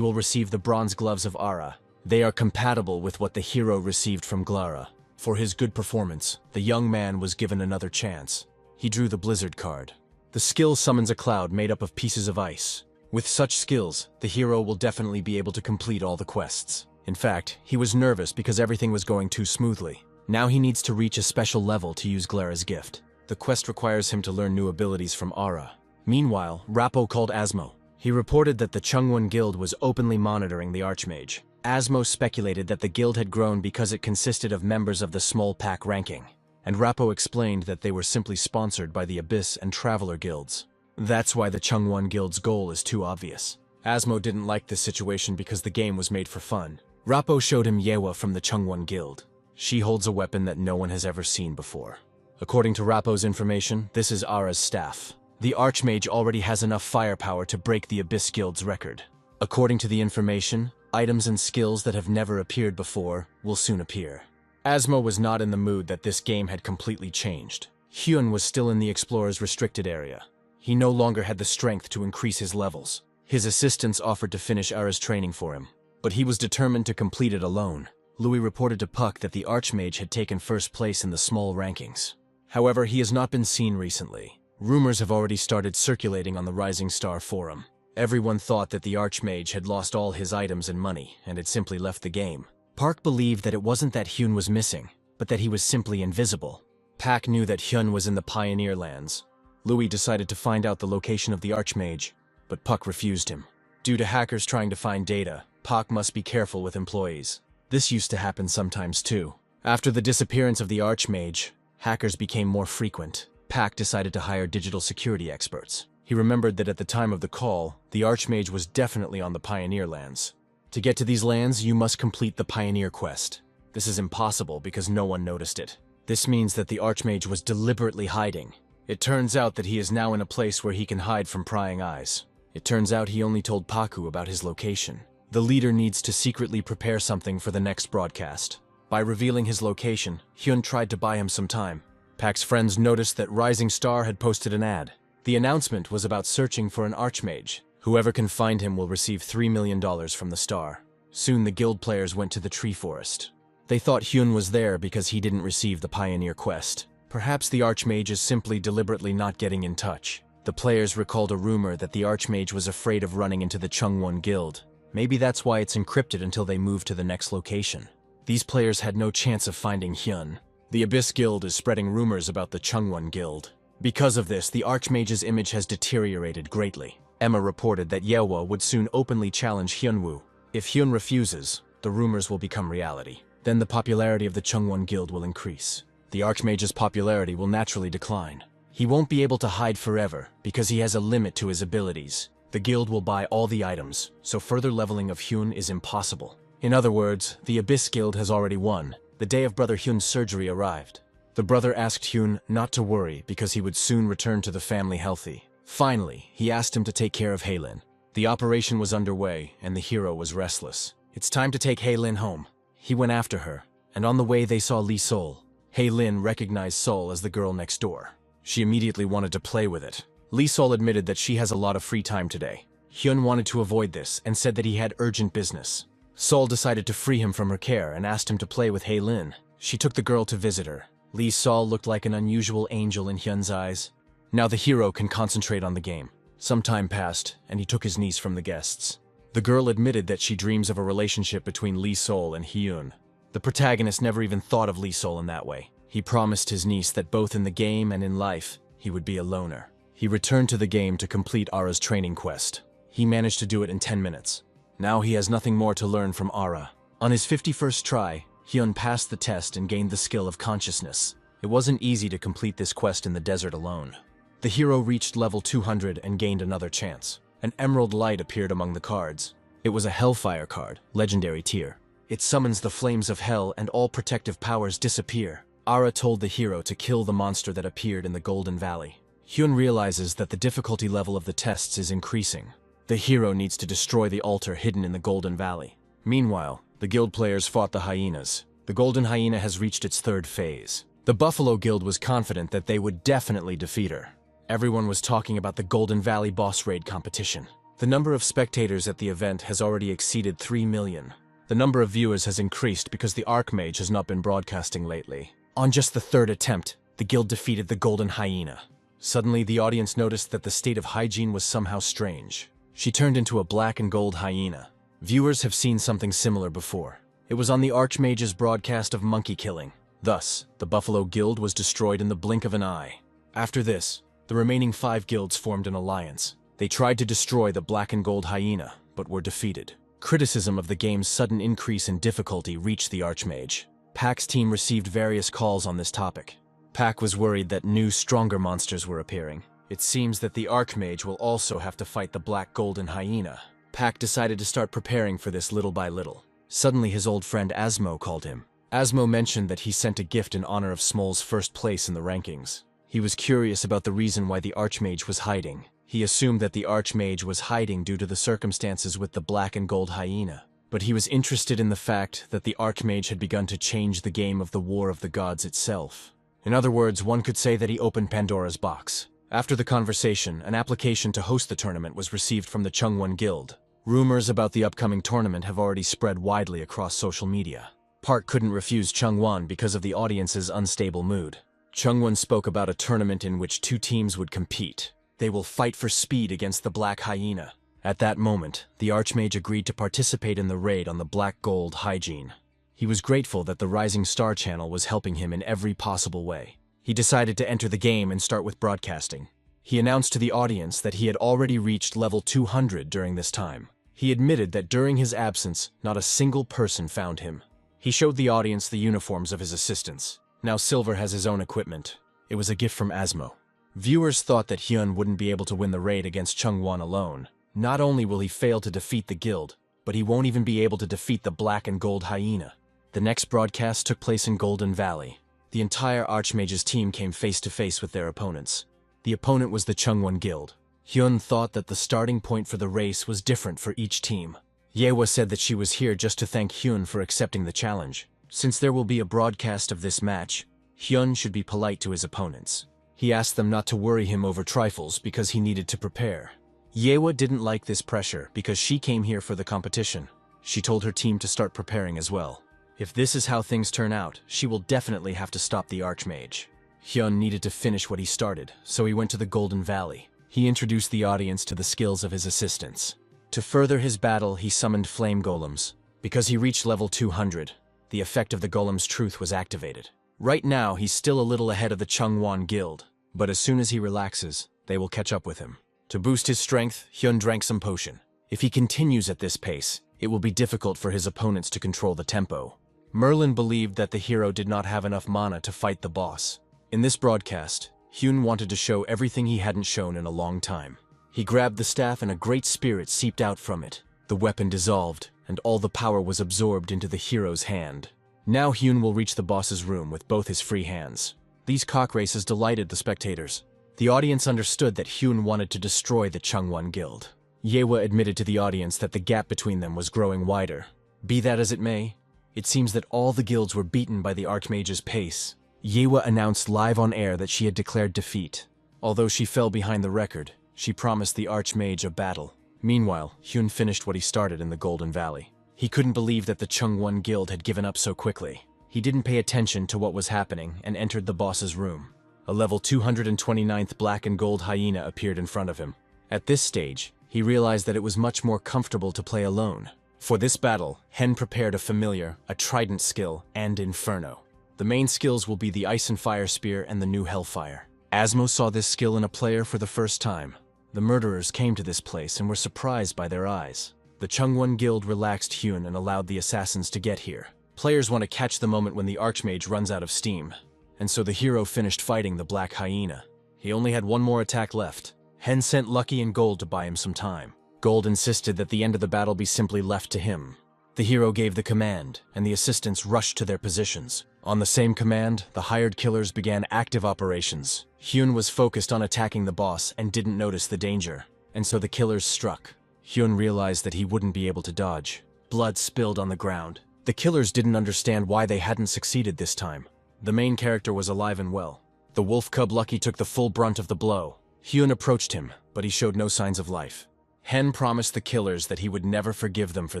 will receive the bronze gloves of Ara. They are compatible with what the hero received from Glara. For his good performance, the young man was given another chance. He drew the blizzard card. The skill summons a cloud made up of pieces of ice. With such skills, the hero will definitely be able to complete all the quests. In fact, he was nervous because everything was going too smoothly. Now he needs to reach a special level to use Glara's gift. The quest requires him to learn new abilities from Ara. Meanwhile, Rappo called Asmo. He reported that the Chungwon Guild was openly monitoring the Archmage. Asmo speculated that the guild had grown because it consisted of members of the small pack ranking, and Rappo explained that they were simply sponsored by the Abyss and Traveler guilds. That's why the Chungwon Guild's goal is too obvious. Asmo didn't like this situation because the game was made for fun. Rappo showed him Yewa from the Chungwon Guild. She holds a weapon that no one has ever seen before. According to Rappo's information, this is Ara's staff. The Archmage already has enough firepower to break the Abyss Guild's record. According to the information, items and skills that have never appeared before will soon appear. Asmo was not in the mood that this game had completely changed. Hyun was still in the Explorer's restricted area. He no longer had the strength to increase his levels. His assistants offered to finish Ara's training for him, but he was determined to complete it alone. Louis reported to Puck that the Archmage had taken first place in the small rankings. However, he has not been seen recently. Rumors have already started circulating on the Rising Star forum. Everyone thought that the Archmage had lost all his items and money and had simply left the game. Park believed that it wasn't that Hyun was missing, but that he was simply invisible. Pak knew that Hyun was in the Pioneer Lands. Louis decided to find out the location of the Archmage, but Puck refused him. Due to hackers trying to find data, Pak must be careful with employees. This used to happen sometimes too. After the disappearance of the Archmage, hackers became more frequent. Pak decided to hire digital security experts. He remembered that at the time of the call, the Archmage was definitely on the Pioneer Lands. To get to these lands, you must complete the Pioneer quest. This is impossible because no one noticed it. This means that the Archmage was deliberately hiding. It turns out that he is now in a place where he can hide from prying eyes. It turns out he only told Paku about his location. The leader needs to secretly prepare something for the next broadcast. By revealing his location, Hyun tried to buy him some time. Pak's friends noticed that Rising Star had posted an ad. The announcement was about searching for an Archmage. Whoever can find him will receive $3 million from the star. Soon the guild players went to the tree forest. They thought Hyun was there because he didn't receive the Pioneer quest. Perhaps the Archmage is simply deliberately not getting in touch. The players recalled a rumor that the Archmage was afraid of running into the Chungwon Guild. Maybe that's why it's encrypted until they move to the next location. These players had no chance of finding Hyun. The Abyss Guild is spreading rumors about the Chungwon Guild. Because of this, the Archmage's image has deteriorated greatly. Emma reported that Yahello would soon openly challenge Hyunwoo. If Hyun refuses, the rumors will become reality. Then the popularity of the Chungwon Guild will increase. The Archmage's popularity will naturally decline. He won't be able to hide forever because he has a limit to his abilities. The guild will buy all the items, so further leveling of Hyun is impossible. In other words, the Abyss Guild has already won. The day of Brother Hyun's surgery arrived. The brother asked Hyun not to worry because he would soon return to the family healthy. Finally, he asked him to take care of Haelin. The operation was underway, and the hero was restless. It's time to take Haelin home. He went after her, and on the way they saw Lee Sol. Haelin recognized Sol as the girl next door. She immediately wanted to play with it. Lee Sol admitted that she has a lot of free time today. Hyun wanted to avoid this and said that he had urgent business. Sol decided to free him from her care and asked him to play with Haelin. She took the girl to visit her. Lee Sol looked like an unusual angel in Hyun's eyes. Now the hero can concentrate on the game. Some time passed, and he took his niece from the guests. The girl admitted that she dreams of a relationship between Lee Sol and Hyun. The protagonist never even thought of Lee Sol in that way. He promised his niece that both in the game and in life, he would be a loner. He returned to the game to complete Ara's training quest. He managed to do it in 10 minutes. Now he has nothing more to learn from Ara. On his 51st try, Hyun passed the test and gained the skill of consciousness. It wasn't easy to complete this quest in the desert alone. The hero reached level 200 and gained another chance. An emerald light appeared among the cards. It was a Hellfire card, legendary tier. It summons the flames of hell and all protective powers disappear. Ara told the hero to kill the monster that appeared in the Golden Valley. Hyun realizes that the difficulty level of the tests is increasing. The hero needs to destroy the altar hidden in the Golden Valley. Meanwhile, the guild players fought the hyenas. The Golden Hyena has reached its third phase. The Buffalo Guild was confident that they would definitely defeat her. Everyone was talking about the Golden Valley boss raid competition. The number of spectators at the event has already exceeded 3 million. The number of viewers has increased because the Archmage has not been broadcasting lately. On just the third attempt, the guild defeated the Golden Hyena. Suddenly, the audience noticed that the state of hygiene was somehow strange. She turned into a black and gold hyena. Viewers have seen something similar before. It was on the Archmage's broadcast of monkey killing. Thus, the Buffalo Guild was destroyed in the blink of an eye. After this, the remaining 5 guilds formed an alliance. They tried to destroy the black and gold hyena, but were defeated. Criticism of the game's sudden increase in difficulty reached the Archmage. Pack's team received various calls on this topic. Pack was worried that new, stronger monsters were appearing. It seems that the Archmage will also have to fight the black golden hyena. Pack decided to start preparing for this little by little. Suddenly his old friend Asmo called him. Asmo mentioned that he sent a gift in honor of Smol's first place in the rankings. He was curious about the reason why the Archmage was hiding. He assumed that the Archmage was hiding due to the circumstances with the black and gold hyena. But he was interested in the fact that the Archmage had begun to change the game of the War of the Gods itself. In other words, one could say that he opened Pandora's box. After the conversation, an application to host the tournament was received from the Chungwon Guild. Rumors about the upcoming tournament have already spread widely across social media. Park couldn't refuse Chungwon because of the audience's unstable mood. Chungwon spoke about a tournament in which 2 teams would compete. They will fight for speed against the Black Hyena. At that moment, the Archmage agreed to participate in the raid on the Black Gold Hygiene. He was grateful that the Rising Star channel was helping him in every possible way. He decided to enter the game and start with broadcasting. He announced to the audience that he had already reached level 200 during this time. He admitted that during his absence, not a single person found him. He showed the audience the uniforms of his assistants. Now Silver has his own equipment. It was a gift from Asmo. Viewers thought that Hyun wouldn't be able to win the raid against Chungwon alone. Not only will he fail to defeat the guild, but he won't even be able to defeat the Black and Gold Hyena. The next broadcast took place in Golden Valley. The entire Archmage's team came face to face with their opponents. The opponent was the Chungwon Guild. Hyun thought that the starting point for the race was different for each team. Yewa said that she was here just to thank Hyun for accepting the challenge. Since there will be a broadcast of this match, Hyun should be polite to his opponents. He asked them not to worry him over trifles because he needed to prepare. Yewa didn't like this pressure because she came here for the competition. She told her team to start preparing as well. If this is how things turn out, she will definitely have to stop the Archmage. Hyun needed to finish what he started, so he went to the Golden Valley. He introduced the audience to the skills of his assistants. To further his battle, he summoned flame golems. Because he reached level 200, the effect of the golem's truth was activated. Right now, he's still a little ahead of the Chungwon Guild, but as soon as he relaxes, they will catch up with him. To boost his strength, Hyun drank some potion. If he continues at this pace, it will be difficult for his opponents to control the tempo. Merlin believed that the hero did not have enough mana to fight the boss. In this broadcast, Hyun wanted to show everything he hadn't shown in a long time. He grabbed the staff and a great spirit seeped out from it. The weapon dissolved, and all the power was absorbed into the hero's hand. Now Hyun will reach the boss's room with both his free hands. These cock races delighted the spectators. The audience understood that Hyun wanted to destroy the Chungwon Guild. Yahello admitted to the audience that the gap between them was growing wider. Be that as it may, it seems that all the guilds were beaten by the Archmage's pace. Yahello announced live on air that she had declared defeat. Although she fell behind the record, she promised the Archmage a battle. Meanwhile, Hyun finished what he started in the Golden Valley. He couldn't believe that the Chungwon Guild had given up so quickly. He didn't pay attention to what was happening and entered the boss's room. A level 229th black and gold hyena appeared in front of him. At this stage, he realized that it was much more comfortable to play alone. For this battle, Hen prepared a familiar, a trident skill, and inferno. The main skills will be the ice and fire spear and the new hellfire. Asmo saw this skill in a player for the first time. The murderers came to this place and were surprised by their eyes. The Chungwon Guild relaxed Hyun and allowed the assassins to get here. Players want to catch the moment when the Archmage runs out of steam. And so the hero finished fighting the black hyena. He only had one more attack left. Hen sent Lucky and Gold to buy him some time. Gold insisted that the end of the battle be simply left to him. The hero gave the command, and the assistants rushed to their positions. On the same command, the hired killers began active operations. Hyun was focused on attacking the boss and didn't notice the danger, and so the killers struck. Hyun realized that he wouldn't be able to dodge. Blood spilled on the ground. The killers didn't understand why they hadn't succeeded this time. The main character was alive and well. The wolf cub Lucky took the full brunt of the blow. Hyun approached him, but he showed no signs of life. Hen promised the killers that he would never forgive them for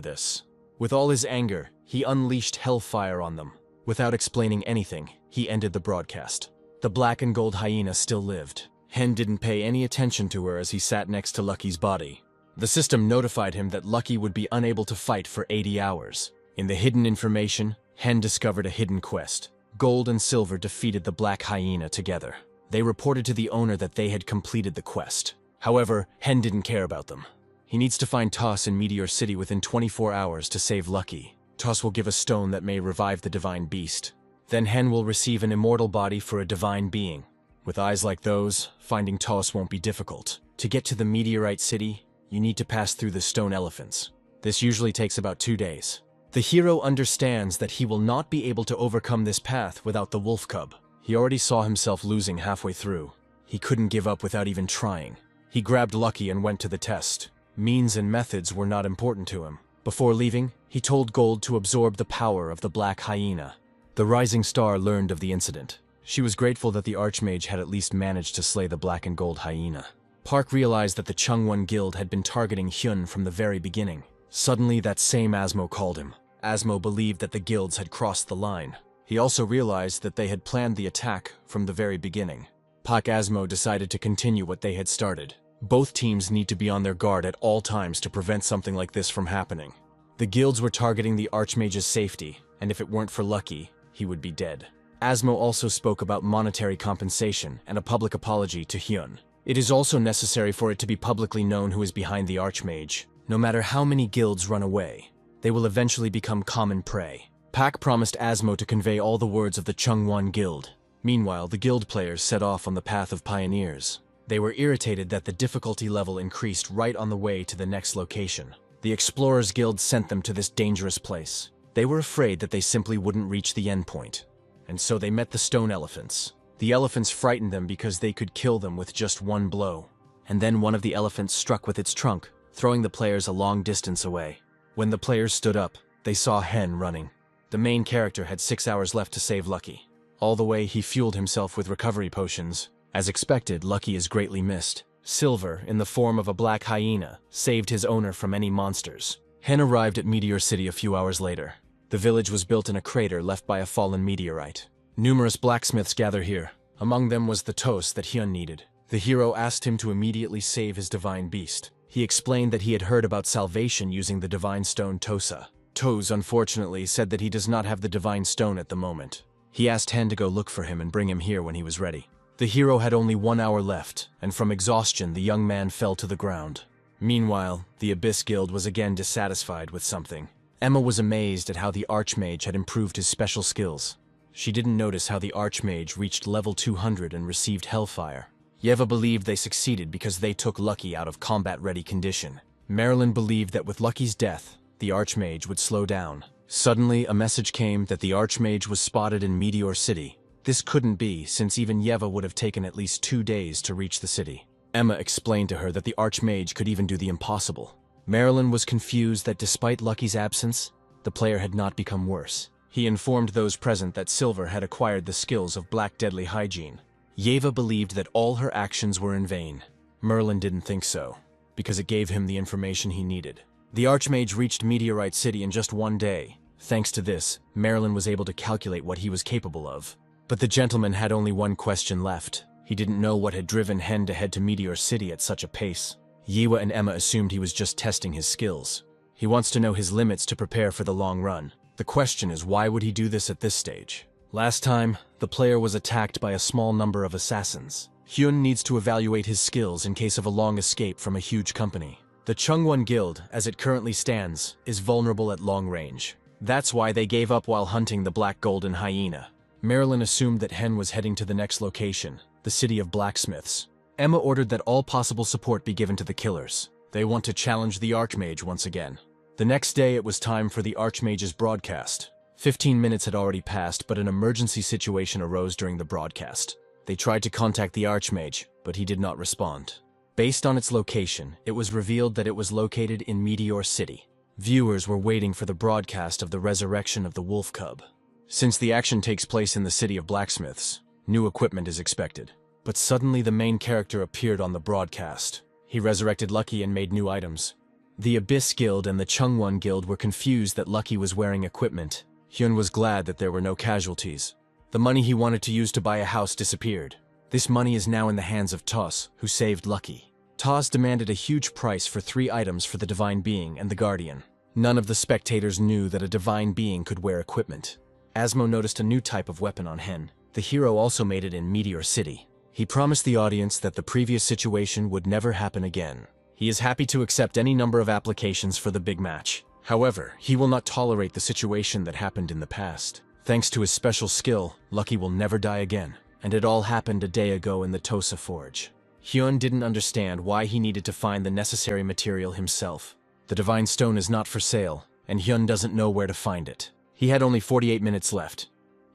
this. With all his anger, he unleashed hellfire on them. Without explaining anything, he ended the broadcast. The black and gold hyena still lived. Hen didn't pay any attention to her as he sat next to Lucky's body. The system notified him that Lucky would be unable to fight for 80 hours. In the hidden information, Hen discovered a hidden quest. Gold and Silver defeated the black hyena together. They reported to the owner that they had completed the quest. However, Hen didn't care about them. He needs to find Toss in Meteor City within 24 hours to save Lucky. Toss will give a stone that may revive the divine beast. Then Hen will receive an immortal body for a divine being. With eyes like those, finding Toss won't be difficult. To get to the Meteorite City, you need to pass through the stone elephants. This usually takes about 2 days. The hero understands that he will not be able to overcome this path without the wolf cub. He already saw himself losing halfway through. He couldn't give up without even trying. He grabbed Lucky and went to the test. Means and methods were not important to him. Before leaving, he told Gold to absorb the power of the black hyena. The rising star learned of the incident. She was grateful that the Archmage had at least managed to slay the black and gold hyena. Park realized that the Chungwon Guild had been targeting Hyun from the very beginning. Suddenly, that same Asmo called him. Asmo believed that the guilds had crossed the line. He also realized that they had planned the attack from the very beginning. Pak Asmo decided to continue what they had started. Both teams need to be on their guard at all times to prevent something like this from happening. The guilds were targeting the Archmage's safety, and if it weren't for Lucky, he would be dead. Asmo also spoke about monetary compensation and a public apology to Hyun. It is also necessary for it to be publicly known who is behind the Archmage. No matter how many guilds run away, they will eventually become common prey. Pak promised Asmo to convey all the words of the Chungwon Guild. Meanwhile, the guild players set off on the path of pioneers. They were irritated that the difficulty level increased right on the way to the next location. The Explorers Guild sent them to this dangerous place. They were afraid that they simply wouldn't reach the endpoint. And so they met the stone elephants. The elephants frightened them because they could kill them with just one blow. And then one of the elephants struck with its trunk, throwing the players a long distance away. When the players stood up, they saw Hen running. The main character had 6 hours left to save Lucky. All the way, he fueled himself with recovery potions. As expected, Lucky is greatly missed. Silver, in the form of a black hyena, saved his owner from any monsters. Hen arrived at Meteor City a few hours later. The village was built in a crater left by a fallen meteorite. Numerous blacksmiths gather here. Among them was the toast that Hyun needed. The hero asked him to immediately save his divine beast. He explained that he had heard about salvation using the divine stone Tosa. Toes, unfortunately, said that he does not have the divine stone at the moment. He asked Hen to go look for him and bring him here when he was ready. The hero had only 1 hour left, and from exhaustion the young man fell to the ground. Meanwhile, the Abyss Guild was again dissatisfied with something. Emma was amazed at how the Archmage had improved his special skills. She didn't notice how the Archmage reached level 200 and received Hellfire. Yeva believed they succeeded because they took Lucky out of combat-ready condition. Marilyn believed that with Lucky's death, the Archmage would slow down. Suddenly, a message came that the Archmage was spotted in Meteor City. This couldn't be, since even Yeva would have taken at least 2 days to reach the city. Emma explained to her that the Archmage could even do the impossible. Marilyn was confused that despite Lucky's absence, the player had not become worse. He informed those present that Silver had acquired the skills of Black Deadly Hygiene. Yeva believed that all her actions were in vain. Merlin didn't think so, because it gave him the information he needed. The Archmage reached Meteorite City in just 1 day. Thanks to this, Marilyn was able to calculate what he was capable of. But the gentleman had only one question left. He didn't know what had driven Hen to head to Meteor City at such a pace. Yiwa and Emma assumed he was just testing his skills. He wants to know his limits to prepare for the long run. The question is, why would he do this at this stage? Last time, the player was attacked by a small number of assassins. Hyun needs to evaluate his skills in case of a long escape from a huge company. The Chungwon Guild, as it currently stands, is vulnerable at long range. That's why they gave up while hunting the Black Golden Hyena. Marilyn assumed that Hen was heading to the next location, the city of blacksmiths. Emma ordered that all possible support be given to the killers. They want to challenge the Archmage once again. The next day it was time for the Archmage's broadcast. 15 minutes had already passed, but an emergency situation arose during the broadcast. They tried to contact the Archmage, but he did not respond. Based on its location, it was revealed that it was located in Meteor City. Viewers were waiting for the broadcast of the resurrection of the wolf cub. Since the action takes place in the city of blacksmiths, new equipment is expected. But suddenly the main character appeared on the broadcast. He resurrected Lucky and made new items. The Abyss Guild and the Chungwon Guild were confused that Lucky was wearing equipment. Hyun was glad that there were no casualties. The money he wanted to use to buy a house disappeared. This money is now in the hands of Toss, who saved Lucky. Toss demanded a huge price for 3 items for the Divine Being and the Guardian. None of the spectators knew that a Divine Being could wear equipment. Asmo noticed a new type of weapon on Hen. The hero also made it in Meteor City. He promised the audience that the previous situation would never happen again. He is happy to accept any number of applications for the big match. However, he will not tolerate the situation that happened in the past. Thanks to his special skill, Lucky will never die again. And it all happened a day ago in the Tosa Forge. Hyun didn't understand why he needed to find the necessary material himself. The Divine Stone is not for sale, and Hyun doesn't know where to find it. He had only 48 minutes left,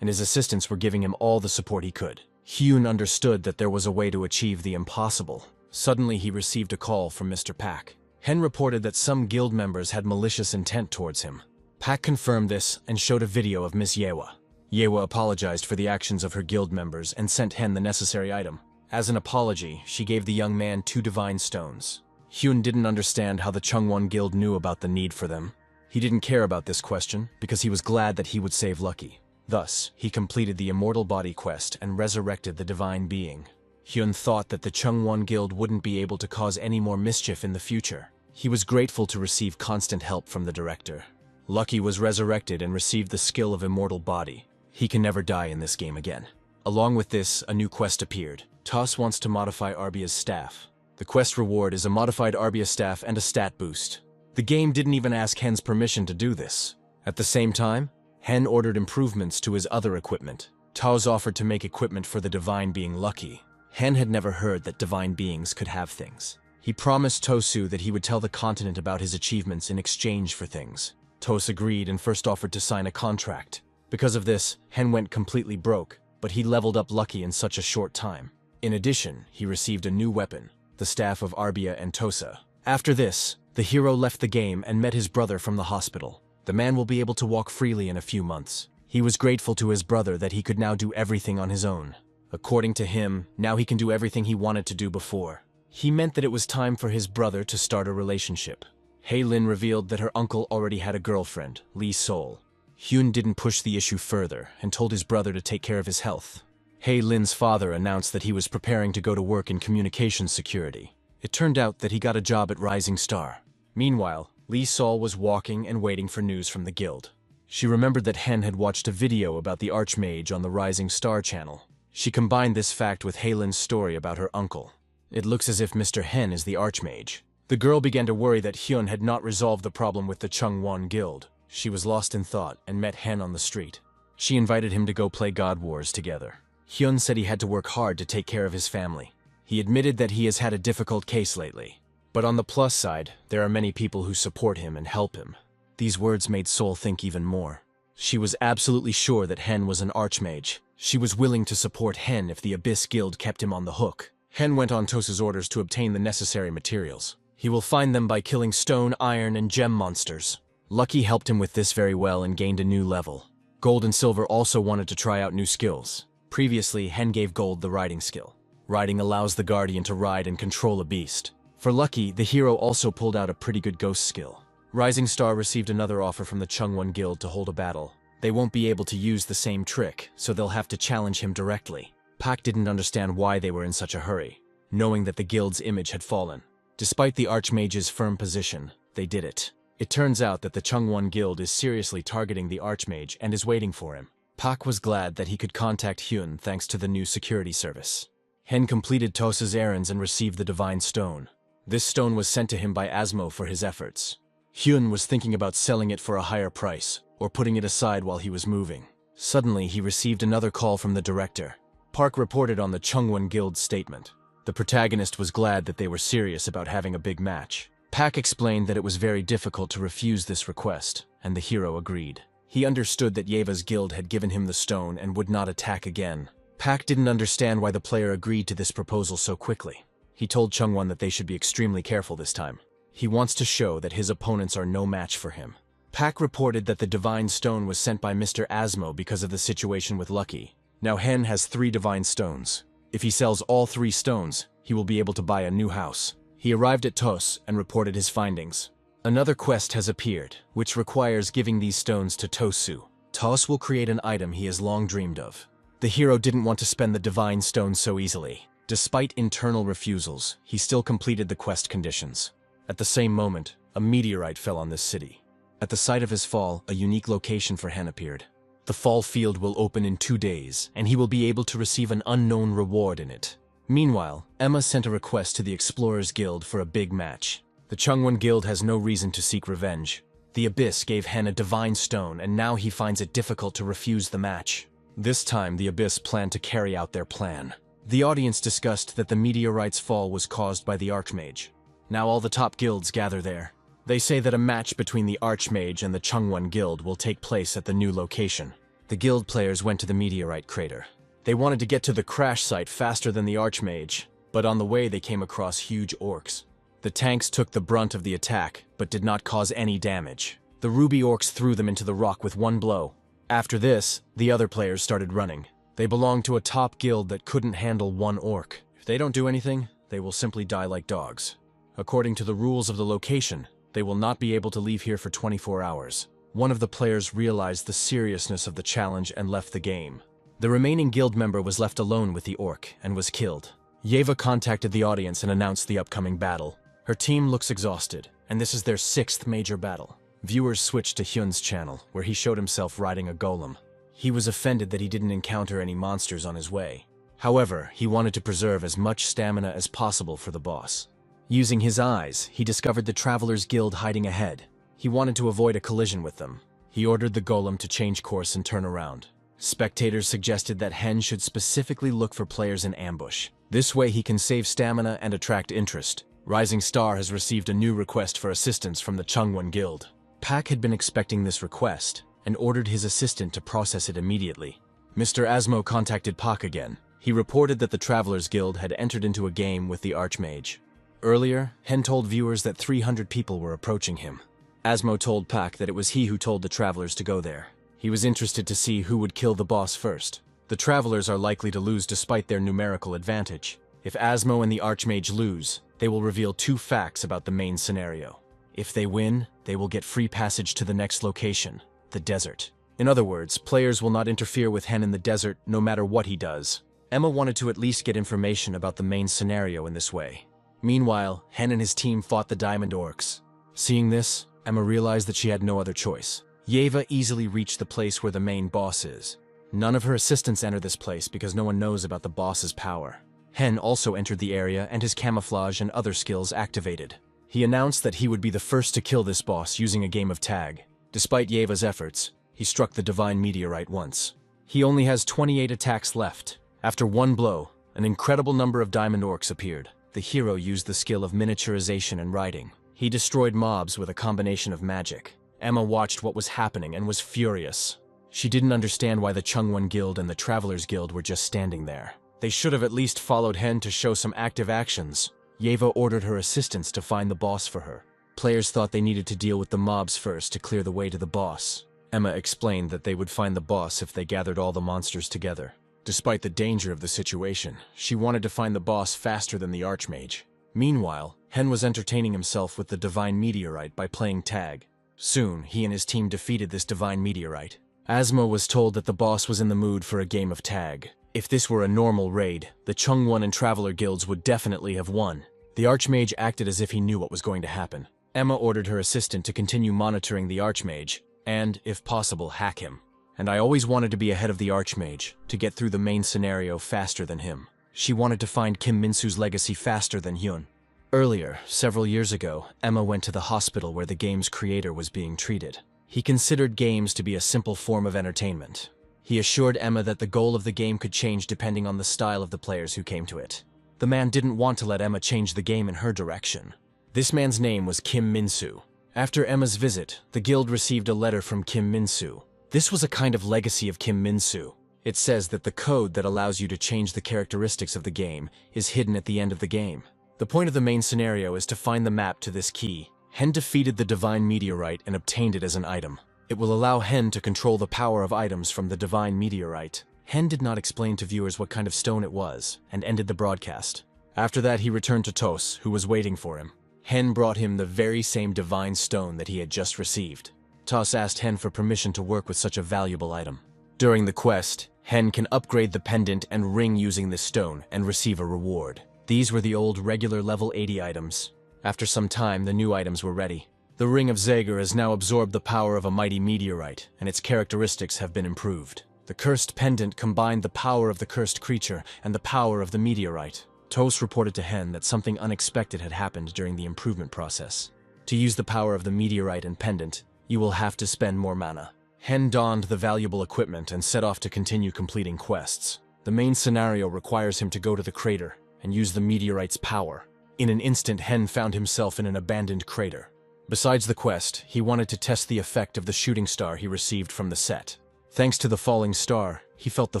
and his assistants were giving him all the support he could. Hyun understood that there was a way to achieve the impossible. Suddenly he received a call from Mr. Pak. Hen reported that some guild members had malicious intent towards him. Pak confirmed this and showed a video of Miss Yewa. Yewa apologized for the actions of her guild members and sent Hen the necessary item. As an apology, she gave the young man 2 divine stones. Hyun didn't understand how the Chungwon Guild knew about the need for them. He didn't care about this question because he was glad that he would save Lucky. Thus, he completed the Immortal Body quest and resurrected the Divine Being. Hyun thought that the Chungwon Guild wouldn't be able to cause any more mischief in the future. He was grateful to receive constant help from the director. Lucky was resurrected and received the skill of Immortal Body. He can never die in this game again. Along with this, a new quest appeared. Toss wants to modify Arbia's staff. The quest reward is a modified Arbia staff and a stat boost. The game didn't even ask Hen's permission to do this. At the same time, Hen ordered improvements to his other equipment. Taos offered to make equipment for the Divine Being Lucky. Hen had never heard that Divine Beings could have things. He promised Tosu that he would tell the continent about his achievements in exchange for things. Tos agreed and first offered to sign a contract. Because of this, Hen went completely broke, but he leveled up Lucky in such a short time. In addition, he received a new weapon, the Staff of Arbia and Tosa. After this, the hero left the game and met his brother from the hospital. The man will be able to walk freely in a few months. He was grateful to his brother that he could now do everything on his own. According to him, now he can do everything he wanted to do before. He meant that it was time for his brother to start a relationship. Haylin revealed that her uncle already had a girlfriend, Lee Sol. Hyun didn't push the issue further and told his brother to take care of his health. Hei Lin's father announced that he was preparing to go to work in communications security. It turned out that he got a job at Rising Star. Meanwhile, Lee Sol was walking and waiting for news from the guild. She remembered that Hen had watched a video about the Archmage on the Rising Star channel. She combined this fact with Hei Lin's story about her uncle. It looks as if Mr. Hen is the Archmage. The girl began to worry that Hyun had not resolved the problem with the Chungwon Guild. She was lost in thought and met Hen on the street. She invited him to go play God Wars together. Hyun said he had to work hard to take care of his family. He admitted that he has had a difficult case lately. But on the plus side, there are many people who support him and help him. These words made Sol think even more. She was absolutely sure that Hen was an Archmage. She was willing to support Hen if the Abyss Guild kept him on the hook. Hen went on Tosa's orders to obtain the necessary materials. He will find them by killing stone, iron, and gem monsters. Lucky helped him with this very well and gained a new level. Gold and Silver also wanted to try out new skills. Previously, Hen gave Gold the riding skill. Riding allows the Guardian to ride and control a beast. For Lucky, the hero also pulled out a pretty good ghost skill. Rising Star received another offer from the Chungwon Guild to hold a battle. They won't be able to use the same trick, so they'll have to challenge him directly. Pak didn't understand why they were in such a hurry, knowing that the guild's image had fallen. Despite the Archmage's firm position, they did it. It turns out that the Chungwon Guild is seriously targeting the Archmage and is waiting for him. Pak was glad that he could contact Hyun thanks to the new security service. Hen completed Tosa's errands and received the Divine Stone. This stone was sent to him by Asmo for his efforts. Hyun was thinking about selling it for a higher price, or putting it aside while he was moving. Suddenly, he received another call from the director. Park reported on the Chungwon Guild's statement. The protagonist was glad that they were serious about having a big match. Pak explained that it was very difficult to refuse this request, and the hero agreed. He understood that Yeva's guild had given him the stone and would not attack again. Pak didn't understand why the player agreed to this proposal so quickly. He told Chungwon that they should be extremely careful this time. He wants to show that his opponents are no match for him. Pak reported that the Divine Stone was sent by Mr. Asmo because of the situation with Lucky. Now Hen has 3 Divine Stones. If he sells all 3 stones, he will be able to buy a new house. He arrived at Tos and reported his findings. Another quest has appeared, which requires giving these stones to Tosu. Tos will create an item he has long dreamed of. The hero didn't want to spend the Divine Stone so easily. Despite internal refusals, he still completed the quest conditions. At the same moment, a meteorite fell on this city. At the site of his fall, a unique location for Hen appeared. The fall field will open in 2 days, and he will be able to receive an unknown reward in it. Meanwhile, Emma sent a request to the Explorers Guild for a big match. The Chungwon Guild has no reason to seek revenge. The Abyss gave Hen a Divine Stone, and now he finds it difficult to refuse the match. This time, the Abyss planned to carry out their plan. The audience discussed that the meteorite's fall was caused by the Archmage. Now all the top guilds gather there. They say that a match between the Archmage and the Chungwon Guild will take place at the new location. The guild players went to the meteorite crater. They wanted to get to the crash site faster than the Archmage, but on the way they came across huge orcs. The tanks took the brunt of the attack, but did not cause any damage. The ruby orcs threw them into the rock with one blow. After this, the other players started running. They belonged to a top guild that couldn't handle one orc. If they don't do anything, they will simply die like dogs. According to the rules of the location, they will not be able to leave here for 24 hours. One of the players realized the seriousness of the challenge and left the game. The remaining guild member was left alone with the orc and was killed. Yeva contacted the audience and announced the upcoming battle. Her team looks exhausted, and this is their 6th major battle. Viewers switched to Hyun's channel, where he showed himself riding a golem. He was offended that he didn't encounter any monsters on his way. However, he wanted to preserve as much stamina as possible for the boss. Using his eyes, he discovered the Travelers Guild hiding ahead. He wanted to avoid a collision with them. He ordered the golem to change course and turn around. Spectators suggested that Hen should specifically look for players in ambush. This way he can save stamina and attract interest. Rising Star has received a new request for assistance from the Chungwon Guild. Pak had been expecting this request and ordered his assistant to process it immediately. Mr. Asmo contacted Pak again. He reported that the Travelers Guild had entered into a game with the Archmage. Earlier, Hen told viewers that 300 people were approaching him. Asmo told Pak that it was he who told the Travelers to go there. He was interested to see who would kill the boss first. The Travelers are likely to lose despite their numerical advantage. If Asmo and the Archmage lose, they will reveal 2 facts about the main scenario. If they win, they will get free passage to the next location, the desert. In other words, players will not interfere with Hen in the desert no matter what he does. Emma wanted to at least get information about the main scenario in this way. Meanwhile, Hen and his team fought the Diamond Orcs. Seeing this, Emma realized that she had no other choice. Yeva easily reached the place where the main boss is. None of her assistants enter this place because no one knows about the boss's power. Hen also entered the area and his camouflage and other skills activated. He announced that he would be the first to kill this boss using a game of tag. Despite Yeva's efforts, he struck the Divine Meteorite once. He only has 28 attacks left. After one blow, an incredible number of Diamond Orcs appeared. The hero used the skill of miniaturization and riding. He destroyed mobs with a combination of magic. Emma watched what was happening and was furious. She didn't understand why the Chungwon Guild and the Travelers Guild were just standing there. They should have at least followed Hen to show some active actions. Yeva ordered her assistants to find the boss for her. Players thought they needed to deal with the mobs first to clear the way to the boss. Emma explained that they would find the boss if they gathered all the monsters together. Despite the danger of the situation, she wanted to find the boss faster than the Archmage. Meanwhile, Hen was entertaining himself with the Divine Meteorite by playing tag. Soon, he and his team defeated this Divine Meteorite. Asma was told that the boss was in the mood for a game of tag. If this were a normal raid, the Chungwon and Traveler Guilds would definitely have won. The Archmage acted as if he knew what was going to happen. Emma ordered her assistant to continue monitoring the Archmage, and, if possible, hack him. And I always wanted to be ahead of the Archmage, to get through the main scenario faster than him. She wanted to find Kim Min-soo's legacy faster than Hyun. Earlier, several years ago, Emma went to the hospital where the game's creator was being treated. He considered games to be a simple form of entertainment. He assured Emma that the goal of the game could change depending on the style of the players who came to it. The man didn't want to let Emma change the game in her direction. This man's name was Kim Min-soo. After Emma's visit, the guild received a letter from Kim Min-soo. This was a kind of legacy of Kim Min-soo. It says that the code that allows you to change the characteristics of the game is hidden at the end of the game. The point of the main scenario is to find the map to this key. Hen defeated the Divine Meteorite and obtained it as an item. It will allow Hen to control the power of items from the Divine Meteorite. Hen did not explain to viewers what kind of stone it was, and ended the broadcast. After that, he returned to Tos, who was waiting for him. Hen brought him the very same divine stone that he had just received. Tos asked Hen for permission to work with such a valuable item. During the quest, Hen can upgrade the pendant and ring using this stone and receive a reward. These were the old regular level 80 items. After some time, the new items were ready. The Ring of Zager has now absorbed the power of a mighty meteorite, and its characteristics have been improved. The cursed pendant combined the power of the cursed creature and the power of the meteorite. Tos reported to Hen that something unexpected had happened during the improvement process. To use the power of the meteorite and pendant, you will have to spend more mana. Hen donned the valuable equipment and set off to continue completing quests. The main scenario requires him to go to the crater and use the meteorite's power. In an instant, Hen found himself in an abandoned crater. Besides the quest, he wanted to test the effect of the shooting star he received from the set. Thanks to the falling star, he felt the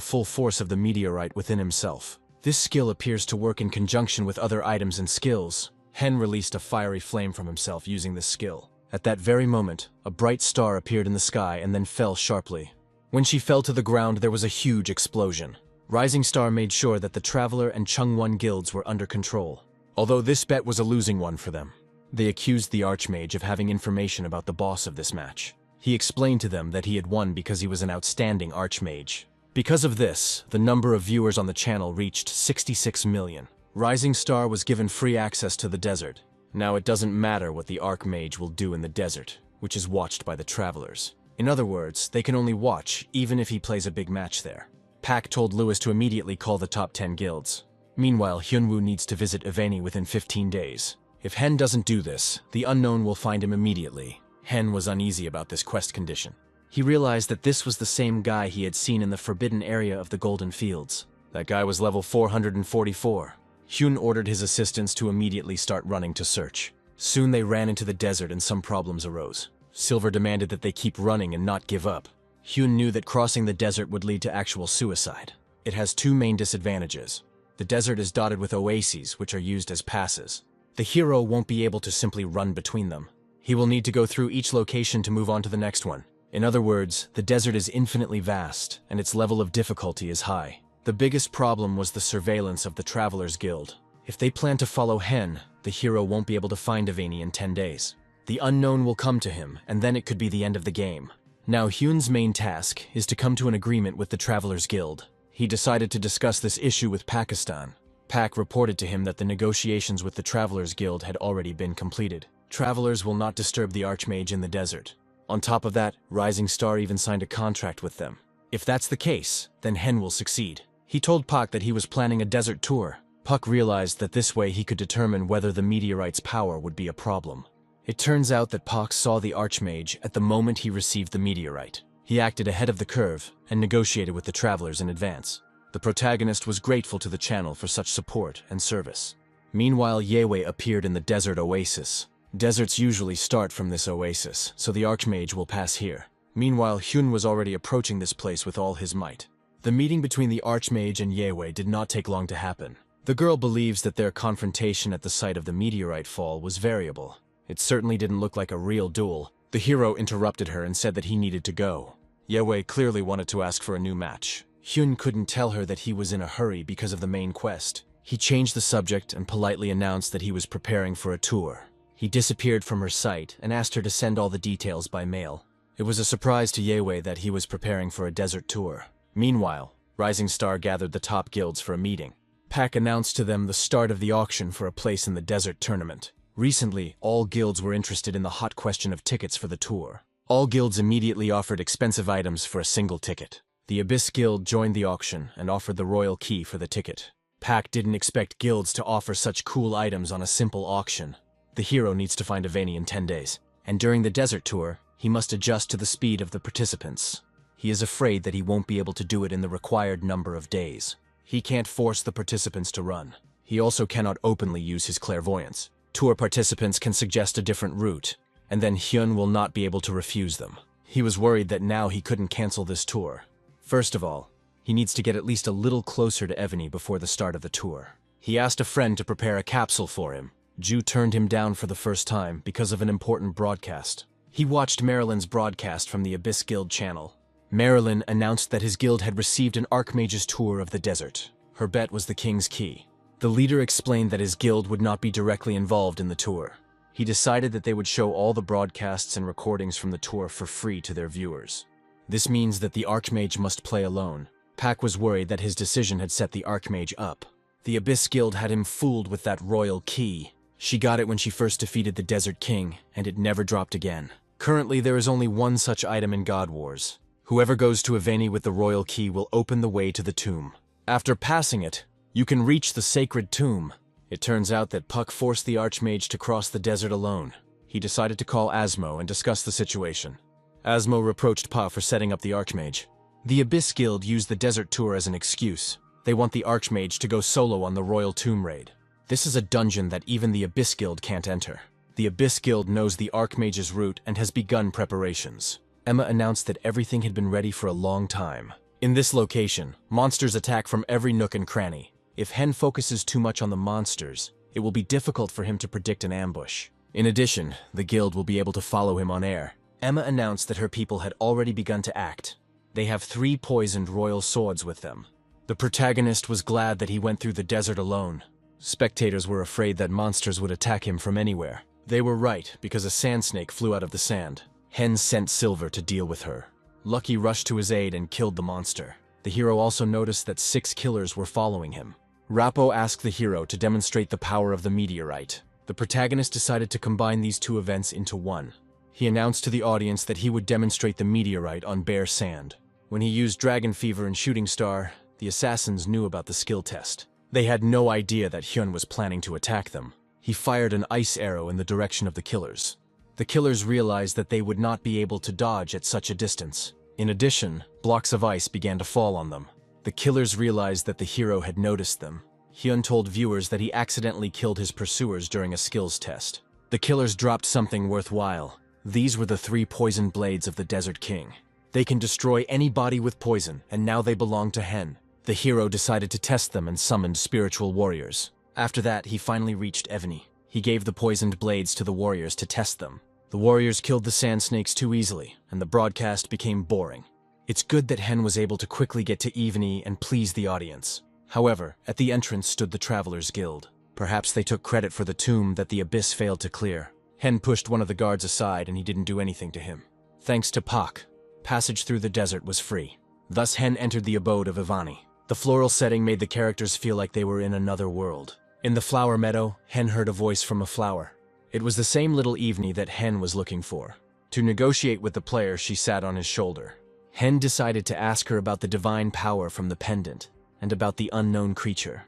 full force of the meteorite within himself. This skill appears to work in conjunction with other items and skills. Hen released a fiery flame from himself using this skill. At that very moment, a bright star appeared in the sky and then fell sharply. When she fell to the ground, there was a huge explosion. Rising Star made sure that the Traveler and Chungwon guilds were under control, although this bet was a losing one for them. They accused the Archmage of having information about the boss of this match. He explained to them that he had won because he was an outstanding Archmage. Because of this, the number of viewers on the channel reached 66 million. Rising Star was given free access to the desert. Now it doesn't matter what the Archmage will do in the desert, which is watched by the Travelers. In other words, they can only watch even if he plays a big match there. Pak told Lewis to immediately call the top 10 guilds. Meanwhile, Hyunwoo needs to visit Eveni within 15 days. If Hen doesn't do this, the unknown will find him immediately. Hen was uneasy about this quest condition. He realized that this was the same guy he had seen in the forbidden area of the Golden Fields. That guy was level 444. Hyun ordered his assistants to immediately start running to search. Soon they ran into the desert and some problems arose. Silver demanded that they keep running and not give up. Hyun knew that crossing the desert would lead to actual suicide. It has two main disadvantages. The desert is dotted with oases, which are used as passes. The hero won't be able to simply run between them. He will need to go through each location to move on to the next one. In other words, the desert is infinitely vast, and its level of difficulty is high. The biggest problem was the surveillance of the Travelers Guild. If they plan to follow Hen, the hero won't be able to find Eveni in 10 days. The unknown will come to him, and then it could be the end of the game. Now Hyun's main task is to come to an agreement with the Travelers Guild. He decided to discuss this issue with Pakistan. Pak reported to him that the negotiations with the Travelers Guild had already been completed. Travelers will not disturb the Archmage in the desert. On top of that, Rising Star even signed a contract with them. If that's the case, then Hen will succeed. He told Pak that he was planning a desert tour. Puck realized that this way he could determine whether the meteorite's power would be a problem. It turns out that Pak saw the Archmage at the moment he received the meteorite. He acted ahead of the curve and negotiated with the travelers in advance. The protagonist was grateful to the channel for such support and service. Meanwhile, Yewei appeared in the desert oasis. Deserts usually start from this oasis, so the Archmage will pass here. Meanwhile, Hyun was already approaching this place with all his might. The meeting between the Archmage and Yewei did not take long to happen. The girl believes that their confrontation at the site of the meteorite fall was variable. It certainly didn't look like a real duel. The hero interrupted her and said that he needed to go. Yewei clearly wanted to ask for a new match. Hyun couldn't tell her that he was in a hurry because of the main quest. He changed the subject and politely announced that he was preparing for a tour. He disappeared from her sight and asked her to send all the details by mail. It was a surprise to Yewei that he was preparing for a desert tour. Meanwhile, Rising Star gathered the top guilds for a meeting. Pak announced to them the start of the auction for a place in the desert tournament. Recently, all guilds were interested in the hot question of tickets for the tour. All guilds immediately offered expensive items for a single ticket. The Abyss Guild joined the auction and offered the royal key for the ticket. Pak didn't expect guilds to offer such cool items on a simple auction. The hero needs to find Avani in 10 days, and during the desert tour, he must adjust to the speed of the participants. He is afraid that he won't be able to do it in the required number of days. He can't force the participants to run. He also cannot openly use his clairvoyance. Tour participants can suggest a different route, and then Hyun will not be able to refuse them. He was worried that now he couldn't cancel this tour. First of all, he needs to get at least a little closer to Avani before the start of the tour. He asked a friend to prepare a capsule for him. Ju turned him down for the first time because of an important broadcast. He watched Marilyn's broadcast from the Abyss Guild channel. Marilyn announced that his guild had received an Archmage's tour of the desert. Her bet was the King's Key. The leader explained that his guild would not be directly involved in the tour. He decided that they would show all the broadcasts and recordings from the tour for free to their viewers. This means that the Archmage must play alone. Pak was worried that his decision had set the Archmage up. The Abyss Guild had him fooled with that royal key. She got it when she first defeated the Desert King, and it never dropped again. Currently, there is only one such item in God Wars. Whoever goes to Avani with the royal key will open the way to the tomb. After passing it, you can reach the sacred tomb. It turns out that Puck forced the Archmage to cross the desert alone. He decided to call Asmo and discuss the situation. Asmo reproached Pa for setting up the Archmage. The Abyss Guild used the desert tour as an excuse. They want the Archmage to go solo on the royal tomb raid. This is a dungeon that even the Abyss Guild can't enter. The Abyss Guild knows the Archmage's route and has begun preparations. Emma announced that everything had been ready for a long time. In this location, monsters attack from every nook and cranny. If Hen focuses too much on the monsters, it will be difficult for him to predict an ambush. In addition, the guild will be able to follow him on air. Emma announced that her people had already begun to act. They have 3 poisoned royal swords with them. The protagonist was glad that he went through the desert alone. Spectators were afraid that monsters would attack him from anywhere. They were right, because a sand snake flew out of the sand. Hen sent Silver to deal with her. Lucky rushed to his aid and killed the monster. The hero also noticed that 6 killers were following him. Rappo asked the hero to demonstrate the power of the meteorite. The protagonist decided to combine these 2 events into one. He announced to the audience that he would demonstrate the meteorite on bare sand. When he used Dragon Fever and Shooting Star, the assassins knew about the skill test. They had no idea that Hyun was planning to attack them. He fired an ice arrow in the direction of the killers. The killers realized that they would not be able to dodge at such a distance. In addition, blocks of ice began to fall on them. The killers realized that the hero had noticed them. Hyun told viewers that he accidentally killed his pursuers during a skills test. The killers dropped something worthwhile. These were the 3 poisoned blades of the Desert King. They can destroy any body with poison, and now they belong to Hen. The hero decided to test them and summoned spiritual warriors. After that, he finally reached Avani. He gave the poisoned blades to the warriors to test them. The warriors killed the sand snakes too easily, and the broadcast became boring. It's good that Hen was able to quickly get to Avani and please the audience. However, at the entrance stood the Travelers Guild. Perhaps they took credit for the tomb that the Abyss failed to clear. Hen pushed one of the guards aside and he didn't do anything to him. Thanks to Pak, passage through the desert was free. Thus Hen entered the abode of Avani. The floral setting made the characters feel like they were in another world. In the flower meadow, Hen heard a voice from a flower. It was the same little Evney that Hen was looking for. To negotiate with the player, she sat on his shoulder. Hen decided to ask her about the divine power from the pendant, and about the unknown creature.